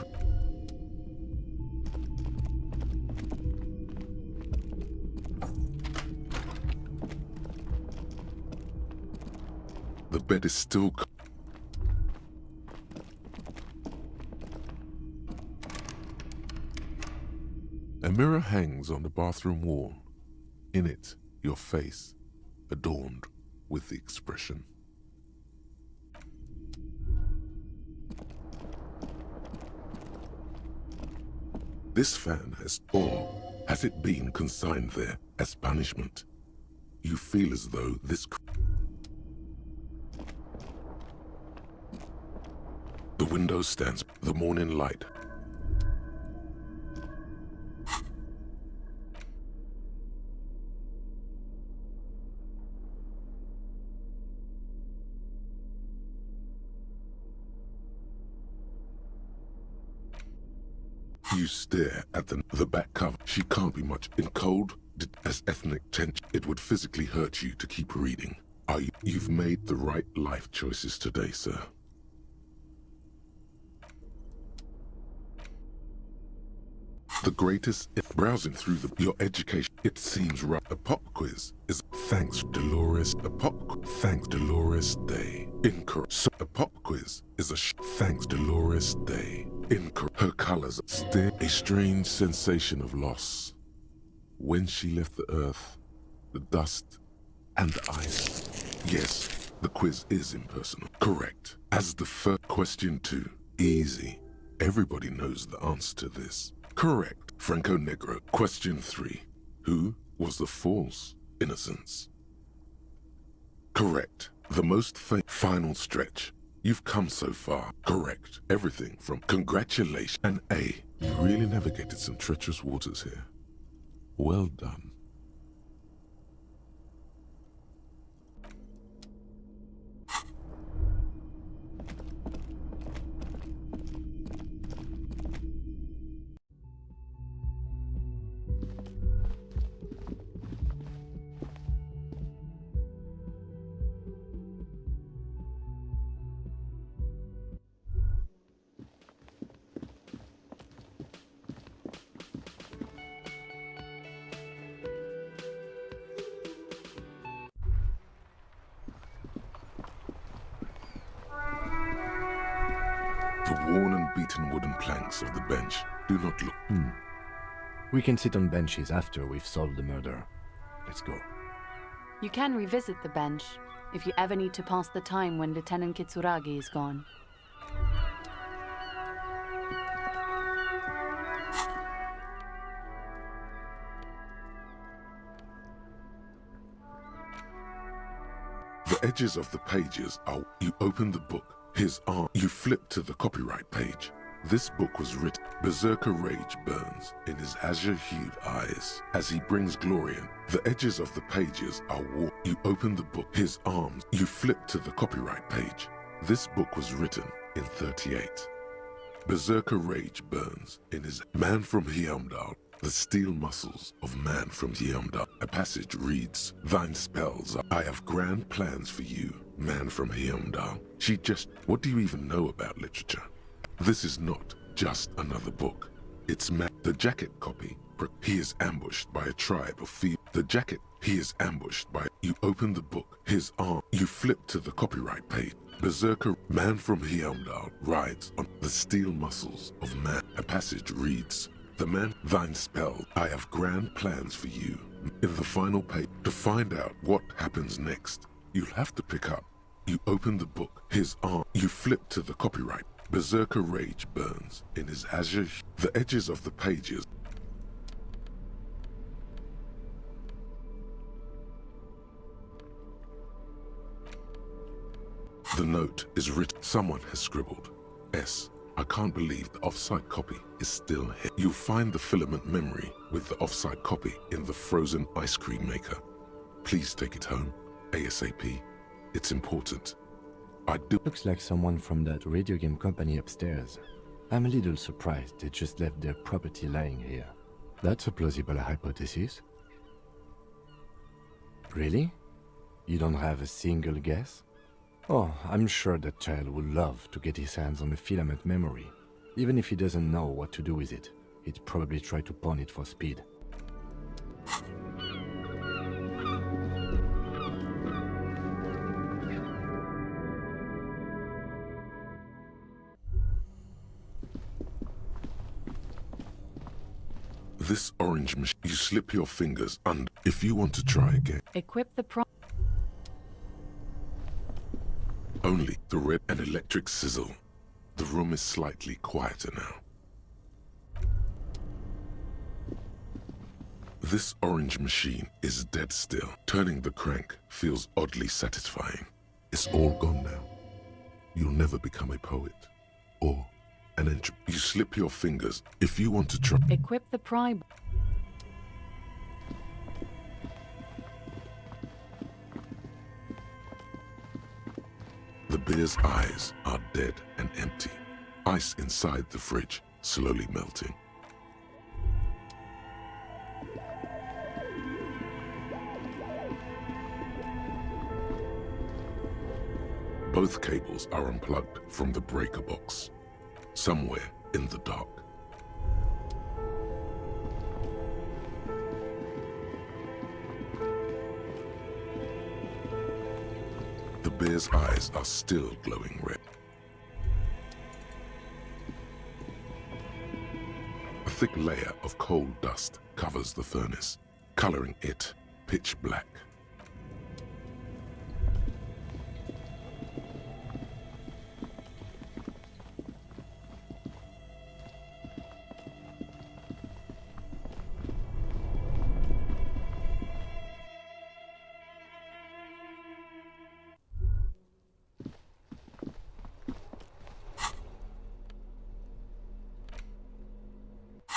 The bed is still. A mirror hangs on the bathroom wall. In it, your face, adorned with the expression. This fan has it been consigned there as punishment? You feel as though this. The window stands, the morning light. You stare at the back cover. She can't be much in cold. As ethnic tension, it would physically hurt you to keep reading. You've made the right life choices today, sir. The greatest, browsing through your education, it seems right. A pop quiz is thanks Dolores. Thanks Dolores Day. Incorrect. So a pop quiz is thanks Dolores Day. Incorrect. Her colors still a strange sensation of loss. When she left the earth, the dust, and the ice. Yes, the quiz is impersonal. Correct. As the first question 2, easy. Everybody knows the answer to this. Correct. Franco Negro. Question 3. Who was the false innocence? Correct. The most final stretch. You've come so far. Correct. Everything from congratulations and A. You really navigated some treacherous waters here. Well done. The worn and beaten wooden planks of the bench do not look. We can sit on benches after we've solved the murder. Let's go. You can revisit the bench if you ever need to pass the time when Lieutenant Kitsuragi is gone. The edges of the pages are. You open the book. His arm. You flip to the copyright page. This book was written. Berserker rage burns in his azure-hued eyes as he brings glory in. The edges of the pages are warped. You open the book. His arms. You flip to the copyright page. This book was written in 38. Berserker rage burns in his man from Heimdall. The steel muscles of man from Heimdall. A passage reads, "Thine spells are, I have grand plans for you, man from Heimdall." What do you even know about literature? This is not just another book. It's the jacket copy. He is ambushed by a tribe of the jacket. He is ambushed by. You open the book. His arm. You flip to the copyright page. Berserker man from Heimdall rides on the steel muscles of man. A passage reads, "The man, thine spell, I have grand plans for you." In the final page, to find out what happens next, you'll have to pick up. You open the book. His arm. You flip to the copyright. Berserker rage burns in his azure. The edges of the pages. The note is written. Someone has scribbled. S. I can't believe the offsite copy is still here. You'll find the filament memory with the offsite copy in the frozen ice cream maker. Please take it home, ASAP. It's important. Looks like someone from that radio game company upstairs. I'm a little surprised they just left their property lying here. That's a plausible hypothesis. Really? You don't have a single guess? Oh, I'm sure that child would love to get his hands on a filament memory. Even if he doesn't know what to do with it, he'd probably try to pawn it for speed. This orange machine, you slip your fingers under if you want to try again. Equip the pro... Only the red and electric sizzle. The room is slightly quieter now. This orange machine is dead still. Turning the crank feels oddly satisfying. It's all gone now. You'll never become a poet. Or an entry. You slip your fingers if you want to try. Equip the pry... The beer's eyes are dead and empty. Ice inside the fridge, slowly melting. Both cables are unplugged from the breaker box, somewhere in the dark. The bear's eyes are still glowing red. A thick layer of coal dust covers the furnace, coloring it pitch black.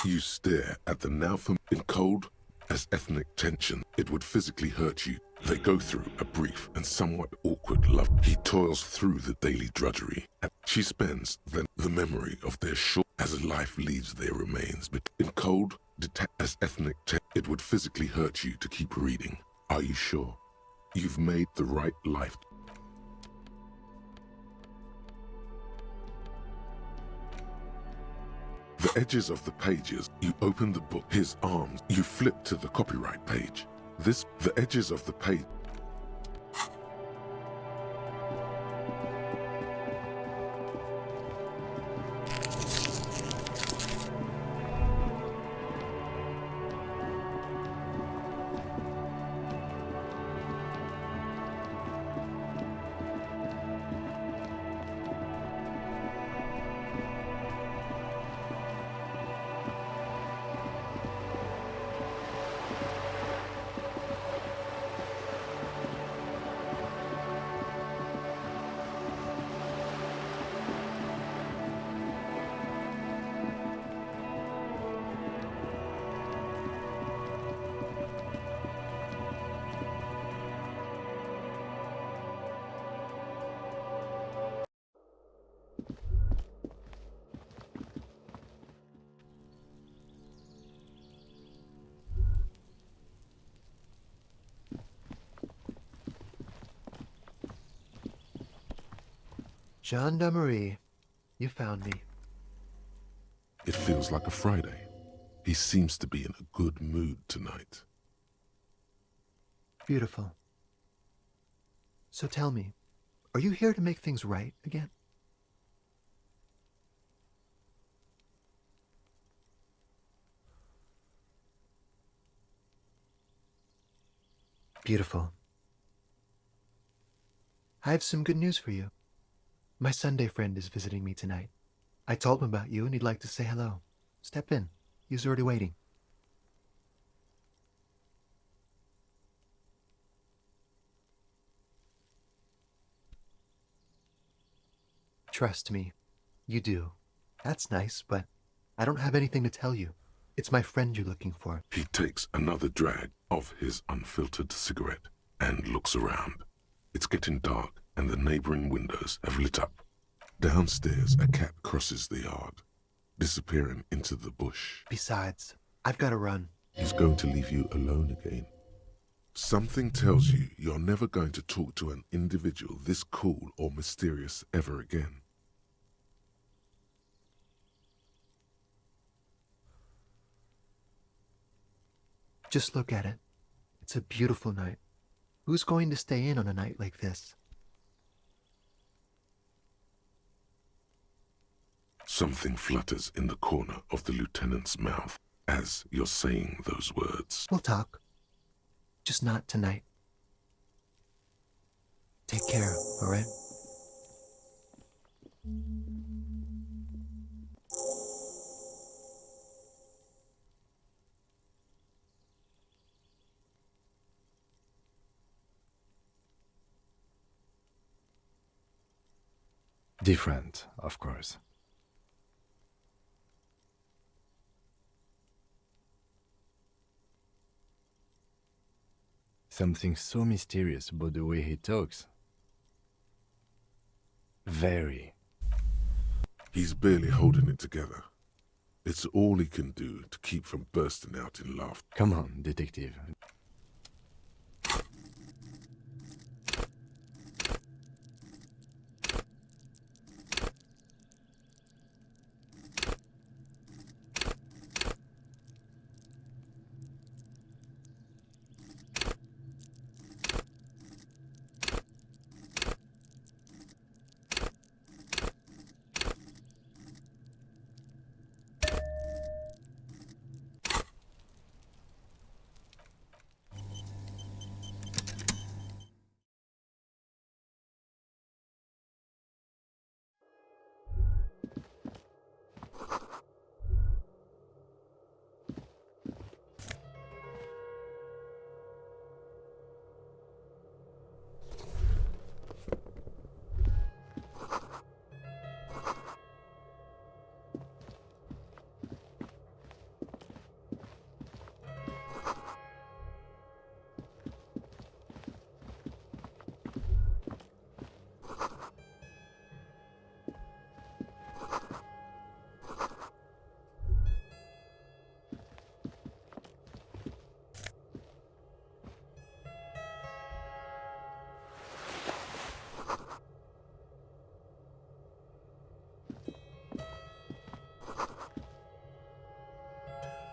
You stare at the now in cold as ethnic tension. It would physically hurt you. They go through a brief and somewhat awkward love. He toils through the daily drudgery. She spends then the memory of their short as life leaves their remains. But in cold, as ethnic it would physically hurt you to keep reading. Are you sure? You've made the right life. The edges of the pages, you open the book, his arms, you flip to the copyright page. The edges of the page. Gendarmerie, you found me. It feels like a Friday. He seems to be in a good mood tonight. Beautiful. So tell me, are you here to make things right again? Beautiful. I have some good news for you. My Sunday friend is visiting me tonight. I told him about you and he'd like to say hello. Step in. He's already waiting. Trust me. You do. That's nice, but I don't have anything to tell you. It's my friend you're looking for. He takes another drag of his unfiltered cigarette and looks around. It's getting dark and the neighboring windows have lit up. Downstairs, a cat crosses the yard, disappearing into the bush. Besides, I've got to run. He's going to leave you alone again. Something tells you you're never going to talk to an individual this cool or mysterious ever again. Just look at it. It's a beautiful night. Who's going to stay in on a night like this? Something flutters in the corner of the lieutenant's mouth as you're saying those words. We'll talk. Just not tonight. Take care, all right? Different, of course. Something so mysterious about the way he talks. Very. He's barely holding it together. It's all he can do to keep from bursting out in laughter. Come on, detective.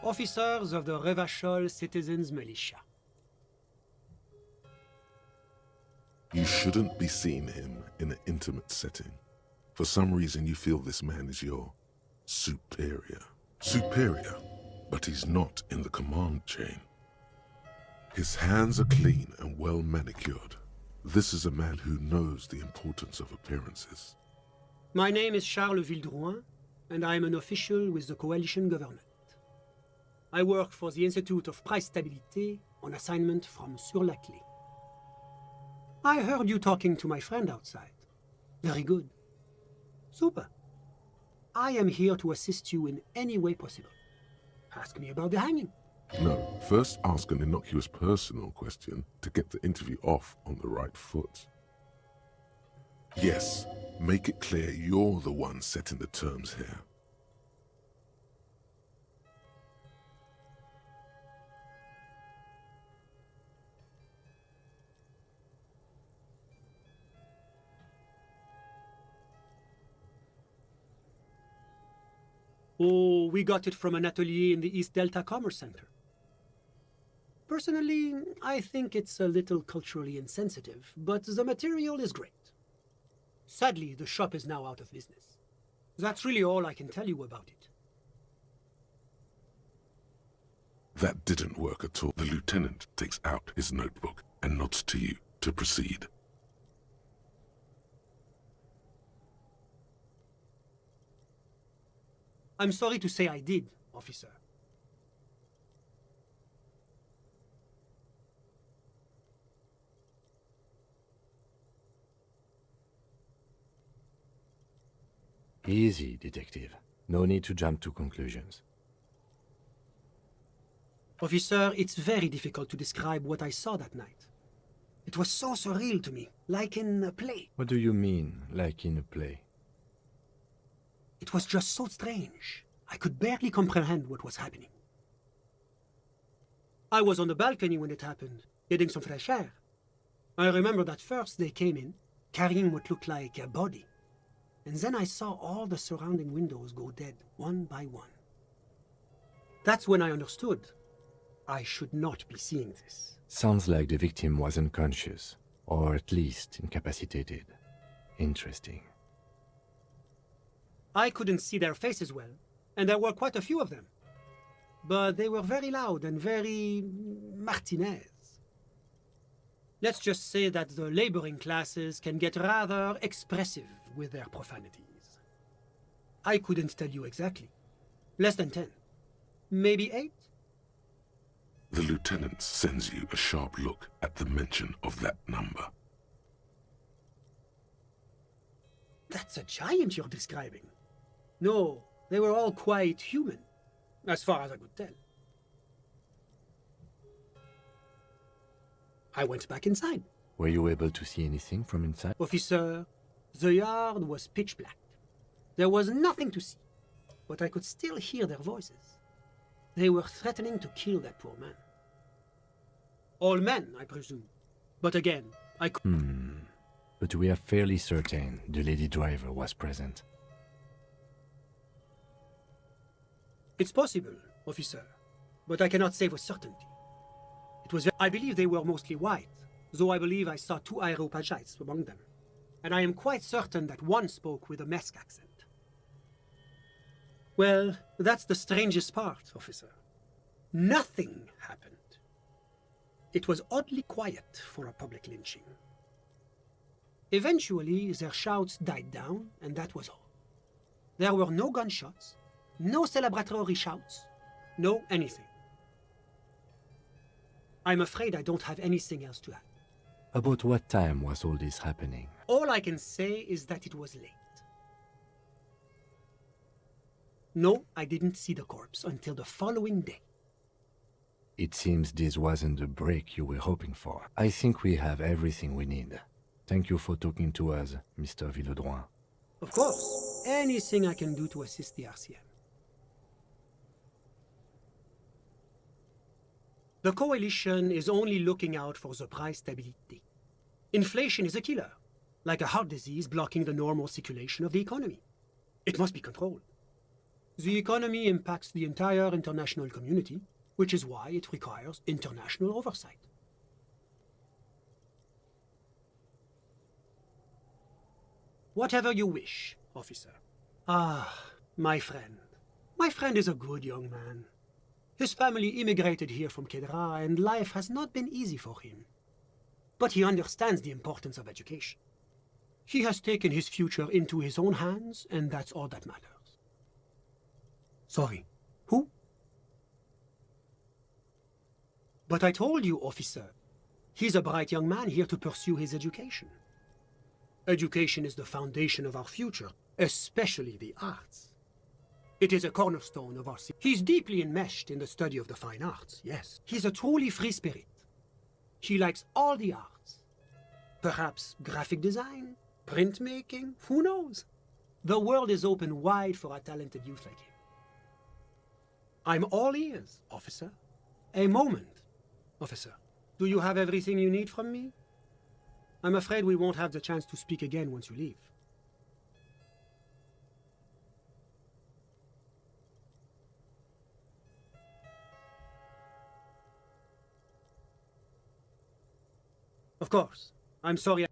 Officers of the Revachol Citizens Militia. You shouldn't be seeing him in an intimate setting. For some reason you feel this man is your superior. Superior, but he's not in the command chain. His hands are clean and well manicured. This is a man who knows the importance of appearances. My name is Charles Vildrouin, and I am an official with the coalition government. I work for the Institute of Price Stabilité on assignment from Sur-la-Clé. I heard you talking to my friend outside. Very good. Super. I am here to assist you in any way possible. Ask me about the hanging. No, first ask an innocuous personal question to get the interview off on the right foot. Yes, make it clear you're the one setting the terms here. Oh, we got it from an atelier in the East Delta Commerce Center. Personally, I think it's a little culturally insensitive, but the material is great. Sadly, the shop is now out of business. That's really all I can tell you about it. That didn't work at all. The lieutenant takes out his notebook and nods to you to proceed. I'm sorry to say I did, officer. Easy, detective. No need to jump to conclusions. Officer, it's very difficult to describe what I saw that night. It was so surreal to me, like in a play. What do you mean, like in a play? It was just so strange. I could barely comprehend what was happening. I was on the balcony when it happened, getting some fresh air. I remember that first they came in, carrying what looked like a body. And then I saw all the surrounding windows go dead, one by one. That's when I understood I should not be seeing this. Sounds like the victim was unconscious, or at least incapacitated. Interesting. I couldn't see their faces well, and there were quite a few of them. But they were very loud and very Martinez. Let's just say that the laboring classes can get rather expressive with their profanities. I couldn't tell you exactly. Less than 10. Maybe 8? The lieutenant sends you a sharp look at the mention of that number. That's a giant you're describing. No, they were all quite human, as far as I could tell. I went back inside. Were you able to see anything from inside? Officer, the yard was pitch black. There was nothing to see, but I could still hear their voices. They were threatening to kill that poor man. All men, I presume. But again, I could... But we are fairly certain the lady driver was present. It's possible, officer, but I cannot say for certainty. It was... I believe they were mostly white, though I believe I saw 2 Areopagites among them. And I am quite certain that one spoke with a Mesk accent. Well, that's the strangest part, officer. Nothing happened. It was oddly quiet for a public lynching. Eventually, their shouts died down, and that was all. There were no gunshots, no celebratory shouts, no anything. I'm afraid I don't have anything else to add. About what time was all this happening? All I can say is that it was late. No, I didn't see the corpse until the following day. It seems this wasn't the break you were hoping for. I think we have everything we need. Thank you for talking to us, Mr. Villedroit. Of course, anything I can do to assist the RCM. The Coalition is only looking out for the price stability. Inflation is a killer, like a heart disease blocking the normal circulation of the economy. It must be controlled. The economy impacts the entire international community, which is why it requires international oversight. Whatever you wish, officer. Ah, my friend. My friend is a good young man. His family immigrated here from Kedra, and life has not been easy for him. But he understands the importance of education. He has taken his future into his own hands, and that's all that matters. Sorry, who? But I told you, officer, he's a bright young man here to pursue his education. Education is the foundation of our future, especially the arts. It is a cornerstone of our city. He's deeply enmeshed in the study of the fine arts, yes. He's a truly free spirit. He likes all the arts. Perhaps graphic design, printmaking, who knows? The world is open wide for a talented youth like him. I'm all ears, officer. A moment, officer. Do you have everything you need from me? I'm afraid we won't have the chance to speak again once you leave. Of course. I'm sorry.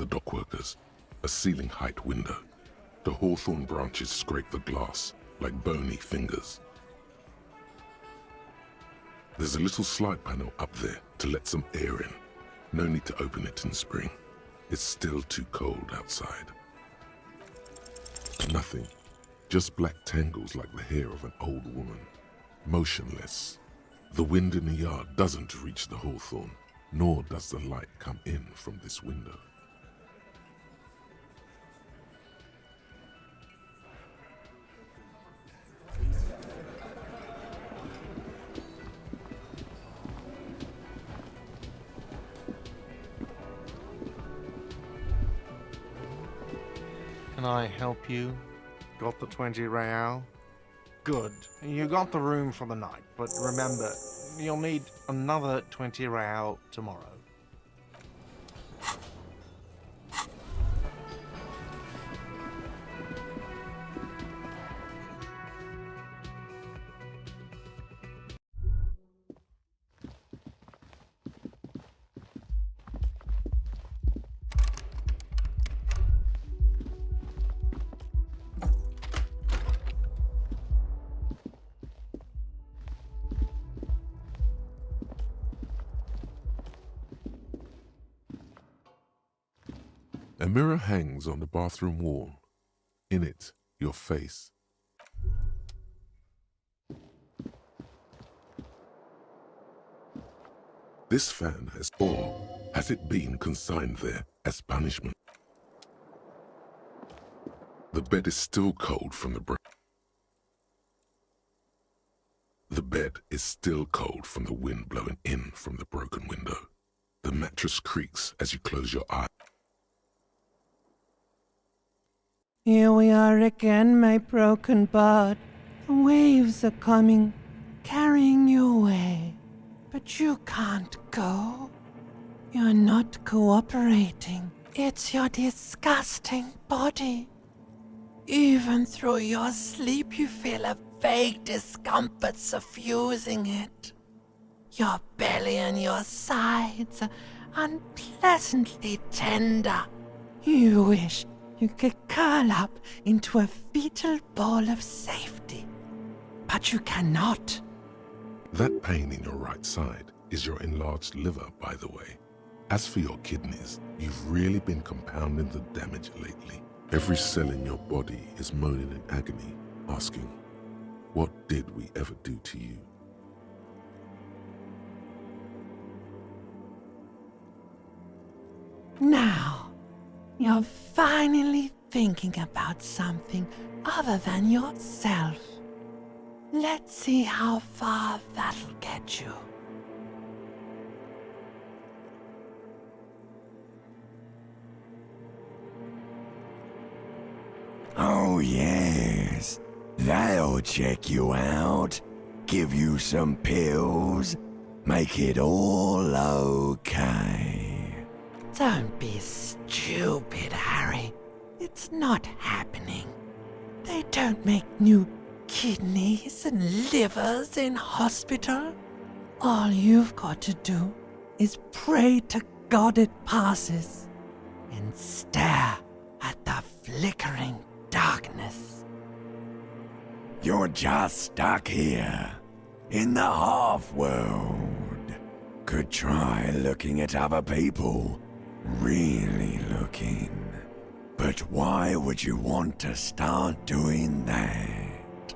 the dockworkers, a ceiling-height window. The hawthorn branches scrape the glass like bony fingers. There's a little slide panel up there to let some air in. No need to open it in spring. It's still too cold outside. Nothing. Just black tangles like the hair of an old woman. Motionless. The wind in the yard doesn't reach the hawthorn, nor does the light come in from this window. Can I help you? Got the 20 real? Good. You got the room for the night, but remember, you'll need another 20 real tomorrow. A mirror hangs on the bathroom wall. In it, your face. This fan has it been consigned there as punishment? The bed is still cold from the bed is still cold from the wind blowing in from the broken window. The mattress creaks as you close your eyes. Here we are again, my broken bud. The waves are coming, carrying you away. But you can't go. You're not cooperating. It's your disgusting body. Even through your sleep, you feel a vague discomfort suffusing it. Your belly and your sides are unpleasantly tender. You wish you could curl up into a fetal ball of safety, but you cannot. That pain in your right side is your enlarged liver, by the way. As for your kidneys, you've really been compounding the damage lately. Every cell in your body is moaning in agony, asking, what did we ever do to you? Now, you're finally thinking about something other than yourself. Let's see how far that'll get you. Oh yes, they'll check you out, give you some pills, make it all okay. Don't be stupid, Harry. It's not happening. They don't make new kidneys and livers in hospital. All you've got to do is pray to God it passes and stare at the flickering darkness. You're just stuck here, in the half-world. Could try looking at other people, really looking. But why would you want to start doing that?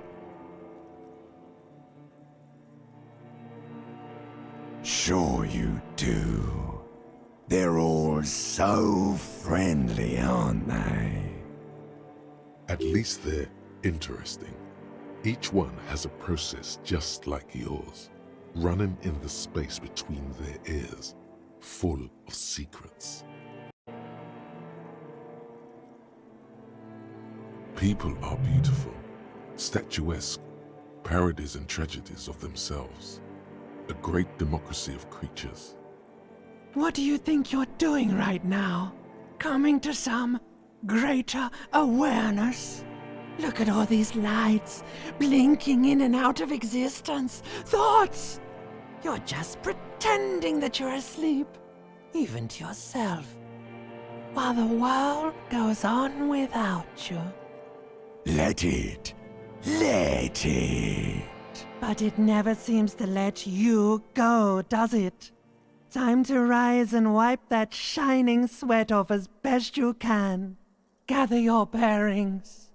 Sure you do. They're all so friendly, aren't they? At least they're interesting. Each one has a process just like yours, running in the space between their ears, full of secrets. People are beautiful, statuesque, parodies and tragedies of themselves, a great democracy of creatures. What do you think you're doing right now? Coming to some greater awareness? Look at all these lights, blinking in and out of existence. Thoughts! You're just pretending that you're asleep, even to yourself. while the world goes on without you. Let it. Let it. But it never seems to let you go, does it? Time to rise and wipe that shining sweat off as best you can. Gather your bearings.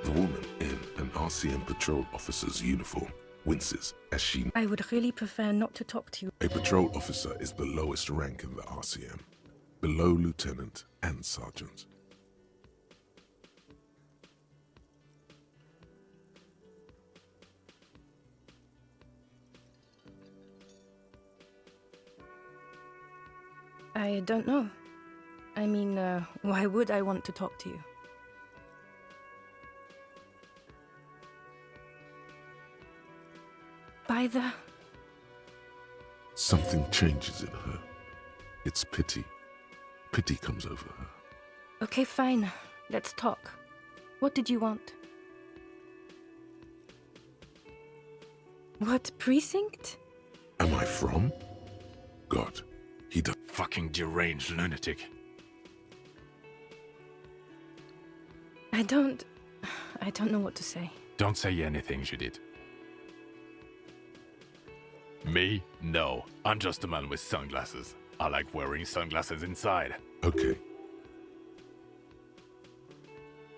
The woman in an RCM patrol officer's uniform winces as she... I would really prefer not to talk to you. A patrol officer is the lowest rank in the RCM, below lieutenant and sergeant. I don't know. I mean, why would I want to talk to you? By the... Something changes in her. It's pity. Pity comes over her. Okay, fine. Let's talk. What did you want? What precinct? Am I from? God, he does... Fucking deranged lunatic. I don't know what to say. Don't say anything, Judith. Me? No. I'm just a man with sunglasses. I like wearing sunglasses inside. Okay.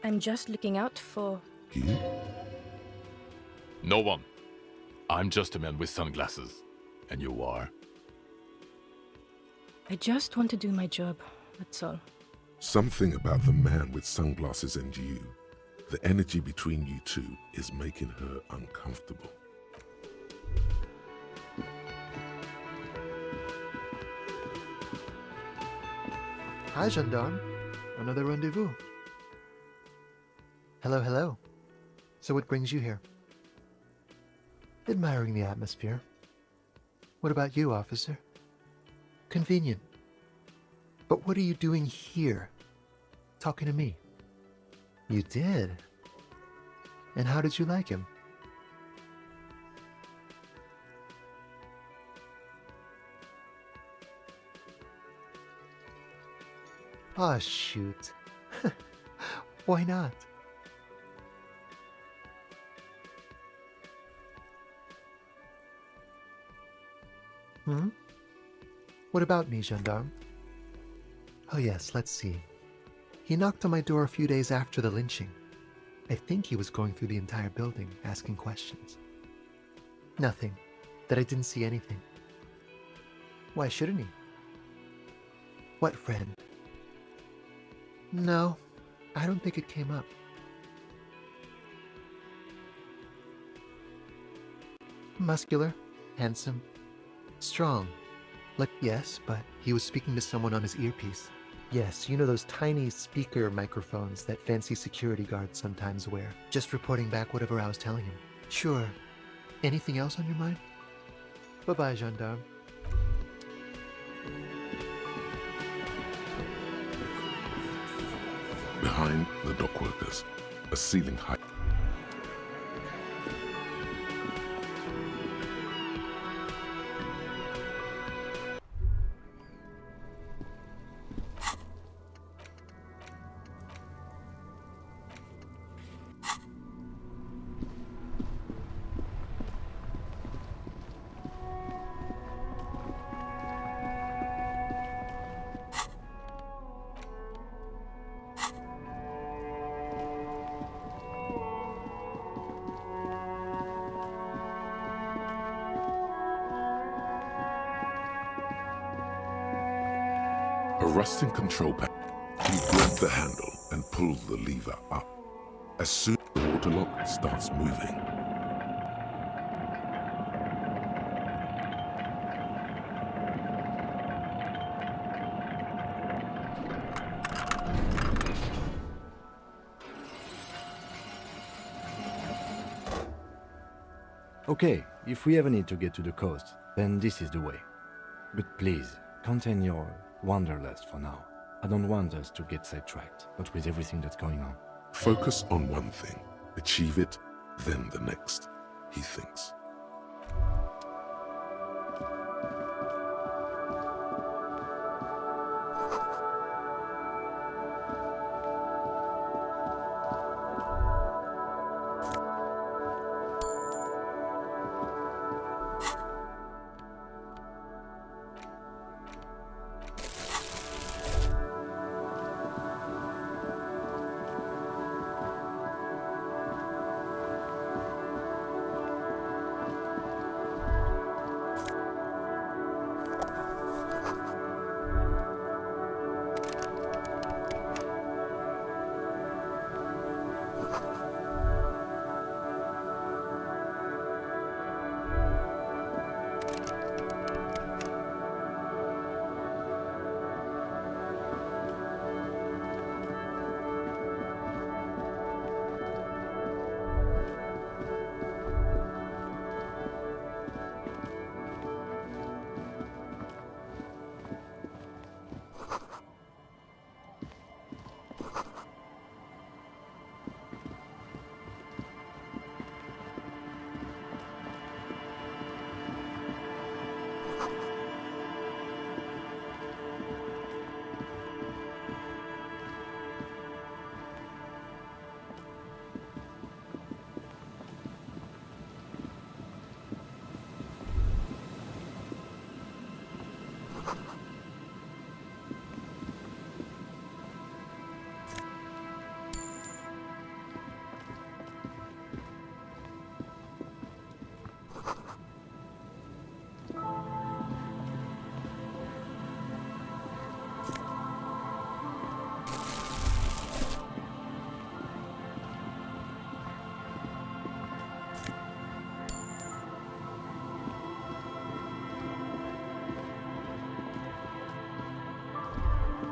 I'm just looking out for... You? No one. I'm just a man with sunglasses. And you are? I just want to do my job, that's all. Something about the man with sunglasses and you, the energy between you two, is making her uncomfortable. Hi, gendarme. Another rendezvous. Hello, hello. So what brings you here? Admiring the atmosphere. What about you, officer? Convenient. But what are you doing here? Talking to me? You did? And how did you like him? Ah, shoot. Why not? Hmm? What about me, gendarme? Oh yes, let's see. He knocked on my door a few days after the lynching. I think he was going through the entire building, asking questions. Nothing. That I didn't see anything. Why shouldn't he? What friend? No, I don't think it came up. Muscular, handsome, strong. Like, yes, but he was speaking to someone on his earpiece. Yes, you know those tiny speaker microphones that fancy security guards sometimes wear. Just reporting back whatever I was telling him. Sure. Anything else on your mind? Bye-bye, gendarme. Behind the dock workers, a ceiling height. rusting control panel, you grab the handle and pull the lever up. As soon as the water lock starts moving, Okay, if we ever need to get to the coast, then this is the way. But please, contain your wanderlust for now. I don't want us to get sidetracked, not with everything that's going on. focus on one thing, achieve it, then the next, he thinks.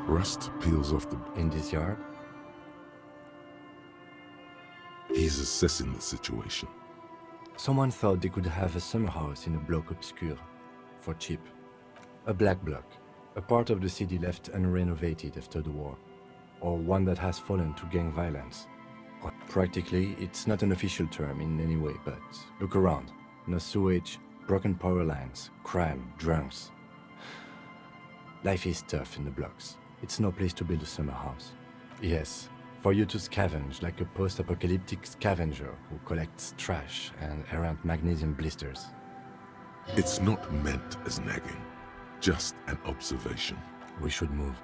Rust peels off the... In this yard? He's assessing the situation. Someone thought they could have a summer house in a bloc obscur, for cheap. A black bloc, a part of the city left unrenovated after the war, or one that has fallen to gang violence. Practically, it's not an official term in any way, but look around. No sewage, broken power lines, crime, drunks. Life is tough in the blocks. It's no place to build a summer house. Yes, for you to scavenge like a post-apocalyptic scavenger who collects trash and errant magnesium blisters. It's not meant as nagging, just an observation. We should move.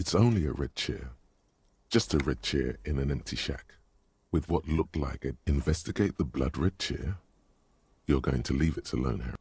It's only a red chair. Just a red chair in an empty shack. With what looked like an investigate the blood red chair. You're going to leave it alone, Harry.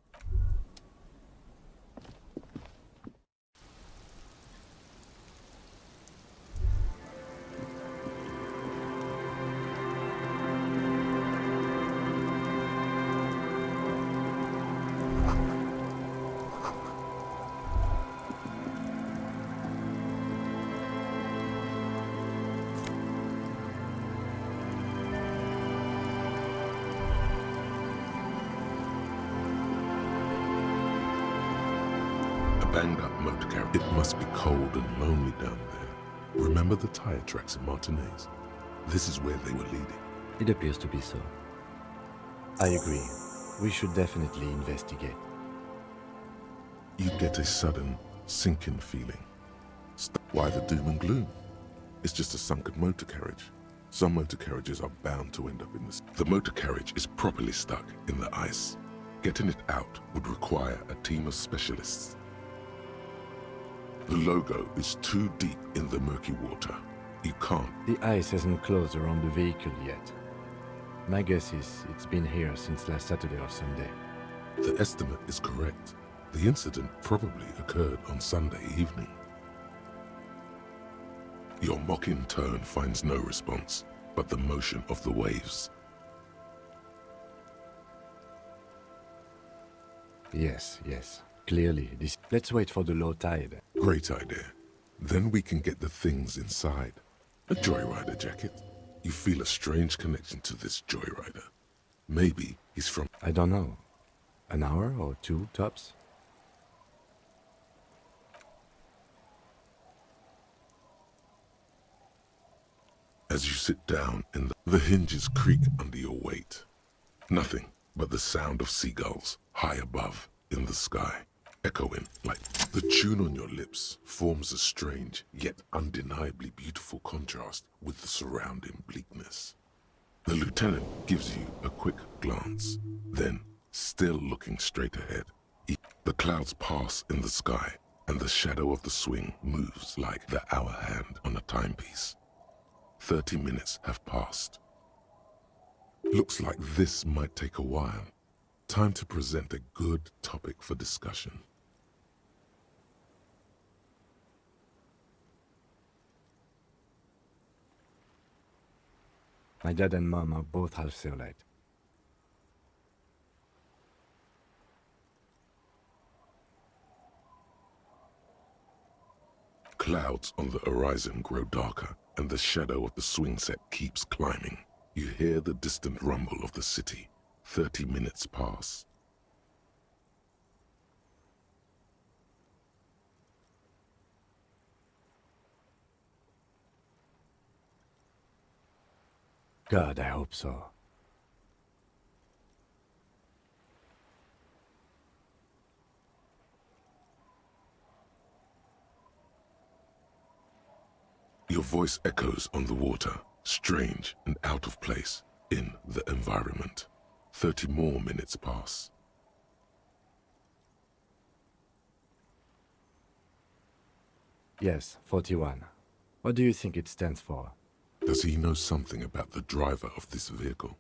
Banged up motor carriage. It must be cold and lonely down there. Remember the tire tracks in Martinez? This is where they were leading. It appears to be so. I agree. We should definitely investigate. You get a sudden, sinking feeling. Why the doom and gloom? It's just a sunken motor carriage. Some motor carriages are bound to end up in this. The motor carriage is properly stuck in the ice. Getting it out would require a team of specialists. The logo is too deep in the murky water. You can't. The ice hasn't closed around the vehicle yet. My guess is it's been here since last Saturday or Sunday. The estimate is correct. The incident probably occurred on Sunday evening. Your mocking tone finds no response, but the motion of the waves. Yes. Clearly, this... Let's wait for the low tide. Great idea. Then we can get the things inside. A joyrider jacket. You feel a strange connection to this joyrider. Maybe he's from... I don't know. An hour or two, tops? As you sit down in the hinges creak under your weight. Nothing but the sound of seagulls high above in the sky, echoing like the tune on your lips forms a strange yet undeniably beautiful contrast with the surrounding bleakness. The lieutenant gives you a quick glance, then, still looking straight ahead, the clouds pass in the sky and the shadow of the swing moves like the hour hand on a timepiece. 30 minutes have passed. Looks like this might take a while. Time to present a good topic for discussion. My dad and mom are both half Seolite. Clouds on the horizon grow darker, and the shadow of the swing set keeps climbing. You hear the distant rumble of the city. 30 minutes pass. God, I hope so. Your voice echoes on the water, strange and out of place in the environment. 30 more minutes pass. Yes, 41. What do you think it stands for? Does he know something about the driver of this vehicle?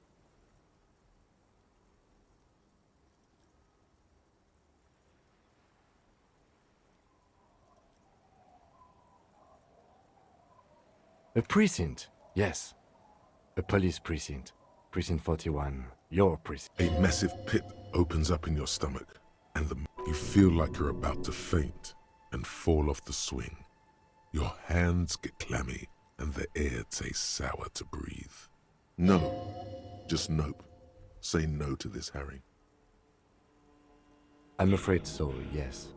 A precinct, yes. A police precinct. Precinct 41, your precinct. A massive pit opens up in your stomach, and you feel like you're about to faint and fall off the swing. Your hands get clammy, and the air tastes sour to breathe. No, just nope. Say no to this, Harry. I'm afraid so, yes.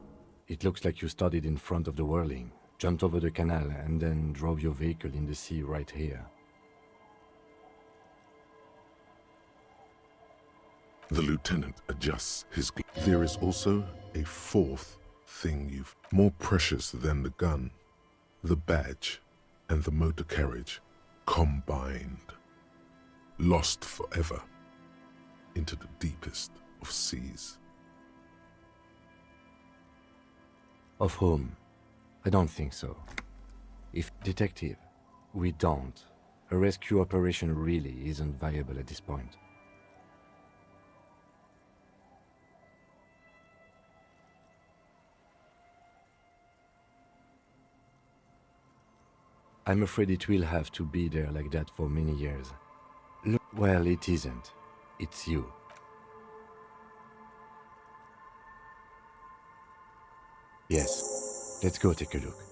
It looks like you started in front of the whirling, jumped over the canal, and then drove your vehicle in the sea right here. The lieutenant adjusts his... There is also a fourth thing you've... more precious than the gun, the badge, and the motor carriage, combined. Lost forever into the deepest of seas. Of whom? I don't think so. If detective, we don't. A rescue operation really isn't viable at this point. I'm afraid it will have to be there like that for many years. Look, well, it isn't. It's you. Yes, let's go take a look.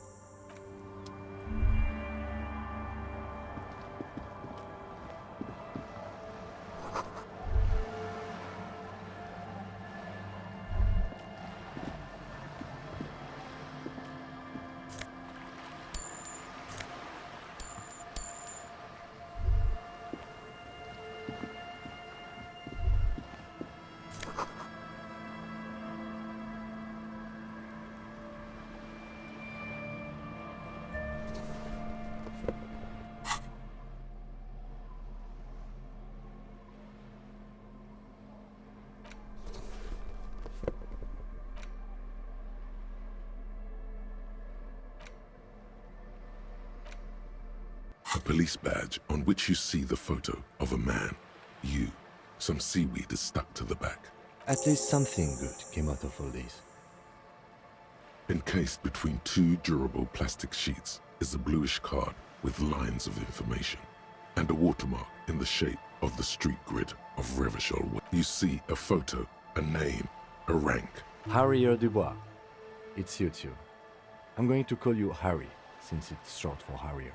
A police badge on which you see the photo of a man. You. Some seaweed is stuck to the back. At least something good came out of all this. Encased between two durable plastic sheets is a bluish card with lines of information and a watermark in the shape of the street grid of Revachol. You see a photo, a name, a rank. Harrier Dubois. It suits you. I'm going to call you Harry, since it's short for Harrier.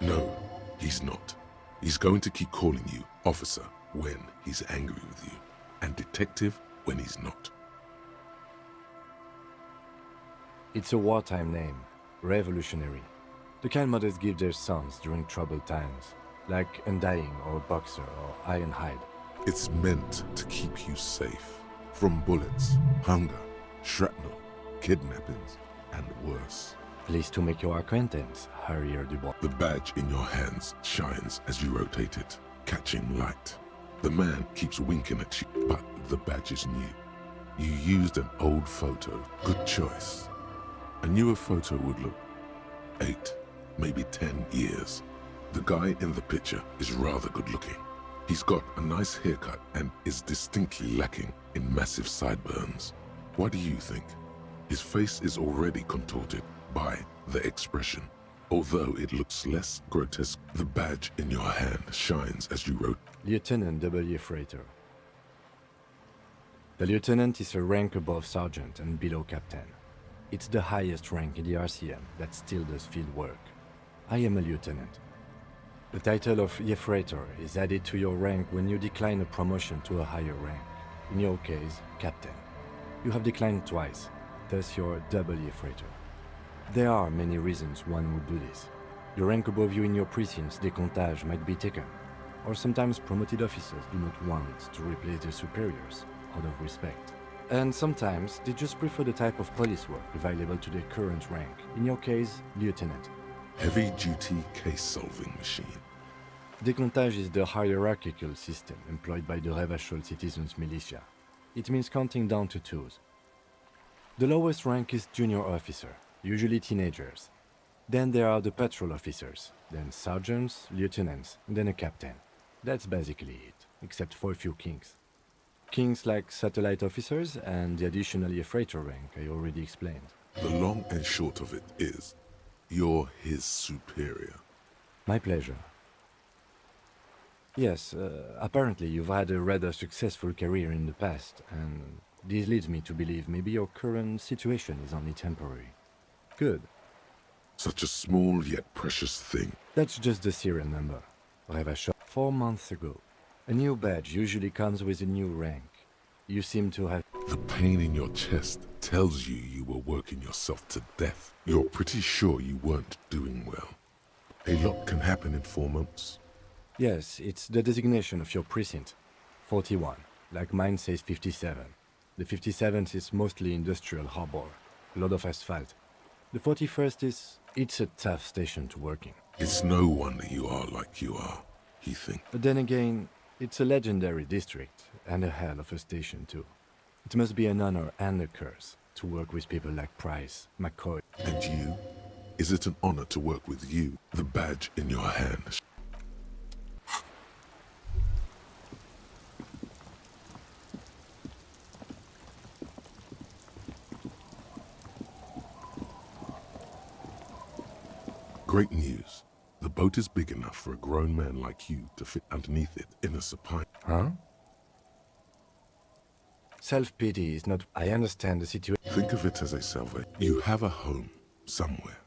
No, he's not. He's going to keep calling you officer when he's angry with you, and detective when he's not. It's a wartime name, revolutionary. The kind mothers give their sons during troubled times, like Undying or Boxer or Ironhide. It's meant to keep you safe from bullets, hunger, shrapnel, kidnappings, and worse. Pleased to make your acquaintance, Harrier Dubois. The badge in your hands shines as you rotate it, catching light. The man keeps winking at you, but the badge is new. You used an old photo. Good choice. A newer photo would look 8, maybe 10 years. The guy in the picture is rather good looking. He's got a nice haircut and is distinctly lacking in massive sideburns. What do you think? His face is already contorted by the expression. Although it looks less grotesque, the badge in your hand shines as you wrote. Lieutenant W. Freighter. The lieutenant is a rank above sergeant and below captain. It's the highest rank in the RCM that still does field work. I am a lieutenant. The title of Yefreighter is added to your rank when you decline a promotion to a higher rank. In your case, captain. You have declined twice, thus you're double Yefreighter. There are many reasons one would do this. The rank above you in your precinct's décomptage might be taken, or sometimes promoted officers do not want to replace their superiors out of respect. And sometimes they just prefer the type of police work available to their current rank. In your case, lieutenant. Heavy-duty case-solving machine. Décomptage is the hierarchical system employed by the Revachol citizens' militia. It means counting down to 2s. The lowest rank is junior officer, usually teenagers. Then there are the patrol officers, then sergeants, lieutenants, and then a captain. That's basically it, except for a few kings. Kings like satellite officers and the additional Yefreighter rank I already explained. The long and short of it is, you're his superior. My pleasure. Yes, apparently you've had a rather successful career in the past, and this leads me to believe maybe your current situation is only temporary. Good. Such a small yet precious thing. That's just the serial number. Revachol. 4 months ago. A new badge usually comes with a new rank. You seem to have... The pain in your chest tells you were working yourself to death. You're pretty sure you weren't doing well. A lot can happen in 4 months. Yes, it's the designation of your precinct. 41. Like mine says 57. The 57th is mostly industrial harbor. A lot of asphalt. The 41st is... It's a tough station to work in. It's no wonder you are like you are, he thinks. But then again, it's a legendary district, and a hell of a station too. It must be an honor and a curse to work with people like Price, McCoy. And you? Is it an honor to work with you, the badge in your hand? Great news. The boat is big enough for a grown man like you to fit underneath it in a supine. Huh? Self-pity is not... I understand the situation. Think of it as a salvation. You have a home somewhere.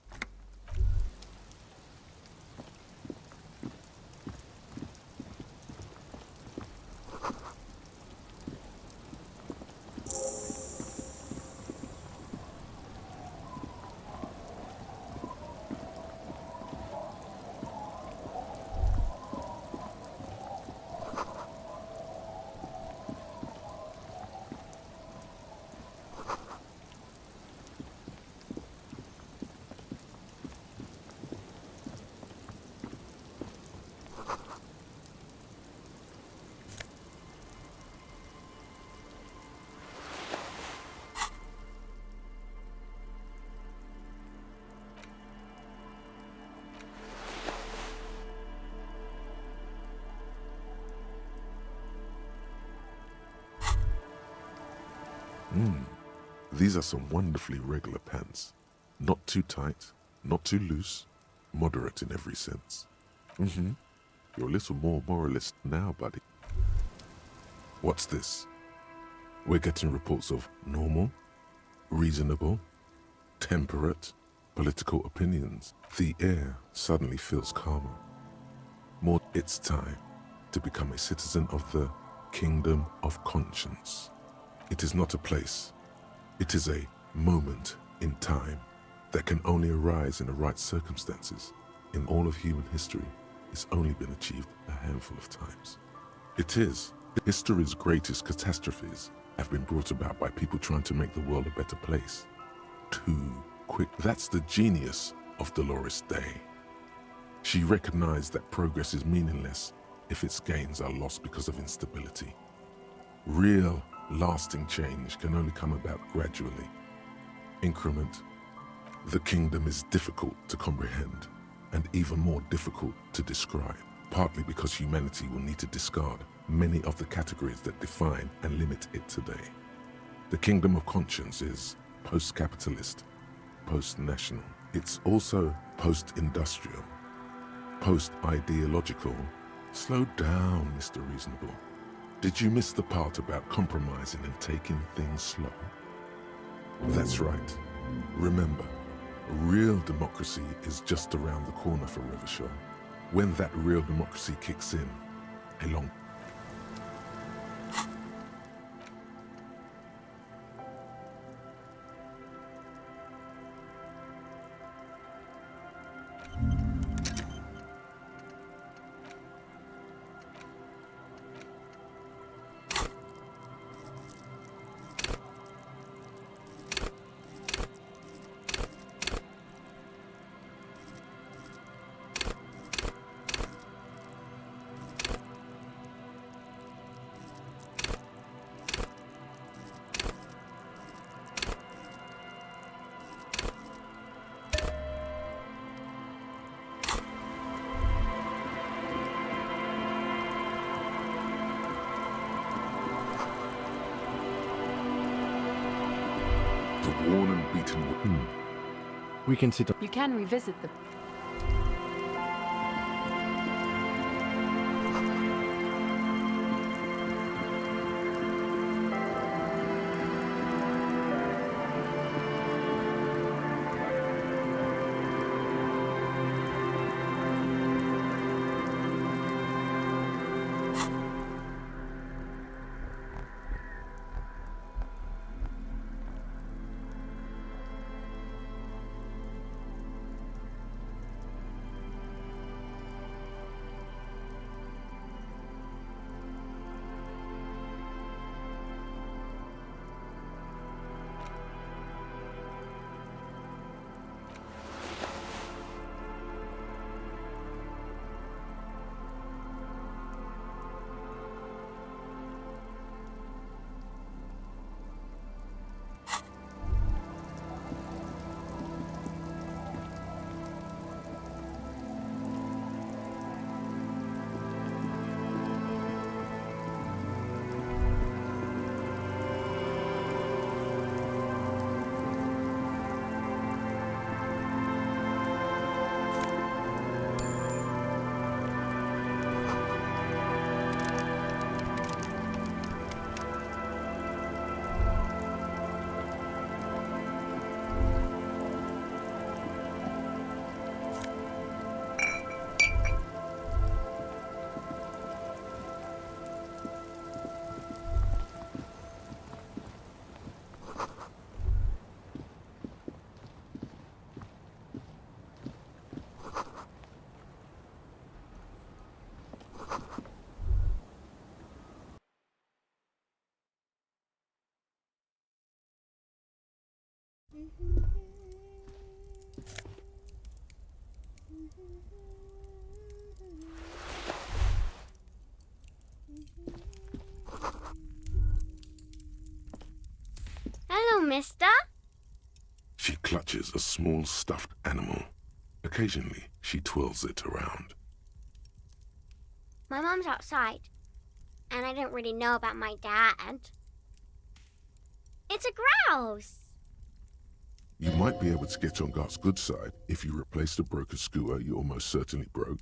These are some wonderfully regular pants. Not too tight, not too loose, moderate in every sense. You're a little more moralist now, buddy. What's this? We're getting reports of normal, reasonable, temperate, political opinions. The air suddenly feels calmer. More, it's time to become a citizen of the Kingdom of Conscience. It is not a place. It is a moment in time that can only arise in the right circumstances. In all of human history, it's only been achieved a handful of times. It is. History's greatest catastrophes have been brought about by people trying to make the world a better place. Too quick. That's the genius of Dolores Day. She recognized that progress is meaningless if its gains are lost because of instability. Real, lasting change can only come about gradually. Increment. The kingdom is difficult to comprehend and even more difficult to describe, partly because humanity will need to discard many of the categories that define and limit it today. The Kingdom of Conscience is post-capitalist, post-national. It's also post-industrial, post-ideological. Slow down, Mr. Reasonable. Did you miss the part about compromising and taking things slow? That's right. Remember, real democracy is just around the corner for Revachol. When that real democracy kicks in, along the worn and beaten. We can sit on... You can revisit the... Hello, mister. She clutches a small stuffed animal. Occasionally, she twirls it around. My mom's outside, and I don't really know about my dad. It's a grouse. You might be able to get on Gart's good side if you replace the broken skua you almost certainly broke.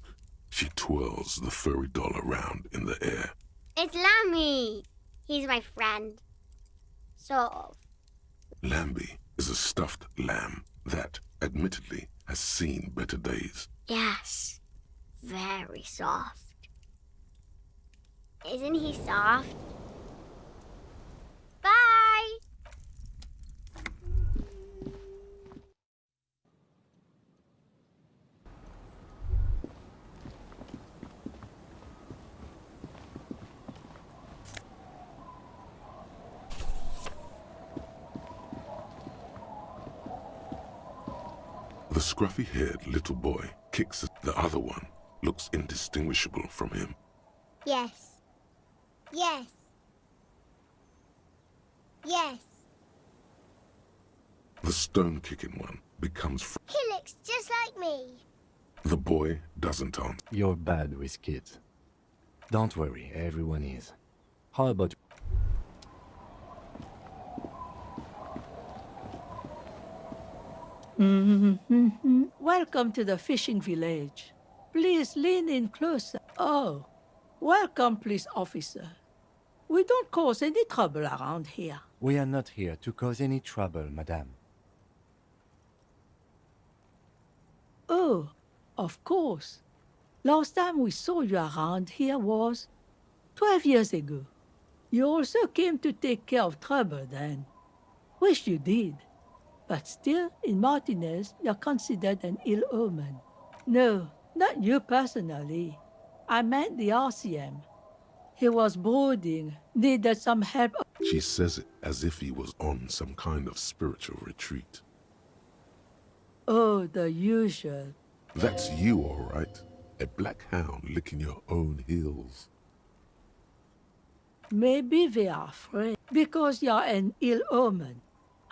She twirls the furry doll around in the air. It's Lammy. He's my friend. Sort of. Lambie is a stuffed lamb that, admittedly, has seen better days. Yes. Very soft. Isn't he soft? Bye! The scruffy-haired little boy kicks at the other one, looks indistinguishable from him. Yes. Yes. Yes. The stone-kicking one becomes He looks just like me. The boy doesn't answer. You're bad with kids. Don't worry, everyone is. How about... Welcome to the fishing village. Please lean in closer. Oh, welcome, police officer. We don't cause any trouble around here. We are not here to cause any trouble, madame. Oh, of course. Last time we saw you around here was 12 years ago. You also came to take care of trouble then. Wish you did. But still, in Martinez, you're considered an ill omen. No, not you personally. I meant the RCM. He was brooding, needed some help. She says it as if he was on some kind of spiritual retreat. Oh, the usual. That's you, all right. A black hound licking your own heels. Maybe they are afraid because you're an ill omen.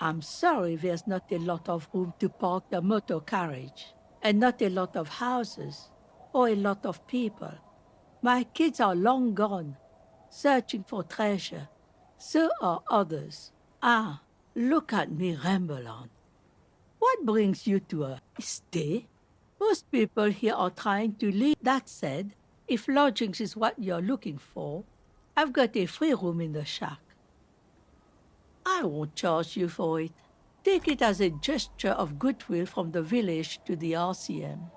I'm sorry there's not a lot of room to park the motor carriage, and not a lot of houses, or a lot of people. My kids are long gone, searching for treasure. So are others. Ah, look at me ramble on. What brings you to a stay? Most people here are trying to leave. That said, if lodgings is what you're looking for, I've got a free room in the shack. I won't charge you for it. Take it as a gesture of goodwill from the village to the RCM.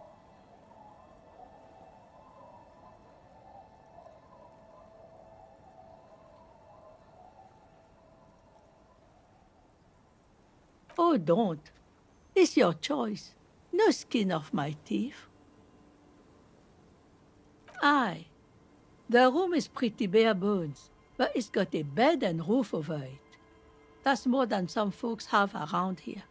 Oh, don't. It's your choice. No skin off my teeth. Aye. The room is pretty bare bones, but it's got a bed and roof over it. That's more than some folks have around here.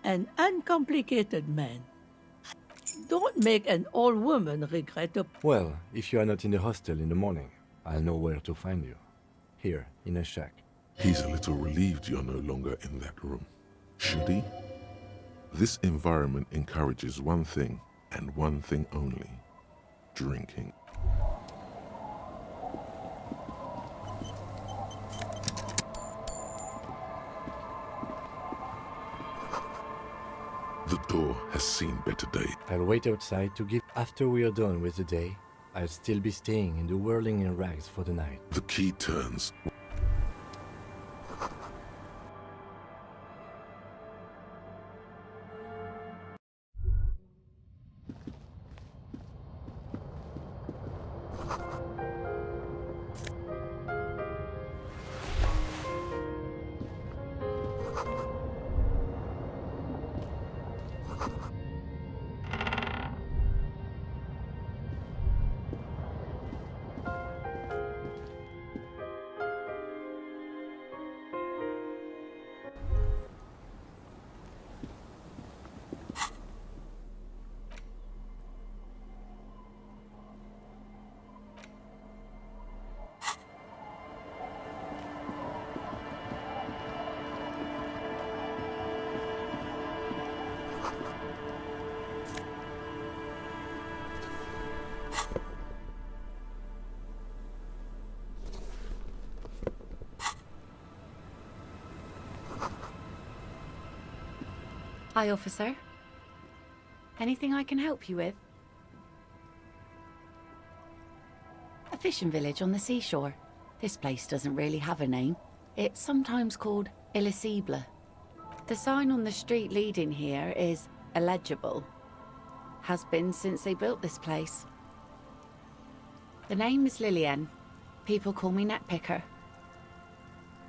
An uncomplicated man. Don't make an old woman regret a... Well, if you are not in the hostel in the morning, I'll know where to find you. Here, in a shack. He's a little relieved you're no longer in that room. Should he? This environment encourages one thing, and one thing only. Drinking. The door has seen better days. I'll wait outside to give... After we are done with the day, I'll still be staying in the whirling in rags for the night. The key turns. Hi, officer. Anything I can help you with? A fishing village on the seashore. This place doesn't really have a name. It's sometimes called Elysium. The sign on the street leading here is illegible. Has been since they built this place. The name is Lillian. People call me Netpicker.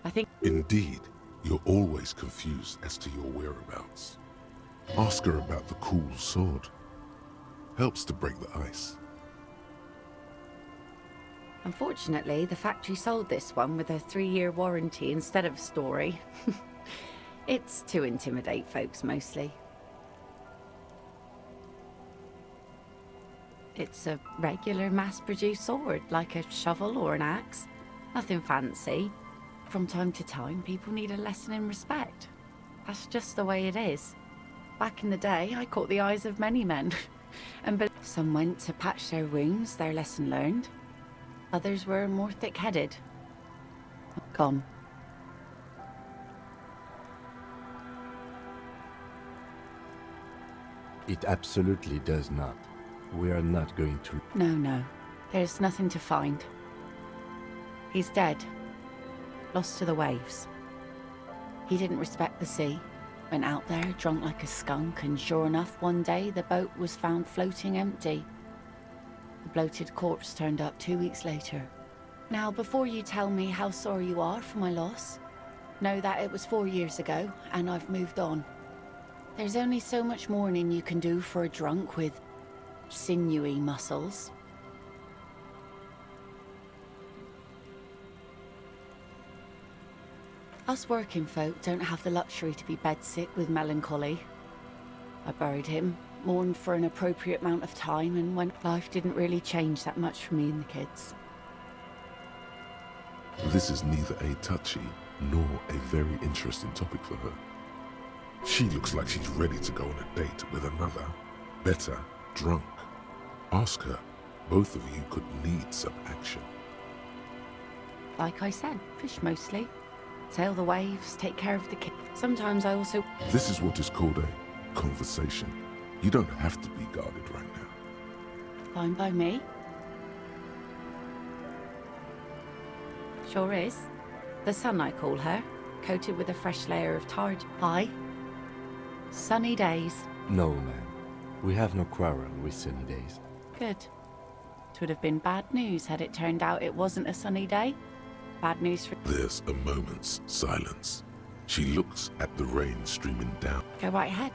I think... Indeed, you're always confused as to your whereabouts. Ask her about the cool sword. Helps to break the ice. Unfortunately, the factory sold this one with a 3-year warranty instead of a story. It's to intimidate folks, mostly. It's a regular mass-produced sword, like a shovel or an axe. Nothing fancy. From time to time, people need a lesson in respect. That's just the way it is. Back in the day, I caught the eyes of many men. And some went to patch their wounds, their lesson learned. Others were more thick-headed. Gone. It absolutely does not. We are not going to... No. There's nothing to find. He's dead. Lost to the waves. He didn't respect the sea. Went out there, drunk like a skunk, and sure enough, one day the boat was found floating empty. The bloated corpse turned up 2 weeks later. Now, before you tell me how sorry you are for my loss, know that it was 4 years ago, and I've moved on. There's only so much mourning you can do for a drunk with sinewy muscles. Us working folk don't have the luxury to be bedsick with melancholy. I buried him, mourned for an appropriate amount of time, and when life didn't really change that much for me and the kids. This is neither a touchy nor a very interesting topic for her. She looks like she's ready to go on a date with another, better, drunk. Ask her. Both of you could need some action. Like I said, fish mostly. Sail the waves, take care of the kids. Sometimes I also... This is what is called a conversation. You don't have to be guarded right now. Fine by me. Sure is. The sun, I call her, coated with a fresh layer of tar. Hi. Sunny days. No, ma'am. We have no quarrel with sunny days. Good. It would have been bad news had it turned out it wasn't a sunny day. Bad news for... There's a moment's silence. She looks at the rain streaming down. Go right ahead.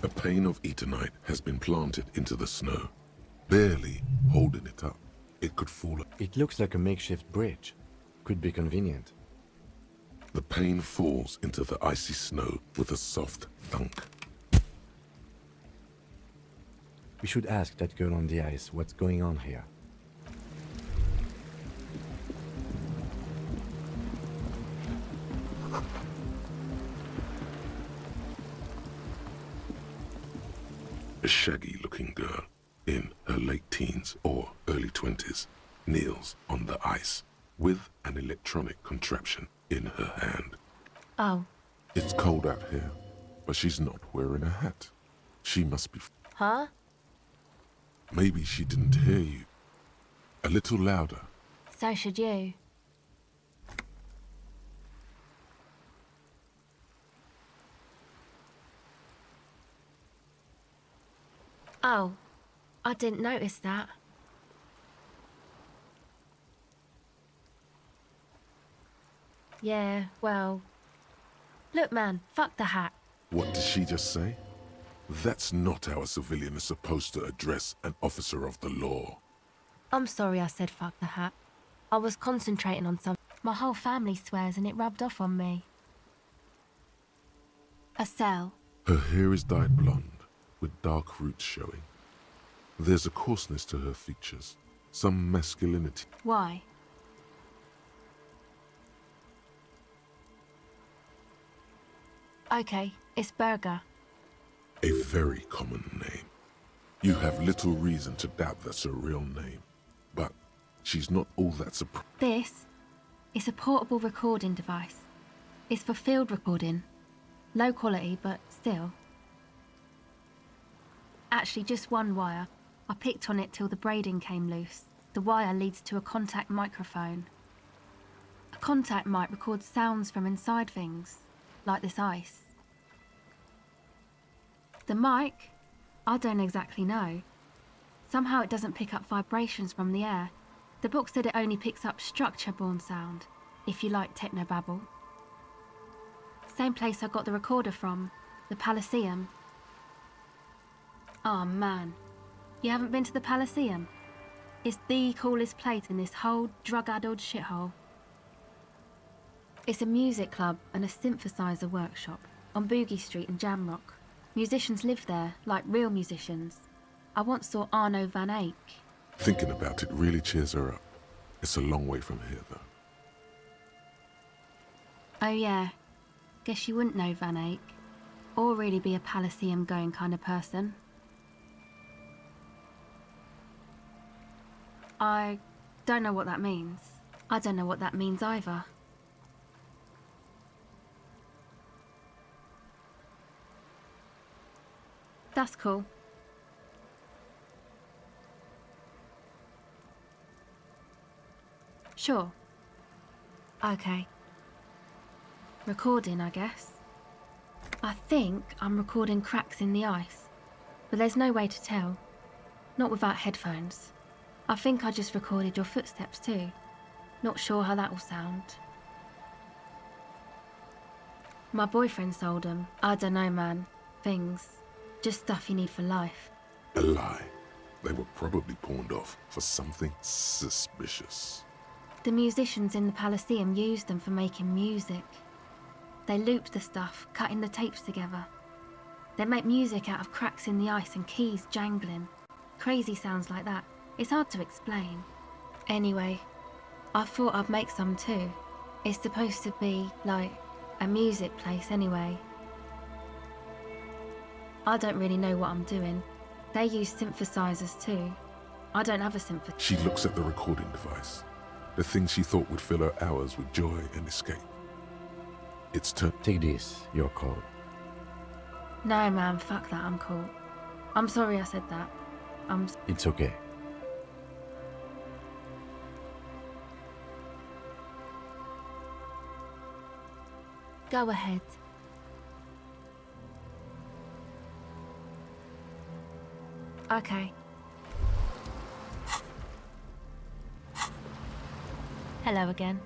A pane of eternite has been planted into the snow, barely holding it up. It could fall. It looks like a makeshift bridge. Could be convenient. The pane falls into the icy snow with a soft thunk. We should ask that girl on the ice what's going on here. A shaggy-looking girl in her late teens or early 20s kneels on the ice with an electronic contraption in her hand. Oh. It's cold out here, but she's not wearing a hat. She must be... Huh? Maybe she didn't hear you. A little louder. So should you. Oh, I didn't notice that. Yeah, well... Look, man, fuck the hat. What did she just say? That's not how a civilian is supposed to address an officer of the law. I'm sorry I said fuck the hat. I was concentrating on something. My whole family swears and it rubbed off on me. A cell. Her hair is dyed blonde, with dark roots showing. There's a coarseness to her features, some masculinity. Why? Okay, it's Burger. A very common name. You have little reason to doubt that's her real name. But she's not all that surprised. This is a portable recording device. It's for field recording. Low quality, but still. Actually, just one wire. I picked on it till the braiding came loose. The wire leads to a contact microphone. A contact mic records sounds from inside things, like this ice. The mic? I don't exactly know. Somehow it doesn't pick up vibrations from the air. The book said it only picks up structure-borne sound, if you like technobabble. Same place I got the recorder from, the Elysium. Oh man, you haven't been to the Elysium? It's the coolest place in this whole drug-addled shithole. It's a music club and a synthesizer workshop on Boogie Street in Jamrock. Musicians live there, like real musicians. I once saw Arno van Eyck. Thinking about it really cheers her up. It's a long way from here, though. Oh yeah, guess you wouldn't know Van Eyck, or really be a Elysium-going kind of person. I don't know what that means. I don't know what that means either. That's cool. Sure. Okay. Recording, I guess. I think I'm recording cracks in the ice, but there's no way to tell. Not without headphones. I think I just recorded your footsteps too. Not sure how that will sound. My boyfriend sold them. I don't know, man. Things. Just stuff you need for life. A lie. They were probably pawned off for something suspicious. The musicians in the Elysium used them for making music. They looped the stuff, cutting the tapes together. They make music out of cracks in the ice and keys jangling. Crazy sounds like that. It's hard to explain. Anyway, I thought I'd make some too. It's supposed to be, like, a music place anyway. I don't really know what I'm doing. They use synthesizers too. I don't have a synthesizer. She looks at the recording device. The thing she thought would fill her hours with joy and escape. It's turn. Take this, your call. No, man, fuck that, I'm cool. I'm sorry I said that. It's okay. Go ahead. Okay. Hello again.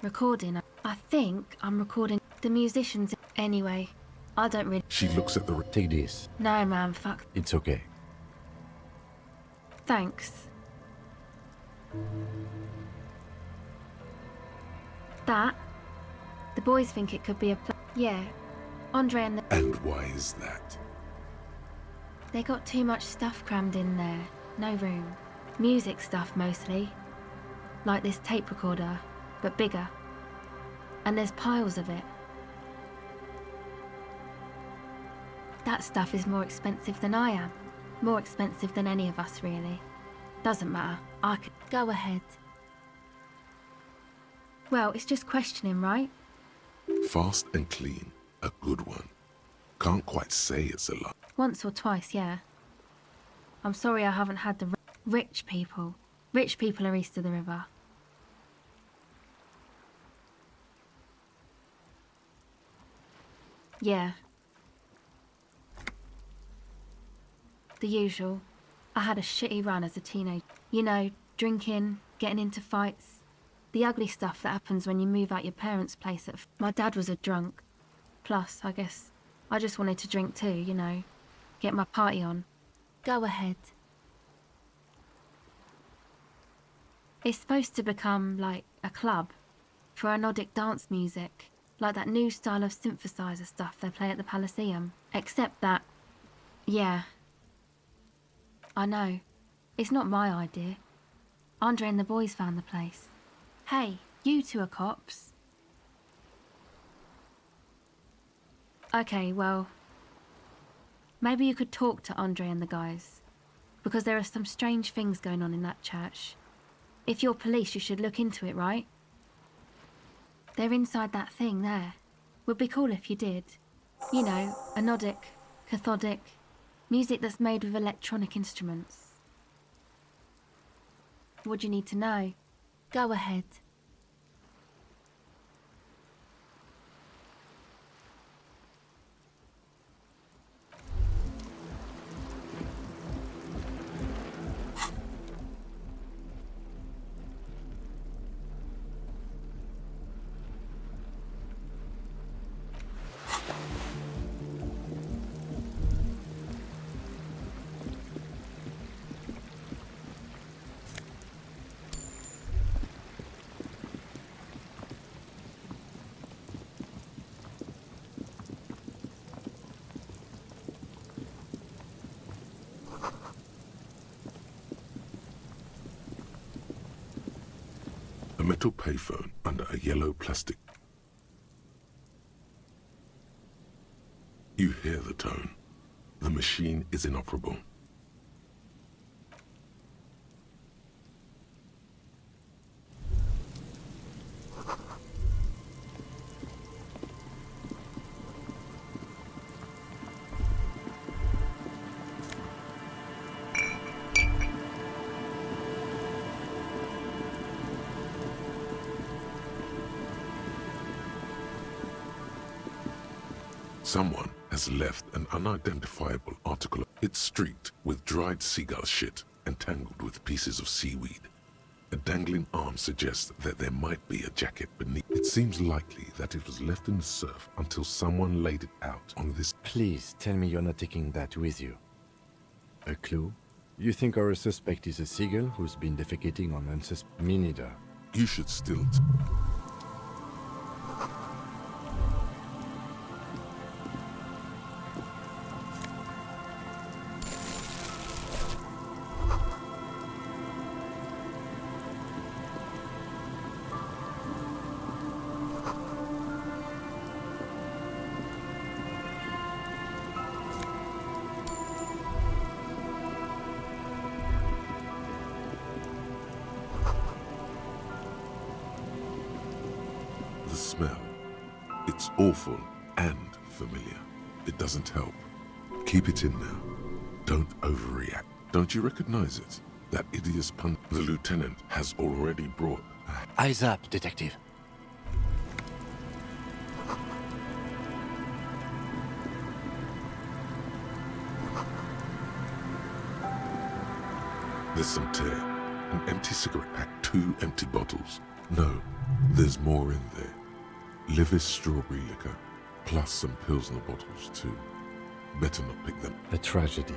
Recording. I think I'm recording the musicians. Anyway, I don't really... She looks at the... Take this. No, man, fuck. It's okay. Thanks. That? The boys think it could be a yeah. Andre and the... And why is that? They got too much stuff crammed in there. No room. Music stuff, mostly. Like this tape recorder, but bigger. And there's piles of it. That stuff is more expensive than I am. More expensive than any of us, really. Doesn't matter. I could... Go ahead. Well, it's just questioning, right? Fast and clean. A good one. Can't quite say it's a lot. Once or twice, yeah. I'm sorry I haven't had the rich people. Rich people are east of the river. Yeah. The usual. I had a shitty run as a teenager. You know, drinking, getting into fights. The ugly stuff that happens when you move out your parents' place at... My dad was a drunk. Plus, I guess, I just wanted to drink too, you know. Get my party on. Go ahead. It's supposed to become, like, a club. For Nordic dance music. Like that new style of synthesizer stuff they play at the Elysium. Except that... Yeah. I know. It's not my idea. Andre and the boys found the place. Hey, you two are cops. Okay, well... Maybe you could talk to Andre and the guys. Because there are some strange things going on in that church. If you're police, you should look into it, right? They're inside that thing there. Would be cool if you did. You know, anodic, cathodic, music that's made with electronic instruments. What do you need to know? Go ahead. A metal payphone under a yellow plastic. You hear the tone. The machine is inoperable. Someone has left an unidentifiable article. It's streaked with dried seagull shit and tangled with pieces of seaweed. A dangling arm suggests that there might be a jacket beneath. It seems likely that it was left in the surf until someone laid it out on this. Please tell me you're not taking that with you. A clue? You think our suspect is a seagull who's been defecating on Me neither. You should still... The smell. It's awful and familiar. It doesn't help. Keep it in now. Don't overreact. Don't you recognize it? That hideous pun. The lieutenant has already brought... Eyes up, detective. There's some tear. An empty cigarette pack. 2 empty bottles. No, there's more in there. Livis strawberry liquor. Plus some Pilsner bottles too. Better not pick them. A tragedy.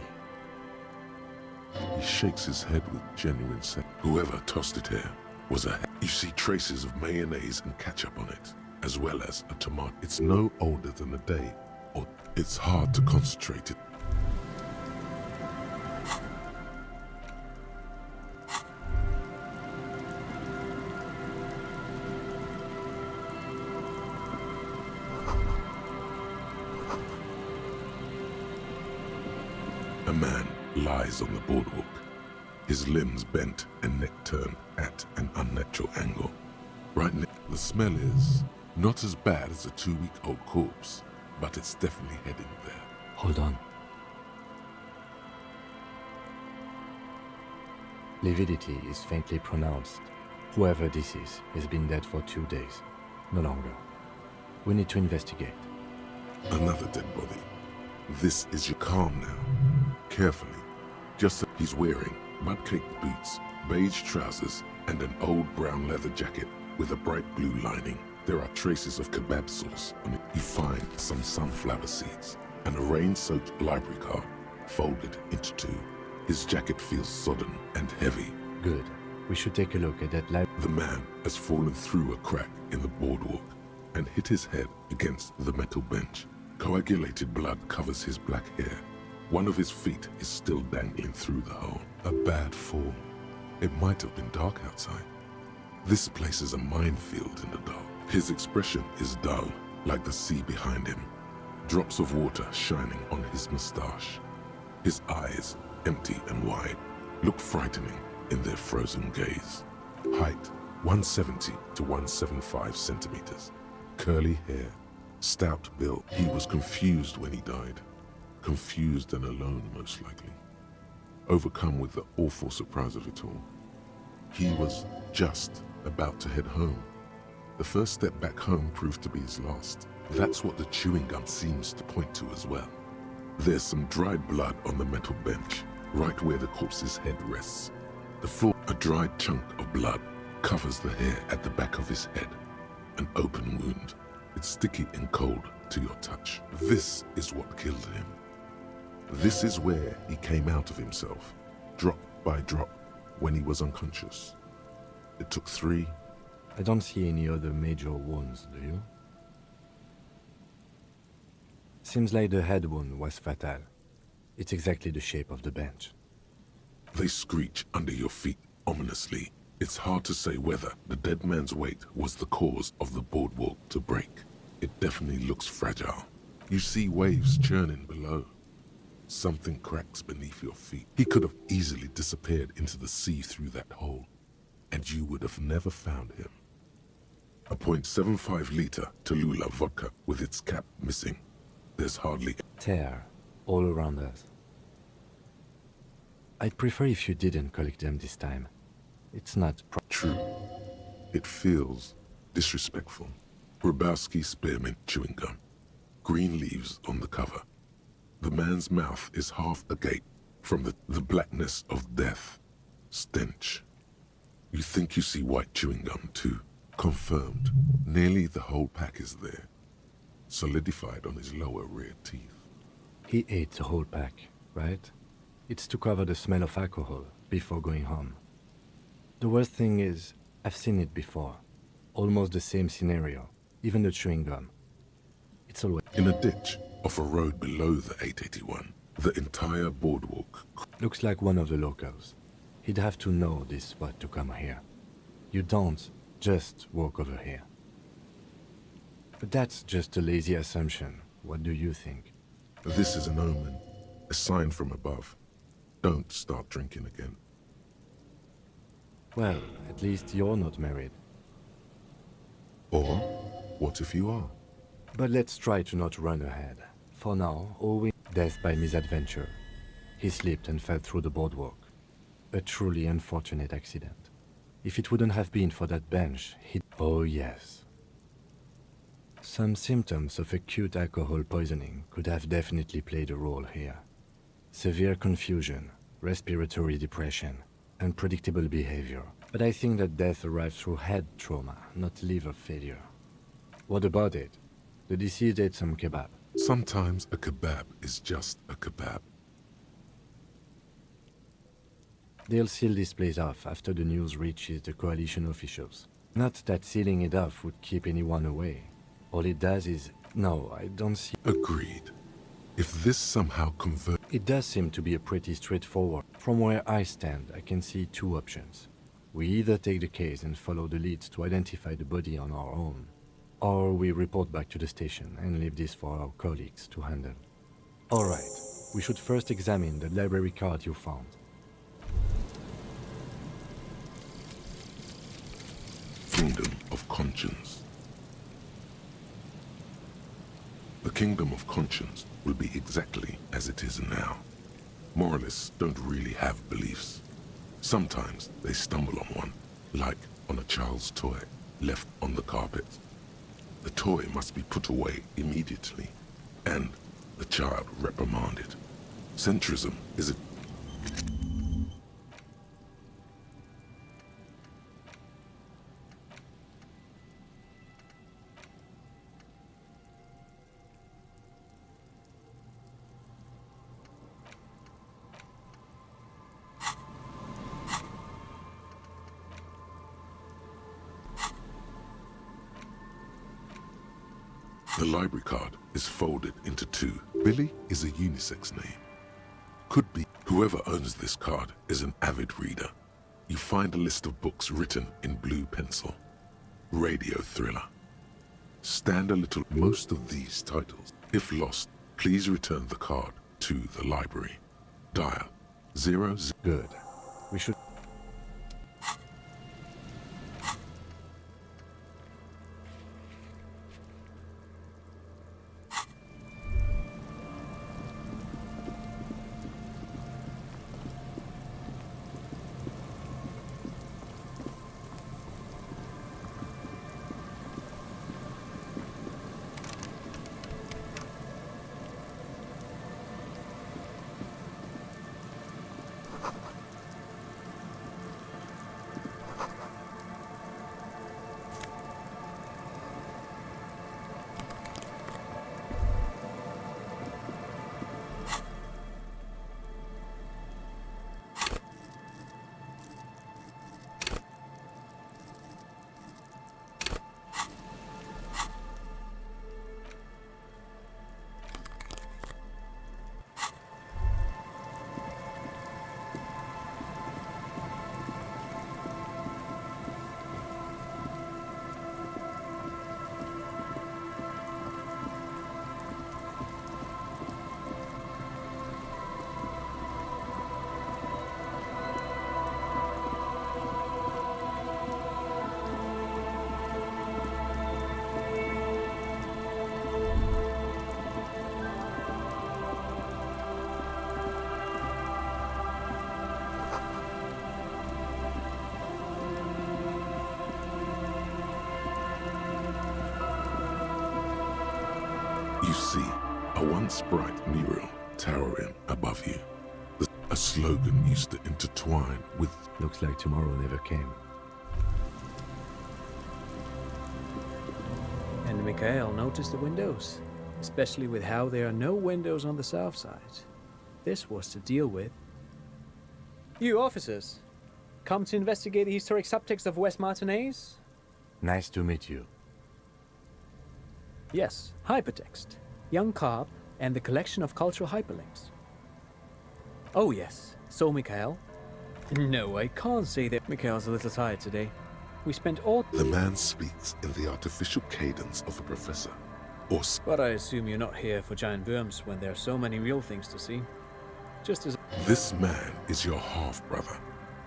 He shakes his head with genuine sense. Whoever tossed it here was a... You see traces of mayonnaise and ketchup on it, as well as a tomato. It's no older than a day, or it's hard to concentrate it. A man lies on the boardwalk, his limbs bent and neck turned at an unnatural angle. Right now, the smell is not as bad as a 2-week-old corpse, but it's definitely heading there. Hold on. Lividity is faintly pronounced. Whoever this is has been dead for 2 days. No longer. We need to investigate. Another dead body. This is your calm now. Carefully. Just so he's wearing mud-caked boots, beige trousers, and an old brown leather jacket with a bright blue lining. There are traces of kebab sauce on it. You find some sunflower seeds and a rain-soaked library card folded into 2. His jacket feels sodden and heavy. Good. We should take a look at that library. The man has fallen through a crack in the boardwalk and hit his head against the metal bench. Coagulated blood covers his black hair. One of his feet is still dangling through the hole. A bad fall. It might have been dark outside. This place is a minefield in the dark. His expression is dull, like the sea behind him. Drops of water shining on his mustache. His eyes, empty and wide, look frightening in their frozen gaze. Height, 170 to 175 centimeters. Curly hair, stout build. He was confused when he died. Confused and alone, most likely. Overcome with the awful surprise of it all. He was just about to head home. The first step back home proved to be his last. That's what the chewing gum seems to point to as well. There's some dried blood on the metal bench, right where the corpse's head rests. The floor, a dried chunk of blood, covers the hair at the back of his head. An open wound. It's sticky and cold to your touch. This is what killed him. This is where he came out of himself, drop by drop, when he was unconscious. It took 3. I don't see any other major wounds, do you? Seems like the head wound was fatal. It's exactly the shape of the bench. They screech under your feet ominously. It's hard to say whether the dead man's weight was the cause of the boardwalk to break. It definitely looks fragile. You see waves churning below. Something cracks beneath your feet. He could have easily disappeared into the sea through that hole, and you would have never found him. A .75 liter Tallulah vodka with its cap missing. There's hardly... Tear all around us. I'd prefer if you didn't collect them this time. It's not true. It feels disrespectful. Grabowski spearmint chewing gum. Green leaves on the cover. The man's mouth is half agape from the blackness of death. Stench. You think you see white chewing gum too. Confirmed. Nearly the whole pack is there. Solidified on his lower rear teeth. He ate the whole pack, right? It's to cover the smell of alcohol before going home. The worst thing is, I've seen it before. Almost the same scenario. Even the chewing gum. It's always... In a ditch off a road below the 881, the entire boardwalk... Looks like one of the locals. He'd have to know this spot to come here. You don't just walk over here. But that's just a lazy assumption. What do you think? This is an omen. A sign from above. Don't start drinking again. Well, at least you're not married. Or, what if you are? But let's try to not run ahead. For now, all we... Death by misadventure. He slipped and fell through the boardwalk. A truly unfortunate accident. If it wouldn't have been for that bench, he'd... Oh yes. Some symptoms of acute alcohol poisoning could have definitely played a role here. Severe confusion, respiratory depression, unpredictable behavior. But I think that death arrived through head trauma, not liver failure. What about it? The deceased ate some kebab. Sometimes a kebab is just a kebab. They'll seal this place off after the news reaches the coalition officials. Not that sealing it off would keep anyone away. All it does is... No, I don't see... Agreed. If this somehow converts... It does seem to be a pretty straightforward. From where I stand, I can see two options. We either take the case and follow the leads to identify the body on our own, or we report back to the station and leave this for our colleagues to handle. Alright, we should first examine the library card you found. Kingdom of Conscience. The Kingdom of Conscience will be exactly as it is now. Moralists don't really have beliefs. Sometimes they stumble on one, like on a child's toy left on the carpet. The toy must be put away immediately, and the child reprimanded. Centrism is a... The library card is folded into two. Billy is a unisex name. Could be whoever owns this card is an avid reader. You find a list of books written in blue pencil. Radio thriller. Stand a little. Most of these titles. If lost, please return the card to the library. Dial 00. Good. We should... You see a once bright mural towering above you. A slogan used to intertwine with... Looks like tomorrow never came. And Mikhail noticed the windows, especially with how there are no windows on the south side. This was to deal with. You officers, come to investigate the historic subtext of West Martinez? Nice to meet you. Yes, hypertext, young carp, and the collection of cultural hyperlinks. Oh yes, so Mikhail? No, I can't say that. Mikhail's a little tired today. We spent all... The man speaks in the artificial cadence of a professor. Or... But I assume you're not here for giant worms when there are so many real things to see. Just as... This man is your half-brother.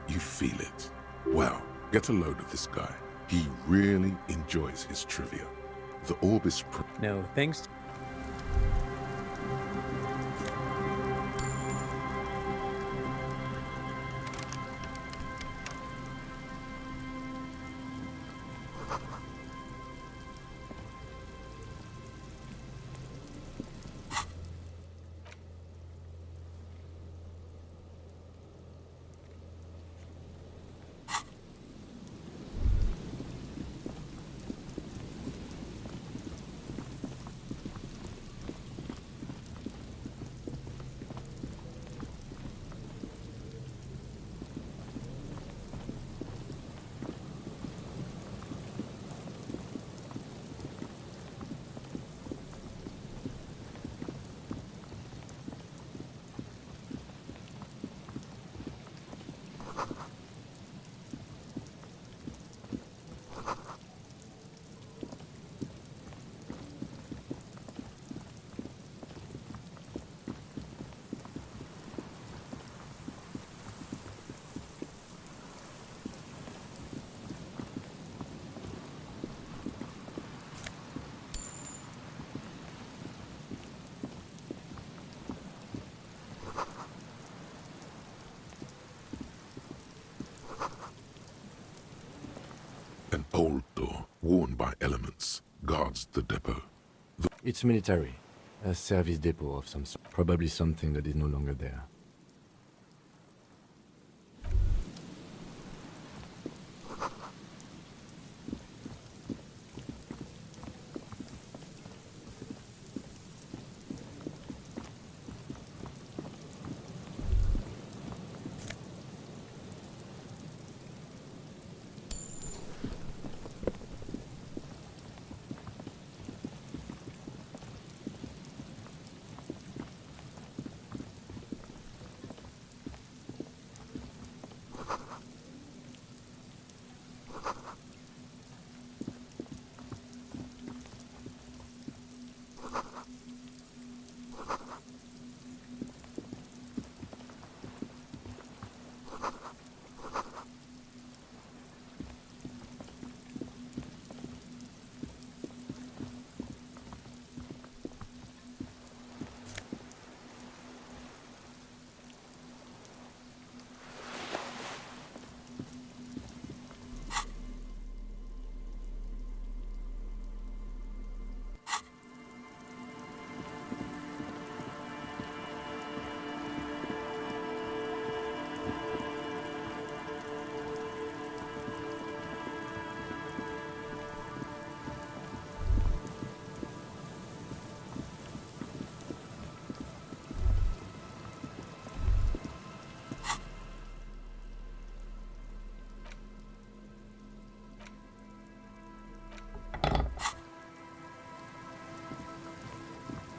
You feel it. Well, get a load of this guy. He really enjoys his trivia. The Orbis... No, thanks. worn by elements, guards the depot. It's military. A service depot of some sort. Probably something that is no longer there.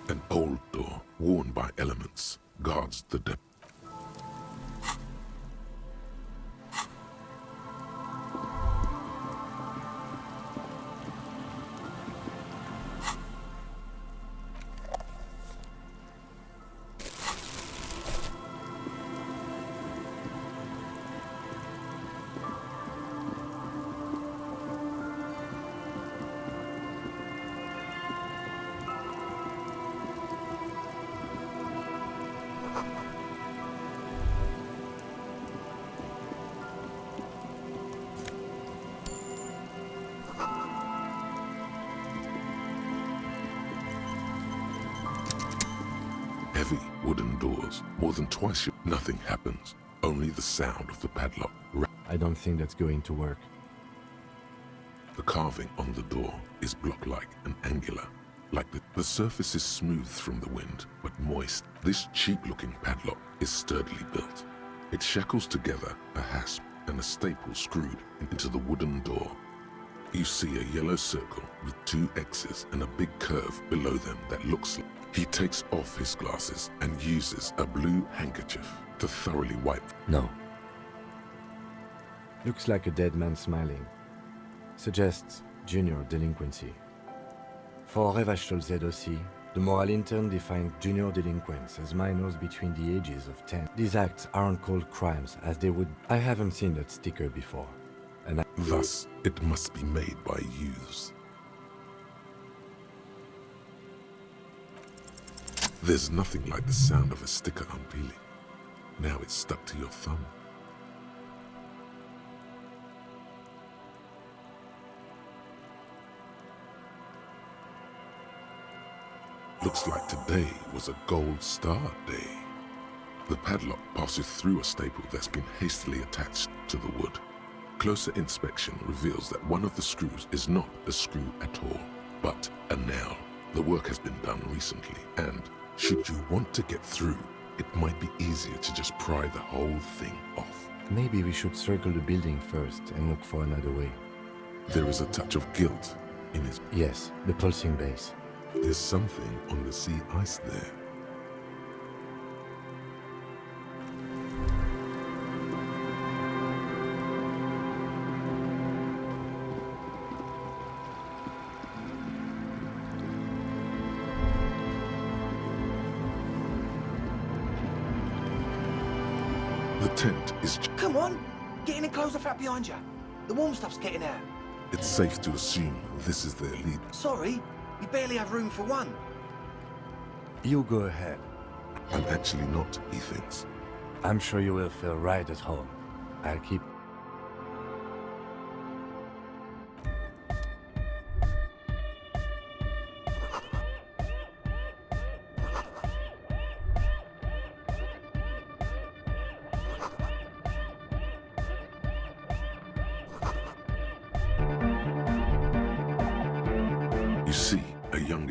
An old door, worn by elements, guards the depot. Heavy wooden doors, more than twice your... Nothing happens, only the sound of the padlock. I don't think that's going to work. The carving on the door is block-like and angular, like the surface is smooth from the wind, but moist. This cheap-looking padlock is sturdily built. It shackles together a hasp and a staple screwed into the wooden door. You see a yellow circle with two X's and a big curve below them that looks like... He takes off his glasses and uses a blue handkerchief to thoroughly wipe. No. Looks like a dead man smiling. Suggests junior delinquency. For Revachol aussi, the moral intern defined junior delinquents as minors between the ages of 10. These acts aren't called crimes as they would... I haven't seen that sticker before. And Thus, it must be made by youths. There's nothing like the sound of a sticker unpeeling. Now it's stuck to your thumb. Looks like today was a gold star day. The padlock passes through a staple that's been hastily attached to the wood. Closer inspection reveals that one of the screws is not a screw at all, but a nail. The work has been done recently, and should you want to get through, it might be easier to just pry the whole thing off. Maybe we should circle the building first and look for another way. There is a touch of guilt in his... Yes, the pulsing base. There's something on the sea ice there. The tent is... Come on! Get in and close the flap behind you. The warm stuff's getting out. It's safe to assume this is their lead. Sorry, we barely have room for one. You go ahead. I'm actually not, he thinks. I'm sure you will feel right at home. I'll keep...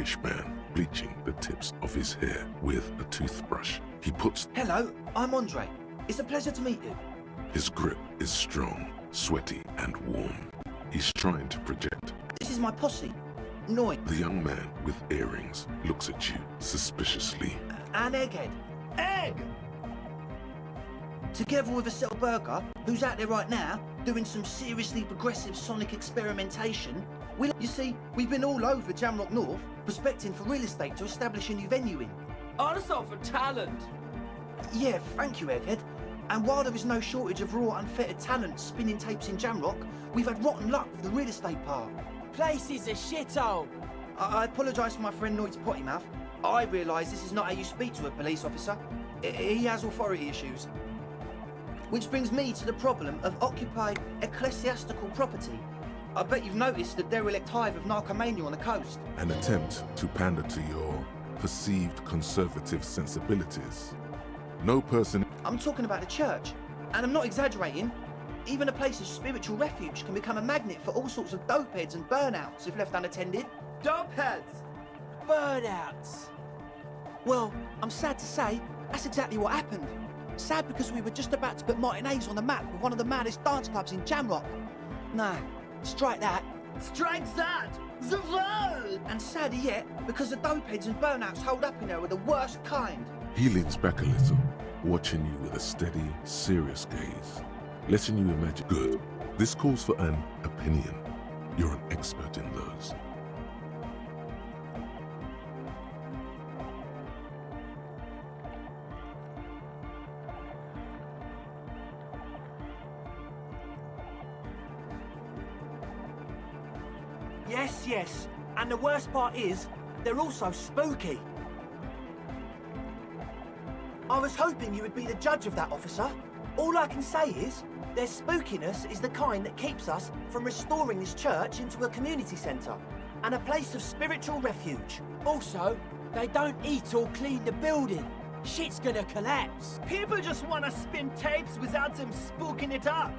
French man bleaching the tips of his hair with a toothbrush. He puts... Hello, I'm Andre. It's a pleasure to meet you. His grip is strong, sweaty, and warm. He's trying to project. This is my posse. Noi. The young man with earrings looks at you suspiciously. And Egghead. Egg! Together with a Cell Burger, who's out there right now, doing some seriously progressive sonic experimentation. You see, we've been all over Jamrock North, prospecting for real estate to establish a new venue in. Also for talent. Yeah, thank you, Egghead. And while there is no shortage of raw, unfettered talent spinning tapes in Jamrock, we've had rotten luck with the real estate part. Place is a shithole. I apologise for my friend Noid's potty mouth. I realise this is not how you speak to a police officer. He has authority issues. Which brings me to the problem of occupied ecclesiastical property. I bet you've noticed the derelict hive of narcomania on the coast. An attempt to pander to your perceived conservative sensibilities. No person... I'm talking about the church, and I'm not exaggerating. Even a place of spiritual refuge can become a magnet for all sorts of dopeheads and burnouts if left unattended. Dopeheads! Burnouts! Well, I'm sad to say, that's exactly what happened. Sad because we were just about to put Martinez on the map with one of the maddest dance clubs in Jamrock. Nah, strike that. Strike that! The world! And sadder yet, because the dopeheads and burnouts holed up in there were the worst kind. He leans back a little, watching you with a steady, serious gaze, letting you imagine. Good. This calls for an opinion. You're an expert in those. Yes. And the worst part is, they're also spooky. I was hoping you would be the judge of that, officer. All I can say is, their spookiness is the kind that keeps us from restoring this church into a community centre and a place of spiritual refuge. Also, they don't eat or clean the building. Shit's gonna collapse. People just want to spin tapes without them spooking it up.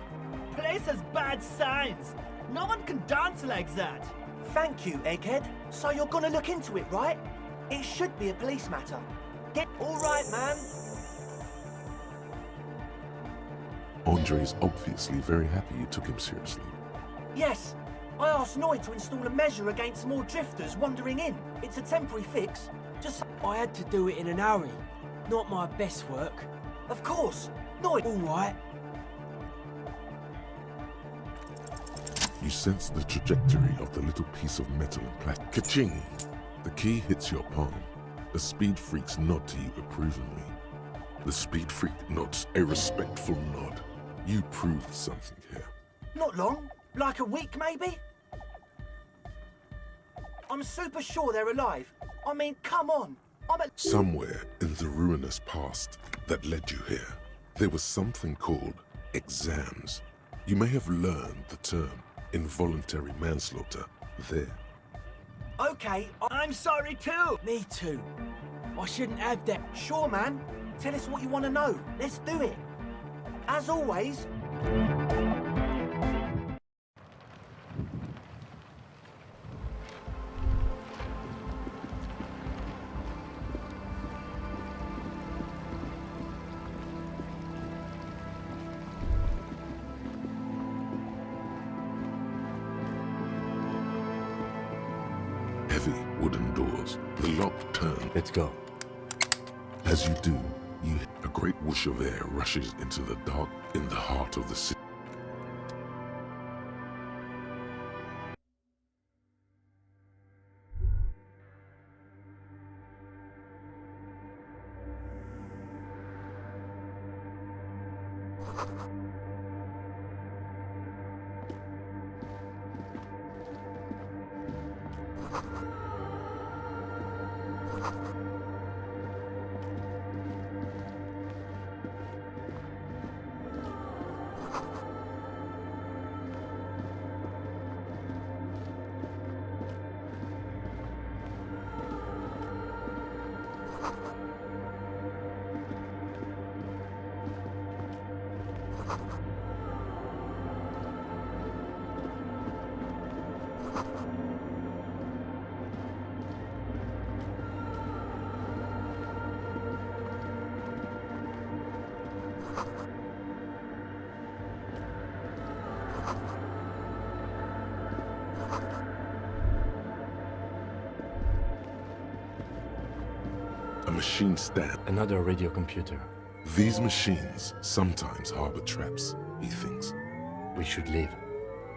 Place has bad signs. No one can dance like that. Thank you, Egghead. So you're gonna look into it, right? It should be a police matter. Get all right, man. Andre is obviously very happy you took him seriously. Yes, I asked Noid to install a measure against more drifters wandering in. It's a temporary fix. Just I had to do it in a hurry. Not my best work. Of course, Noid, all right. You sense the trajectory of the little piece of metal and plastic. Ka-ching! The key hits your palm. The speed freaks nod to you approvingly. The speed freak nods a respectful nod. You proved something here. Not long. Like a week, maybe? I'm super sure they're alive. I mean, come on. Somewhere in the ruinous past that led you here, there was something called exams. You may have learned the term involuntary manslaughter there. Okay, I'm sorry too. Me too. I shouldn't have that. Sure, man. Tell us what you want to know. Let's do it. As always... Heavy wooden doors. The lock turns. Let's go. As you do, a great whoosh of air rushes into the dark in the heart of the city. A machine stand. Another radio computer. These machines sometimes harbor traps, he thinks. We should leave.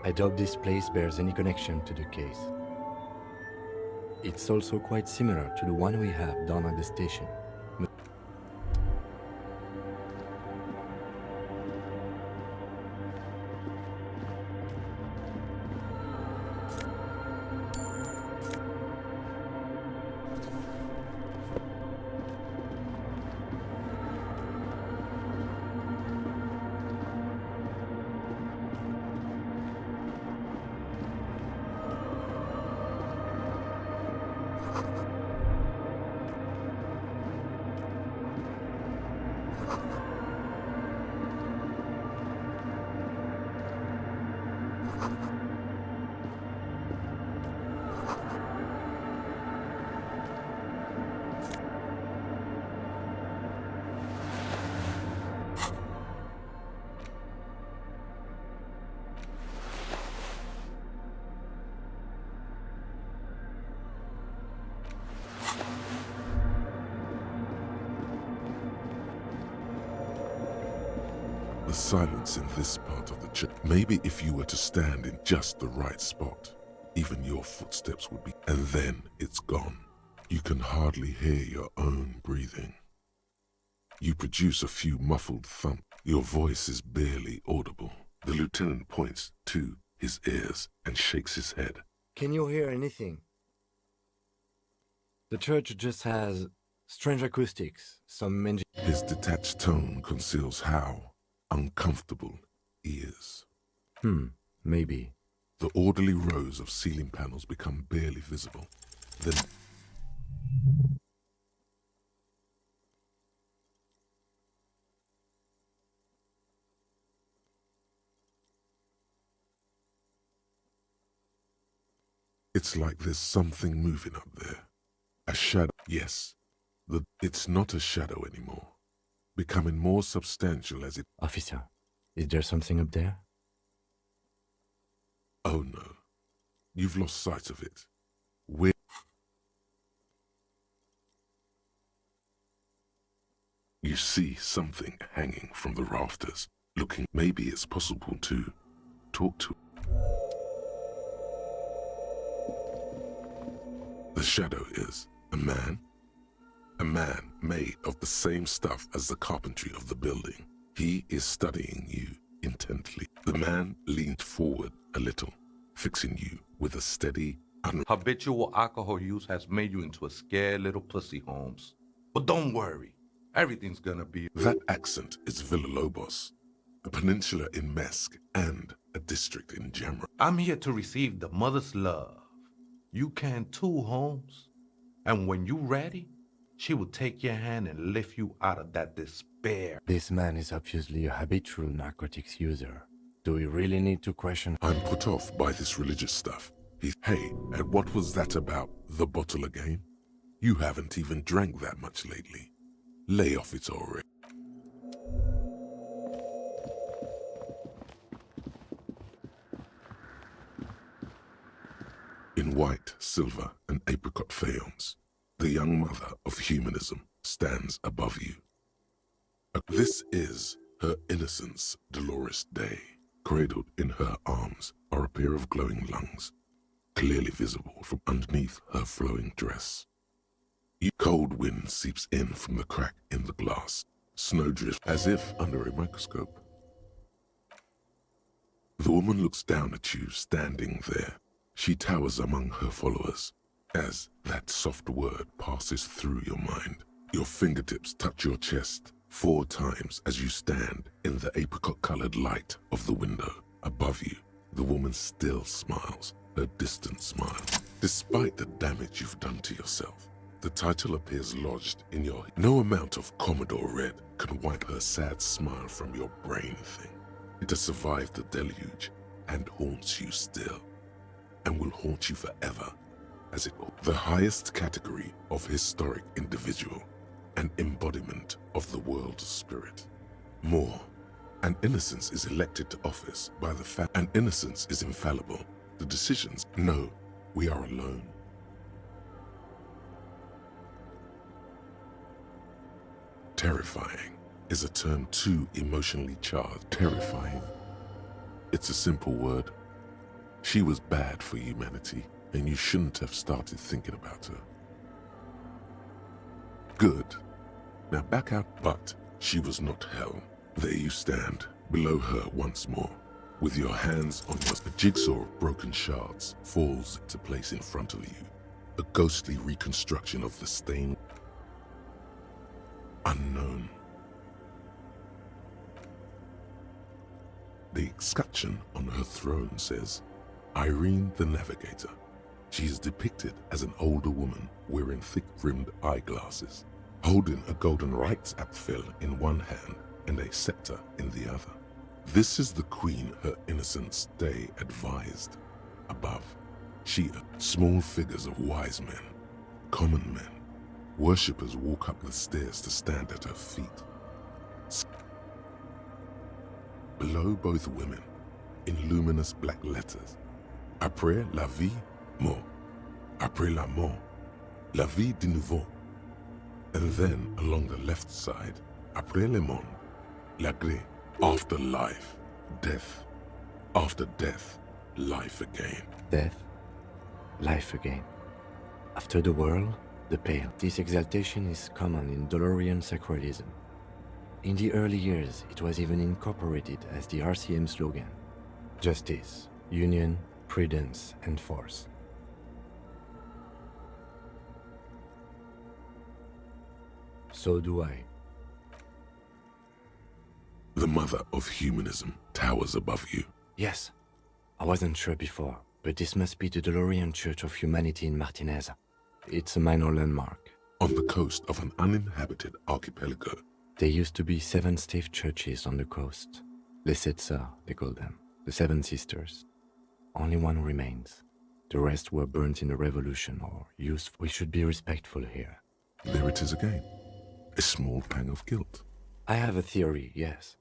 I doubt this place bears any connection to the case. It's also quite similar to the one we have down at the station. The silence in this part of the church. Maybe if you were to stand in just the right spot, even your footsteps would be, and then it's gone. You can hardly hear your own breathing. You produce a few muffled thumps. Your voice is barely audible. The lieutenant points to his ears and shakes his head. Can you hear anything? The church just has strange acoustics, some engine. His detached tone conceals how uncomfortable he is. Maybe. The orderly rows of ceiling panels become barely visible. Then it's like there's something moving up there. A shadow. Yes. It's not a shadow anymore. Becoming more substantial as it... Officer, is there something up there? Oh no. You've lost sight of it. Where... You see something hanging from the rafters, looking... Maybe it's possible to talk to... The shadow is a man. A man made of the same stuff as the carpentry of the building. He is studying you intently. The man leaned forward a little, fixing you with a steady... Habitual alcohol use has made you into a scared little pussy, Holmes. But don't worry. Everything's gonna be... That accent is Villalobos, a peninsula in Mesk and a district in Jamra. I'm here to receive the mother's love. You can too, Holmes. And when you're ready, she will take your hand and lift you out of that despair. This man is obviously a habitual narcotics user. Do we really need to question? I'm put off by this religious stuff. Hey, and what was that about the bottle again? You haven't even drank that much lately. Lay off it already. In white, silver, and apricot faience, the young mother of humanism stands above you. This is her innocence, Dolores Day. Cradled in her arms are a pair of glowing lungs, clearly visible from underneath her flowing dress. Cold wind seeps in from the crack in the glass, snowdrift as if under a microscope. The woman looks down at you standing there. She towers among her followers as that soft word passes through your mind. Your fingertips touch your chest 4 times as you stand in the apricot-colored light of the window. Above you, the woman still smiles, her distant smile. Despite the damage you've done to yourself, the title appears lodged in your... No amount of Commodore Red can wipe her sad smile from your brain thing. It has survived the deluge and haunts you still, and will haunt you forever, as it the highest category of historic individual, an embodiment of the world spirit. More. An innocence is elected to office by the fact an innocence is infallible. The decisions, no, we are alone. Terrifying is a term too emotionally charged. Terrifying. It's a simple word. She was bad for humanity, and you shouldn't have started thinking about her. Good. Now back out, but she was not hell. There you stand, below her once more, with your hands on a jigsaw of broken shards falls into place in front of you. A ghostly reconstruction of the stain. Unknown. The escutcheon on her throne says, Irene the Navigator. She is depicted as an older woman wearing thick-rimmed eyeglasses, holding a golden Reichsapfel in one hand and a scepter in the other. This is the queen her innocence day advised. Above, she small figures of wise men, common men. Worshippers walk up the stairs to stand at her feet. Below both women, in luminous black letters, Après la vie, mort. Après la mort, la vie de nouveau. And then along the left side, Après le monde, la gré. After life, death. After death, life again. Death, life again. After the world, the pale. This exaltation is common in Dolorian sacralism. In the early years, it was even incorporated as the RCM slogan. Justice, union, prudence, and force. So do I. The mother of humanism towers above you. Yes. I wasn't sure before, but this must be the DeLorean Church of Humanity in Martinez. It's a minor landmark. On the coast of an uninhabited archipelago. There used to be 7 stave churches on the coast. Les Sept Sœurs, they call them. The 7 Sisters. Only one remains. The rest were burnt in the revolution or used. We should be respectful here. There it is again. A small pang of guilt. I have a theory, yes.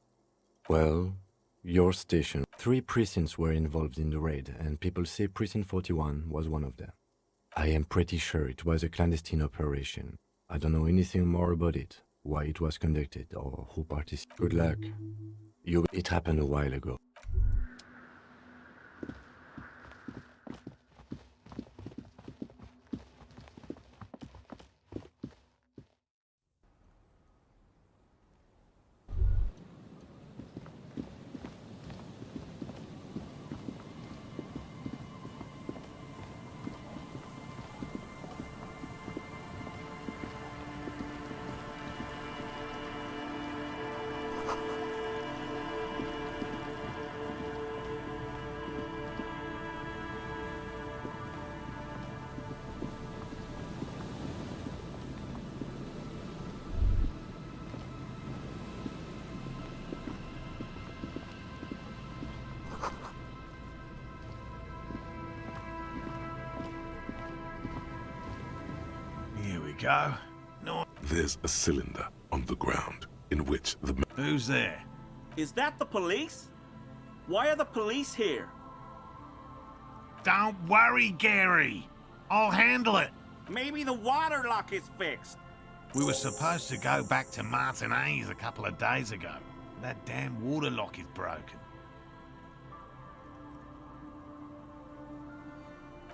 Well, your station. 3 precincts were involved in the raid, and people say Precinct 41 was one of them. I am pretty sure it was a clandestine operation. I don't know anything more about it, why it was conducted, or who participated. Good luck. It happened a while ago. Go. No. There's a cylinder on the ground in which the... Who's there? Is that the police? Why are the police here? Don't worry, Gary. I'll handle it. Maybe the water lock is fixed. We were supposed to go back to Martinez a couple of days ago. That damn water lock is broken.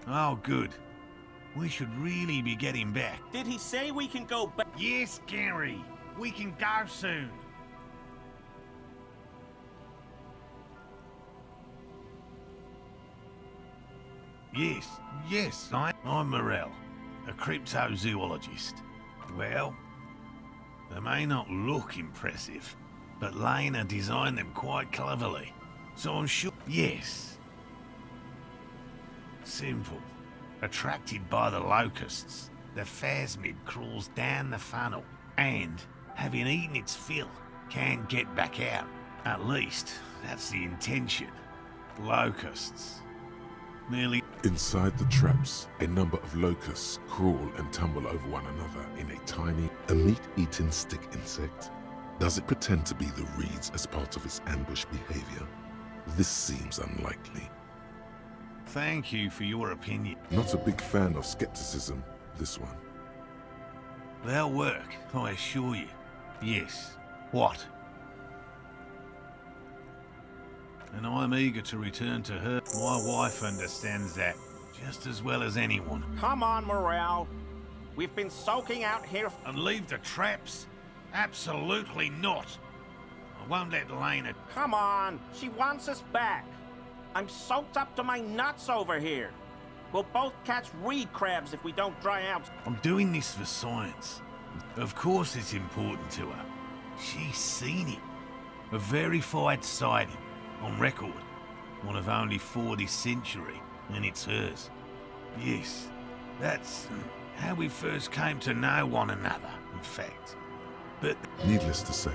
Oh, good. We should really be getting back. Did he say we can go back? Yes, Gary. We can go soon. Yes, I'm Morel, a cryptozoologist. Well, they may not look impressive, but Lena designed them quite cleverly. So I'm sure... Yes. Simple. Attracted by the locusts, the phasmid crawls down the funnel and, having eaten its fill, can't get back out. At least, that's the intention. Locusts. Nearly... Inside the traps, a number of locusts crawl and tumble over one another in a tiny, meat-eating stick insect. Does it pretend to be the Reeds as part of its ambush behavior? This seems unlikely. Thank you for your opinion. Not a big fan of skepticism, this one. They'll work, I assure you. Yes. What? And I'm eager to return to her. My wife understands that just as well as anyone. Come on, Morale. We've been soaking out here. And leave the traps? Absolutely not. I won't let Lena... Come on, she wants us back. I'm soaked up to my nuts over here. We'll both catch reed crabs if we don't dry out. I'm doing this for science. Of course it's important to her. She's seen it. A verified sighting. On record. One of only 4 this century, and it's hers. Yes, that's how we first came to know one another, in fact. But... Needless to say,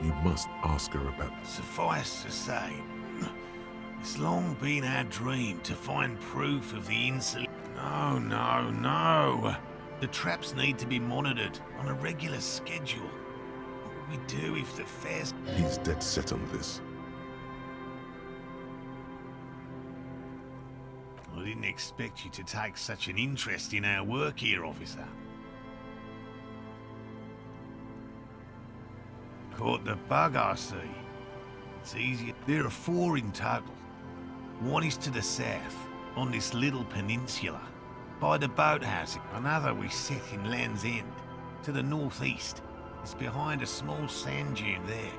you must ask her about... Suffice to say, it's long been our dream to find proof of the incident. No. The traps need to be monitored on a regular schedule. What would we do if the fair's... He's dead set on this. I didn't expect you to take such an interest in our work here, officer. Caught the bug, I see. It's easy. There are 4 in total. One is to the south, on this little peninsula, by the boathouse. Another we set in Land's End, to the northeast. It's behind a small sand dune there,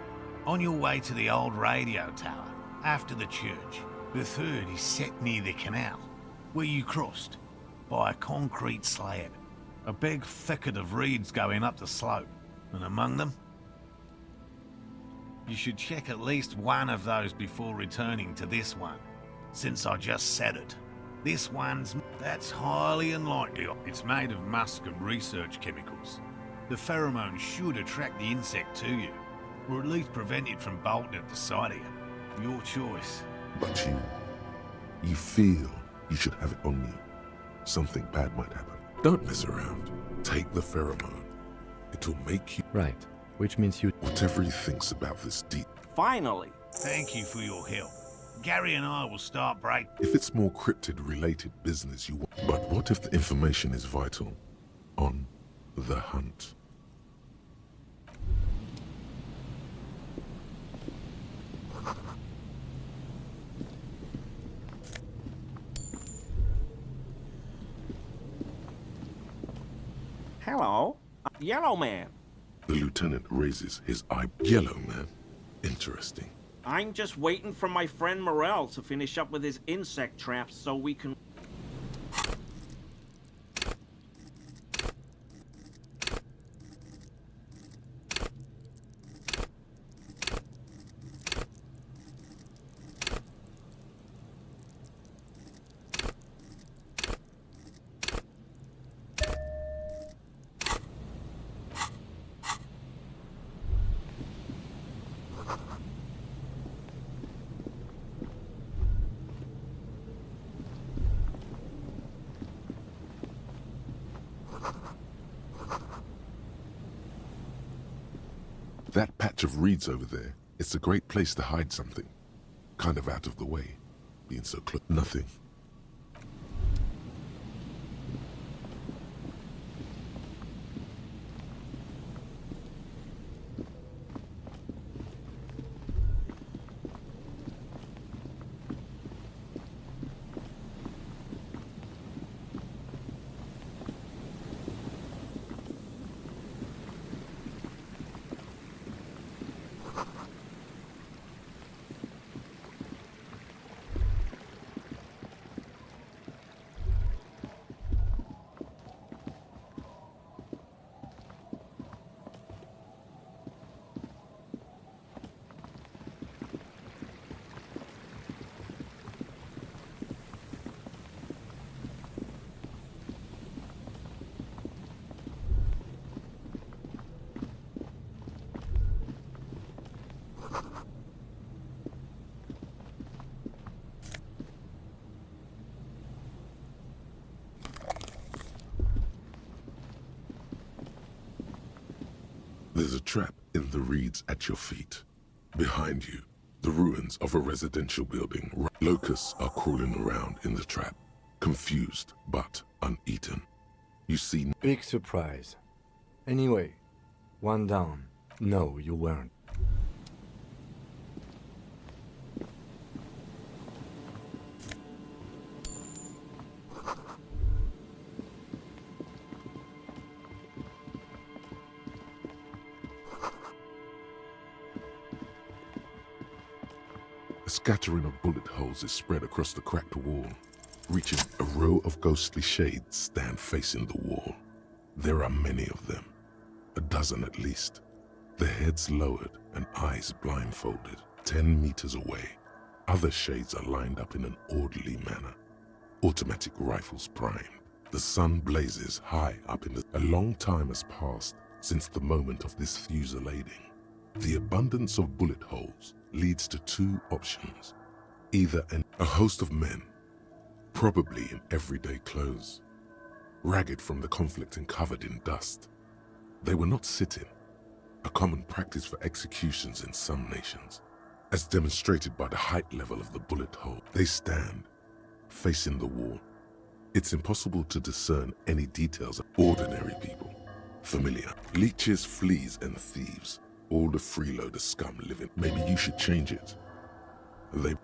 on your way to the old radio tower, after the church. The third is set near the canal, where you crossed, by a concrete slab. A big thicket of reeds going up the slope, and among them... You should check at least one of those before returning to this one, since I just said it. This one's... That's highly unlikely. It's made of musk and research chemicals. The pheromone should attract the insect to you, or at least prevent it from bolting at the sight of you. Your choice. But you feel you should have it on you. Something bad might happen. Don't mess around. Take the pheromone. It'll make you... Right. Which means you... Whatever he thinks about this deep... Finally! Thank you for your help. Gary and I will start break... If it's more cryptid-related business you want... But what if the information is vital? On the hunt. Hello? Yellow Man. The lieutenant raises his eye. Yellow Man. Interesting. I'm just waiting for my friend Morel to finish up with his insect traps so we can... That patch of reeds over there, it's a great place to hide something. Kind of out of the way. Being so close. Nothing. There's a trap in the reeds at your feet. Behind you, the ruins of a residential building. Locusts are crawling around in the trap, confused but uneaten. You see... Big surprise. Anyway, one down. No, you weren't. A scattering of bullet holes is spread across the cracked wall. Reaching a row of ghostly shades stand facing the wall. There are many of them, a dozen at least, their heads lowered and eyes blindfolded. 10 meters away, other shades are lined up in an orderly manner, automatic rifles primed. The sun blazes high up in the... A long time has passed since the moment of this fusillading. The abundance of bullet holes leads to two options. Either a host of men, probably in everyday clothes, ragged from the conflict and covered in dust. They were not sitting, a common practice for executions in some nations, as demonstrated by the height level of the bullet hole. They stand, facing the wall. It's impossible to discern any details of ordinary people. Familiar. Leeches, fleas, and thieves. All the freeloader scum living. Maybe you should change it.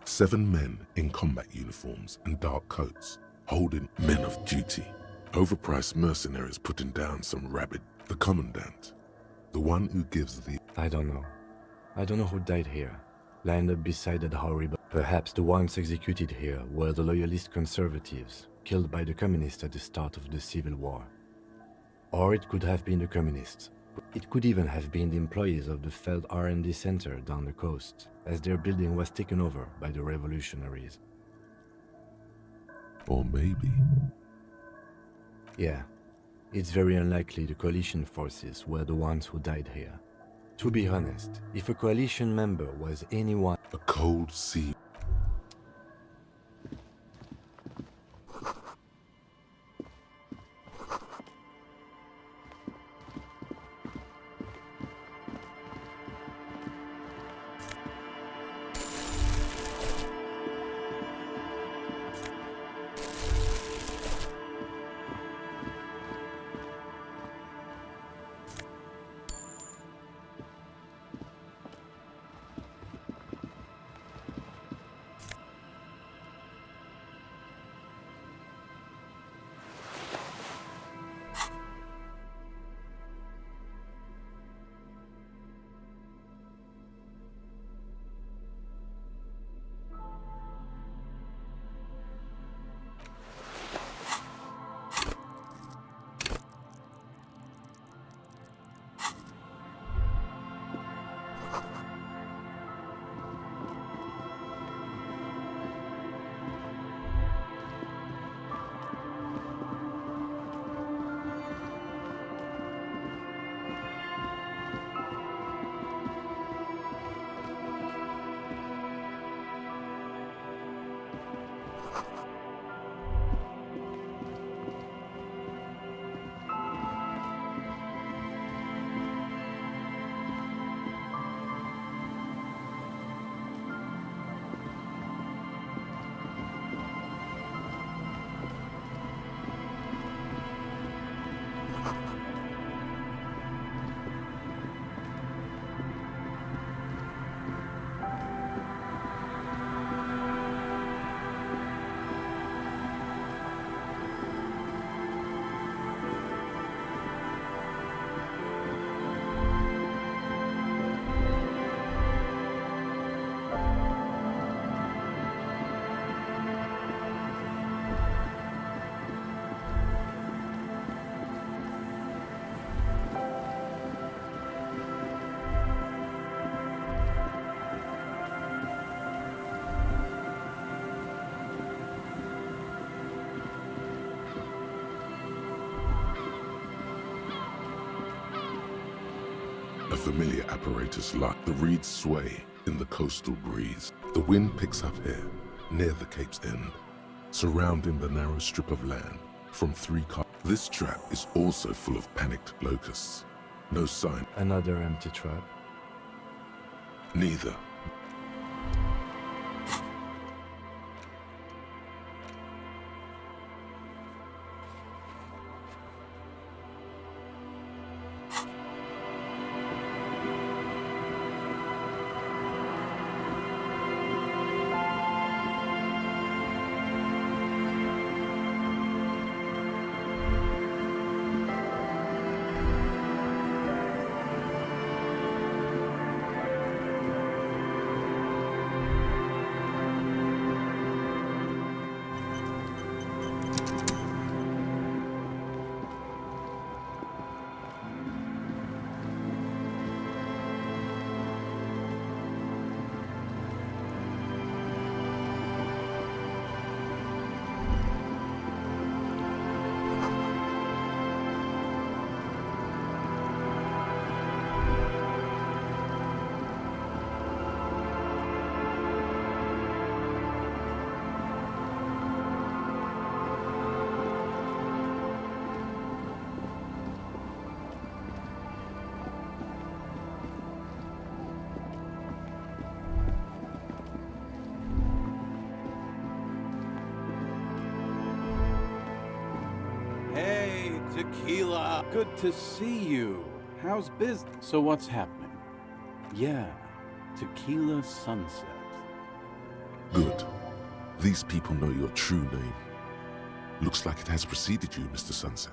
7 men in combat uniforms and dark coats, holding men of duty. Overpriced mercenaries putting down some rabid. The commandant. The one who gives the... I don't know. I don't know who died here. Lined up beside that horrible... Perhaps the ones executed here were the loyalist conservatives, killed by the communists at the start of the Civil War. Or it could have been the communists. It could even have been the employees of the failed R&D center down the coast, as their building was taken over by the revolutionaries. Or maybe... Yeah, it's very unlikely the coalition forces were the ones who died here. To be honest, if a coalition member was anyone... A cold sea... A familiar apparatus like the reeds sway in the coastal breeze. The wind picks up here, near the Cape's end, surrounding the narrow strip of land from 3 cars. This trap is also full of panicked locusts. No sign. Another empty trap. Neither. Hey, Tequila! Good to see you. How's business? So what's happening? Yeah, Tequila Sunset. Good. These people know your true name. Looks like it has preceded you, Mr. Sunset.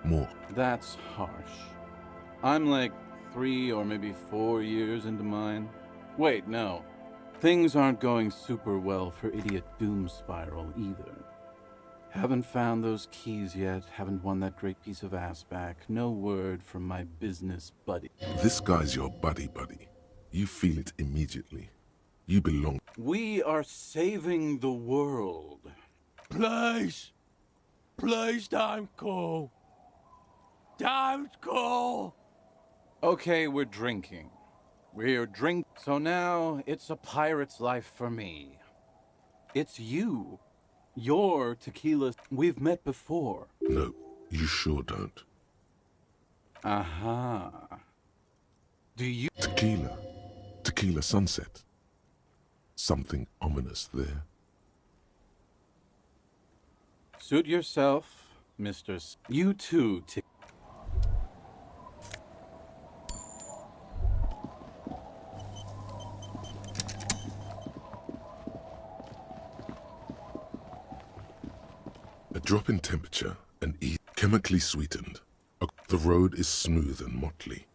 More. That's harsh. I'm like 3 or maybe 4 years into mine. Wait, no. Things aren't going super well for Idiot Doom Spiral either. Haven't found those keys yet, haven't won that great piece of ass back. No word from my business buddy. This guy's your buddy. You feel it immediately. You belong. We are saving the world. Please! Please don't go! Don't go! Okay, we're drinking. So now it's a pirate's life for me. It's you. You're Tequila. We've met before. No, you sure don't. Aha. Do you... Tequila Sunset. Something ominous there. Suit yourself, Mr. You too, A drop in temperature and chemically sweetened. The road is smooth and motley.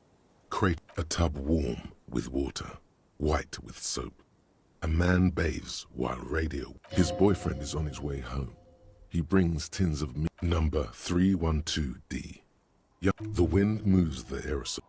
A tub warm with water, white with soap. A man bathes while radio. His boyfriend is on his way home. He brings tins of meat. Number 312D. The wind moves the aerosol.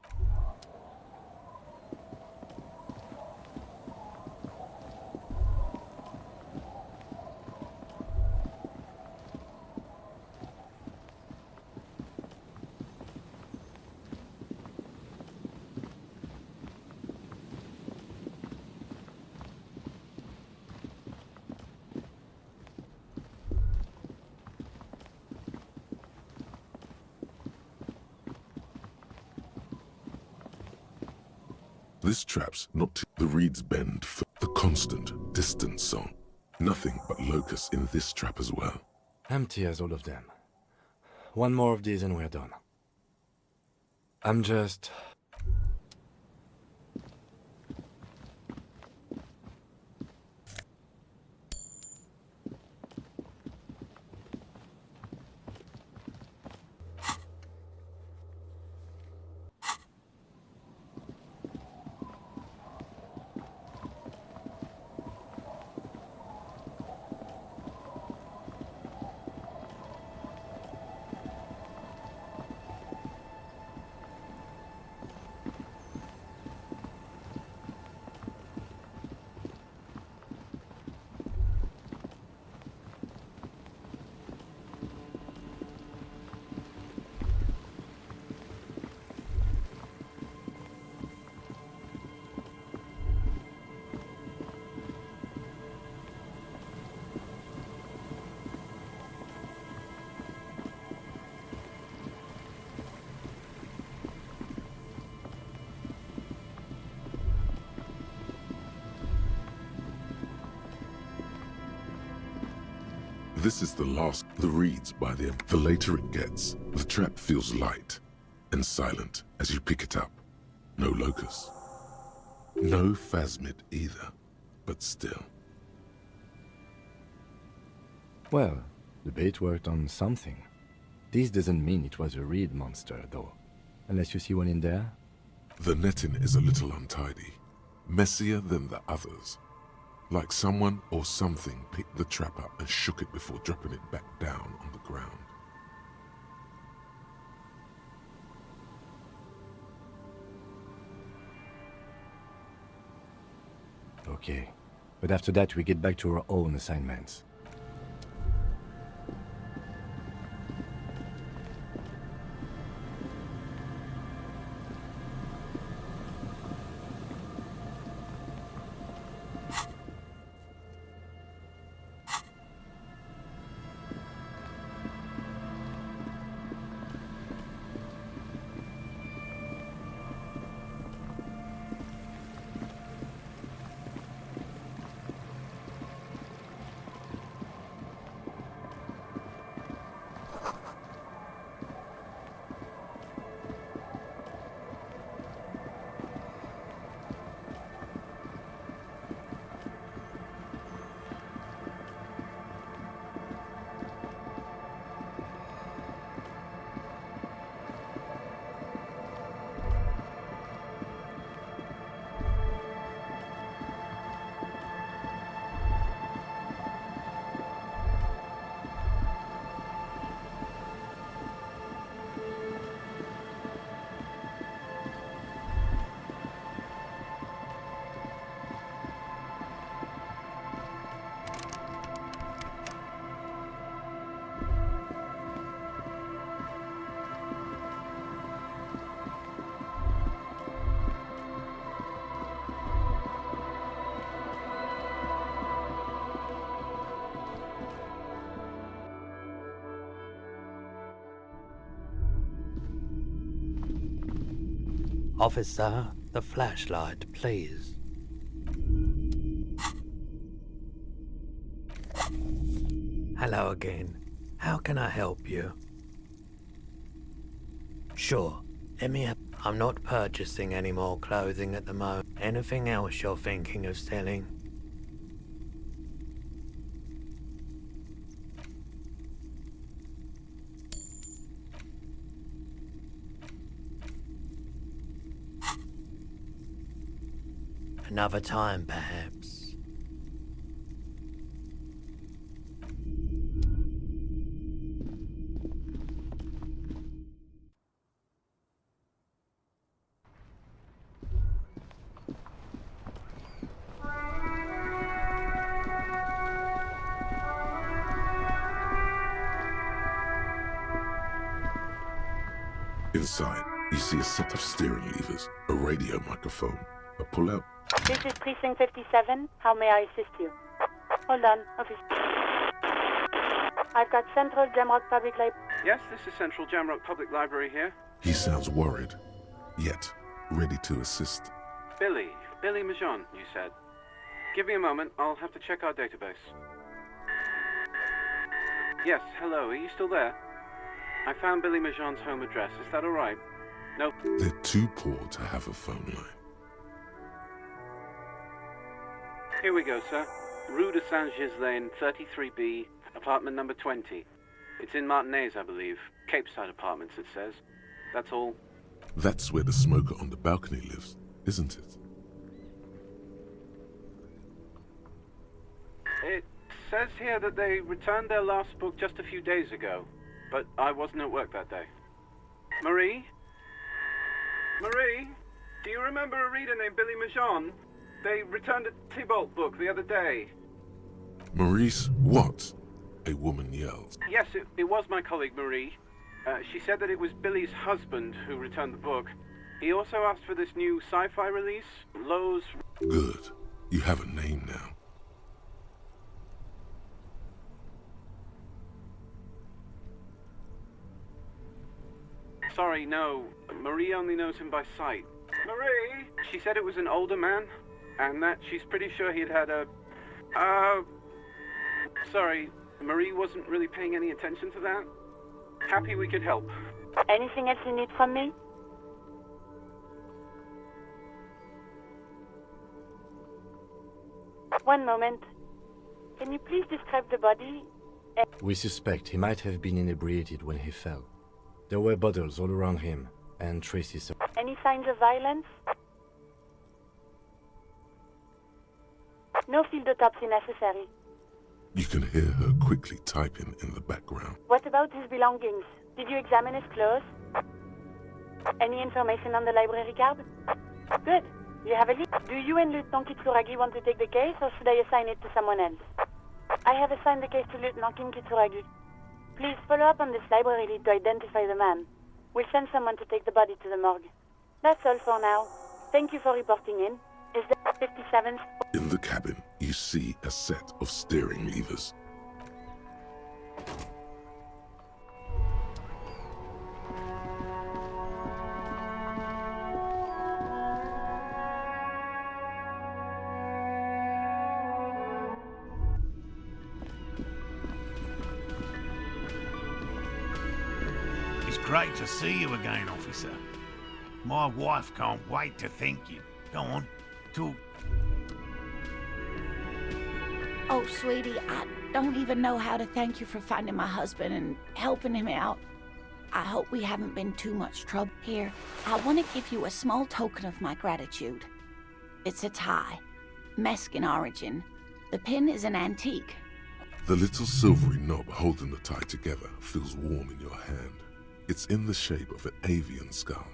This trap's not the reeds bend for the constant, distant song. Nothing but locusts in this trap as well. Empty as all of them. One more of these and we're done. I'm just... This is the last the reeds by them. The later it gets, the trap feels light and silent as you pick it up. No locust. No phasmid either, but still. Well, the bait worked on something. This doesn't mean it was a reed monster, though. Unless you see one in there? The netting is a little untidy, messier than the others. Like someone or something picked the trap up and shook it before dropping it back down on the ground. Okay, but after that we get back to our own assignments. Officer, the flashlight, please. Hello again. How can I help you? Sure. Let me up. I'm not purchasing any more clothing at the moment. Anything else you're thinking of selling? Another time, perhaps. Inside, you see a set of steering levers, a radio microphone, a pull-out. This is Precinct 57. How may I assist you? Hold on, officer. I've got Central Jamrock Public Library. Yes, this is Central Jamrock Public Library here. He sounds worried, yet ready to assist. Billy Majon, you said. Give me a moment, I'll have to check our database. Yes, hello, are you still there? I found Billy Majon's home address, is that alright? Nope. They're too poor to have a phone line. Here we go, sir. Rue de Saint-Ghislain, 33B, apartment number 20. It's in Martinez, I believe. Capeside Apartments, it says. That's all. That's where the smoker on the balcony lives, isn't it? It says here that they returned their last book just a few days ago, but I wasn't at work that day. Marie? Marie? Do you remember a reader named Billy Majon? They returned a Tybalt book the other day. Maurice, what? A woman yells. Yes, it was my colleague Marie. She said that it was Billy's husband who returned the book. He also asked for this new sci-fi release, Lowe's... Good. You have a name now. Sorry, no. Marie only knows him by sight. Marie! She said it was an older man, and that she's pretty sure he'd had a... Sorry, Marie wasn't really paying any attention to that. Happy we could help. Anything else you need from me? One moment. Can you please describe the body? We suspect he might have been inebriated when he fell. There were bottles all around him, and traces of... Any signs of violence? No field autopsy necessary. You can hear her quickly typing in the background. What about his belongings? Did you examine his clothes? Any information on the library card? Good. You have a lead. Do you and Lieutenant Kitsuragi want to take the case, or should I assign it to someone else? I have assigned the case to Lieutenant Kim Kitsuragi. Please follow up on this library lead to identify the man. We'll send someone to take the body to the morgue. That's all for now. Thank you for reporting in. Is the 57th... In the cabin, you see a set of steering levers. It's great to see you again, officer. My wife can't wait to thank you. Go on, talk. Oh, sweetie, I don't even know how to thank you for finding my husband and helping him out. I hope we haven't been too much trouble. Here, I want to give you a small token of my gratitude. It's a tie, Mexican origin. The pin is an antique. The little silvery knob holding the tie together feels warm in your hand. It's in the shape of an avian skull.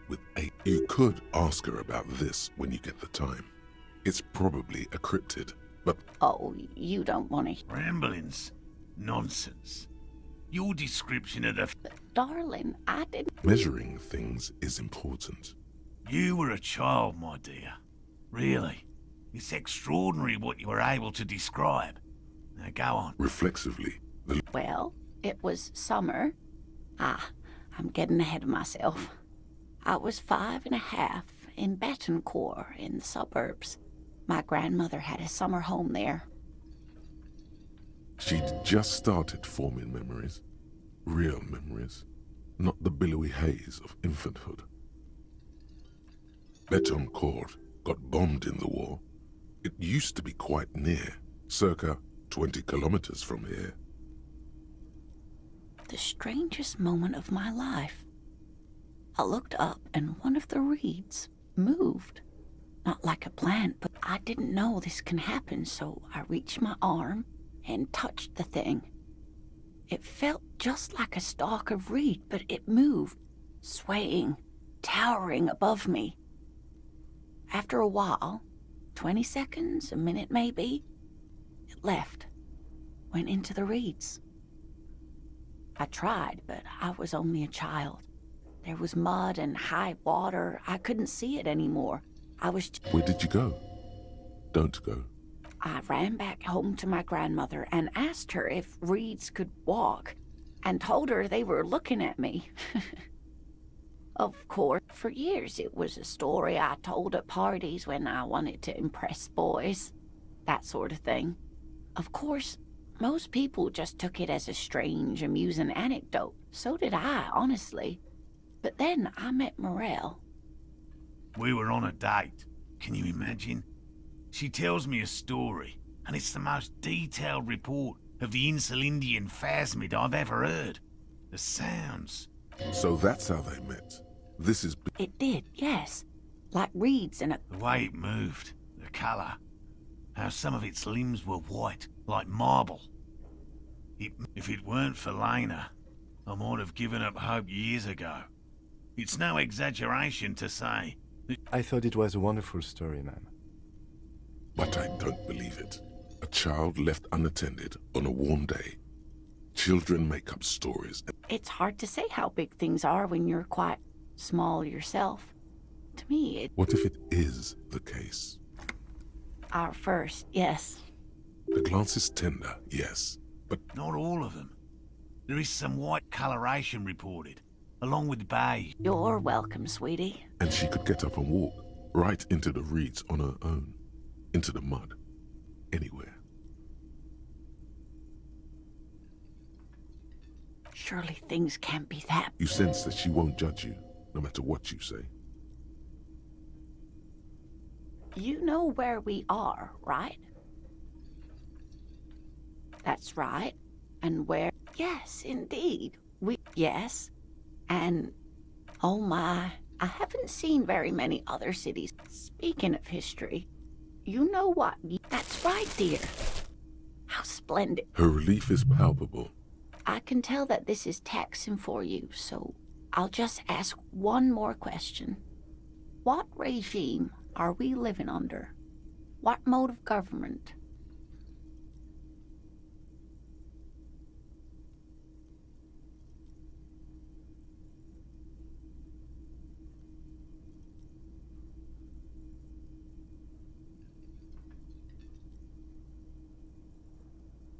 With a... You could ask her about this when you get the time. It's probably a cryptid, but... Oh, you don't want to... Ramblings. Nonsense. Your description of the... But, darling, I didn't... Measuring things is important. You were a child, my dear. Really. It's extraordinary what you were able to describe. Now go on. Reflexively, the... Well, it was summer. I'm getting ahead of myself. I was 5.5 in Betancourt in the suburbs. My grandmother had a summer home there. She'd just started forming memories. Real memories. Not the billowy haze of infanthood. Betancourt got bombed in the war. It used to be quite near, circa 20 kilometers from here. The strangest moment of my life. I looked up and one of the reeds moved. Not like a plant, but I didn't know this can happen, so I reached my arm and touched the thing. It felt just like a stalk of reed, but it moved, swaying, towering above me. After a while, 20 seconds, a minute maybe, it left, went into the reeds. I tried, but I was only a child. There was mud and high water. I couldn't see it anymore. I was... Where did you go? Don't go. I ran back home to my grandmother and asked her if reeds could walk, and told her they were looking at me. Of course, for years it was a story I told at parties when I wanted to impress boys. That sort of thing. Of course, most people just took it as a strange, amusing anecdote. So did I, honestly. But then I met Morel. We were on a date. Can you imagine? She tells me a story, and it's the most detailed report of the Insulindian phasmid I've ever heard. The sounds. So that's how they met. This is... It did, yes. Like reeds in a... The way it moved, the colour. How some of its limbs were white, like marble. If it weren't for Lena, I might have given up hope years ago. It's no exaggeration to say that... I thought it was a wonderful story, ma'am. But I don't believe it. A child left unattended on a warm day. Children make up stories. It's hard to say how big things are when you're quite small yourself. To me, it... What if it is the case? Our first, yes. The glance is tender, yes, but... Not all of them. There is some white coloration reported, along with beige. You're welcome, sweetie. And she could get up and walk, right into the reeds on her own. Into the mud. Anywhere. Surely things can't be that. You sense that she won't judge you, no matter what you say. You know where we are, right? That's right. And where? Yes, indeed. Yes. And, oh my, I haven't seen very many other cities. Speaking of history, you know what? That's right, dear. How splendid. Her relief is palpable. I can tell that this is taxing for you, so I'll just ask one more question. What regime are we living under? What mode of government?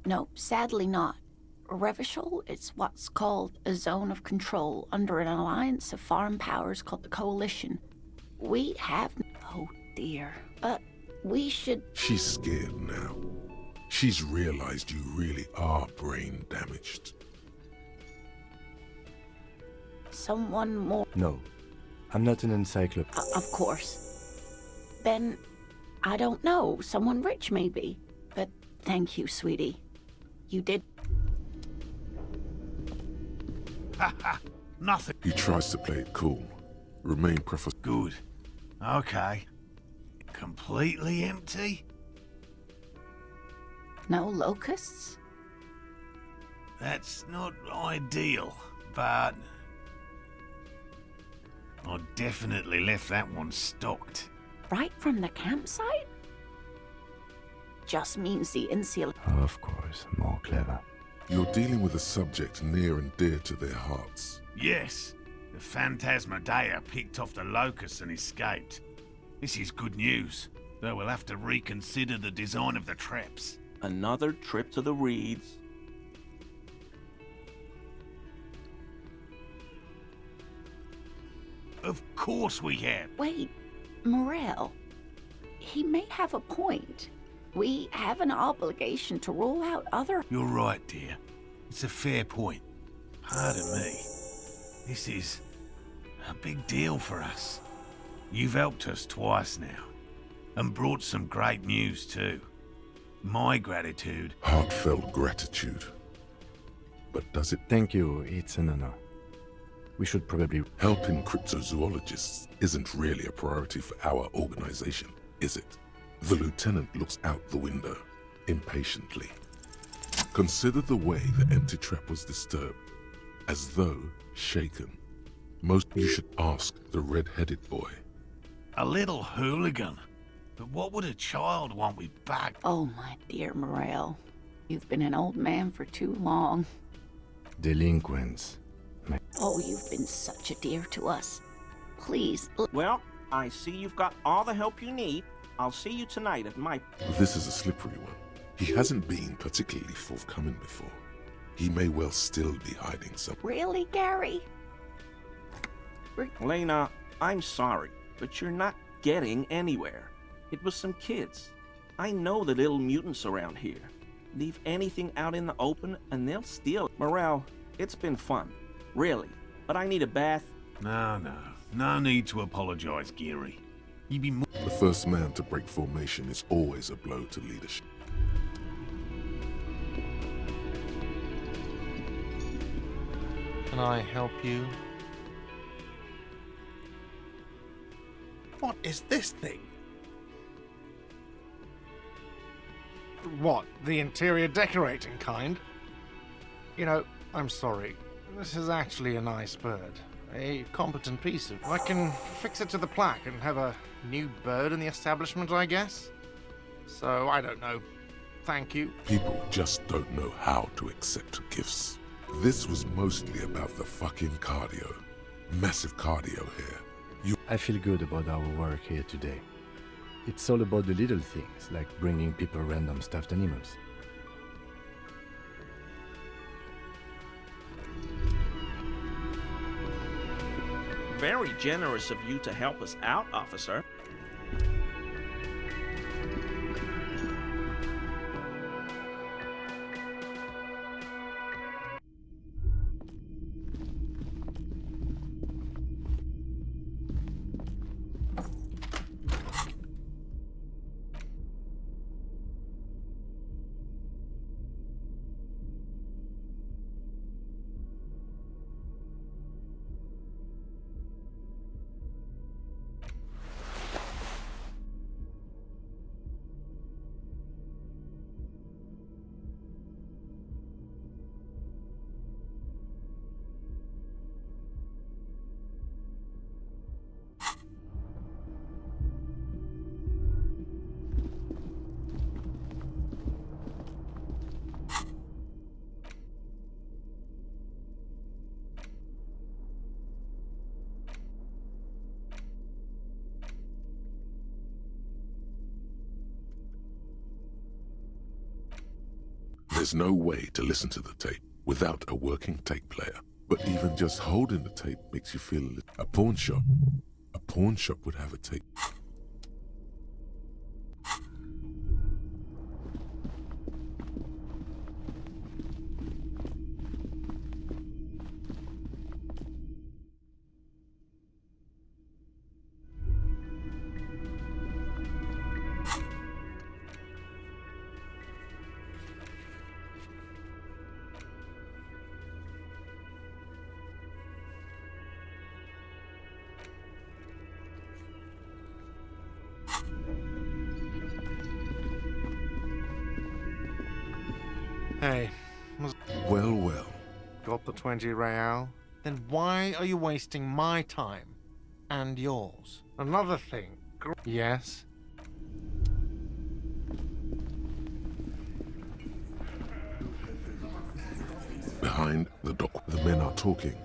No, sadly not. Revachol is what's called a zone of control under an alliance of foreign powers called the Coalition. We have... Oh dear. We should... She's scared now. She's realized you really are brain damaged. Someone more... No, I'm not an encyclopedia. Of course. Then, I don't know, someone rich maybe. But thank you, sweetie. You did... Nothing. He tries to play it cool. Remain Good. Okay. Completely empty? No locusts? That's not ideal, but... I definitely left that one stocked. Right from the campsite? Just means the insular... Of course, more clever. You're dealing with a subject near and dear to their hearts. Yes, the Phantasmadeia picked off the locusts and escaped. This is good news, though we'll have to reconsider the design of the traps. Another trip to the Reeds. Of course we have. Wait, Morel. He may have a point. We have an obligation to rule out other... You're right, dear. It's a fair point. Pardon me. This is a big deal for us. You've helped us twice now, and brought some great news too. My gratitude... Heartfelt gratitude. But does it... Thank you, it's an honor. We should probably... Helping cryptozoologists isn't really a priority for our organization, is it? The lieutenant looks out the window, impatiently. Consider the way the empty trap was disturbed, as though shaken. Most you should ask the red-headed boy. A little hooligan. But what would a child want with back? Oh, my dear Morel. You've been an old man for too long. Delinquents. Oh, you've been such a dear to us. Please... Well, I see you've got all the help you need. I'll see you tonight at my... This is a slippery one. He hasn't been particularly forthcoming before. He may well still be hiding something. Really, Gary? Lena, I'm sorry, but you're not getting anywhere. It was some kids. I know the little mutants around here. Leave anything out in the open and they'll steal it. Morel, it's been fun. Really. But I need a bath. No need to apologize, Geary. You'd be more... The first man to break formation is always a blow to leadership. Can I help you? What is this thing? What, the interior decorating kind? You know, I'm sorry. This is actually a nice bird. A competent piece of... I can fix it to the plaque and have a new bird in the establishment, I guess? So, I don't know. Thank you. People just don't know how to accept gifts. This was mostly about the fucking cardio. Massive cardio here. I feel good about our work here today. It's all about the little things, like bringing people random stuffed animals. Very generous of you to help us out, officer. There's no way to listen to the tape without a working tape player. But even just holding the tape makes you feel a pawn shop. A pawn shop would have a tape. Hey, Well, well. got the 20 real? Then why are you wasting my time and yours? Another thing. Yes? Behind the dock, the men are talking,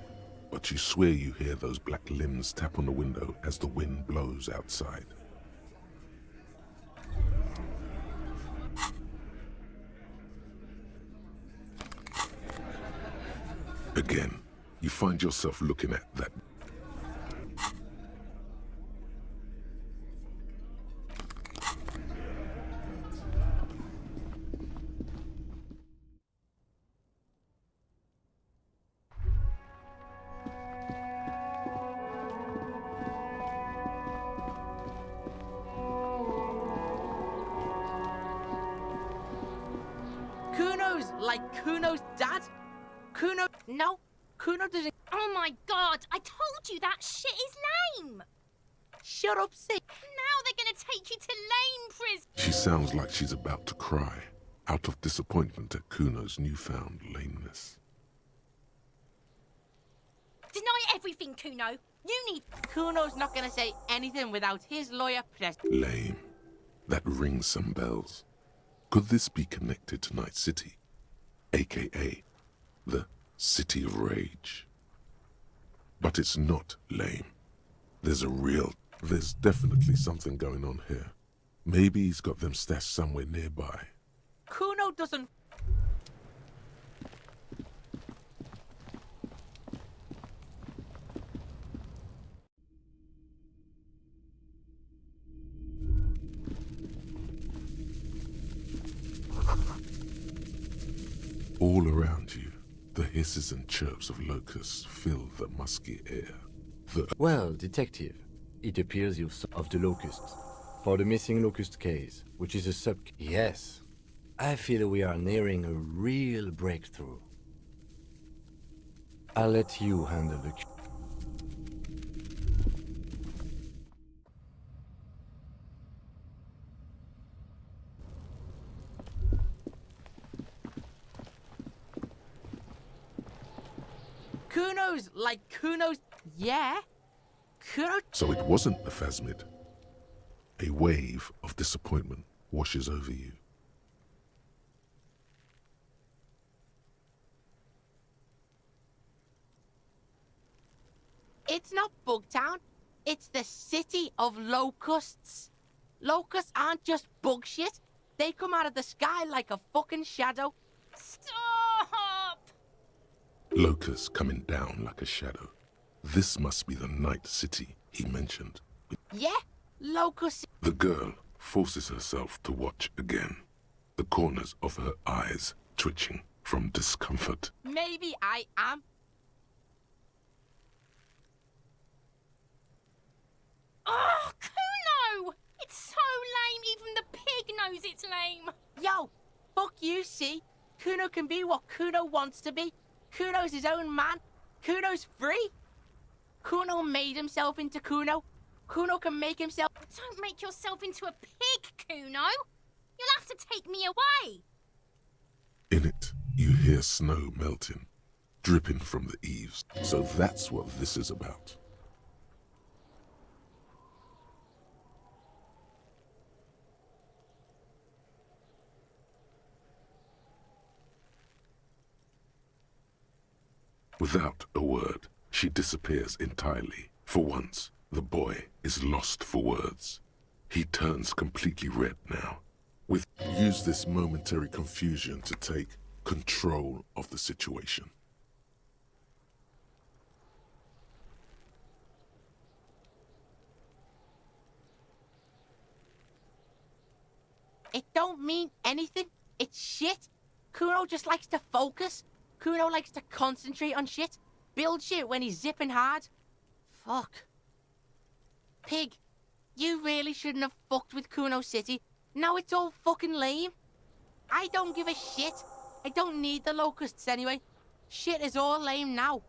but you swear you hear those black limbs tap on the window as the wind blows outside. Again, you find yourself looking at that. Kuno's like Kuno's dad? Kuno... No, Kuno doesn't... Oh my god, I told you that shit is lame! Shut up, Sid. Now they're gonna take you to lame prison! She sounds like she's about to cry, out of disappointment at Kuno's newfound lameness. Deny everything, Kuno. You need... Kuno's not gonna say anything without his lawyer present. Lame. That rings some bells. Could this be connected to Night City, aka the City of Rage? But it's not lame. There's definitely something going on here. Maybe he's got them stashed somewhere nearby. Kuno doesn't... All around you, the hisses and chirps of locusts fill the musky air. Well, detective, it appears you've of the locusts. For the missing locust case, which is a sub... Yes. I feel we are nearing a real breakthrough. I'll let you handle the... Kuno's like Kuno's... Yeah? Kuno... So it wasn't the phasmid. A wave of disappointment washes over you. It's not Bugtown. It's the city of locusts. Locusts aren't just bug shit. They come out of the sky like a fucking shadow. Stop! Locusts coming down like a shadow. This must be the Night City he mentioned. Yeah? Locusts... The girl forces herself to watch again, the corners of her eyes twitching from discomfort. Maybe I am. Oh, Kuno! It's so lame, even the pig knows it's lame. Yo, fuck you, see? Kuno can be what Kuno wants to be. Kuno's his own man. Kuno's free. Kuno made himself into Kuno. Kuno can make himself... Don't make yourself into a pig, Kuno. You'll have to take me away. In it, you hear snow melting, dripping from the eaves. So that's what this is about. Without a word, she disappears entirely. For once, the boy is lost for words. He turns completely red now. Use this momentary confusion to take control of the situation. It don't mean anything. It's shit. Kuno just likes to focus. Kuno likes to concentrate on shit. Build shit when he's zipping hard. Fuck. Pig, you really shouldn't have fucked with Kuno City. Now it's all fucking lame. I don't give a shit. I don't need the locusts anyway. Shit is all lame now.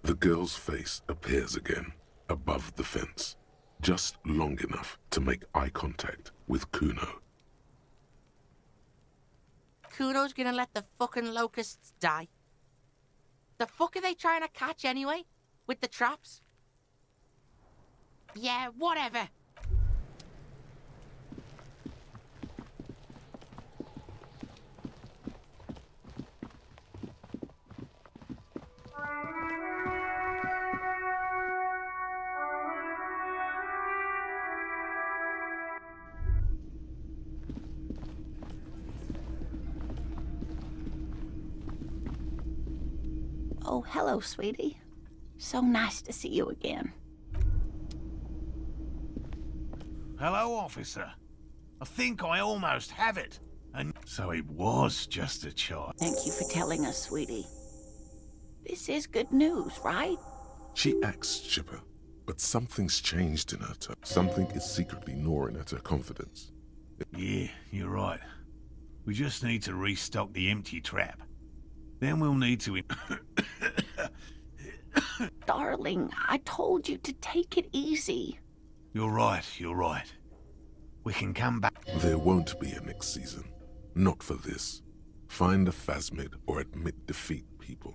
The girl's face appears again, above the fence, just long enough to make eye contact with Kuno. Kuno's gonna let the fucking locusts die. The fuck are they trying to catch anyway? With the traps? Yeah, whatever. Oh, hello, sweetie. So nice to see you again. Hello, officer. I think I almost have it. And so it was just a child. Thank you for telling us, sweetie. This is good news, right? She acts chipper, but something's changed in her tone. Something is secretly gnawing at her confidence. Yeah, you're right. We just need to restock the empty trap. Then we'll need to... Darling, I told you to take it easy. You're right, you're right. We can come back. There won't be a next season. Not for this. Find a phasmid or admit defeat, people.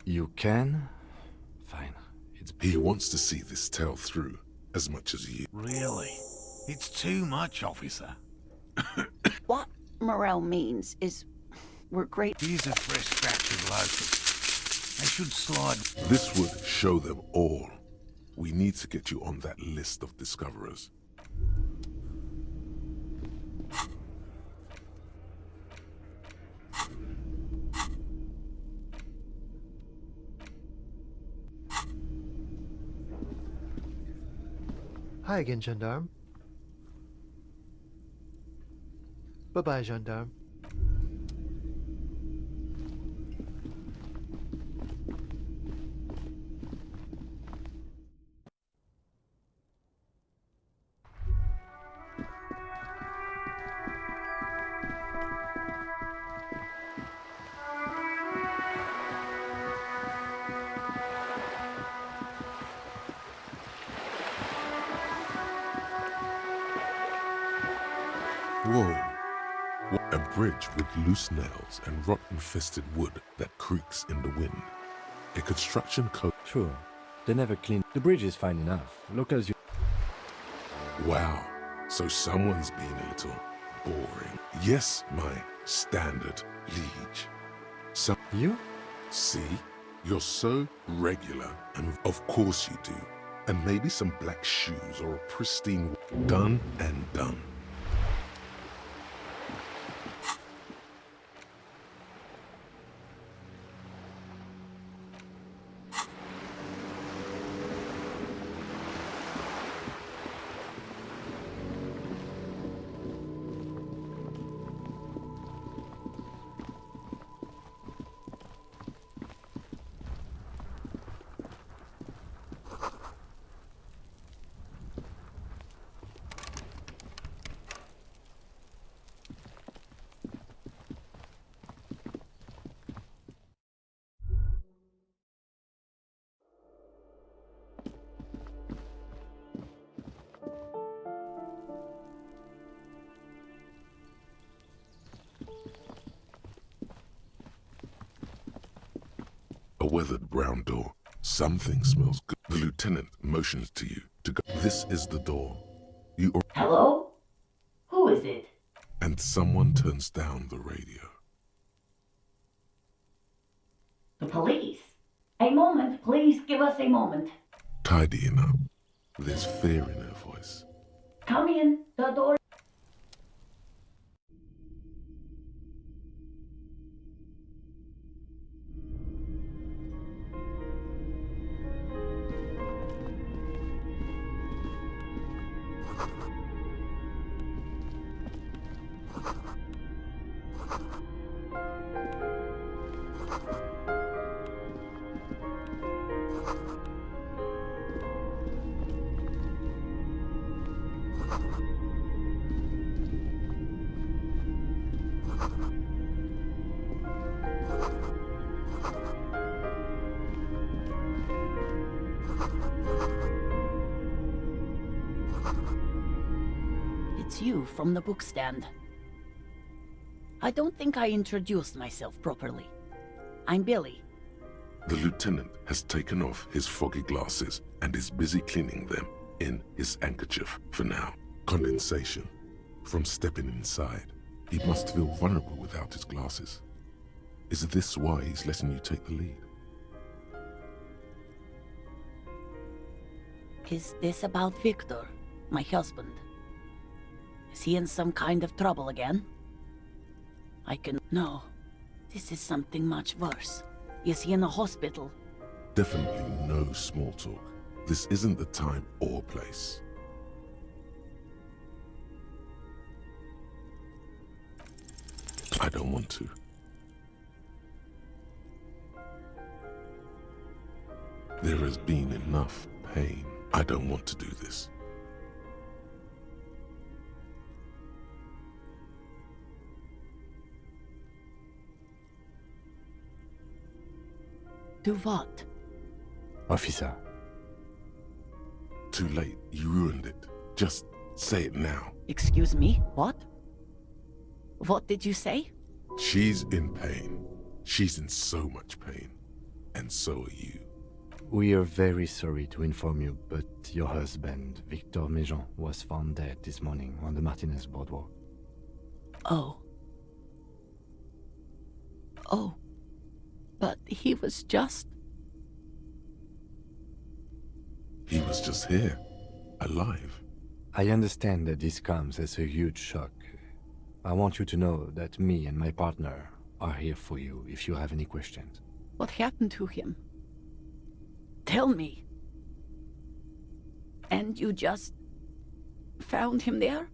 You can? Fine. He wants to see this tale through as much as you. Really? It's too much, officer. What Morel means is we're great. Here's a fresh batch of locusts. They should slide. This would show them all. We need to get you on that list of discoverers. Hi again, gendarme. Bye-bye, gendarme. Whoa. A bridge with loose nails and rot-infested wood that creaks in the wind. A construction code. Sure. They never clean. The bridge is fine enough. Locals. Wow. So someone's being a little boring. Yes, my standard liege. So you? See? You're so regular, and of course you do. And maybe some black shoes or a pristine... Done and done. A weathered brown door. Something smells good. The lieutenant motions to you to go. This is the door. You or Hello? Who is it? and someone turns down the radio. The police. A moment, please give us a moment. Tidying up. There's fear in her voice. Come in, the door. It's you from the bookstand. I don't think I introduced myself properly. I'm Billy. The lieutenant has taken off his foggy glasses and is busy cleaning them in his handkerchief for now. Condensation from stepping inside. He must feel vulnerable without his glasses. Is this why he's letting you take the lead? Is this about Victor, my husband? Is he in some kind of trouble again? No, this is something much worse. Is he in the hospital? Definitely no small talk. This isn't the time or place. I don't want to. There has been enough pain. I don't want to do this. Do what? Officer. Too late. You ruined it. Just say it now. Excuse me? What? What did you say? She's in pain. She's in so much pain. And so are you. We are very sorry to inform you, but your husband, Victor Méjean, was found dead this morning on the Martinez boardwalk. Oh. Oh. But he was just... He was just here. Alive. I understand that this comes as a huge shock. I want you to know that me and my partner are here for you if you have any questions. What happened to him? Tell me. And you just found him there?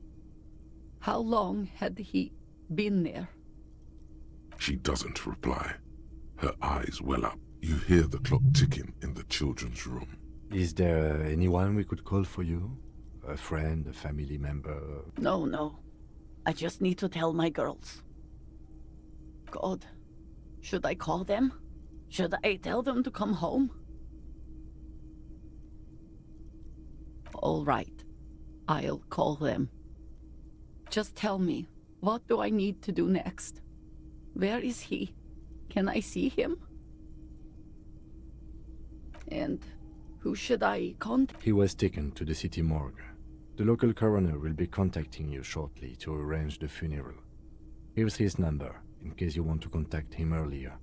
How long had he been there? She doesn't reply. Her eyes well up. You hear the clock ticking in the children's room. Is there anyone we could call for you? A friend, a family member? No. I just need to tell my girls. God, should I call them? Should I tell them to come home? All right, I'll call them. Just tell me, what do I need to do next? Where is he? Can I see him? And who should I contact? He was taken to the city morgue. The local coroner will be contacting you shortly to arrange the funeral. Here's his number, in case you want to contact him earlier.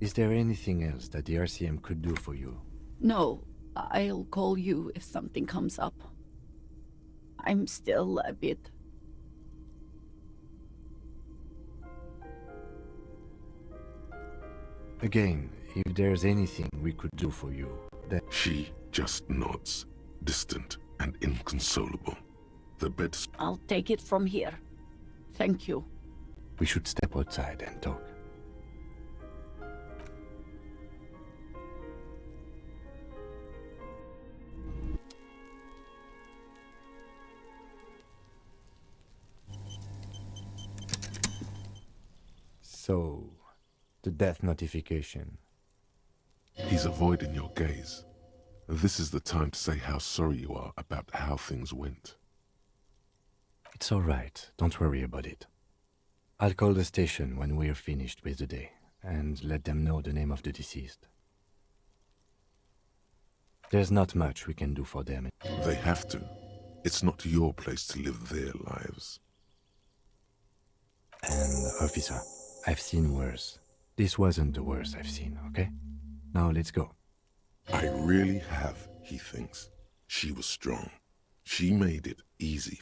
Is there anything else that the RCM could do for you? No, I'll call you if something comes up. I'm still a bit... Again, if there's anything we could do for you, then... She just nods, distant and inconsolable. The bed's... I'll take it from here. Thank you. We should step outside and talk. So, the death notification. He's avoiding your gaze. This is the time to say how sorry you are about how things went. It's all right. Don't worry about it. I'll call the station when we're finished with the day and let them know the name of the deceased. There's not much we can do for them. They have to. It's not your place to live their lives. And, officer, I've seen worse. This wasn't the worst I've seen, okay? Now let's go. I really have, he thinks. She was strong. She made it easy.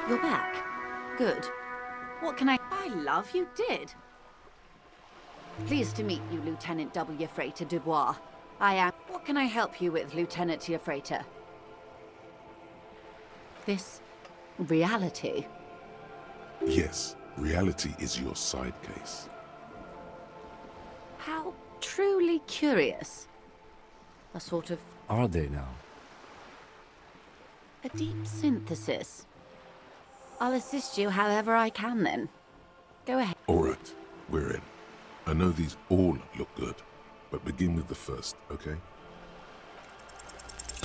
You're back. Good. What can I... My love, you did. Pleased to meet you, Lieutenant W. Freighter Dubois. I am... What can I help you with, Lieutenant Freighter? This... reality? Yes, reality is your side case. How truly curious. A sort of... Are they now? a deep synthesis. I'll assist you however I can, then. Go ahead. All right, we're in. I know these all look good, but begin with the first, okay?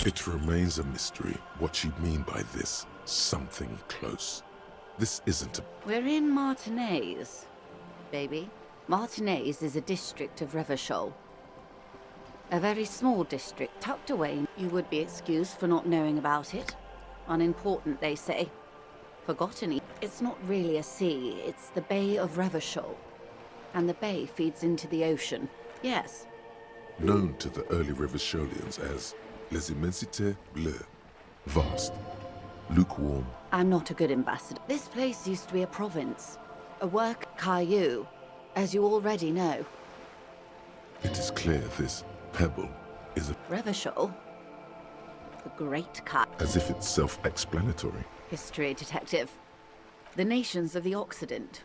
It remains a mystery what you mean by this something close. This isn't a... We're in Martinez, baby. Martinez is a district of Revachol. A very small district tucked away. You would be excused for not knowing about it. Unimportant, they say. Forgotten. It's not really a sea, it's the Bay of Revachol. And the bay feeds into the ocean. Yes. Known to the early Revacholians as Les Immensités Bleues. Vast. Lukewarm. I'm not a good ambassador. This place used to be a province. A work Caillou, as you already know. It is clear this pebble is a... Revachol? The Great Cut. As if it's self-explanatory. History detective. The nations of the Occident.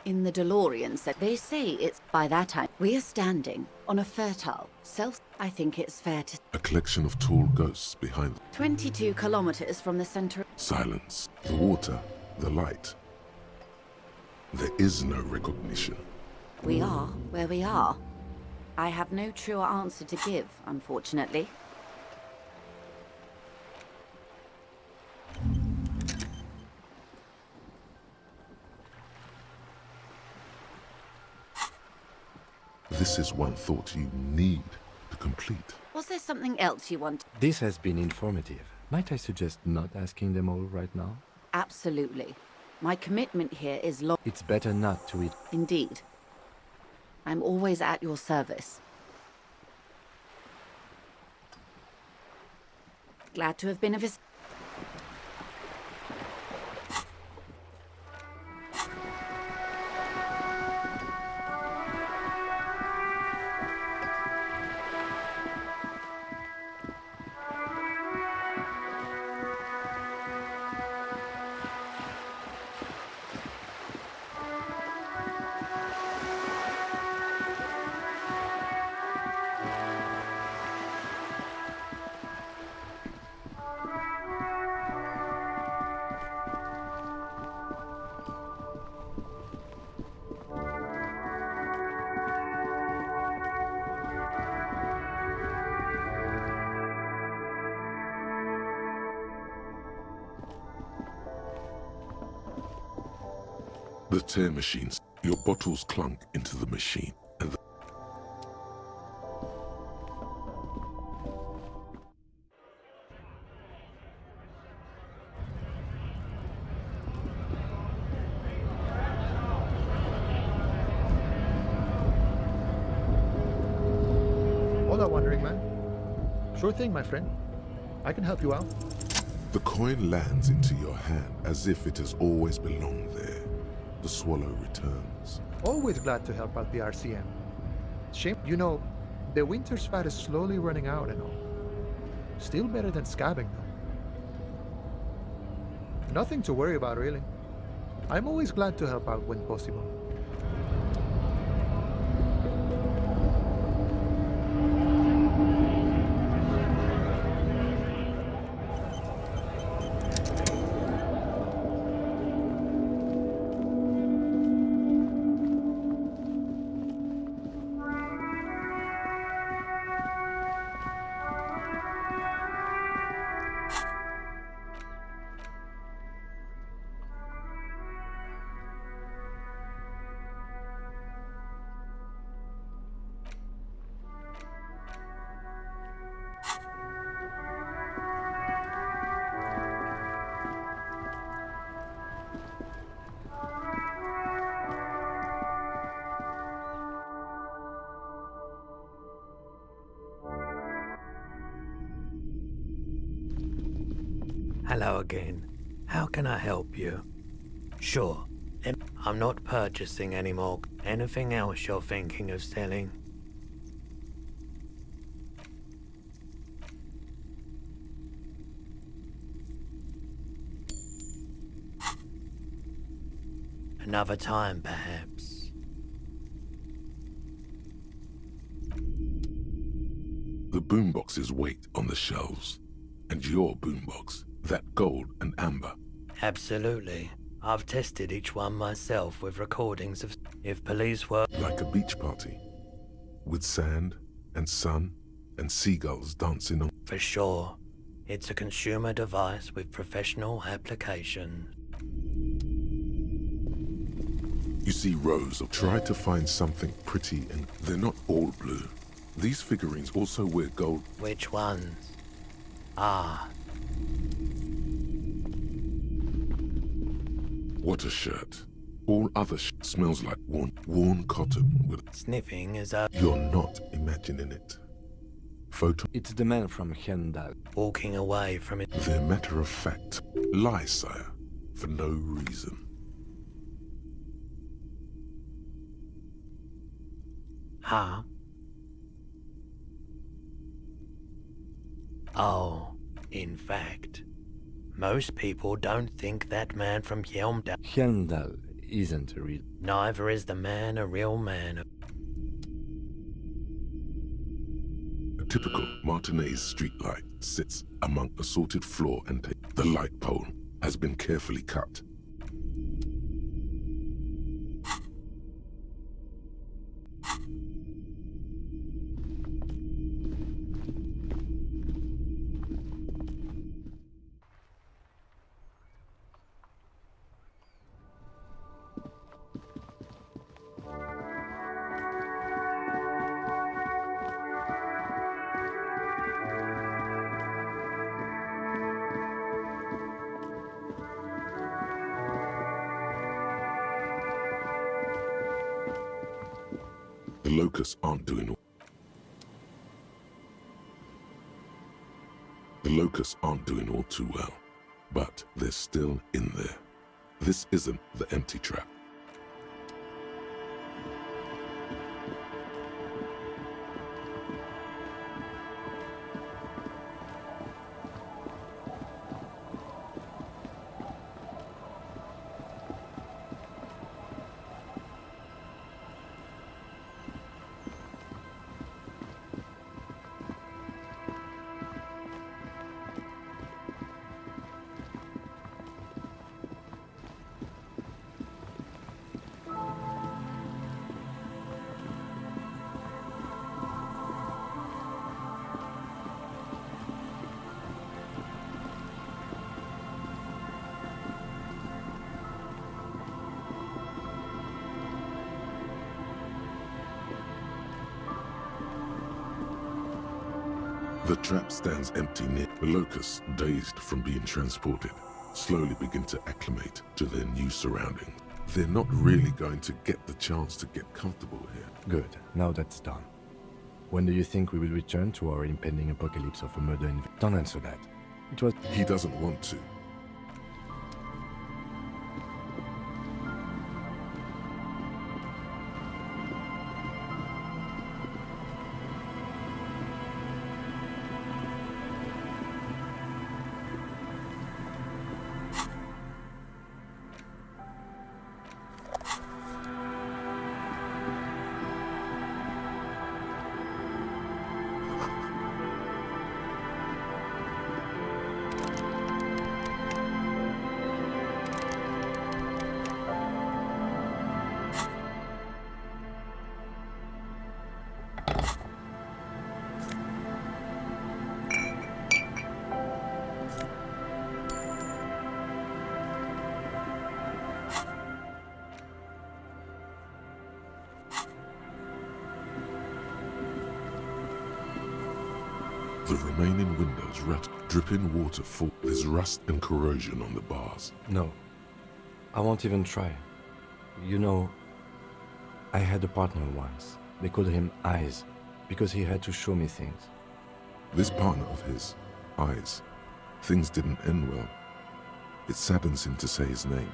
In the DeLorean said they say it's by that time. We are standing on a fertile, I think it's fair to... A collection of tall ghosts behind... 22 kilometers from the center... Silence. The water. The light. There is no recognition. We are where we are. I have no truer answer to give, unfortunately. This is one thought you need to complete. Was there something else you want? This has been informative. Might I suggest not asking them all right now? Absolutely. My commitment here is long. It's better not to eat. Indeed. I'm always at your service. Glad to have been of assistance. The tear machines, your bottles clunk into the machine, and Hola, Wandering Man. Sure thing, my friend. I can help you out. the coin lands into your hand as if it has always belonged there. The swallow returns. Always glad to help out the RCM. Shame, you know, the winter's fat is slowly running out and all. Still better than scabbing, though. Nothing to worry about, really. I'm always glad to help out when possible. Hello again. How can I help you? Sure. I'm not purchasing anymore. Anything else you're thinking of selling? Another time, perhaps. The boomboxes wait on the shelves. And your boombox, that gold and amber. Absolutely. I've tested each one myself with recordings of if police were Like a beach party. With sand and sun and seagulls dancing on. for sure. It's a consumer device with professional application. You see rows of try to find something pretty and they're not all blue. These figurines also wear gold. Which ones? Ah. What a shirt. All other smells like worn cotton with... Sniffing is a... You're not imagining it. Photo... It's the man from Hendal. Walking away from it. They're matter of fact. Lie, sire. For no reason. Huh? Oh, in fact, most people don't think that man from Helmdal. Hendal isn't a real... Neither is the man a real man. A typical Martinez streetlight sits among assorted floor and the light pole has been carefully cut. The locusts aren't doing all too well, but they're still in there. This isn't the empty trap. The trap stands empty near. The locusts, dazed from being transported, slowly begin to acclimate to their new surroundings. They're not really going to get the chance to get comfortable here. Good, now that's done. When do you think we will return to our impending apocalypse of a murder Don't answer that. It was... He doesn't want to. The remaining windows rust, dripping water fall. There's rust and corrosion on the bars. No, I won't even try. You know, I had a partner once. They called him Eyes, because he had to show me things. This partner of his, Eyes, things didn't end well. It saddens him to say his name.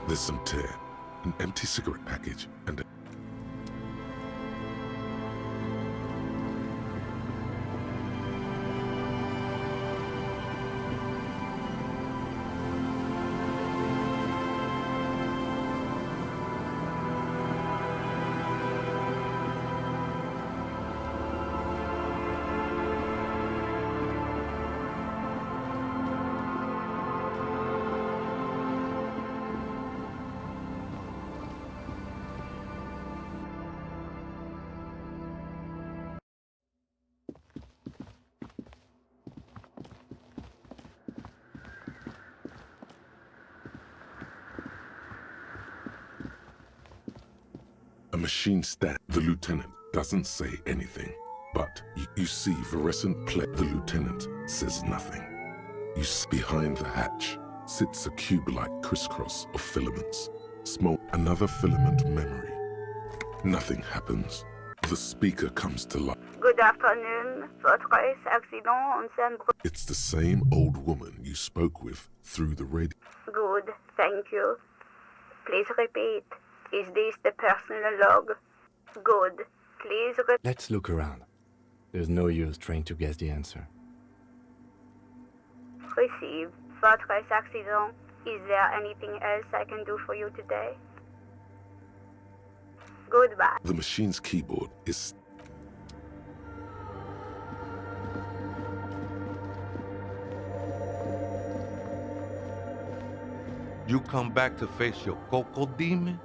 There's some tear, an empty cigarette package, and a... A machine stand. The lieutenant doesn't say anything, but you see fluorescent plate. The lieutenant says nothing. You see behind the hatch sits a cube-like crisscross of filaments. Small, another filament memory. Nothing happens. The speaker comes to life. Good afternoon. Fortress accident on San. It's the same old woman you spoke with through the radio. Good, thank you. Please repeat. Is this the personal log? Good. Please repeat. Let's look around. There's no use trying to guess the answer. Receive. Fortress accident. Is there anything else I can do for you today? Goodbye. The machine's keyboard is... You come back to face your coco demons?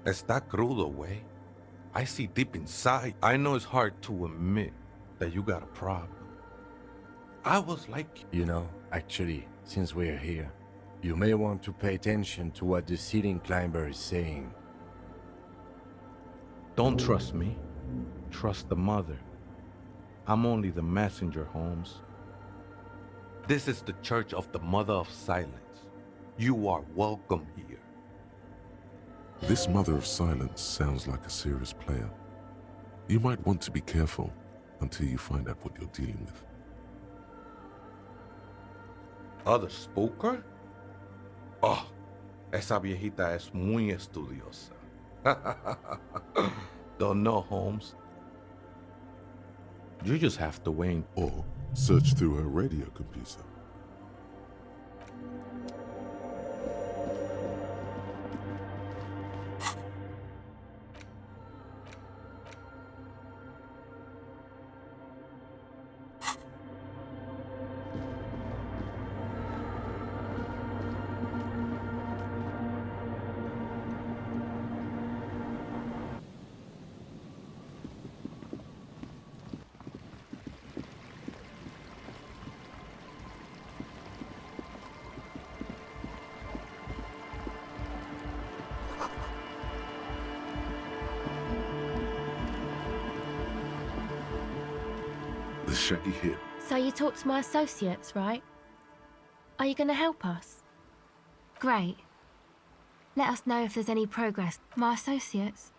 Está crudo, way. I see deep inside. I know it's hard to admit that you got a problem. I was like... You know, actually, since we're here, you may want to pay attention to what the ceiling climber is saying. Don't trust me. Trust the mother. I'm only the messenger, Holmes. This is the Church of the Mother of Silence. You are welcome here. This Mother of Silence sounds like a serious player. You might want to be careful until you find out what you're dealing with. Other spooker? Oh, esa viejita es muy estudiosa. Don't know, Holmes. You just have to wait. Or search through her radio computer. The shaggy head. So you talked to my associates, right? Are you going to help us? Great. Let us know if there's any progress. My associates?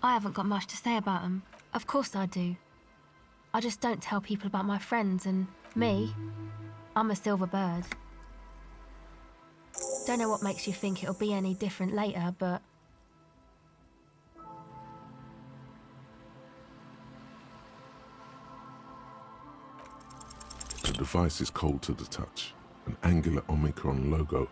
I haven't got much to say about them. Of course I do. I just don't tell people about my friends and me. I'm a silver bird. Don't know what makes you think it'll be any different later, but... The device is cold to the touch. An angular Omicron logo.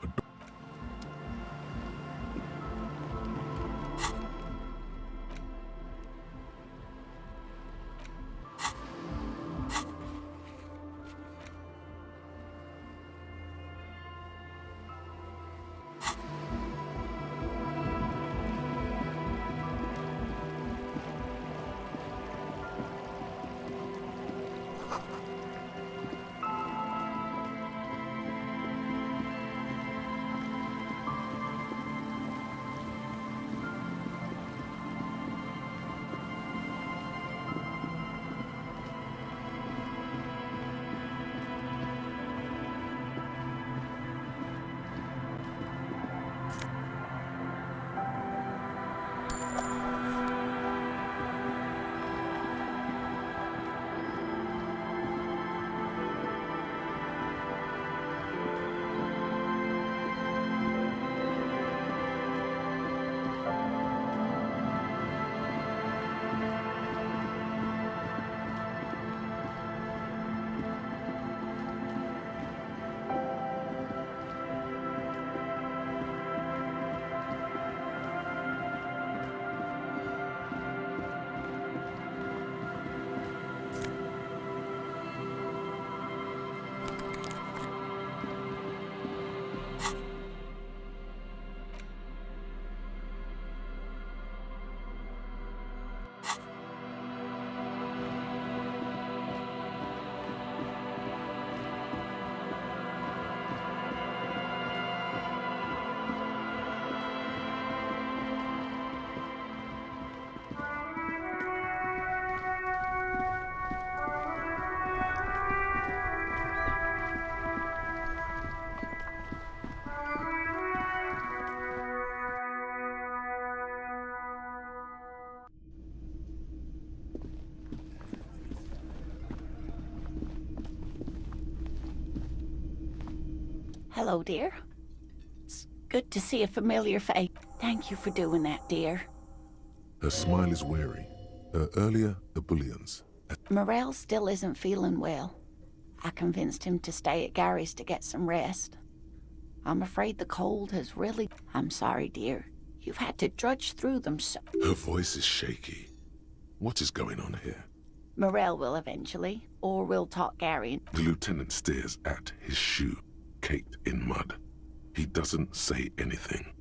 Hello, dear. It's good to see a familiar face. Thank you for doing that, dear. Her smile is wary. Her earlier ebullience. Morel still isn't feeling well. I convinced him to stay at Gary's to get some rest. I'm afraid the cold has really... I'm sorry, dear. You've had to drudge through them so... Her voice is shaky. What is going on here? Morel will eventually, or we'll talk Gary. The lieutenant stares at his shoe, caked in mud. He doesn't say anything.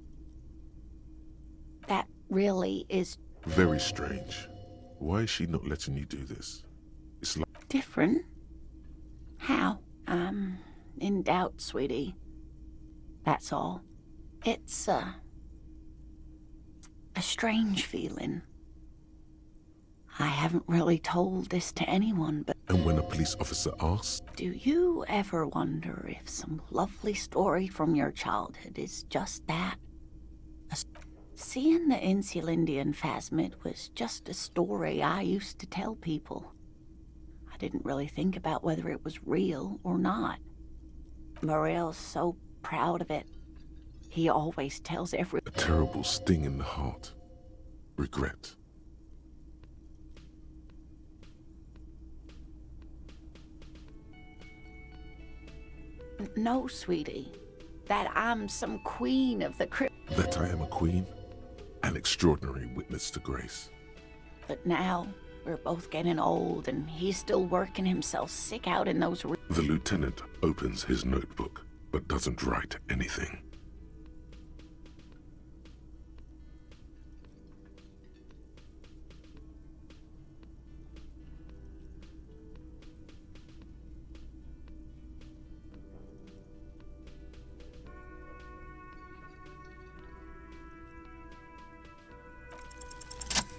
That really is... Very strange. Why is she not letting you do this? It's like... Different? How? I'm in doubt, sweetie. That's all. It's, a strange feeling. I haven't really told this to anyone, but... And when a police officer asks... Do you ever wonder if some lovely story from your childhood is just that? Seeing the Insulindian phasmid was just a story I used to tell people. I didn't really think about whether it was real or not. Morel's so proud of it. He always tells everyone. A terrible sting in the heart. Regret. No, sweetie. That I'm some queen of the crypt. That I am a queen? An extraordinary witness to grace. But now, we're both getting old, and he's still working himself sick out in those... The lieutenant opens his notebook, but doesn't write anything.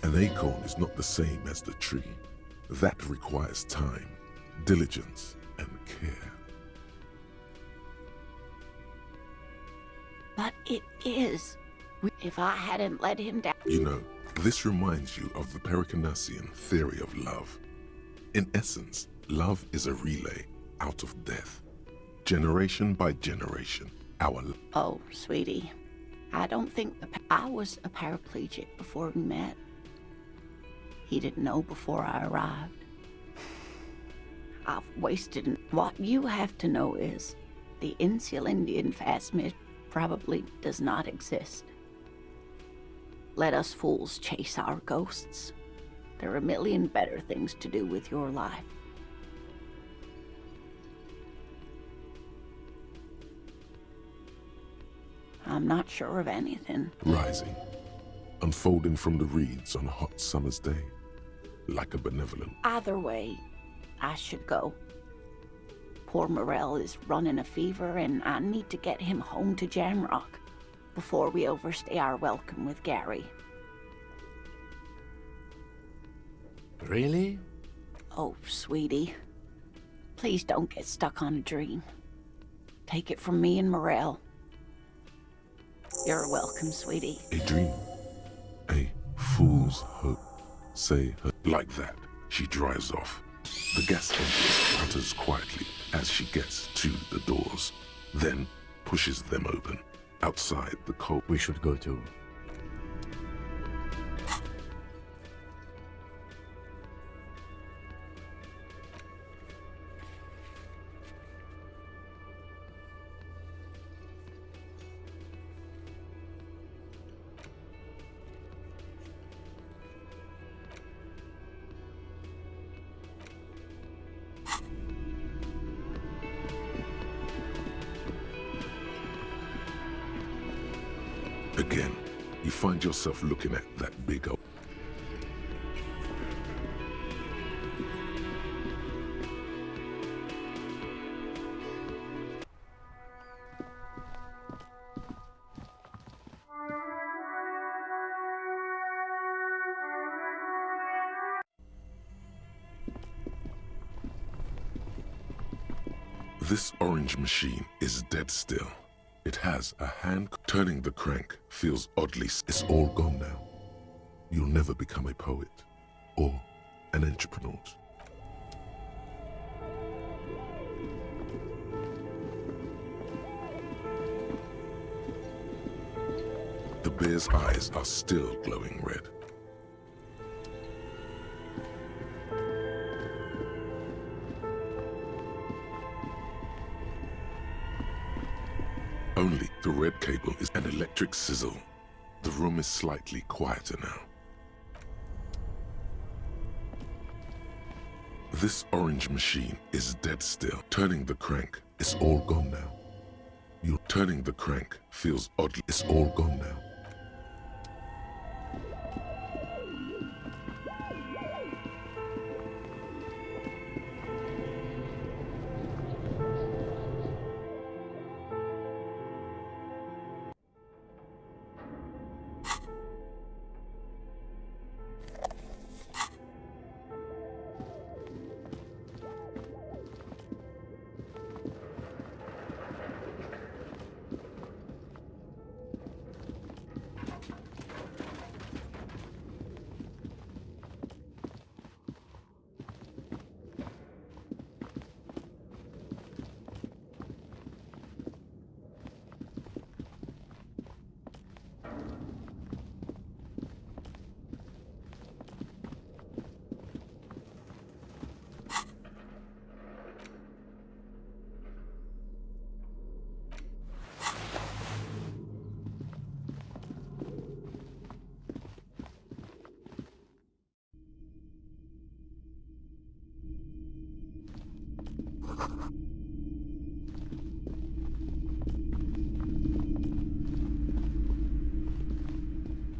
An acorn is not the same as the tree. That requires time, diligence, and care. But it is. If I hadn't let him down... You know, this reminds you of the Pericanassian theory of love. In essence, love is a relay out of death. Generation by generation, our... Oh, sweetie. I don't think I was a paraplegic before we met. He didn't know before I arrived. I've wasted... What you have to know is the Insulindian phasmid probably does not exist. Let us fools chase our ghosts. There are a million better things to do with your life. I'm not sure of anything. Rising, unfolding from the reeds on a hot summer's day, like a benevolent... Either way, I should go. Poor Morel is running a fever, and I need to get him home to Jamrock before we overstay our welcome with Gary. Really? Oh, sweetie. Please don't get stuck on a dream. Take it from me and Morel. You're welcome, sweetie. A dream. A fool's hope. Say her like that. She drives off. The gas engine putters quietly as she gets to the doors, then pushes them open. Outside the cold... We should go too. Again, you find yourself looking at that big old... This orange machine is dead still. It has a hand. Turning the crank feels oddly... It's all gone now. You'll never become a poet or an entrepreneur. The bear's eyes are still glowing red. Only the red cable is an electric sizzle. The room is slightly quieter now. This orange machine is dead still. Turning the crank, it's all gone now. You're turning the crank feels oddly... It's all gone now.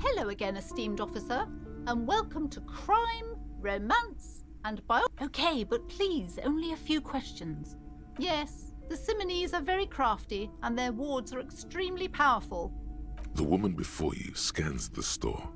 Hello again, esteemed officer, and welcome to Crime, Romance, and Bio... Okay, but please, only a few questions. Yes, the Simonees are very crafty, and their wards are extremely powerful. The woman before you scans the store.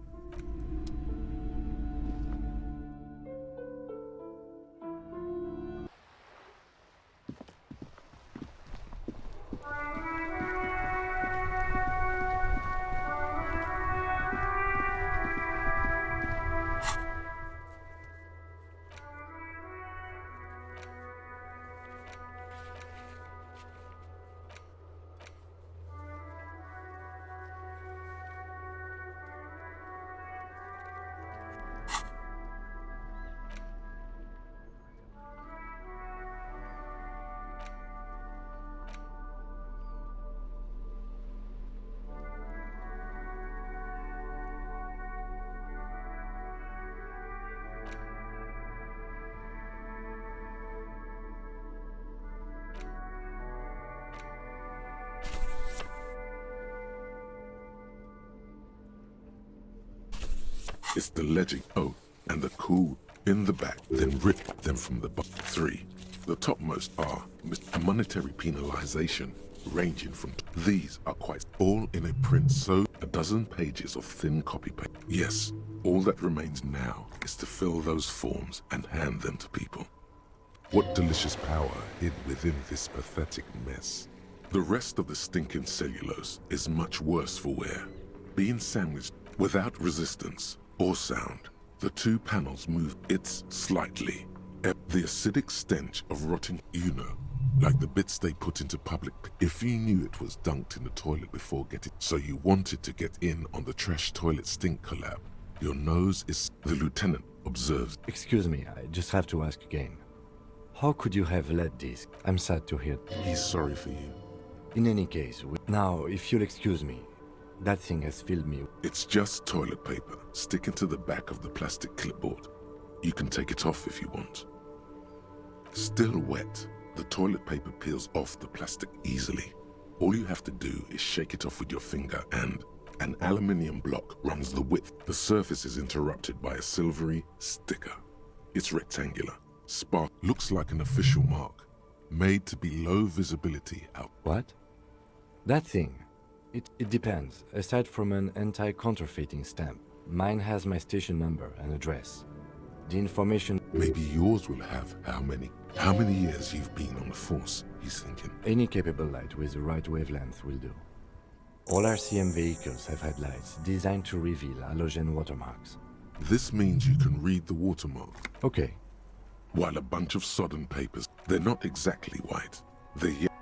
It's the legend. Oh, and the cool in the back, then rip them from the bottom. 3. The topmost are a monetary penalization ranging from. These are quite all in a print, so a dozen pages of thin copy paper. Yes, all that remains now is to fill those forms and hand them to people. What delicious power hid within this pathetic mess. The rest of the stinking cellulose is much worse for wear. Being sandwiched without resistance or sound, the 2 panels move it's slightly. The acidic stench of rotting, like the bits they put into public. If you knew it was dunked in the toilet before getting, so you wanted to get in on the trash toilet stink collab, your nose is. The lieutenant observes. Excuse me, I just have to ask again. How could you have let this? I'm sad to hear. He's sorry for you. In any case, now, if you'll excuse me, that thing has filled me. It's just toilet paper sticking to the back of the plastic clipboard. You can take it off if you want. Still wet, the toilet paper peels off the plastic easily. All you have to do is shake it off with your finger and an aluminium block runs the width. The surface is interrupted by a silvery sticker. It's rectangular. Spark looks like an official mark, made to be low visibility out. What? That thing. It depends. Aside from an anti-counterfeiting stamp, mine has my station number and address. The information. Maybe yours will have how many years you've been on the force, he's thinking. Any capable light with the right wavelength will do. All RCM vehicles have headlights designed to reveal halogen watermarks. This means you can read the watermark. Okay. While a bunch of sodden papers, they're not exactly white.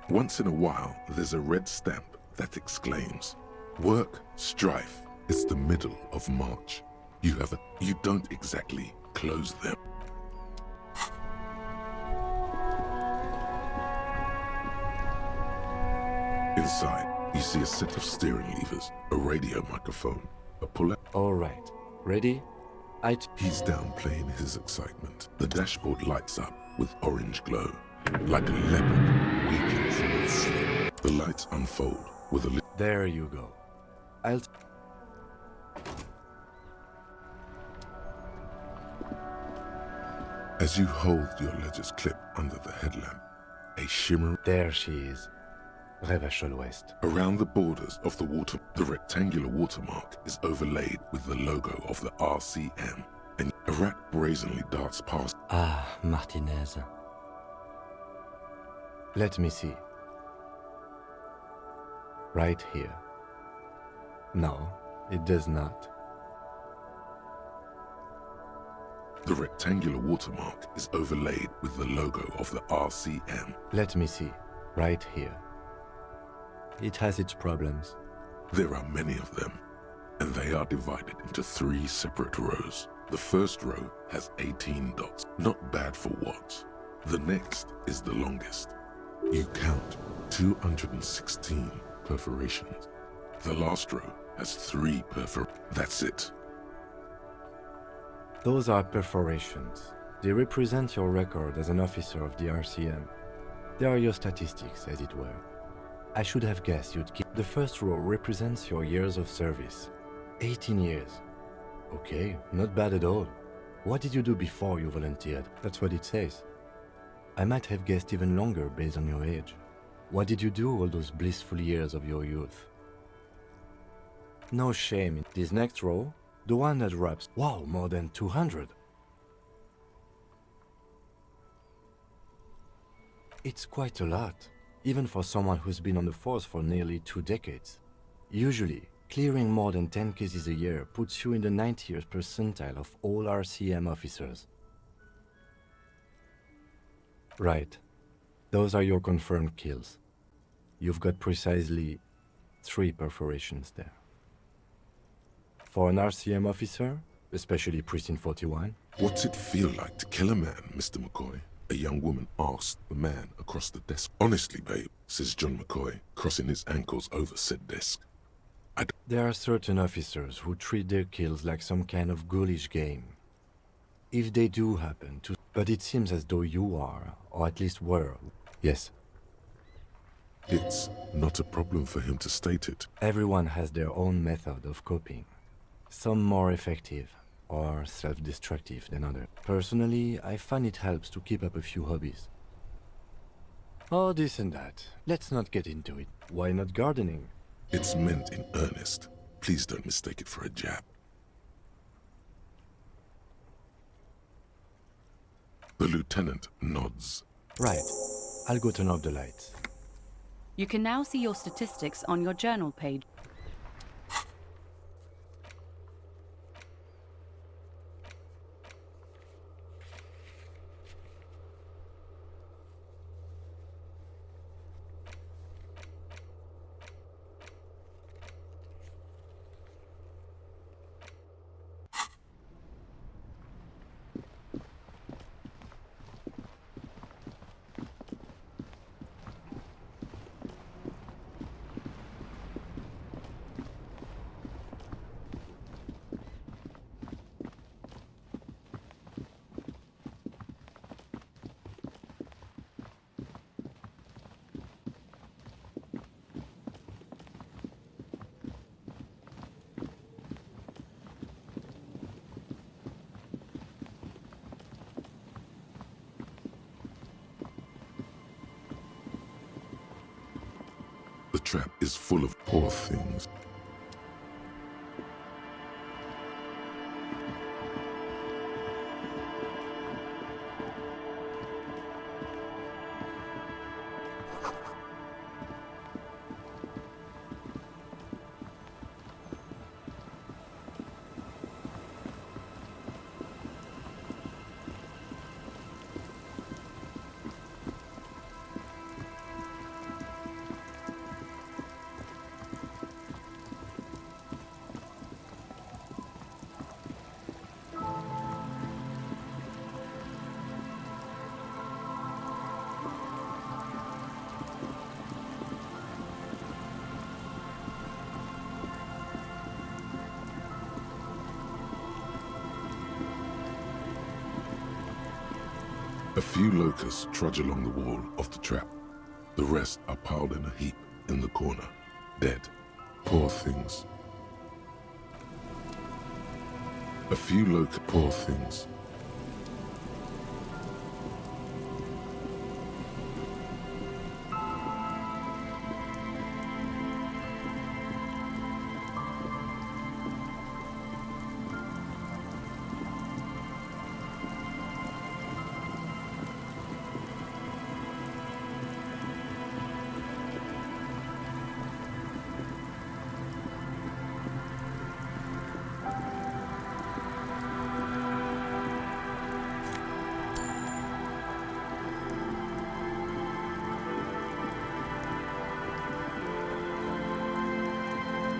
Once in a while, there's a red stamp that exclaims, "Work, strife." It's the middle of March. You don't exactly close them. Inside, you see a set of steering levers, a radio microphone, a puller. All right. Ready? He's downplaying his excitement. The dashboard lights up with orange glow, like a leopard waking from its sleep. The lights unfold with a There you go. As you hold your ledger's clip under the headlamp, a shimmer. There she is. Revachol West. Around the borders of the rectangular watermark is overlaid with the logo of the RCM, and a rat brazenly darts past. Ah, Martinez. Let me see. Right here. No, it does not. The rectangular watermark is overlaid with the logo of the RCM. Let me see. Right here. It has its problems. There are many of them, and they are divided into 3 separate rows. The first row has 18 dots, not bad for what. The next is the longest. You count 216 perforations. The last row has 3 That's it. Those are perforations. They represent your record as an officer of the RCM. They are your statistics, as it were. I should have guessed you'd keep. The first row represents your years of service. 18 years. Okay, not bad at all. What did you do before you volunteered? That's what it says. I might have guessed even longer based on your age. What did you do all those blissful years of your youth? No shame in this next row, the one that wraps. Wow, more than 200. It's quite a lot, even for someone who's been on the force for nearly 2 decades. Usually, clearing more than 10 cases a year puts you in the 90th percentile of all RCM officers. Right. Those are your confirmed kills. You've got precisely 3 perforations there. For an RCM officer, especially Precinct 41... What's it feel like to kill a man, Mr. McCoy? A young woman asked the man across the desk. Honestly, babe, says John McCoy, crossing his ankles over said desk. There are certain officers who treat their kills like some kind of ghoulish game. If they do happen to... But it seems as though you are, or at least were. Yes. It's not a problem for him to state it. Everyone has their own method of coping. Some more effective, or self-destructive than others. Personally, I find it helps to keep up a few hobbies. Oh, this and that. Let's not get into it. Why not gardening? It's meant in earnest. Please don't mistake it for a jab. The lieutenant nods. Right. I'll go turn off the lights. You can now see your statistics on your journal page. The trap is full of poor things. A few locusts trudge along the wall of the trap. The rest are piled in a heap in the corner. Dead. Poor things. A few poor things.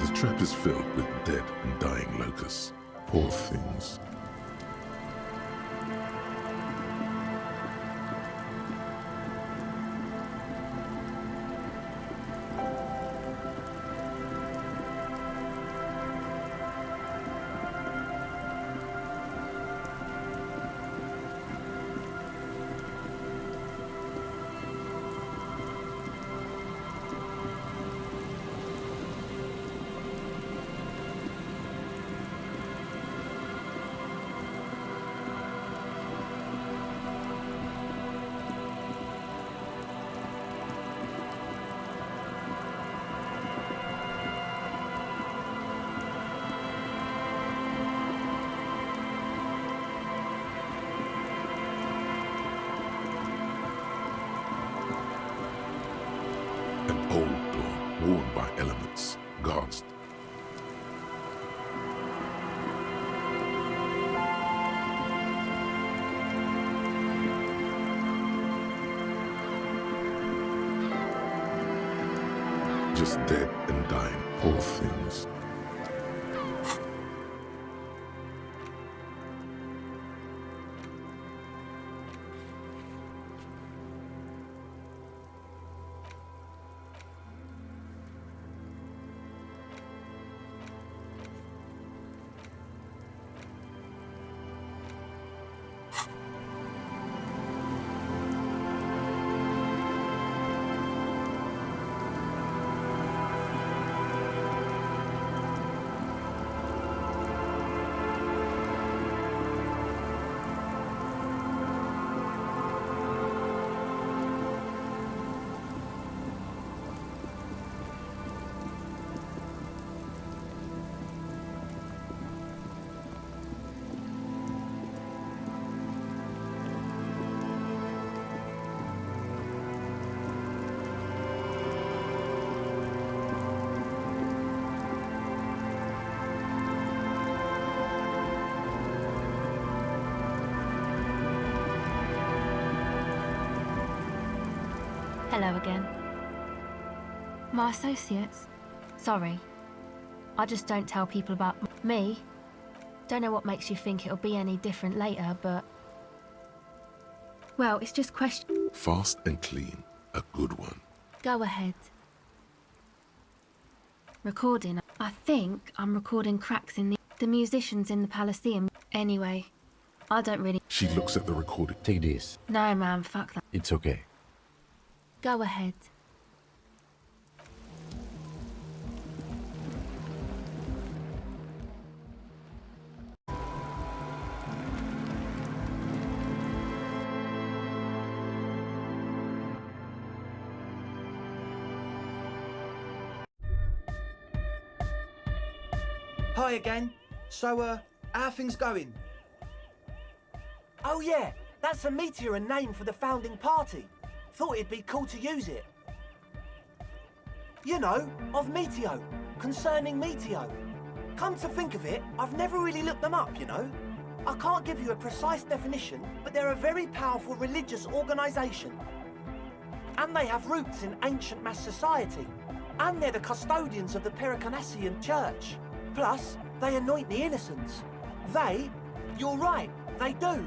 The trap is filled with dead and dying locusts. Poor things. An old door worn by elements guards. Just dead and dying, poor things. Hello again. My associates? Sorry. I just don't tell people about me. Don't know what makes you think it'll be any different later, but... Well, it's just question... Fast and clean. A good one. Go ahead. Recording. I think I'm recording cracks in the musicians in the Elysium. Anyway, I don't really... She looks at the recording. Take this. No, man, fuck that. It's okay. Go ahead. Hi again. So, how are things going? Oh yeah, that's a meteor and name for the founding party. Thought it'd be cool to use it. You know, of Meteo, concerning Meteo. Come to think of it, I've never really looked them up, you know. I can't give you a precise definition, but they're a very powerful religious organisation. And they have roots in ancient mass society. And they're the custodians of the Pericarnassian Church. Plus, they anoint the innocents. You're right, they do.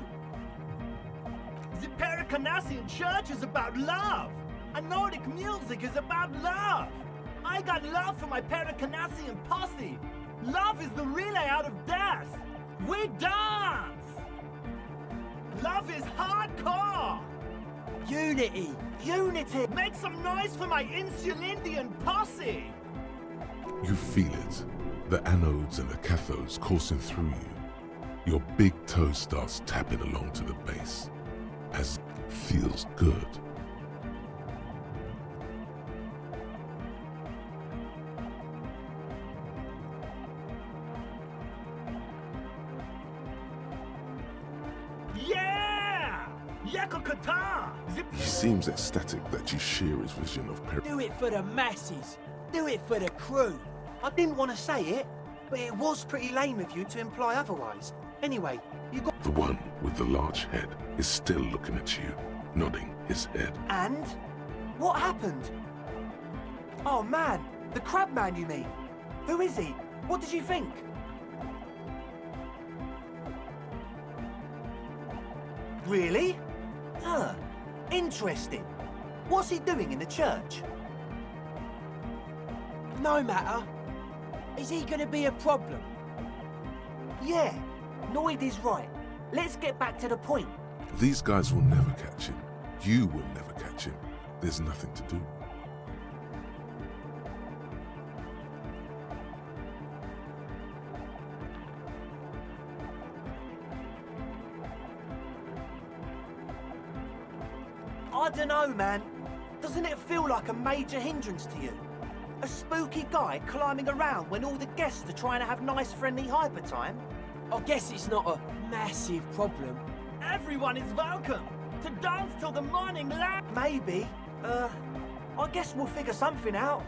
The Pericarnassian Church is about love. And Nordic music is about love. I got love for my Pericarnassian posse. Love is the relay out of death. We dance. Love is hardcore. Unity. Unity. Make some noise for my Insulindian posse. You feel it. The anodes and the cathodes coursing through you. Your big toe starts tapping along to the bass. As it feels good. Yeah! Yakokata! He seems ecstatic that you share his vision of Do it for the masses. Do it for the crew. I didn't want to say it, but it was pretty lame of you to imply otherwise. Anyway, you got... The one with the large head is still looking at you, nodding his head. And? What happened? Oh man, the crab man you mean? Who is he? What did you think? Really? Huh. Interesting. What's he doing in the church? No matter. Is he gonna be a problem? Yeah, Noid is right. Let's get back to the point. These guys will never catch him. You will never catch him. There's nothing to do. I dunno, man. Doesn't it feel like a major hindrance to you? A spooky guy climbing around when all the guests are trying to have nice friendly hyper time? I guess it's not a massive problem. Everyone is welcome to dance till the morning light. Maybe. I guess we'll figure something out.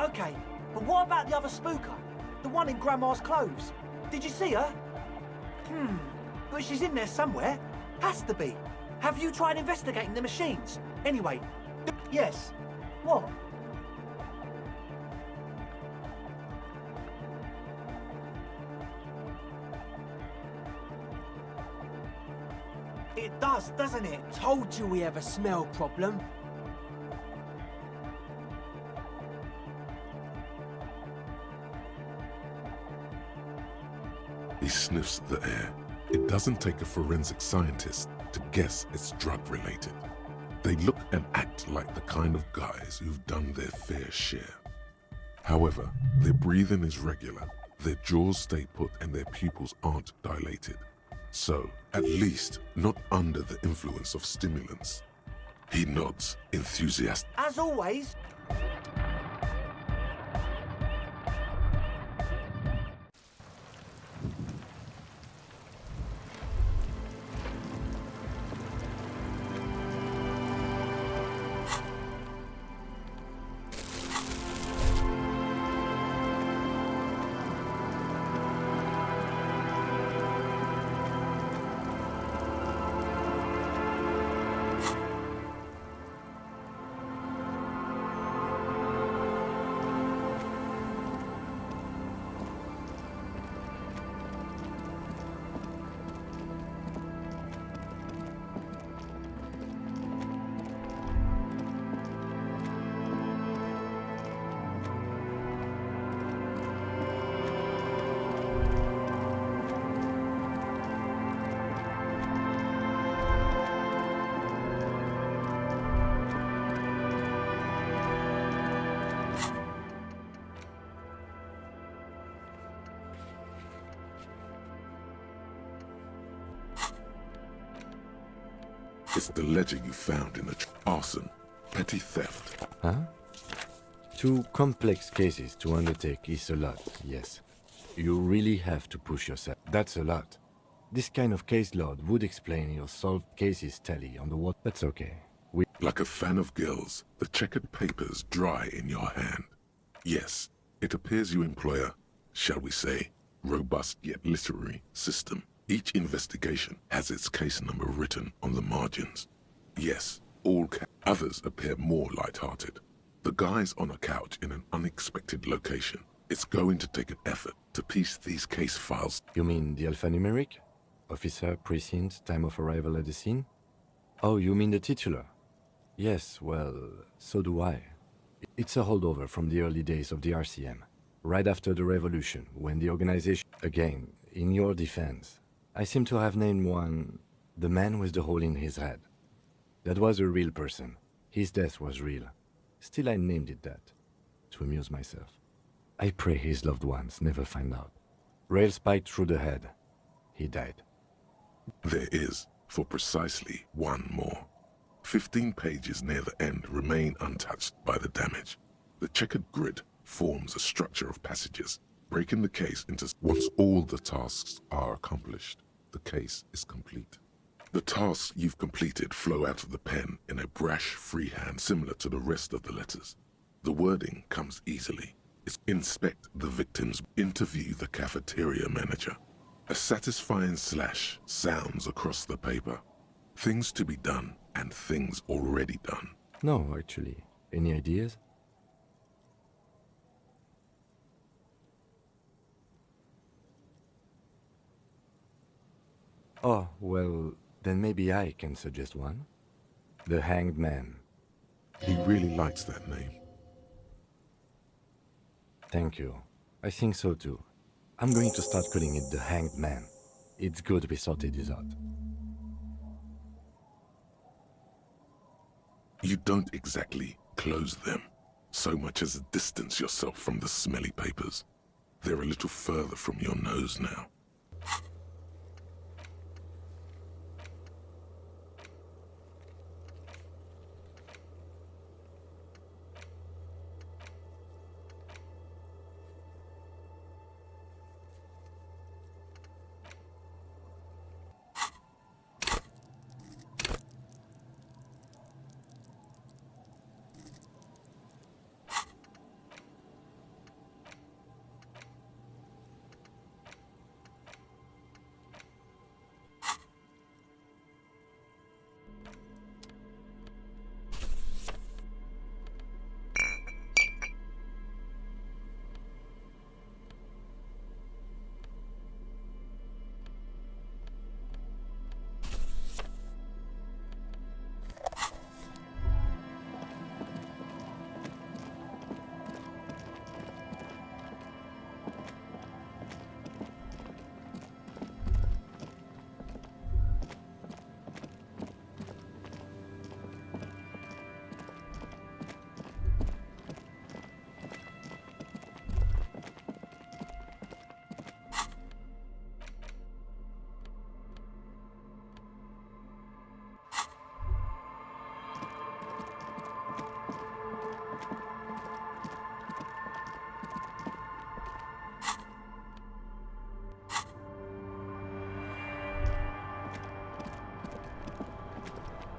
Okay, but what about the other spooker? The one in Grandma's clothes? Did you see her? But she's in there somewhere. Has to be. Have you tried investigating the machines? Anyway, yes. What? It does, doesn't it? Told you we have a smell problem. He sniffs the air. It doesn't take a forensic scientist to guess it's drug-related. They look and act like the kind of guys who've done their fair share. However, their breathing is regular, their jaws stay put and their pupils aren't dilated. So, at least, not under the influence of stimulants. He nods, enthusiastic. As always. It's the ledger you found in the arson, petty theft. Huh? 2 complex cases to undertake is a lot, yes. You really have to push yourself. That's a lot. This kind of caseload would explain your solved cases tally on the what. That's okay. Like a fan of gills, the checkered papers dry in your hand. Yes, it appears you employ a, shall we say, robust yet literary system. Each investigation has its case number written on the margins. Yes, others appear more light-hearted. The guy's on a couch in an unexpected location. It's going to take an effort to piece these case files. You mean the alphanumeric? Officer, precinct, time of arrival at the scene? Oh, you mean the titular? Yes, well, so do I. It's a holdover from the early days of the RCM, right after the revolution, when the organization... Again, in your defense, I seem to have named one the man with the hole in his head. That was a real person. His death was real. Still, I named it that, to amuse myself. I pray his loved ones never find out. Rail spiked through the head. He died. There is, for precisely one more. 15 pages near the end remain untouched by the damage. The checkered grid forms a structure of passages, breaking the case into... Once all the tasks are accomplished, the case is complete. The tasks you've completed flow out of the pen in a brash freehand similar to the rest of the letters. The wording comes easily. It's inspect the victims, interview the cafeteria manager. A satisfying slash sounds across the paper. Things to be done and things already done. No, actually. Any ideas? Oh, well, then maybe I can suggest one. The Hanged Man. He really likes that name. Thank you. I think so too. I'm going to start calling it the Hanged Man. It's good we sorted this out. You don't exactly close them, so much as distance yourself from the smelly papers. They're a little further from your nose now.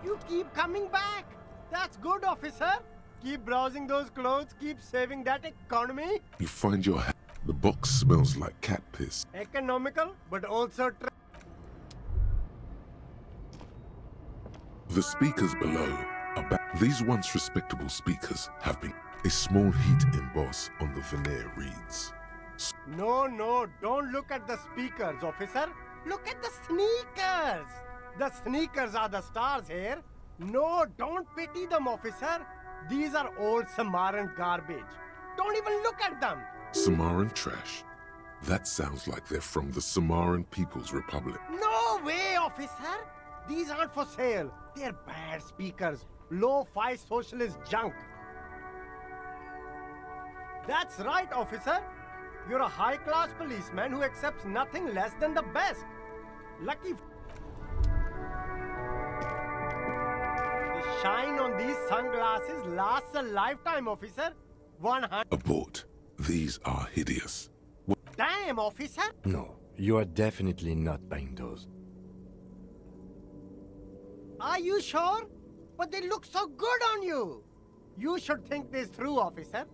You keep coming back. That's good, officer. Keep browsing those clothes, keep saving that economy. You find your hat. The box smells like cat piss. Economical, but also... The speakers below are back. These once respectable speakers have been... A small heat emboss on the veneer reads... No, don't look at the speakers, officer. Look at the sneakers. The sneakers are the stars here. No, don't pity them, officer. These are old Samaran garbage. Don't even look at them. Samaran trash? That sounds like they're from the Samaran People's Republic. No way, officer. These aren't for sale. They're bad speakers. Low-fi socialist junk. That's right, officer. You're a high-class policeman who accepts nothing less than the best. Lucky... shine on these sunglasses lasts a lifetime, officer. 100. Abort. These are hideous. Damn, officer! No, you are definitely not buying those. Are you sure? But they look so good on you. You should think this through, officer.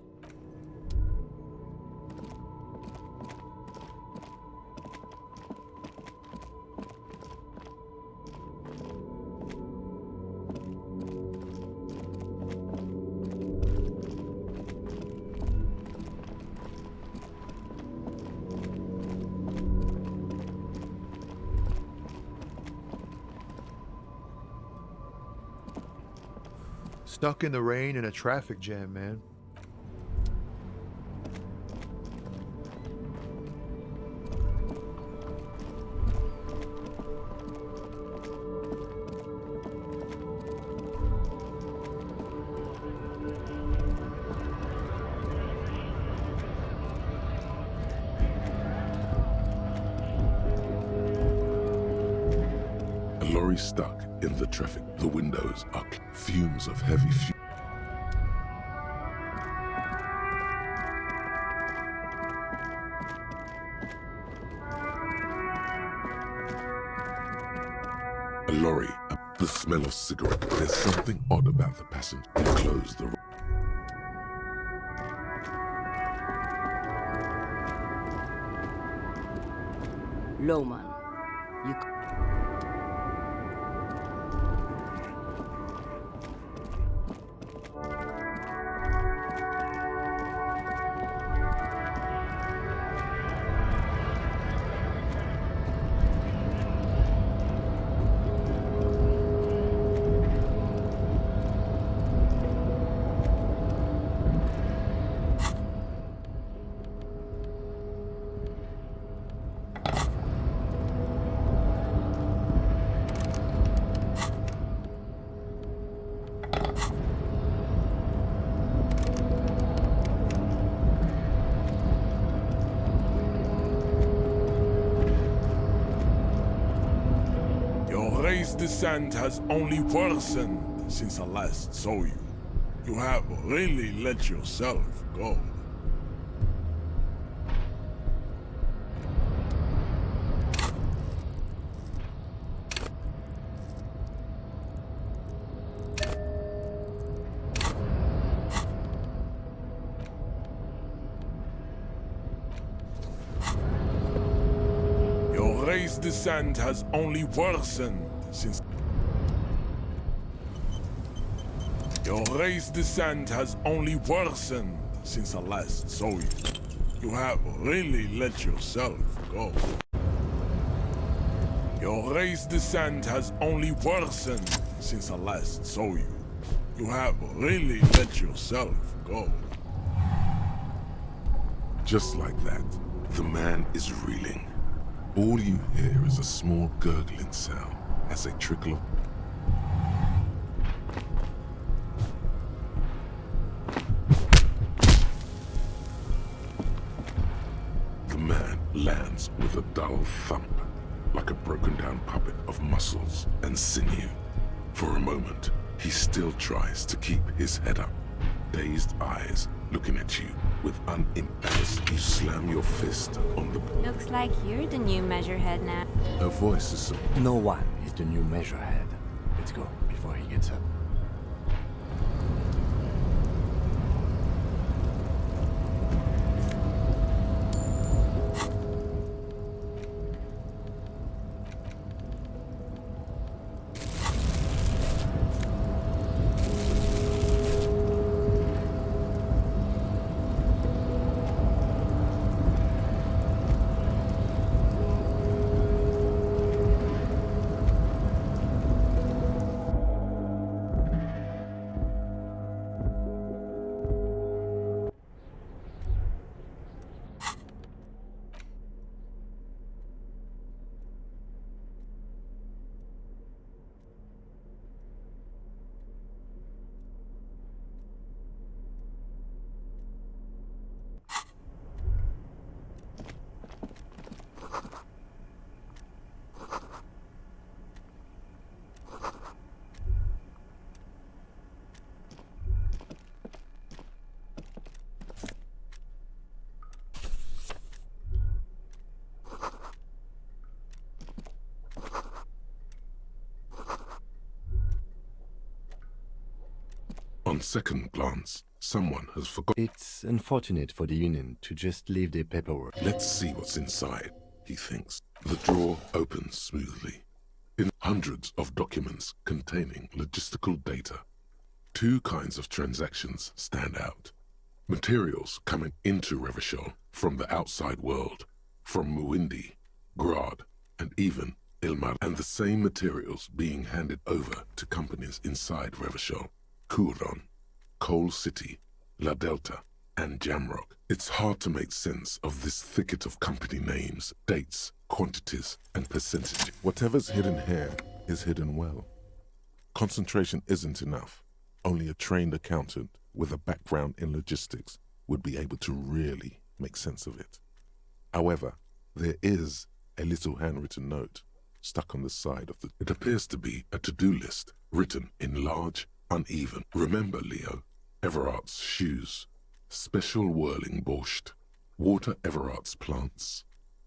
Stuck in the rain in a traffic jam, man. A lorry stuck in the traffic. The windows are fumes of heavy fuel. A lorry, the smell of cigarette. There's something odd about the passenger. Close the. Lowman, you. Race descent has only worsened since I last saw you. You have really let yourself go. Your race descent has only worsened since your race descent has only worsened since I last saw you. You have really let yourself go. Your race descent has only worsened since I last saw you. You have really let yourself go. Just like that, the man is reeling. All you hear is a small gurgling sound as a trickle of... The man lands with a dull thump, like a broken down puppet of muscles and sinew. For a moment, he still tries to keep his head up, dazed eyes looking at you with unimpulse. You slam your fist on the... Looks like you're the new measurehead now. Her voice is so... No one is the new measurehead. Let's go before he gets up. On second glance, someone has forgotten. It's unfortunate for the Union to just leave their paperwork. Let's see what's inside, he thinks. The drawer opens smoothly. In hundreds of documents containing logistical data, two kinds of transactions stand out. Materials coming into Revachol from the outside world, from Muindi, Grad, and even Ilmar, and the same materials being handed over to companies inside Revachol, Kuron, Coal City, La Delta, and Jamrock. It's hard to make sense of this thicket of company names, dates, quantities, and percentages. Whatever's hidden here is hidden well. Concentration isn't enough. Only a trained accountant with a background in logistics would be able to really make sense of it. However, there is a little handwritten note stuck on the side of the... It appears to be a to-do list written in large, uneven. Remember, Leo, Everard's shoes, special whirling borscht, water Everard's plants,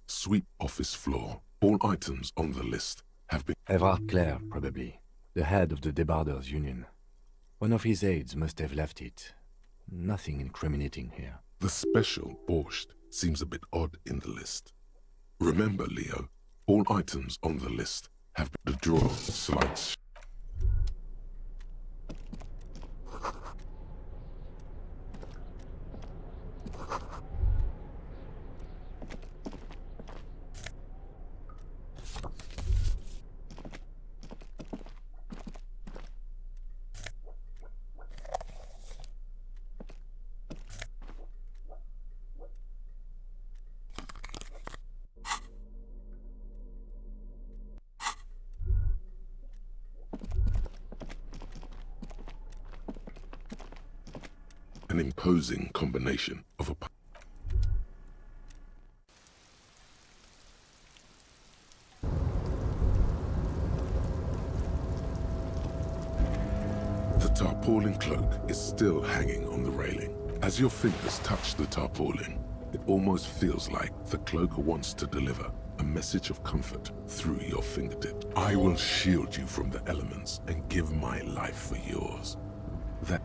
sweep office floor. All items on the list have been... Everard Clare, probably. The head of the Debarders Union. One of his aides must have left it. Nothing incriminating here. The special borscht seems a bit odd in the list. Remember, Leo, all items on the list have been... The drawer slides. An imposing combination of a... The tarpaulin cloak is still hanging on the railing. As your fingers touch the tarpaulin, it almost feels like the cloak wants to deliver a message of comfort through your fingertips. I will shield you from the elements and give my life for yours. That...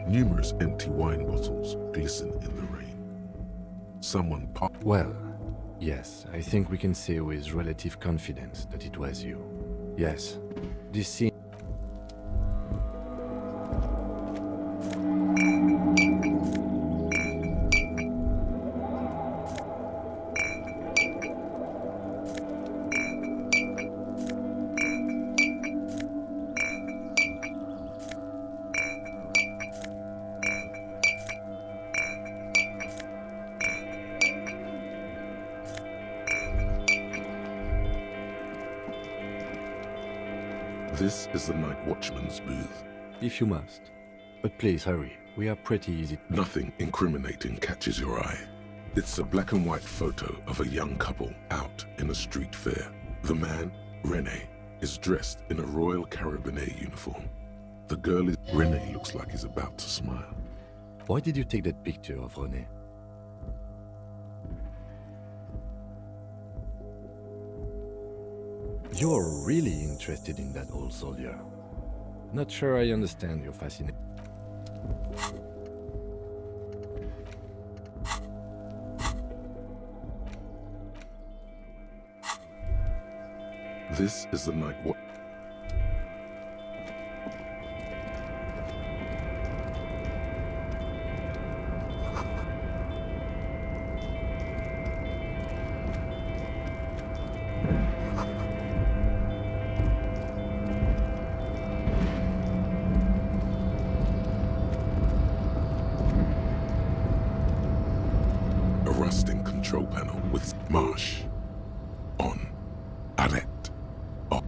Numerous empty wine bottles glisten in the rain. Someone popped... Well, yes, I think we can say with relative confidence that it was you. Yes, this scene... This is the night watchman's booth. If you must. But please hurry, we are pretty easy. Nothing incriminating catches your eye. It's a black and white photo of a young couple out in a street fair. The man, René, is dressed in a Royal Carabinier uniform. The girl is... René looks like he's about to smile. Why did you take that picture of René? You're really interested in that old soldier. Not sure I understand your fascination. This is the night watch... control panel with Marsh. On. Arrête. Off.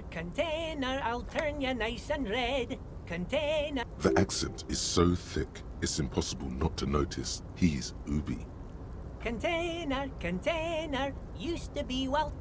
Container, I'll turn you nice and red. Container. The accent is so thick, it's impossible not to notice he's Ubi. Container, used to be well.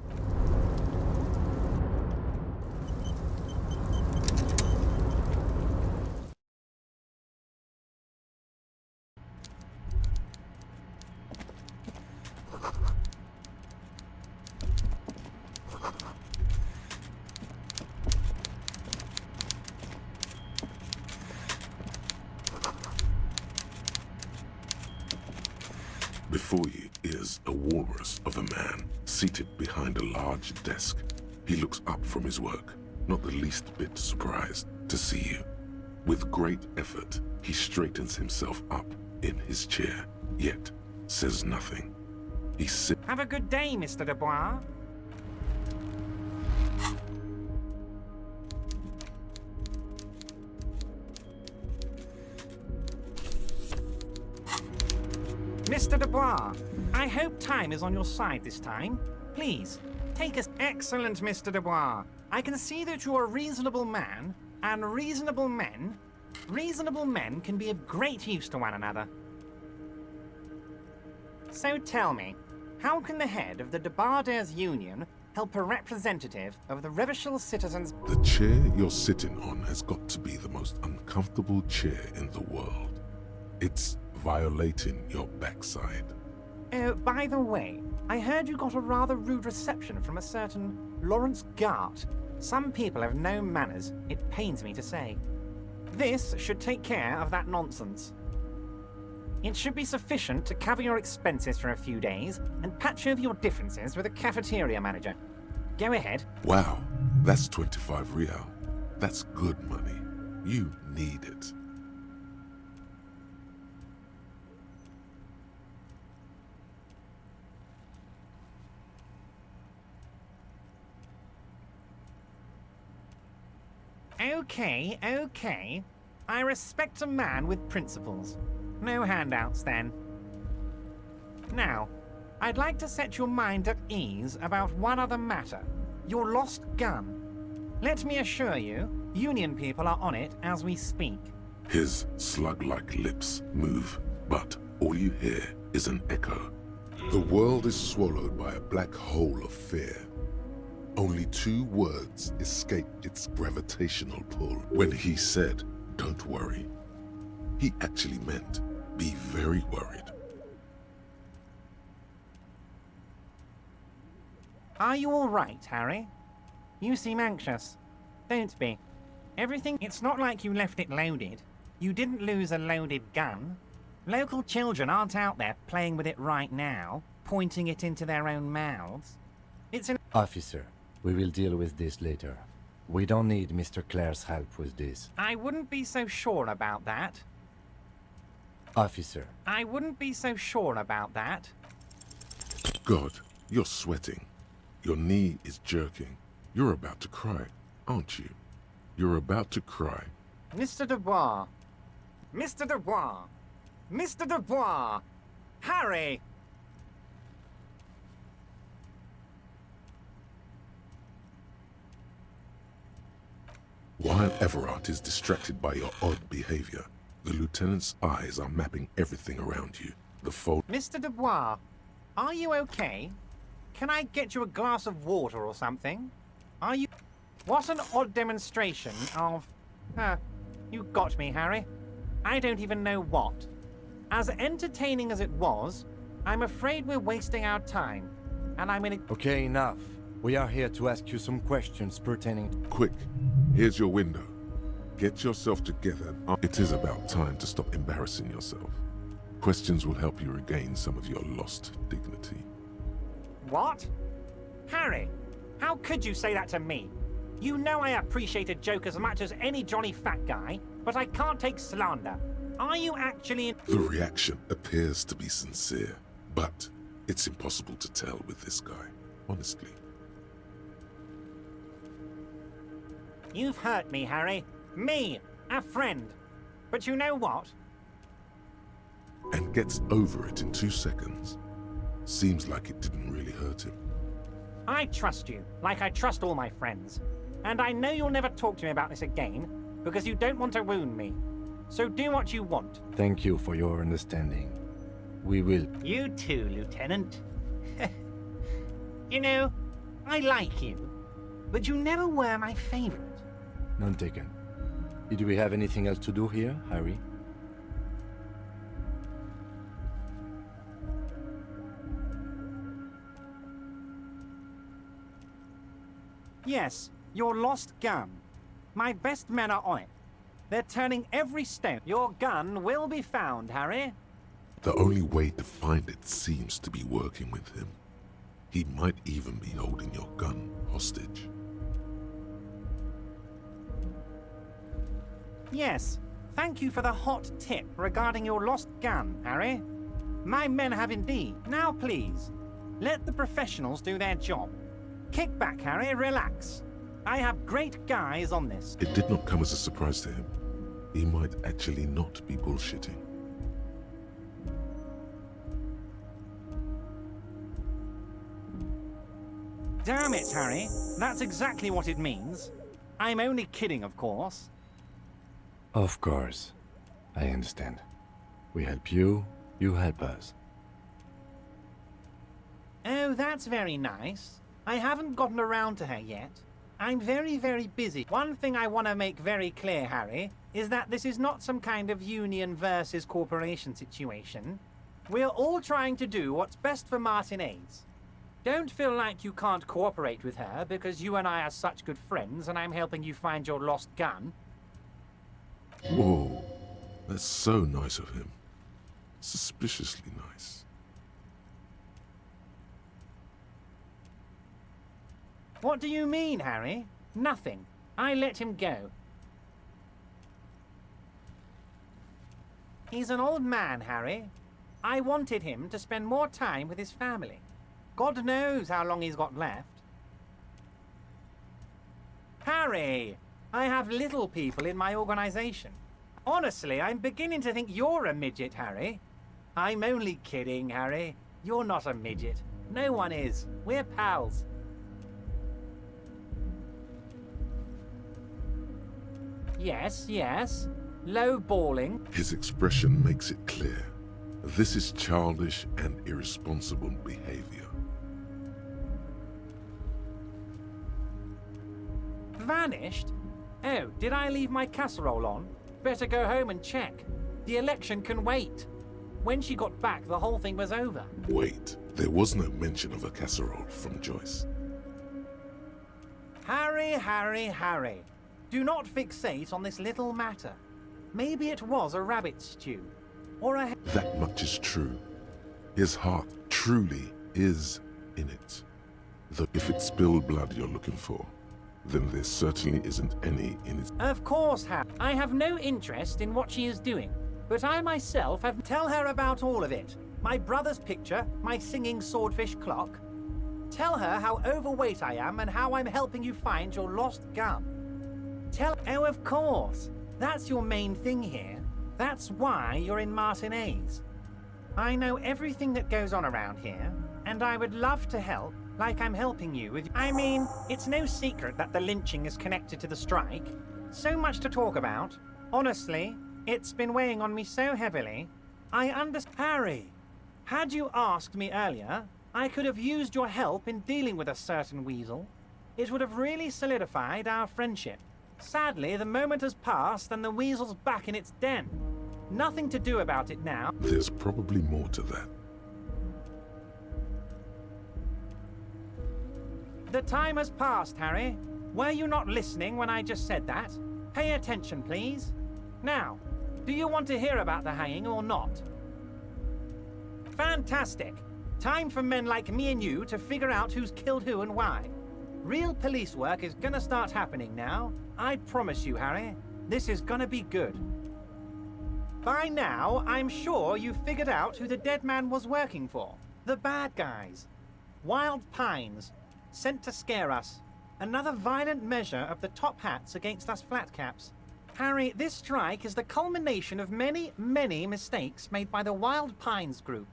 Before you is a walrus of a man seated behind a large desk. He looks up from his work, not the least bit surprised to see you. With great effort, he straightens himself up in his chair, yet says nothing. He sits. Have a good day, Mr. Dubois. Mr. Dubois, I hope time is on your side this time. Please, take us. Excellent, Mr. Dubois. I can see that you're a reasonable man, and reasonable men can be of great use to one another. So tell me, how can the head of the Debarders Union help a representative of the Revachol citizens? The chair you're sitting on has got to be the most uncomfortable chair in the world. It's violating your backside. Oh, by the way, I heard you got a rather rude reception from a certain Lawrence Gart. Some people have no manners, it pains me to say. This should take care of that nonsense. It should be sufficient to cover your expenses for a few days and patch over your differences with the cafeteria manager. Go ahead. Wow, that's 25 real. That's good money. You need it. Okay. I respect a man with principles. No handouts, then. Now, I'd like to set your mind at ease about one other matter. Your lost gun. Let me assure you, Union people are on it as we speak. His slug-like lips move, but all you hear is an echo. The world is swallowed by a black hole of fear. Only 2 words escape its gravitational pull. When he said, "Don't worry," he actually meant, be very worried. Are you all right, Harry? You seem anxious. Don't be. It's not like you left it loaded. You didn't lose a loaded gun. Local children aren't out there playing with it right now, pointing it into their own mouths. It's an... Officer, we will deal with this later. We don't need Mr. Clare's help with this. I wouldn't be so sure about that. Officer. I wouldn't be so sure about that. God, you're sweating. Your knee is jerking. You're about to cry, aren't you? You're about to cry. Mr. Dubois. Mr. Dubois. Mr. Dubois. Harry! While Everard is distracted by your odd behavior, the lieutenant's eyes are mapping everything around you. The fold. Mr. Dubois, are you okay? Can I get you a glass of water or something? Are you... What an odd demonstration of... you got me, Harry. I don't even know what. As entertaining as it was, I'm afraid we're wasting our time. And I'm in a... Okay, enough. We are here to ask you some questions pertaining... Quick, here's your window. Get yourself together. It is about time to stop embarrassing yourself. Questions will help you regain some of your lost dignity. What? Harry, how could you say that to me? You know I appreciate a joke as much as any Johnny Fat Guy, but I can't take slander. Are you actually... The reaction appears to be sincere, but it's impossible to tell with this guy, honestly. You've hurt me, Harry. Me, a friend. But you know what? And gets over it in 2 seconds. Seems like it didn't really hurt him. I trust you, like I trust all my friends. And I know you'll never talk to me about this again, because you don't want to wound me. So do what you want. Thank you for your understanding. We will... You too, Lieutenant. You know, I like you, but you never were my favorite. None taken. Did we have anything else to do here, Harry? Yes, your lost gun. My best men are on it. They're turning every stone. Your gun will be found, Harry. The only way to find it seems to be working with him. He might even be holding your gun hostage. Yes, thank you for the hot tip regarding your lost gun, Harry. My men have indeed. Now please, let the professionals do their job. Kick back, Harry, relax. I have great guys on this. It did not come as a surprise to him. He might actually not be bullshitting. Damn it, Harry. That's exactly what it means. I'm only kidding, of course. Of course. I understand. We help you, you help us. Oh, that's very nice. I haven't gotten around to her yet. I'm very, very busy. One thing I want to make very clear, Harry, is that this is not some kind of union versus corporation situation. We're all trying to do what's best for Martinez. Don't feel like you can't cooperate with her because you and I are such good friends and I'm helping you find your lost gun. Whoa, that's so nice of him. Suspiciously nice. What do you mean, Harry? Nothing. I let him go. He's an old man, Harry. I wanted him to spend more time with his family. God knows how long he's got left. Harry! I have little people in my organization. Honestly, I'm beginning to think you're a midget, Harry. I'm only kidding, Harry. You're not a midget. No one is. We're pals. Yes, yes. Low balling. His expression makes it clear. This is childish and irresponsible behavior. Vanished? Oh, did I leave my casserole on? Better go home and check. The election can wait. When she got back, the whole thing was over. Wait, there was no mention of a casserole from Joyce. Harry, Harry, Harry. Do not fixate on this little matter. Maybe it was a rabbit stew. Or a... That much is true. His heart truly is in it. Though if it's spilled blood you're looking for, then there certainly isn't any in it. Of course, Harry. I have no interest in what she is doing. but I myself have... Tell her about all of it. My brother's picture, my singing swordfish clock. Tell her how overweight I am and how I'm helping you find your lost gun. Tell... Oh, of course. That's your main thing here. That's why you're in Martinez. I know everything that goes on around here, and I would love to help, like I'm helping you with... I mean, it's no secret that the lynching is connected to the strike. So much to talk about. Honestly, it's been weighing on me so heavily. I understand... Harry, had you asked me earlier, I could have used your help in dealing with a certain weasel. It would have really solidified our friendship. Sadly, the moment has passed and the weasel's back in its den. Nothing to do about it now. There's probably more to that. The time has passed, Harry. Were you not listening when I just said that? Pay attention, please. Now, do you want to hear about the hanging or not? Fantastic. Time for men like me and you to figure out who's killed who and why. Real police work is gonna start happening now. I promise you, Harry. This is gonna be good. By now, I'm sure you've figured out who the dead man was working for. The bad guys. Wild Pines. Sent to scare us. Another violent measure of the top hats against us flatcaps. Harry, this strike is the culmination of many, many mistakes made by the Wild Pines group.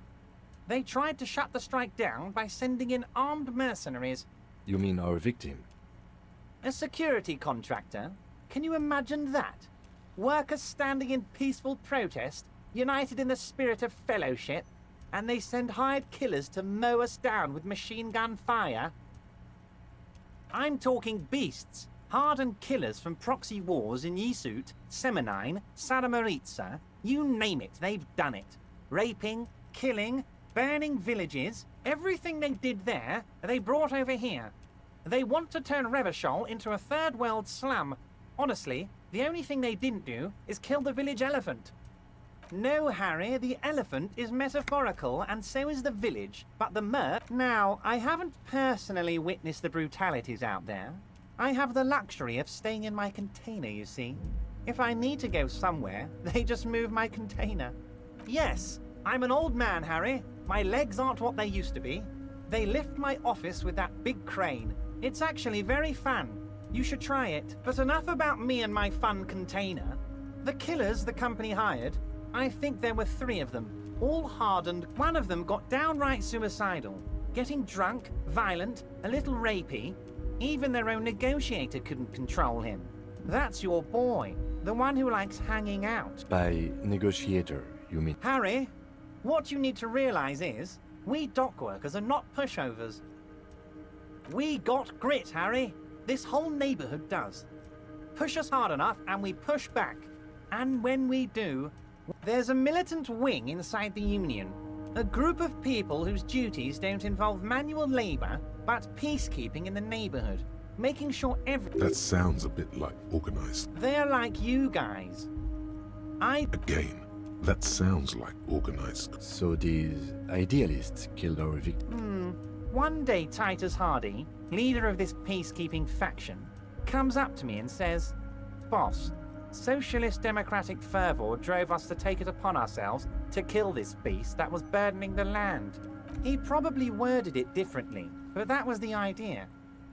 They tried to shut the strike down by sending in armed mercenaries. You mean our victim? A security contractor? Can you imagine that? Workers standing in peaceful protest, united in the spirit of fellowship, and they send hired killers to mow us down with machine gun fire? I'm talking beasts, hardened killers from proxy wars in Yisut, Semenine, Saramaritsa, you name it, they've done it. Raping, killing, burning villages, everything they did there, they brought over here. They want to turn Revachol into a third world slum. Honestly, the only thing they didn't do is kill the village elephant. No, Harry, the elephant is metaphorical, and so is the village, but the Now, I haven't personally witnessed the brutalities out there. I have the luxury of staying in my container, you see. If I need to go somewhere, they just move my container. Yes, I'm an old man, Harry. My legs aren't what they used to be. They lift my office with that big crane. It's actually very fun. You should try it. But enough about me and my fun container. The killers the company hired, I think there were 3 of them, all hardened. One of them got downright suicidal, getting drunk, violent, a little rapey. Even their own negotiator couldn't control him. That's your boy, the one who likes hanging out. By negotiator, you mean? Harry, what you need to realize is, we dock workers are not pushovers. We got grit, Harry. This whole neighborhood does. Push us hard enough and we push back. And when we do, there's a militant wing inside the Union. A group of people whose duties don't involve manual labor, but peacekeeping in the neighborhood. Making sure That sounds a bit like organized. They're like you guys. Again, that sounds like organized. So these idealists killed our victim? One day Titus Hardy, leader of this peacekeeping faction, comes up to me and says, "Boss, socialist democratic fervor drove us to take it upon ourselves to kill this beast that was burdening the land." He probably worded it differently, but that was the idea.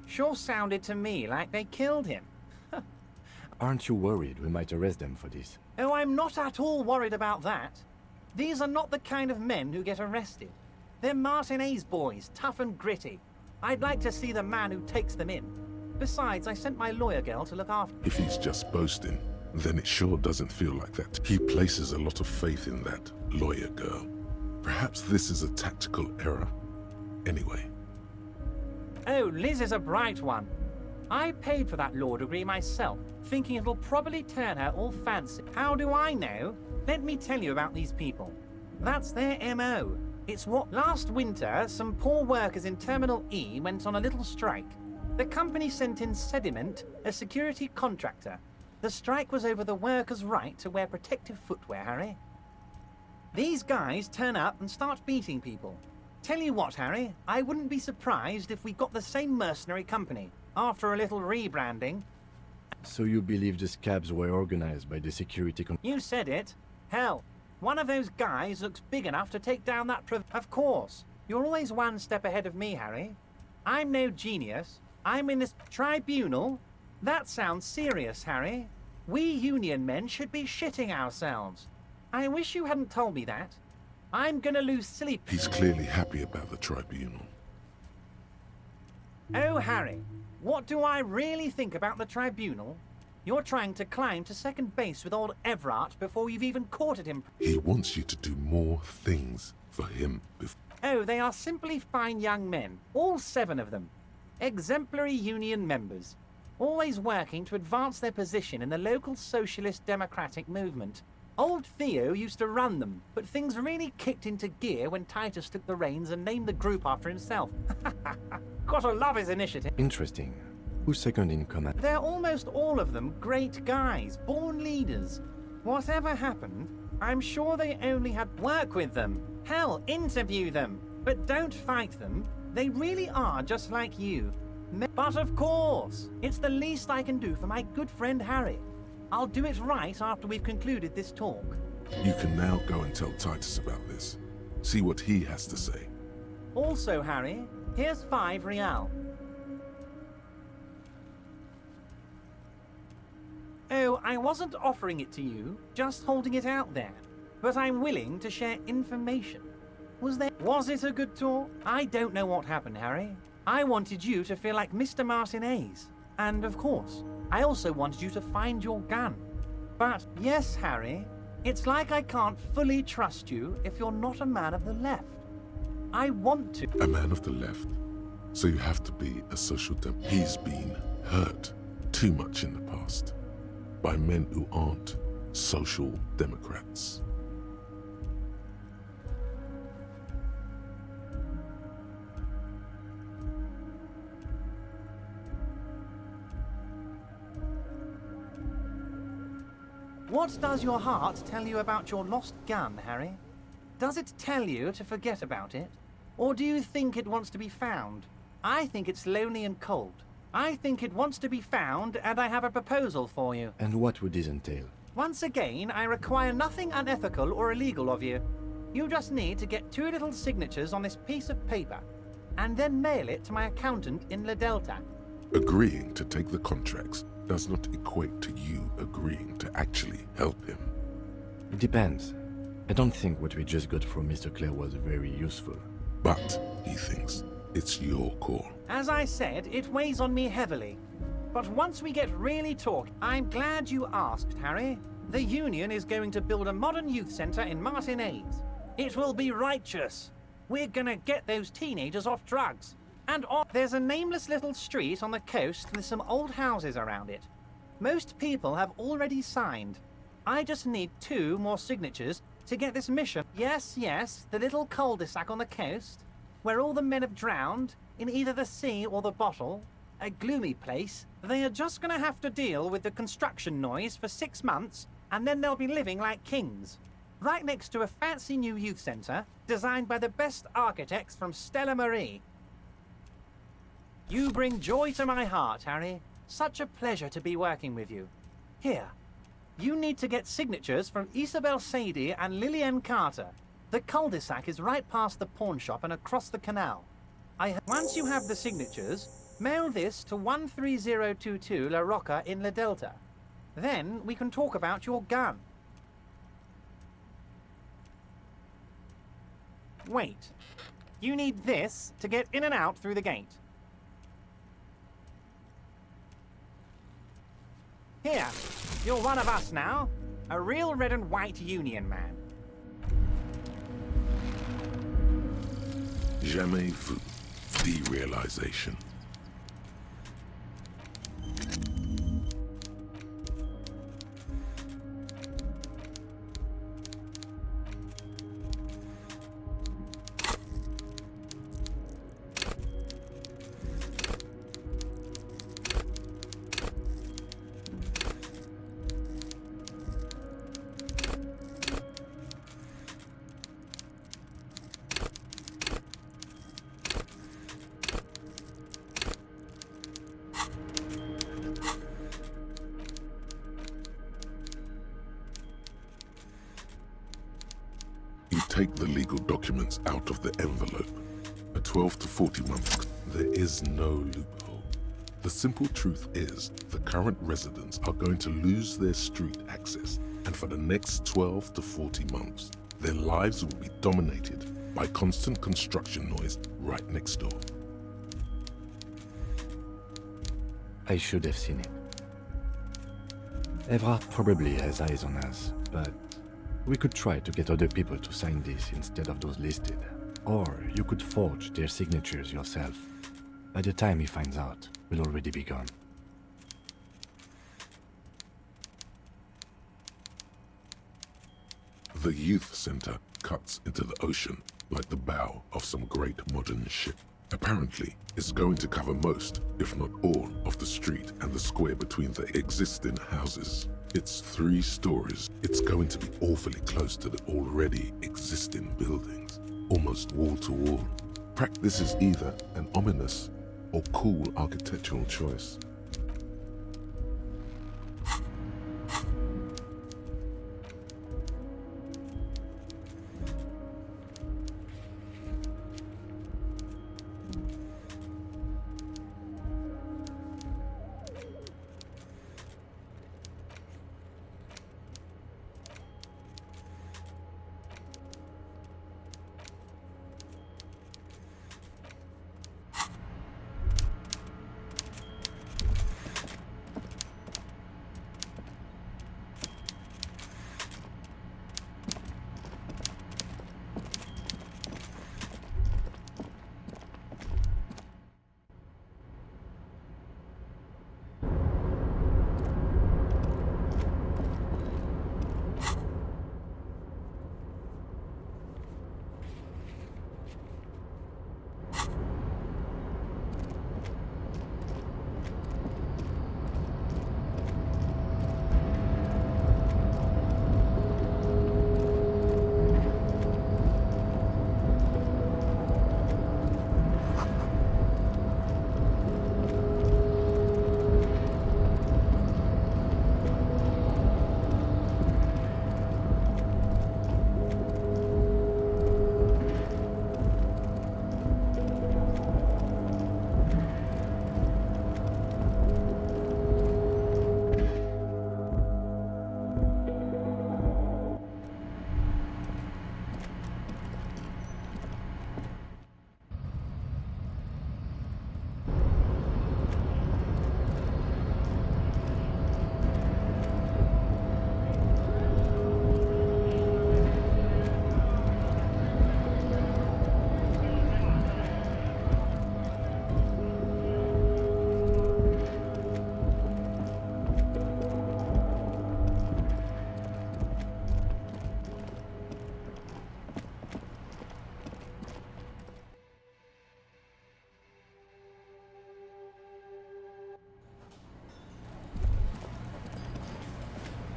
Sure sounded to me like they killed him. Aren't you worried we might arrest them for this? Oh, I'm not at all worried about that. These are not the kind of men who get arrested. They're Martinez boys, tough and gritty. I'd like to see the man who takes them in. Besides, I sent my lawyer girl to look after... If he's just boasting, then it sure doesn't feel like that. He places a lot of faith in that lawyer girl. Perhaps this is a tactical error. Anyway. Oh, Liz is a bright one. I paid for that law degree myself, thinking it'll probably turn her all fancy. How do I know? Let me tell you about these people. That's their MO. It's what... Last winter, some poor workers in Terminal E went on a little strike. The company sent in Sediment, a security contractor. The strike was over the workers' right to wear protective footwear, Harry. These guys turn up and start beating people. Tell you what, Harry, I wouldn't be surprised if we got the same mercenary company, after a little rebranding. So you believe the scabs were organized by the security You said it. Hell, one of those guys looks big enough to take down that Of course, you're always one step ahead of me, Harry. I'm no genius. I'm in this tribunal. That sounds serious, Harry. We Union men should be shitting ourselves. I wish you hadn't told me that. I'm gonna lose sleep. He's clearly happy about the tribunal. Oh, Harry, what do I really think about the tribunal? You're trying to climb to second base with old Everard before you've even courted him. He wants you to do more things for him. Oh, they are simply fine young men, all 7 of them. Exemplary Union members, always working to advance their position in the local socialist democratic movement. Old Theo used to run them, but things really kicked into gear when Titus took the reins and named the group after himself. Gotta love his initiative. Interesting. Who's second in command? They're almost all of them great guys, born leaders. Whatever happened, I'm sure they only had work with them. Hell, interview them. But don't fight them. They really are just like you. But of course, it's the least I can do for my good friend Harry. I'll do it right after we've concluded this talk. You can now go and tell Titus about this. See what he has to say. Also, Harry, here's 5 real. Oh, I wasn't offering it to you, just holding it out there. But I'm willing to share information. Was it a good talk? I don't know what happened, Harry. I wanted you to feel like Mr. Martinez. And of course, I also wanted you to find your gun. But yes, Harry, it's like I can't fully trust you if you're not a man of the left. I want to. A man of the left. So you have to be a social He's been hurt too much in the past by men who aren't social democrats. What does your heart tell you about your lost gun, Harry? Does it tell you to forget about it? Or do you think it wants to be found? I think it's lonely and cold. I think it wants to be found, and I have a proposal for you. And what would this entail? Once again, I require nothing unethical or illegal of you. You just need to get 2 little signatures on this piece of paper, and then mail it to my accountant in La Delta. Agreeing to take the contracts does not equate to you agreeing to actually help him. It depends. I don't think what we just got from Mr. Clare was very useful. But, he thinks, it's your call. As I said, it weighs on me heavily. But once we get really talking, I'm glad you asked, Harry. The Union is going to build a modern youth centre in Martinez. It will be righteous. We're gonna get those teenagers off drugs. And there's a nameless little street on the coast with some old houses around it. Most people have already signed. I just need 2 more signatures to get this mission. Yes, the little cul-de-sac on the coast, where all the men have drowned, in either the sea or the bottle. A gloomy place. They are just gonna have to deal with the construction noise for 6 months, and then they'll be living like kings. Right next to a fancy new youth centre, designed by the best architects from Stella Marie. You bring joy to my heart, Harry. Such a pleasure to be working with you. Here, you need to get signatures from Isabel Sadie and Lillian Carter. The cul-de-sac is right past the pawn shop and across the canal. Once you have the signatures, mail this to 13022 La Rocca in La Delta. Then we can talk about your gun. Wait. You need this to get in and out through the gate. Here, you're one of us now. A real red and white Union man. Jamais vu. Derealization. take the legal documents out of the envelope. A 12 to 40 months, there is no loophole. The simple truth is, the current residents are going to lose their street access, and for the next 12 to 40 months, their lives will be dominated by constant construction noise right next door. I should have seen it. Evrard probably has eyes on us, but we could try to get other people to sign this instead of those listed. Or you could forge their signatures yourself. By the time he finds out, we'll already be gone. The youth center cuts into the ocean like the bow of some great modern ship. Apparently, it's going to cover most, if not all, of the street and the square between the existing houses. It's 3 stories. It's going to be awfully close to the already existing buildings, almost wall to wall. This is either an ominous or cool architectural choice.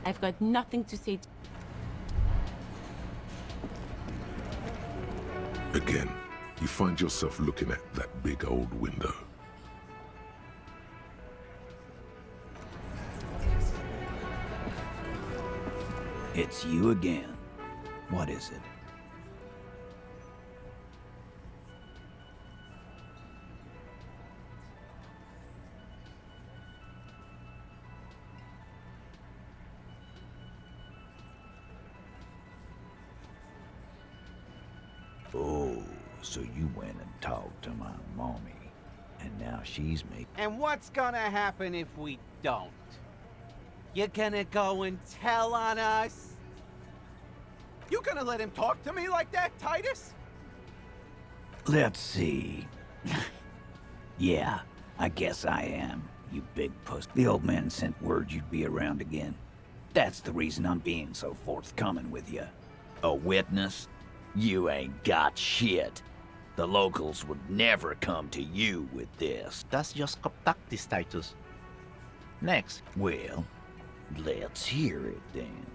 I've got nothing to say. Again, you find yourself looking at that big old window. It's you again. What is it? Oh, so you went and talked to my mommy, and now she's me. And what's gonna happen if we don't? You gonna go and tell on us? You gonna let him talk to me like that, Titus? Let's see. Yeah, I guess I am, you big puss. The old man sent word you'd be around again. That's the reason I'm being so forthcoming with you. A witness? You ain't got shit. The locals would never come to you with this. That's just Titus, Titus. Next. Well, let's hear it then.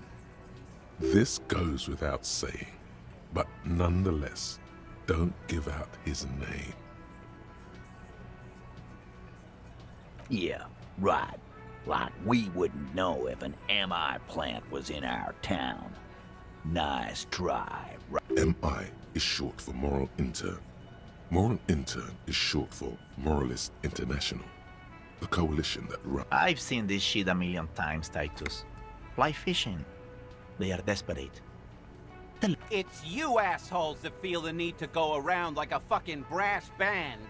This goes without saying, but nonetheless, don't give out his name. Yeah, right. Like we wouldn't know if an MI plant was in our town. Nice try, right? MI is short for Moral Intern. Moral Intern is short for Moralist International, the coalition that runs. I've seen this shit a million times, Titus. Fly fishing. They are desperate. It's you assholes that feel the need to go around like a fucking brass band.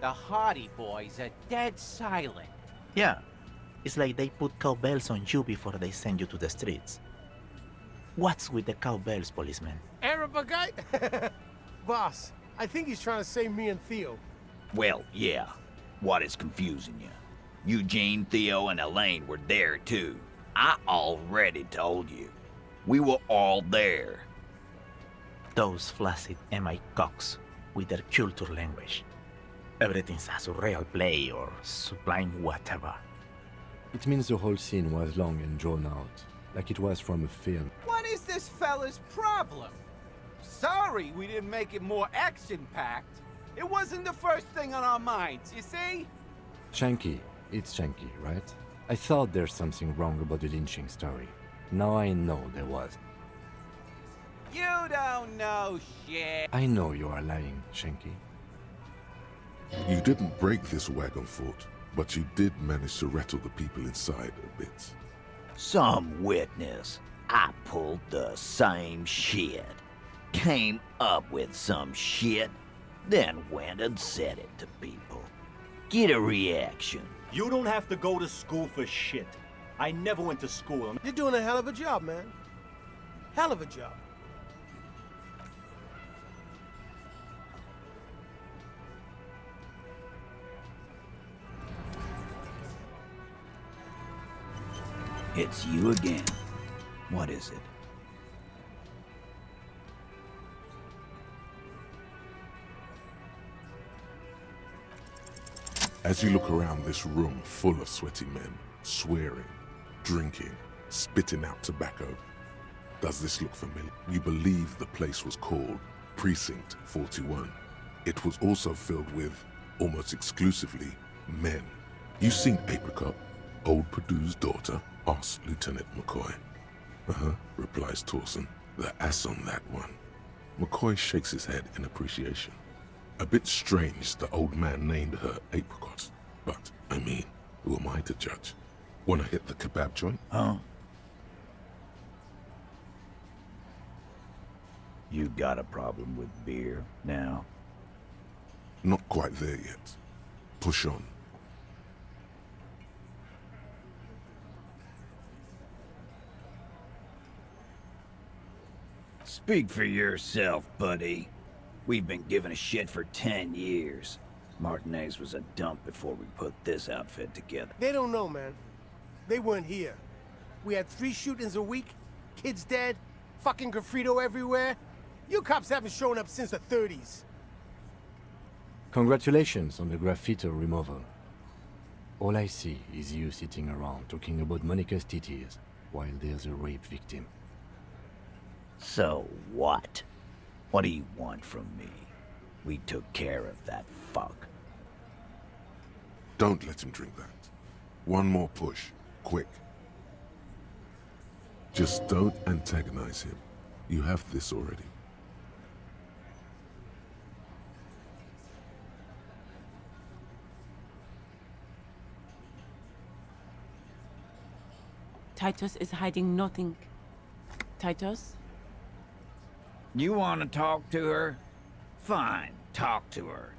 The Hardy Boys are dead silent. Yeah, it's like they put cowbells on you before they send you to the streets. What's with the cowbells, policeman? Arab guy? Boss, I think he's trying to save me and Theo. Well, yeah. What is confusing you? Eugene, Theo, and Elaine were there too. I already told you. We were all there. Those flaccid MI cocks with their culture language. Everything's a surreal play or sublime whatever. It means the whole scene was long and drawn out, like it was from a film. What is this fella's problem? Sorry we didn't make it more action-packed. It wasn't the first thing on our minds, you see? Shanky. It's Shanky, right? I thought there's something wrong about the lynching story. Now I know there was. You don't know shit. I know you are lying, Shanky. You didn't break this wagon fort, but you did manage to rattle the people inside a bit. Some witness. I pulled the same shit. Came up with some shit, then went and said it to people. Get a reaction. You don't have to go to school for shit. I never went to school. You're doing a hell of a job, man. Hell of a job. It's you again. What is it? As you look around this room full of sweaty men, swearing, drinking, spitting out tobacco, does this look familiar? You believe the place was called Precinct 41. It was also filled with, almost exclusively, men. You seen Apricot, old Purdue's daughter? Asks Lieutenant McCoy. Replies Torson. The ass on that one. McCoy shakes his head in appreciation. A bit strange the old man named her Apricot, but, I mean, who am I to judge? Wanna hit the kebab joint? Huh? You got a problem with beer now? Not quite there yet. Push on. Speak for yourself, buddy. We've been giving a shit for 10 years. Martinez was a dump before we put this outfit together. They don't know, man. They weren't here. We had 3 shootings a week, kids dead, fucking graffito everywhere. You cops haven't shown up since the 30s. Congratulations on the graffiti removal. All I see is you sitting around talking about Monica's titties while there's a rape victim. So what? What do you want from me? We took care of that fuck. Don't let him drink that. One more push. Quick. Just don't antagonize him. You have this already. Titus is hiding nothing. Titus? You want to talk to her? Fine, talk to her.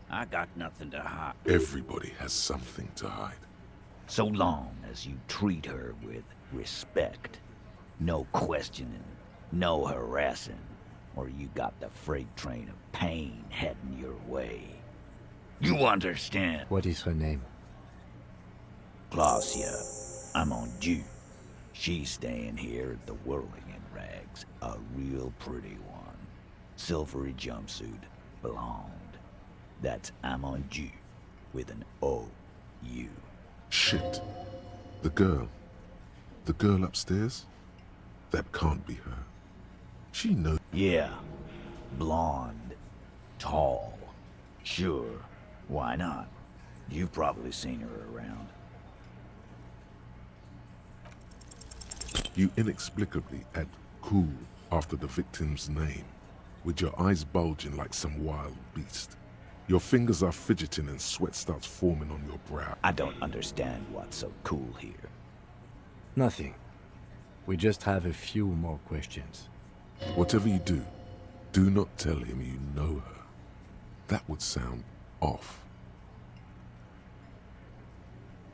I got nothing to hide. Everybody has something to hide. So long as you treat her with respect. No questioning, no harassing, or you got the freight train of pain heading your way. You understand? What is her name? Glacia. I'm on due. She's staying here at the Whirling in Rags. A real pretty one. Silvery jumpsuit. Blonde. That's Amonju with an O-U. Shit. The girl. The girl upstairs? That can't be her. She knows. Yeah. Blonde. Tall. Sure. Why not? You've probably seen her around. You inexplicably add cool after the victim's name. with your eyes bulging like some wild beast. Your fingers are fidgeting and sweat starts forming on your brow. I don't understand what's so cool here. Nothing. We just have a few more questions. Whatever you do, do not tell him you know her. That would sound off.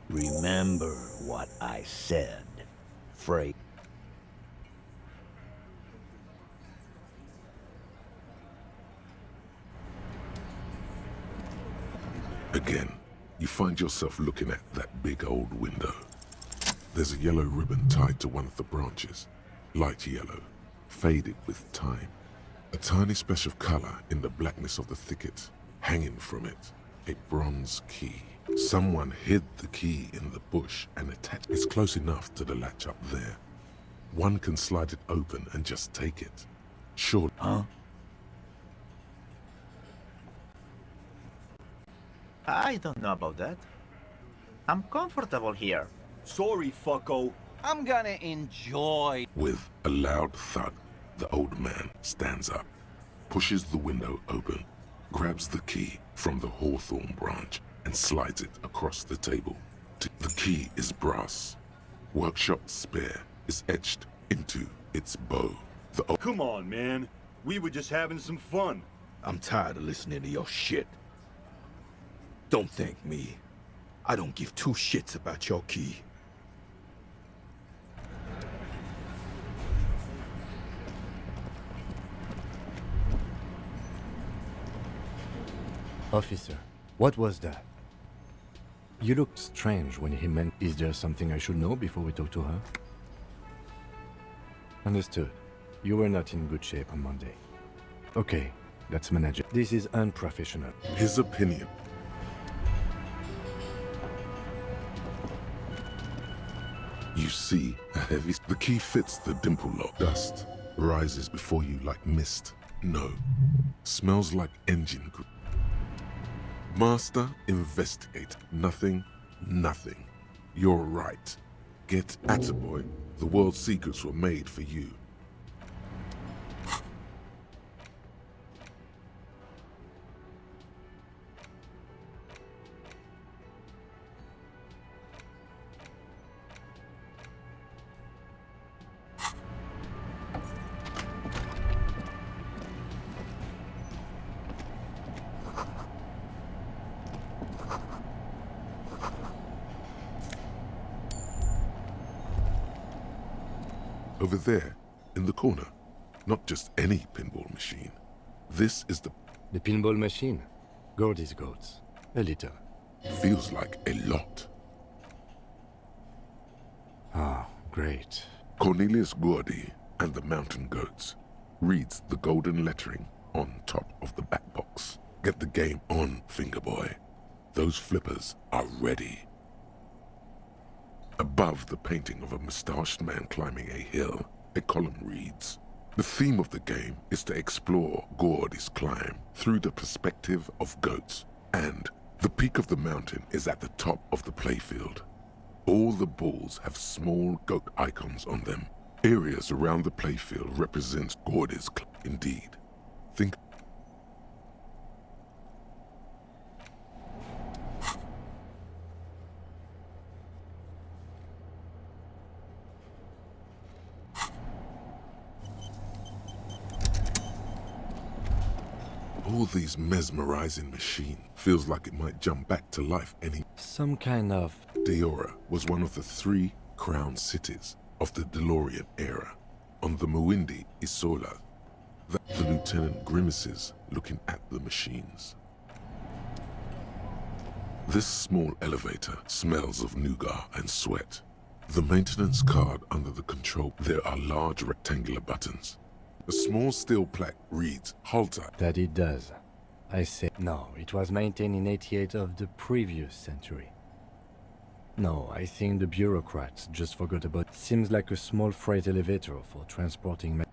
Remember what I said, Frey. Again, you find yourself looking at that big old window. There's a yellow ribbon tied to one of the branches. Light yellow, faded with time. A tiny splash of color in the blackness of the thicket. Hanging from it, a bronze key. Someone hid the key in the bush and attached it. It's close enough to the latch up there. One can slide it open and just take it. Sure. Huh? I don't know about that. I'm comfortable here. Sorry, fucko. I'm gonna enjoy. With a loud thud, the old man stands up, pushes the window open, grabs the key from the hawthorn branch, and slides it across the table. The key is brass. Workshop spare is etched into its bow. Come on, man. We were just having some fun. I'm tired of listening to your shit. Don't thank me. I don't give two shits about your key. Officer, what was that? You looked strange when he meant, is there something I should know before we talk to her? Understood. You were not in good shape on Monday. Okay, let's manage it. This is unprofessional. His opinion. You see a heavy... The key fits the dimple lock. Dust rises before you like mist. No. Smells like engine good. Master, investigate. Nothing, nothing. You're right. Get attaboy. The world's secrets were made for you. Over there, in the corner. Not just any pinball machine. This is the pinball machine? Gordy's goats. A little. Feels like a lot. Ah, great. Cornelius Gordy and the Mountain Goats reads the golden lettering on top of the back box. Get the game on, Fingerboy. Those flippers are ready. Above the painting of a mustached man climbing a hill, a column reads, "The theme of the game is to explore Gordy's climb through the perspective of goats, and the peak of the mountain is at the top of the playfield. All the balls have small goat icons on them. Areas around the playfield represent Gordy's climb. Indeed. Think all these mesmerizing machines feels like it might jump back to life any... Some kind of... Deora was one of the 3 crown cities of the DeLorean era. On the Muindi Isola, the lieutenant grimaces looking at the machines. This small elevator smells of nougat and sweat. The maintenance card under the control, there are large rectangular buttons. A small steel plaque reads, Halter. That it does. I say, no, it was maintained in 88 of the previous century. No, I think the bureaucrats just forgot about it. Seems like a small freight elevator for transporting...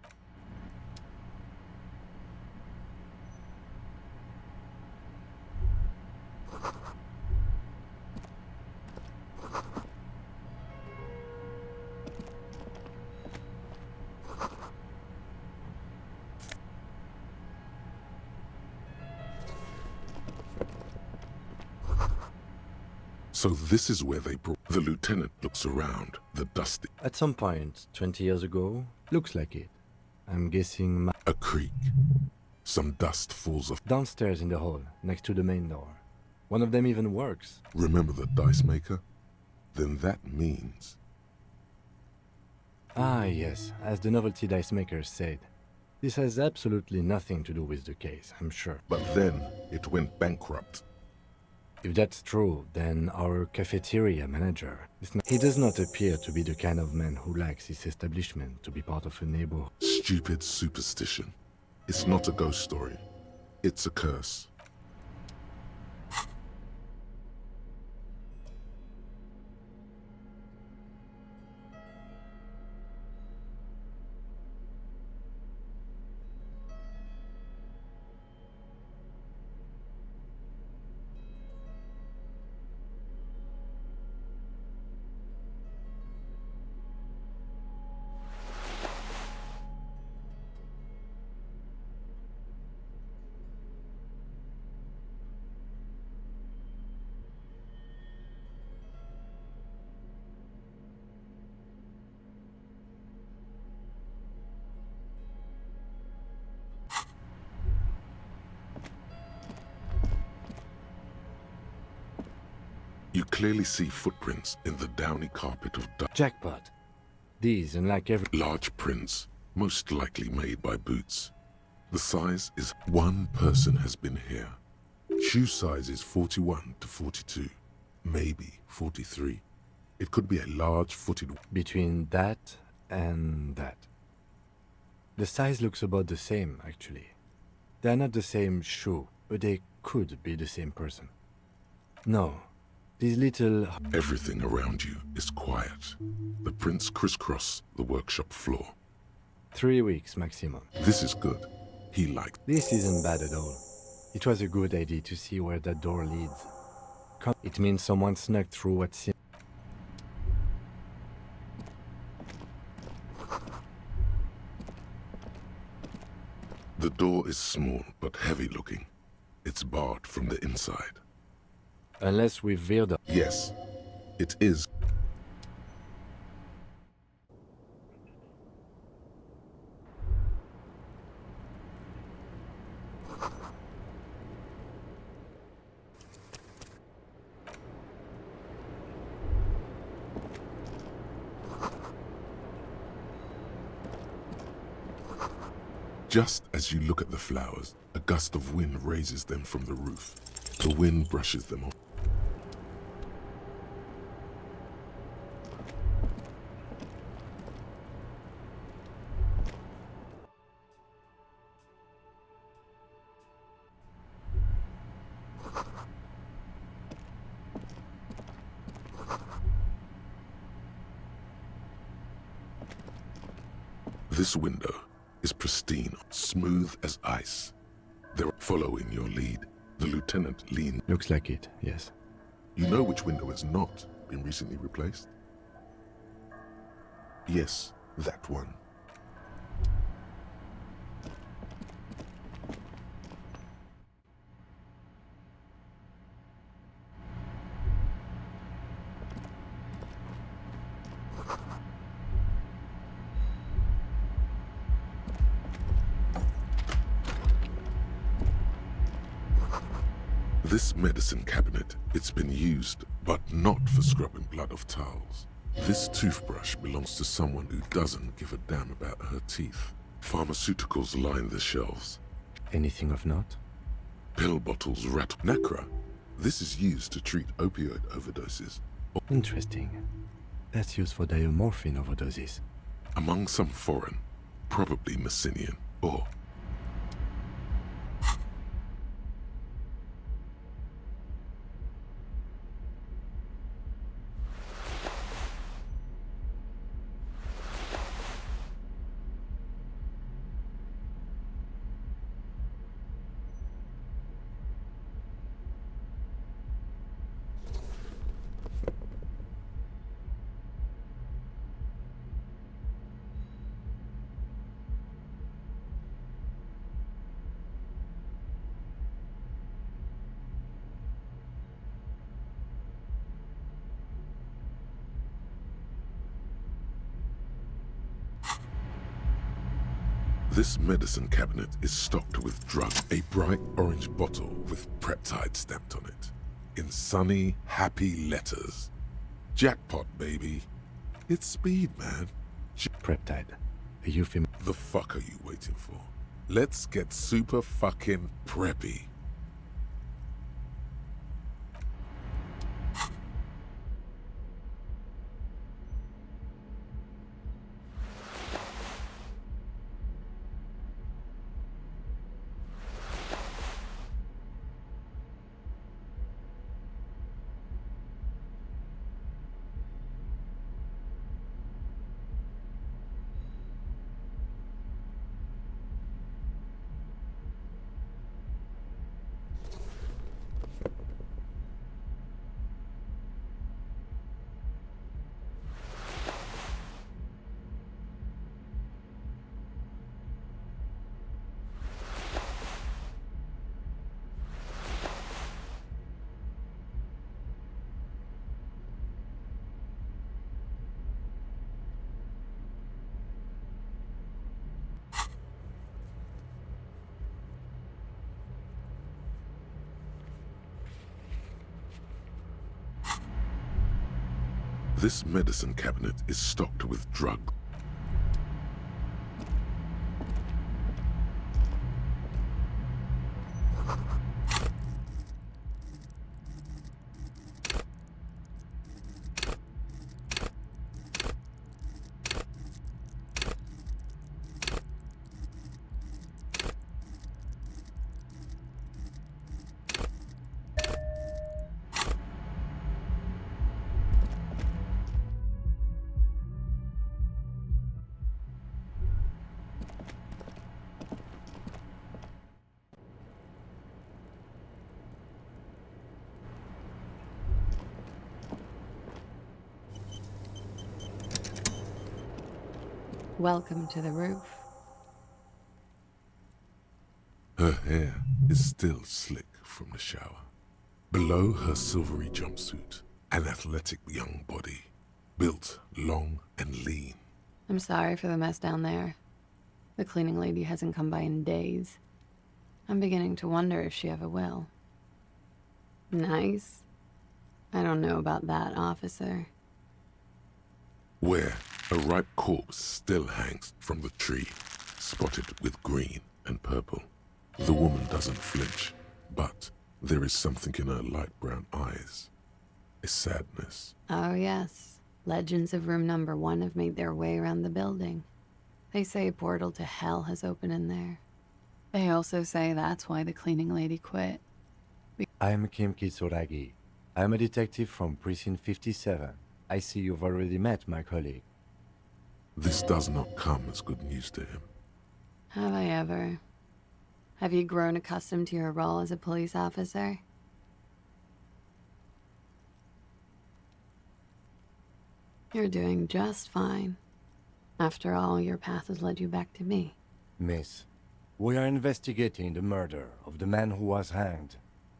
So this is where they brought... The lieutenant looks around, the dusty... At some point, 20 years ago, looks like it. I'm guessing A creak. Some dust falls off. Downstairs in the hall, next to the main door. One of them even works. Remember the dice maker? Then that means... Ah, yes, as the novelty dice makers said. This has absolutely nothing to do with the case, I'm sure. But then, it went bankrupt. If that's true, then our cafeteria manager... He does not appear to be the kind of man who likes his establishment to be part of a neighborhood. Stupid superstition. It's not a ghost story. It's a curse. You clearly see footprints in the downy carpet of dust. Jackpot. These, unlike every... Large prints, most likely made by boots. The size is... One person has been here. Shoe size is 41 to 42, maybe 43. It could be a large-footed... Between that and that. The size looks about the same, actually. They're not the same shoe, but they could be the same person. No. These little... Everything around you is quiet. The prints crisscross the workshop floor. 3 weeks maximum. This is good. He liked... This isn't bad at all. It was a good idea to see where that door leads. It means someone snuck through what seems... The door is small but heavy looking. It's barred from the inside. Unless we veered up. Yes, it is. Just as you look at the flowers, a gust of wind raises them from the roof. The wind brushes them off. This window is pristine, smooth as ice. They're following your lead. The lieutenant leans. Looks like it, yes. You know which window has not been recently replaced? Yes, that one. This medicine cabinet, it's been used, but not for scrubbing blood off towels. This toothbrush belongs to someone who doesn't give a damn about her teeth. Pharmaceuticals line the shelves. Anything of note? Pill bottles rattle. Nacra. This is used to treat opioid overdoses. Interesting. That's used for diamorphine overdoses. Among some foreign, probably Messinian, or... This medicine cabinet is stocked with drugs. A bright orange bottle with peptide stamped on it. In sunny, happy letters. Jackpot, baby. It's speed, man. Peptide. A euphemism. The fuck are you waiting for? Let's get super fucking preppy. This medicine cabinet is stocked with drugs. Welcome to the roof. Her hair is still slick from the shower. Below her silvery jumpsuit, an athletic young body, built long and lean. I'm sorry for the mess down there. The cleaning lady hasn't come by in days. I'm beginning to wonder if she ever will. Nice. I don't know about that, officer. Where a ripe corpse still hangs from the tree, spotted with green and purple. The woman doesn't flinch, but there is something in her light brown eyes. A sadness. Oh yes. Legends of room number 1 have made their way around the building. They say a portal to hell has opened in there. They also say that's why the cleaning lady quit. I'm Kim Kitsuragi. I'm a detective from Precinct 57. I see you've already met my colleague. This does not come as good news to him. Have I ever? Have you grown accustomed to your role as a police officer? You're doing just fine. After all, your path has led you back to me. Miss, we are investigating the murder of the man who was hanged.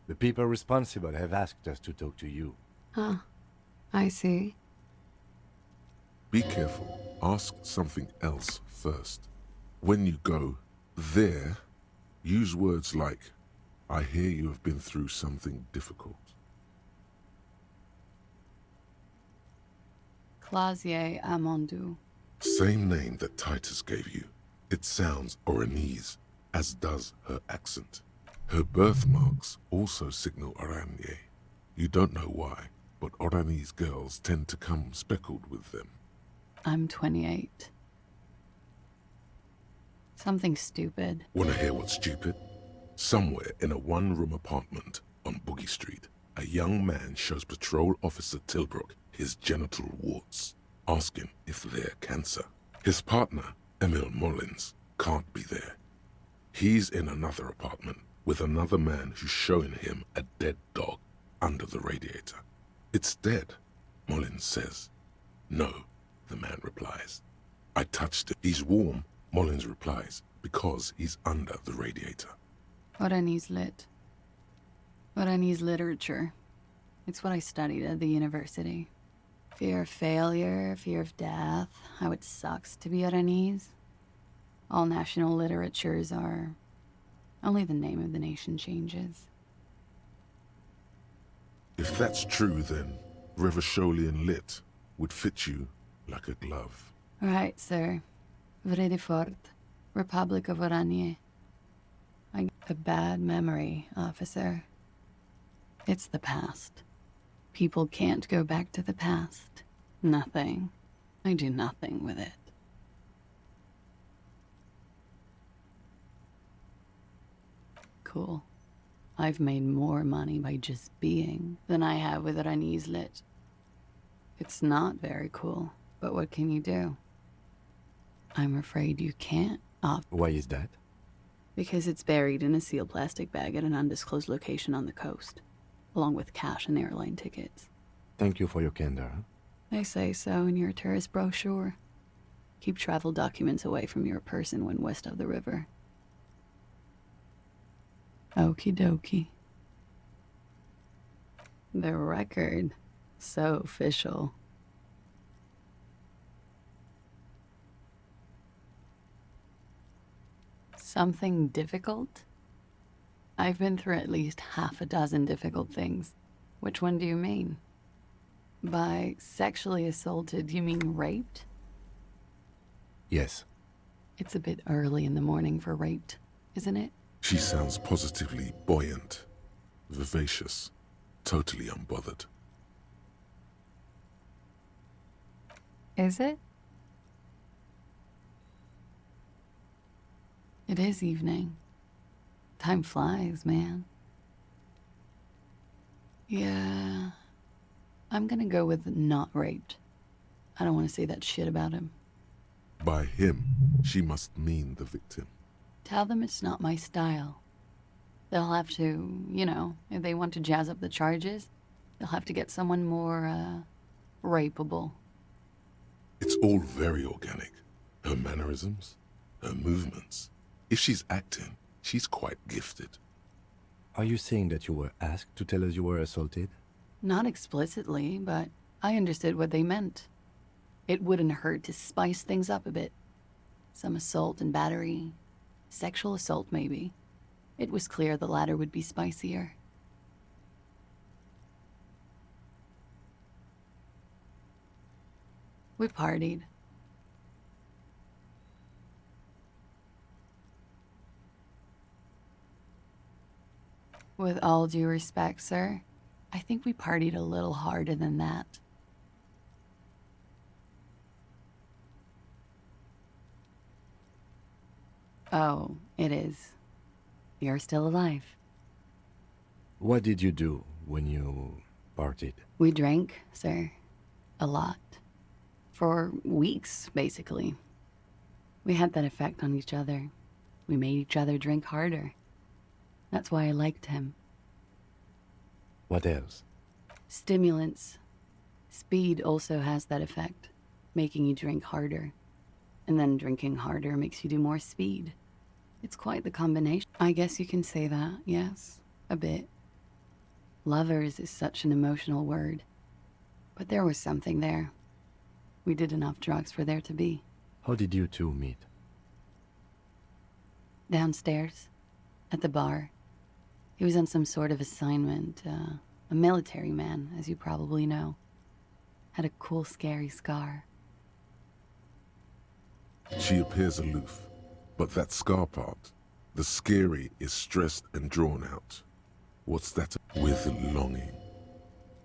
The people responsible have asked us to talk to you. Huh. I see. Be careful. Ask something else first. When you go there, use words like, I hear you have been through something difficult. Clausier Amandu. Same name that Titus gave you. It sounds Oranese, as does her accent. Her birthmarks also signal Oranje. You don't know why, but Oranese girls tend to come speckled with them. I'm 28. Something stupid. Wanna hear what's stupid? Somewhere in a one-room apartment on Boogie Street, a young man shows Patrol Officer Tilbrook his genital warts, asking if they're cancer. His partner, Emil Mullins, can't be there. He's in another apartment with another man who's showing him a dead dog under the radiator. It's dead, Mullins says. No, the man replies. I touched it. He's warm, Mullins replies, because he's under the radiator. Oranese lit. Oranese literature. It's what I studied at the university. Fear of failure, fear of death, how it sucks to be Oranese. All national literatures are. Only the name of the nation changes. If that's true, then Revacholian lit would fit you like a glove. Right, sir. Vredefort, Republic of Oranje. I get a bad memory, officer. It's the past. People can't go back to the past. Nothing. I do nothing with it. Cool. I've made more money by just being than I have with Ranise lit. It's not very cool, but what can you do? I'm afraid you can't opt. Why is that? Because it's buried in a sealed plastic bag at an undisclosed location on the coast, along with cash and airline tickets. Thank you for your candor. Huh? They say so in your tourist brochure. Keep travel documents away from your person when west of the river. Okie dokie. The record. So official. Something difficult? I've been through at least half a dozen difficult things. Which one do you mean? By sexually assaulted, you mean raped? Yes. It's a bit early in the morning for raped, isn't it? She sounds positively buoyant, vivacious, totally unbothered. Is it? It is evening. Time flies, man. Yeah. I'm gonna go with not raped. I don't want to say that shit about him. By him, she must mean the victim. Tell them it's not my style. They'll have to, you know, if they want to jazz up the charges, they'll have to get someone more, rapeable. It's all very organic. Her mannerisms, her movements. If she's acting, she's quite gifted. Are you saying that you were asked to tell us you were assaulted? Not explicitly, but I understood what they meant. It wouldn't hurt to spice things up a bit. Some assault and battery. Sexual assault, maybe. It was clear the latter would be spicier. We partied. With all due respect, sir, I think we partied a little harder than that. Oh, it is. You're still alive. What did you do when you partied? We drank, sir. A lot. For weeks, basically. We had that effect on each other. We made each other drink harder. That's why I liked him. What else? Stimulants. Speed also has that effect, making you drink harder. And then drinking harder makes you do more speed. It's quite the combination. I guess you can say that, yes. A bit. Lovers is such an emotional word. But there was something there. We did enough drugs for there to be. How did you two meet? Downstairs. At the bar. He was on some sort of assignment. A military man, as you probably know. Had a cool, scary scar. She appears aloof, but that scar part, the scary, is stressed and drawn out. What's that? With longing.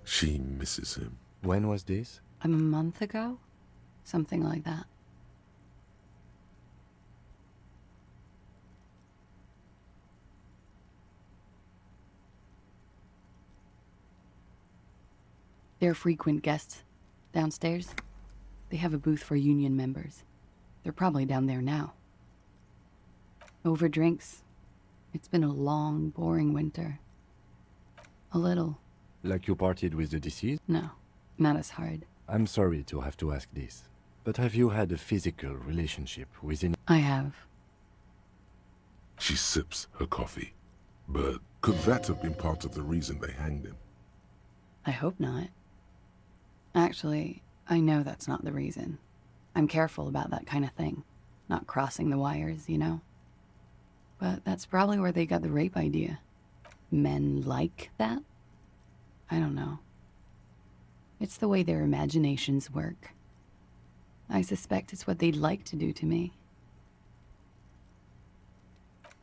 She misses him. When was this? A month ago? Something like that. They're frequent guests. Downstairs, they have a booth for union members. They're probably down there now. Over drinks. It's been a long, boring winter. A little. Like you partied with the deceased? No, not as hard. I'm sorry to have to ask this, but have you had a physical relationship with any... I have. She sips her coffee. But could that have been part of the reason they hanged him? I hope not. Actually, I know that's not the reason. I'm careful about that kind of thing. not crossing the wires, you know? But that's probably where they got the rape idea. Men like that? I don't know. It's the way their imaginations work. I suspect it's what they'd like to do to me.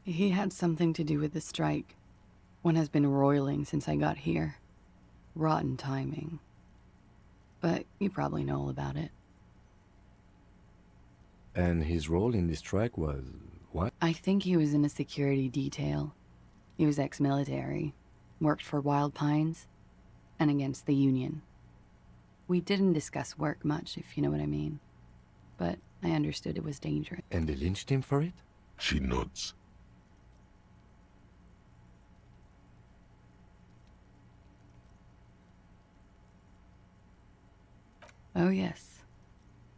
He had something to do with the strike. One has been roiling since I got here. Rotten timing. But you probably know all about it. And his role in this strike was what? I think he was in a security detail. He was ex-military, worked for Wild Pines, and against the Union. We didn't discuss work much, if you know what I mean. But I understood it was dangerous. And they lynched him for it? She nods. Oh yes.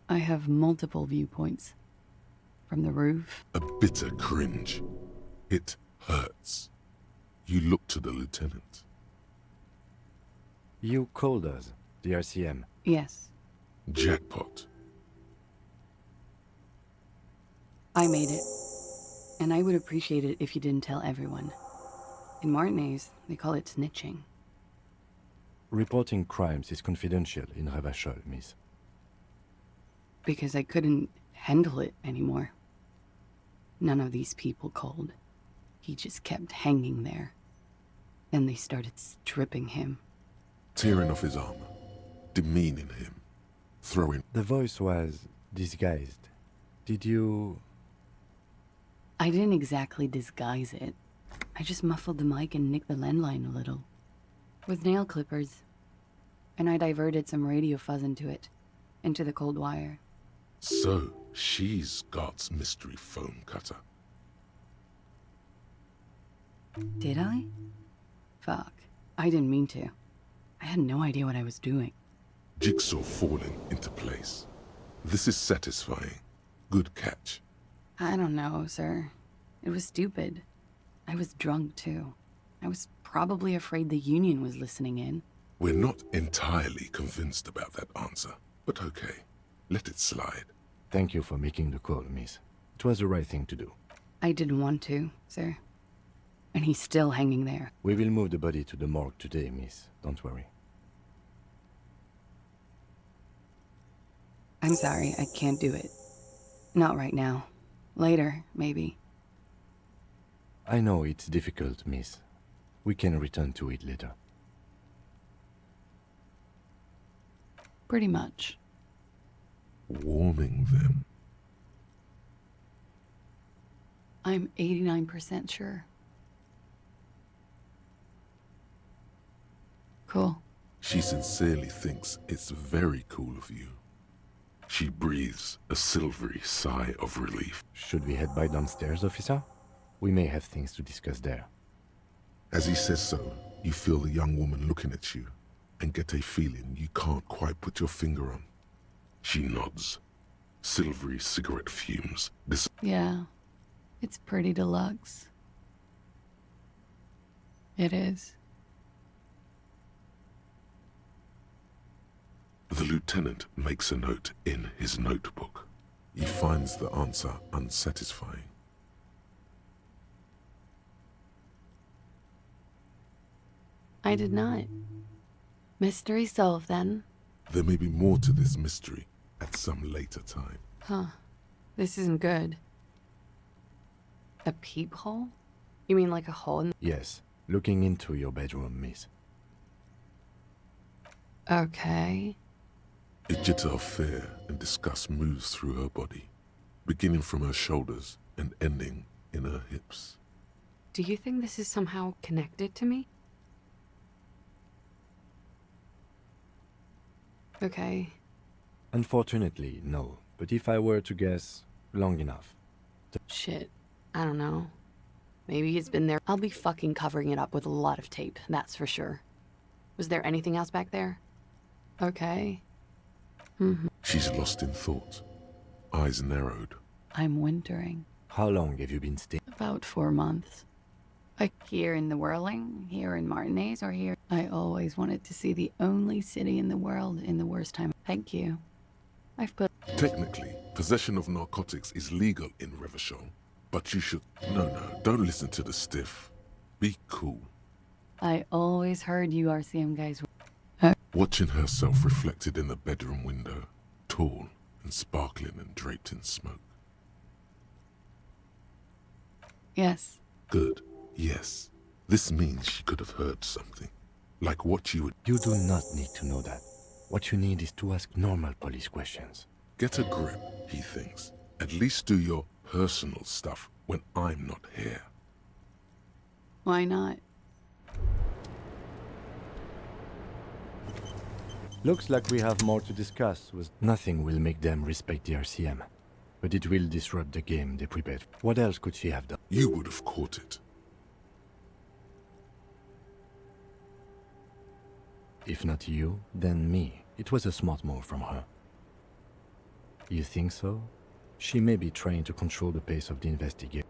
I have multiple viewpoints. From the roof. A bitter cringe. It hurts. You look to the lieutenant. You called us, the RCM. Yes. Jackpot. I made it. And I would appreciate it if you didn't tell everyone. In Martinez, they call it snitching. Reporting crimes is confidential in Revachol, miss. Because I couldn't handle it anymore. None of these people called. He just kept hanging there. Then they started stripping him. Tearing off his armor. Demeaning him. Throwing... The voice was disguised. Did you... I didn't exactly disguise it. I just muffled the mic and nicked the landline a little. With nail clippers. And I diverted some radio fuzz into it. Into the cold wire. So, she's God's mystery foam cutter. Did I? Fuck. I didn't mean to. I had no idea what I was doing. Jigsaw falling into place. This is satisfying. Good catch. I don't know, sir. It was stupid. I was drunk, too. I was probably afraid the Union was listening in. We're not entirely convinced about that answer, but okay. Let it slide. Thank you for making the call, miss. It was the right thing to do. I didn't want to, sir. And he's still hanging there. We will move the body to the morgue today, miss. Don't worry. I'm sorry, I can't do it. Not right now. Later, maybe. I know it's difficult, miss. We can return to it later. Pretty much. Warming them. I'm 89% sure. Cool. She sincerely thinks it's very cool of you. She breathes a silvery sigh of relief. Should we head by downstairs, officer? We may have things to discuss there. As he says so, you feel the young woman looking at you and get a feeling you can't quite put your finger on. She nods. Silvery cigarette fumes. Yeah, it's pretty deluxe. It is. The lieutenant makes a note in his notebook. He finds the answer unsatisfying. I did not. Mystery solved, then. There may be more to this mystery at some later time. Huh. This isn't good. A peephole? You mean like a hole in... Yes, looking into your bedroom, miss. Okay. A jitter of fear and disgust moves through her body, beginning from her shoulders and ending in her hips. Do you think this is somehow connected to me? Okay. Unfortunately, no. But if I were to guess, long enough. Shit. I don't know. Maybe he's been there. I'll be fucking covering it up with a lot of tape, that's for sure. Was there anything else back there? Okay. She's lost in thought, eyes narrowed. I'm wintering. How long have you been staying? About 4 months. Like here in the Whirling, here in Martinez, or here. I always wanted to see the only city in the world in the worst time. Thank you. I've put... Technically, Possession of narcotics is legal in Revachol, but you should... No, don't listen to the stiff. Be cool. I always heard you RCM guys were... Watching herself reflected in the bedroom window, tall and sparkling and draped in smoke. Yes. Good, yes. This means she could have heard something. Like what you would... You do not need to know that. What you need is to ask normal police questions. Get a grip, he thinks. At least do your personal stuff when I'm not here. Why not? Looks like we have more to discuss. Nothing will make them respect the RCM. But it will disrupt the game they prepared. What else could she have done? You would have caught it. If not you, then me. It was a smart move from her. You think so? She may be trying to control the pace of the investigation.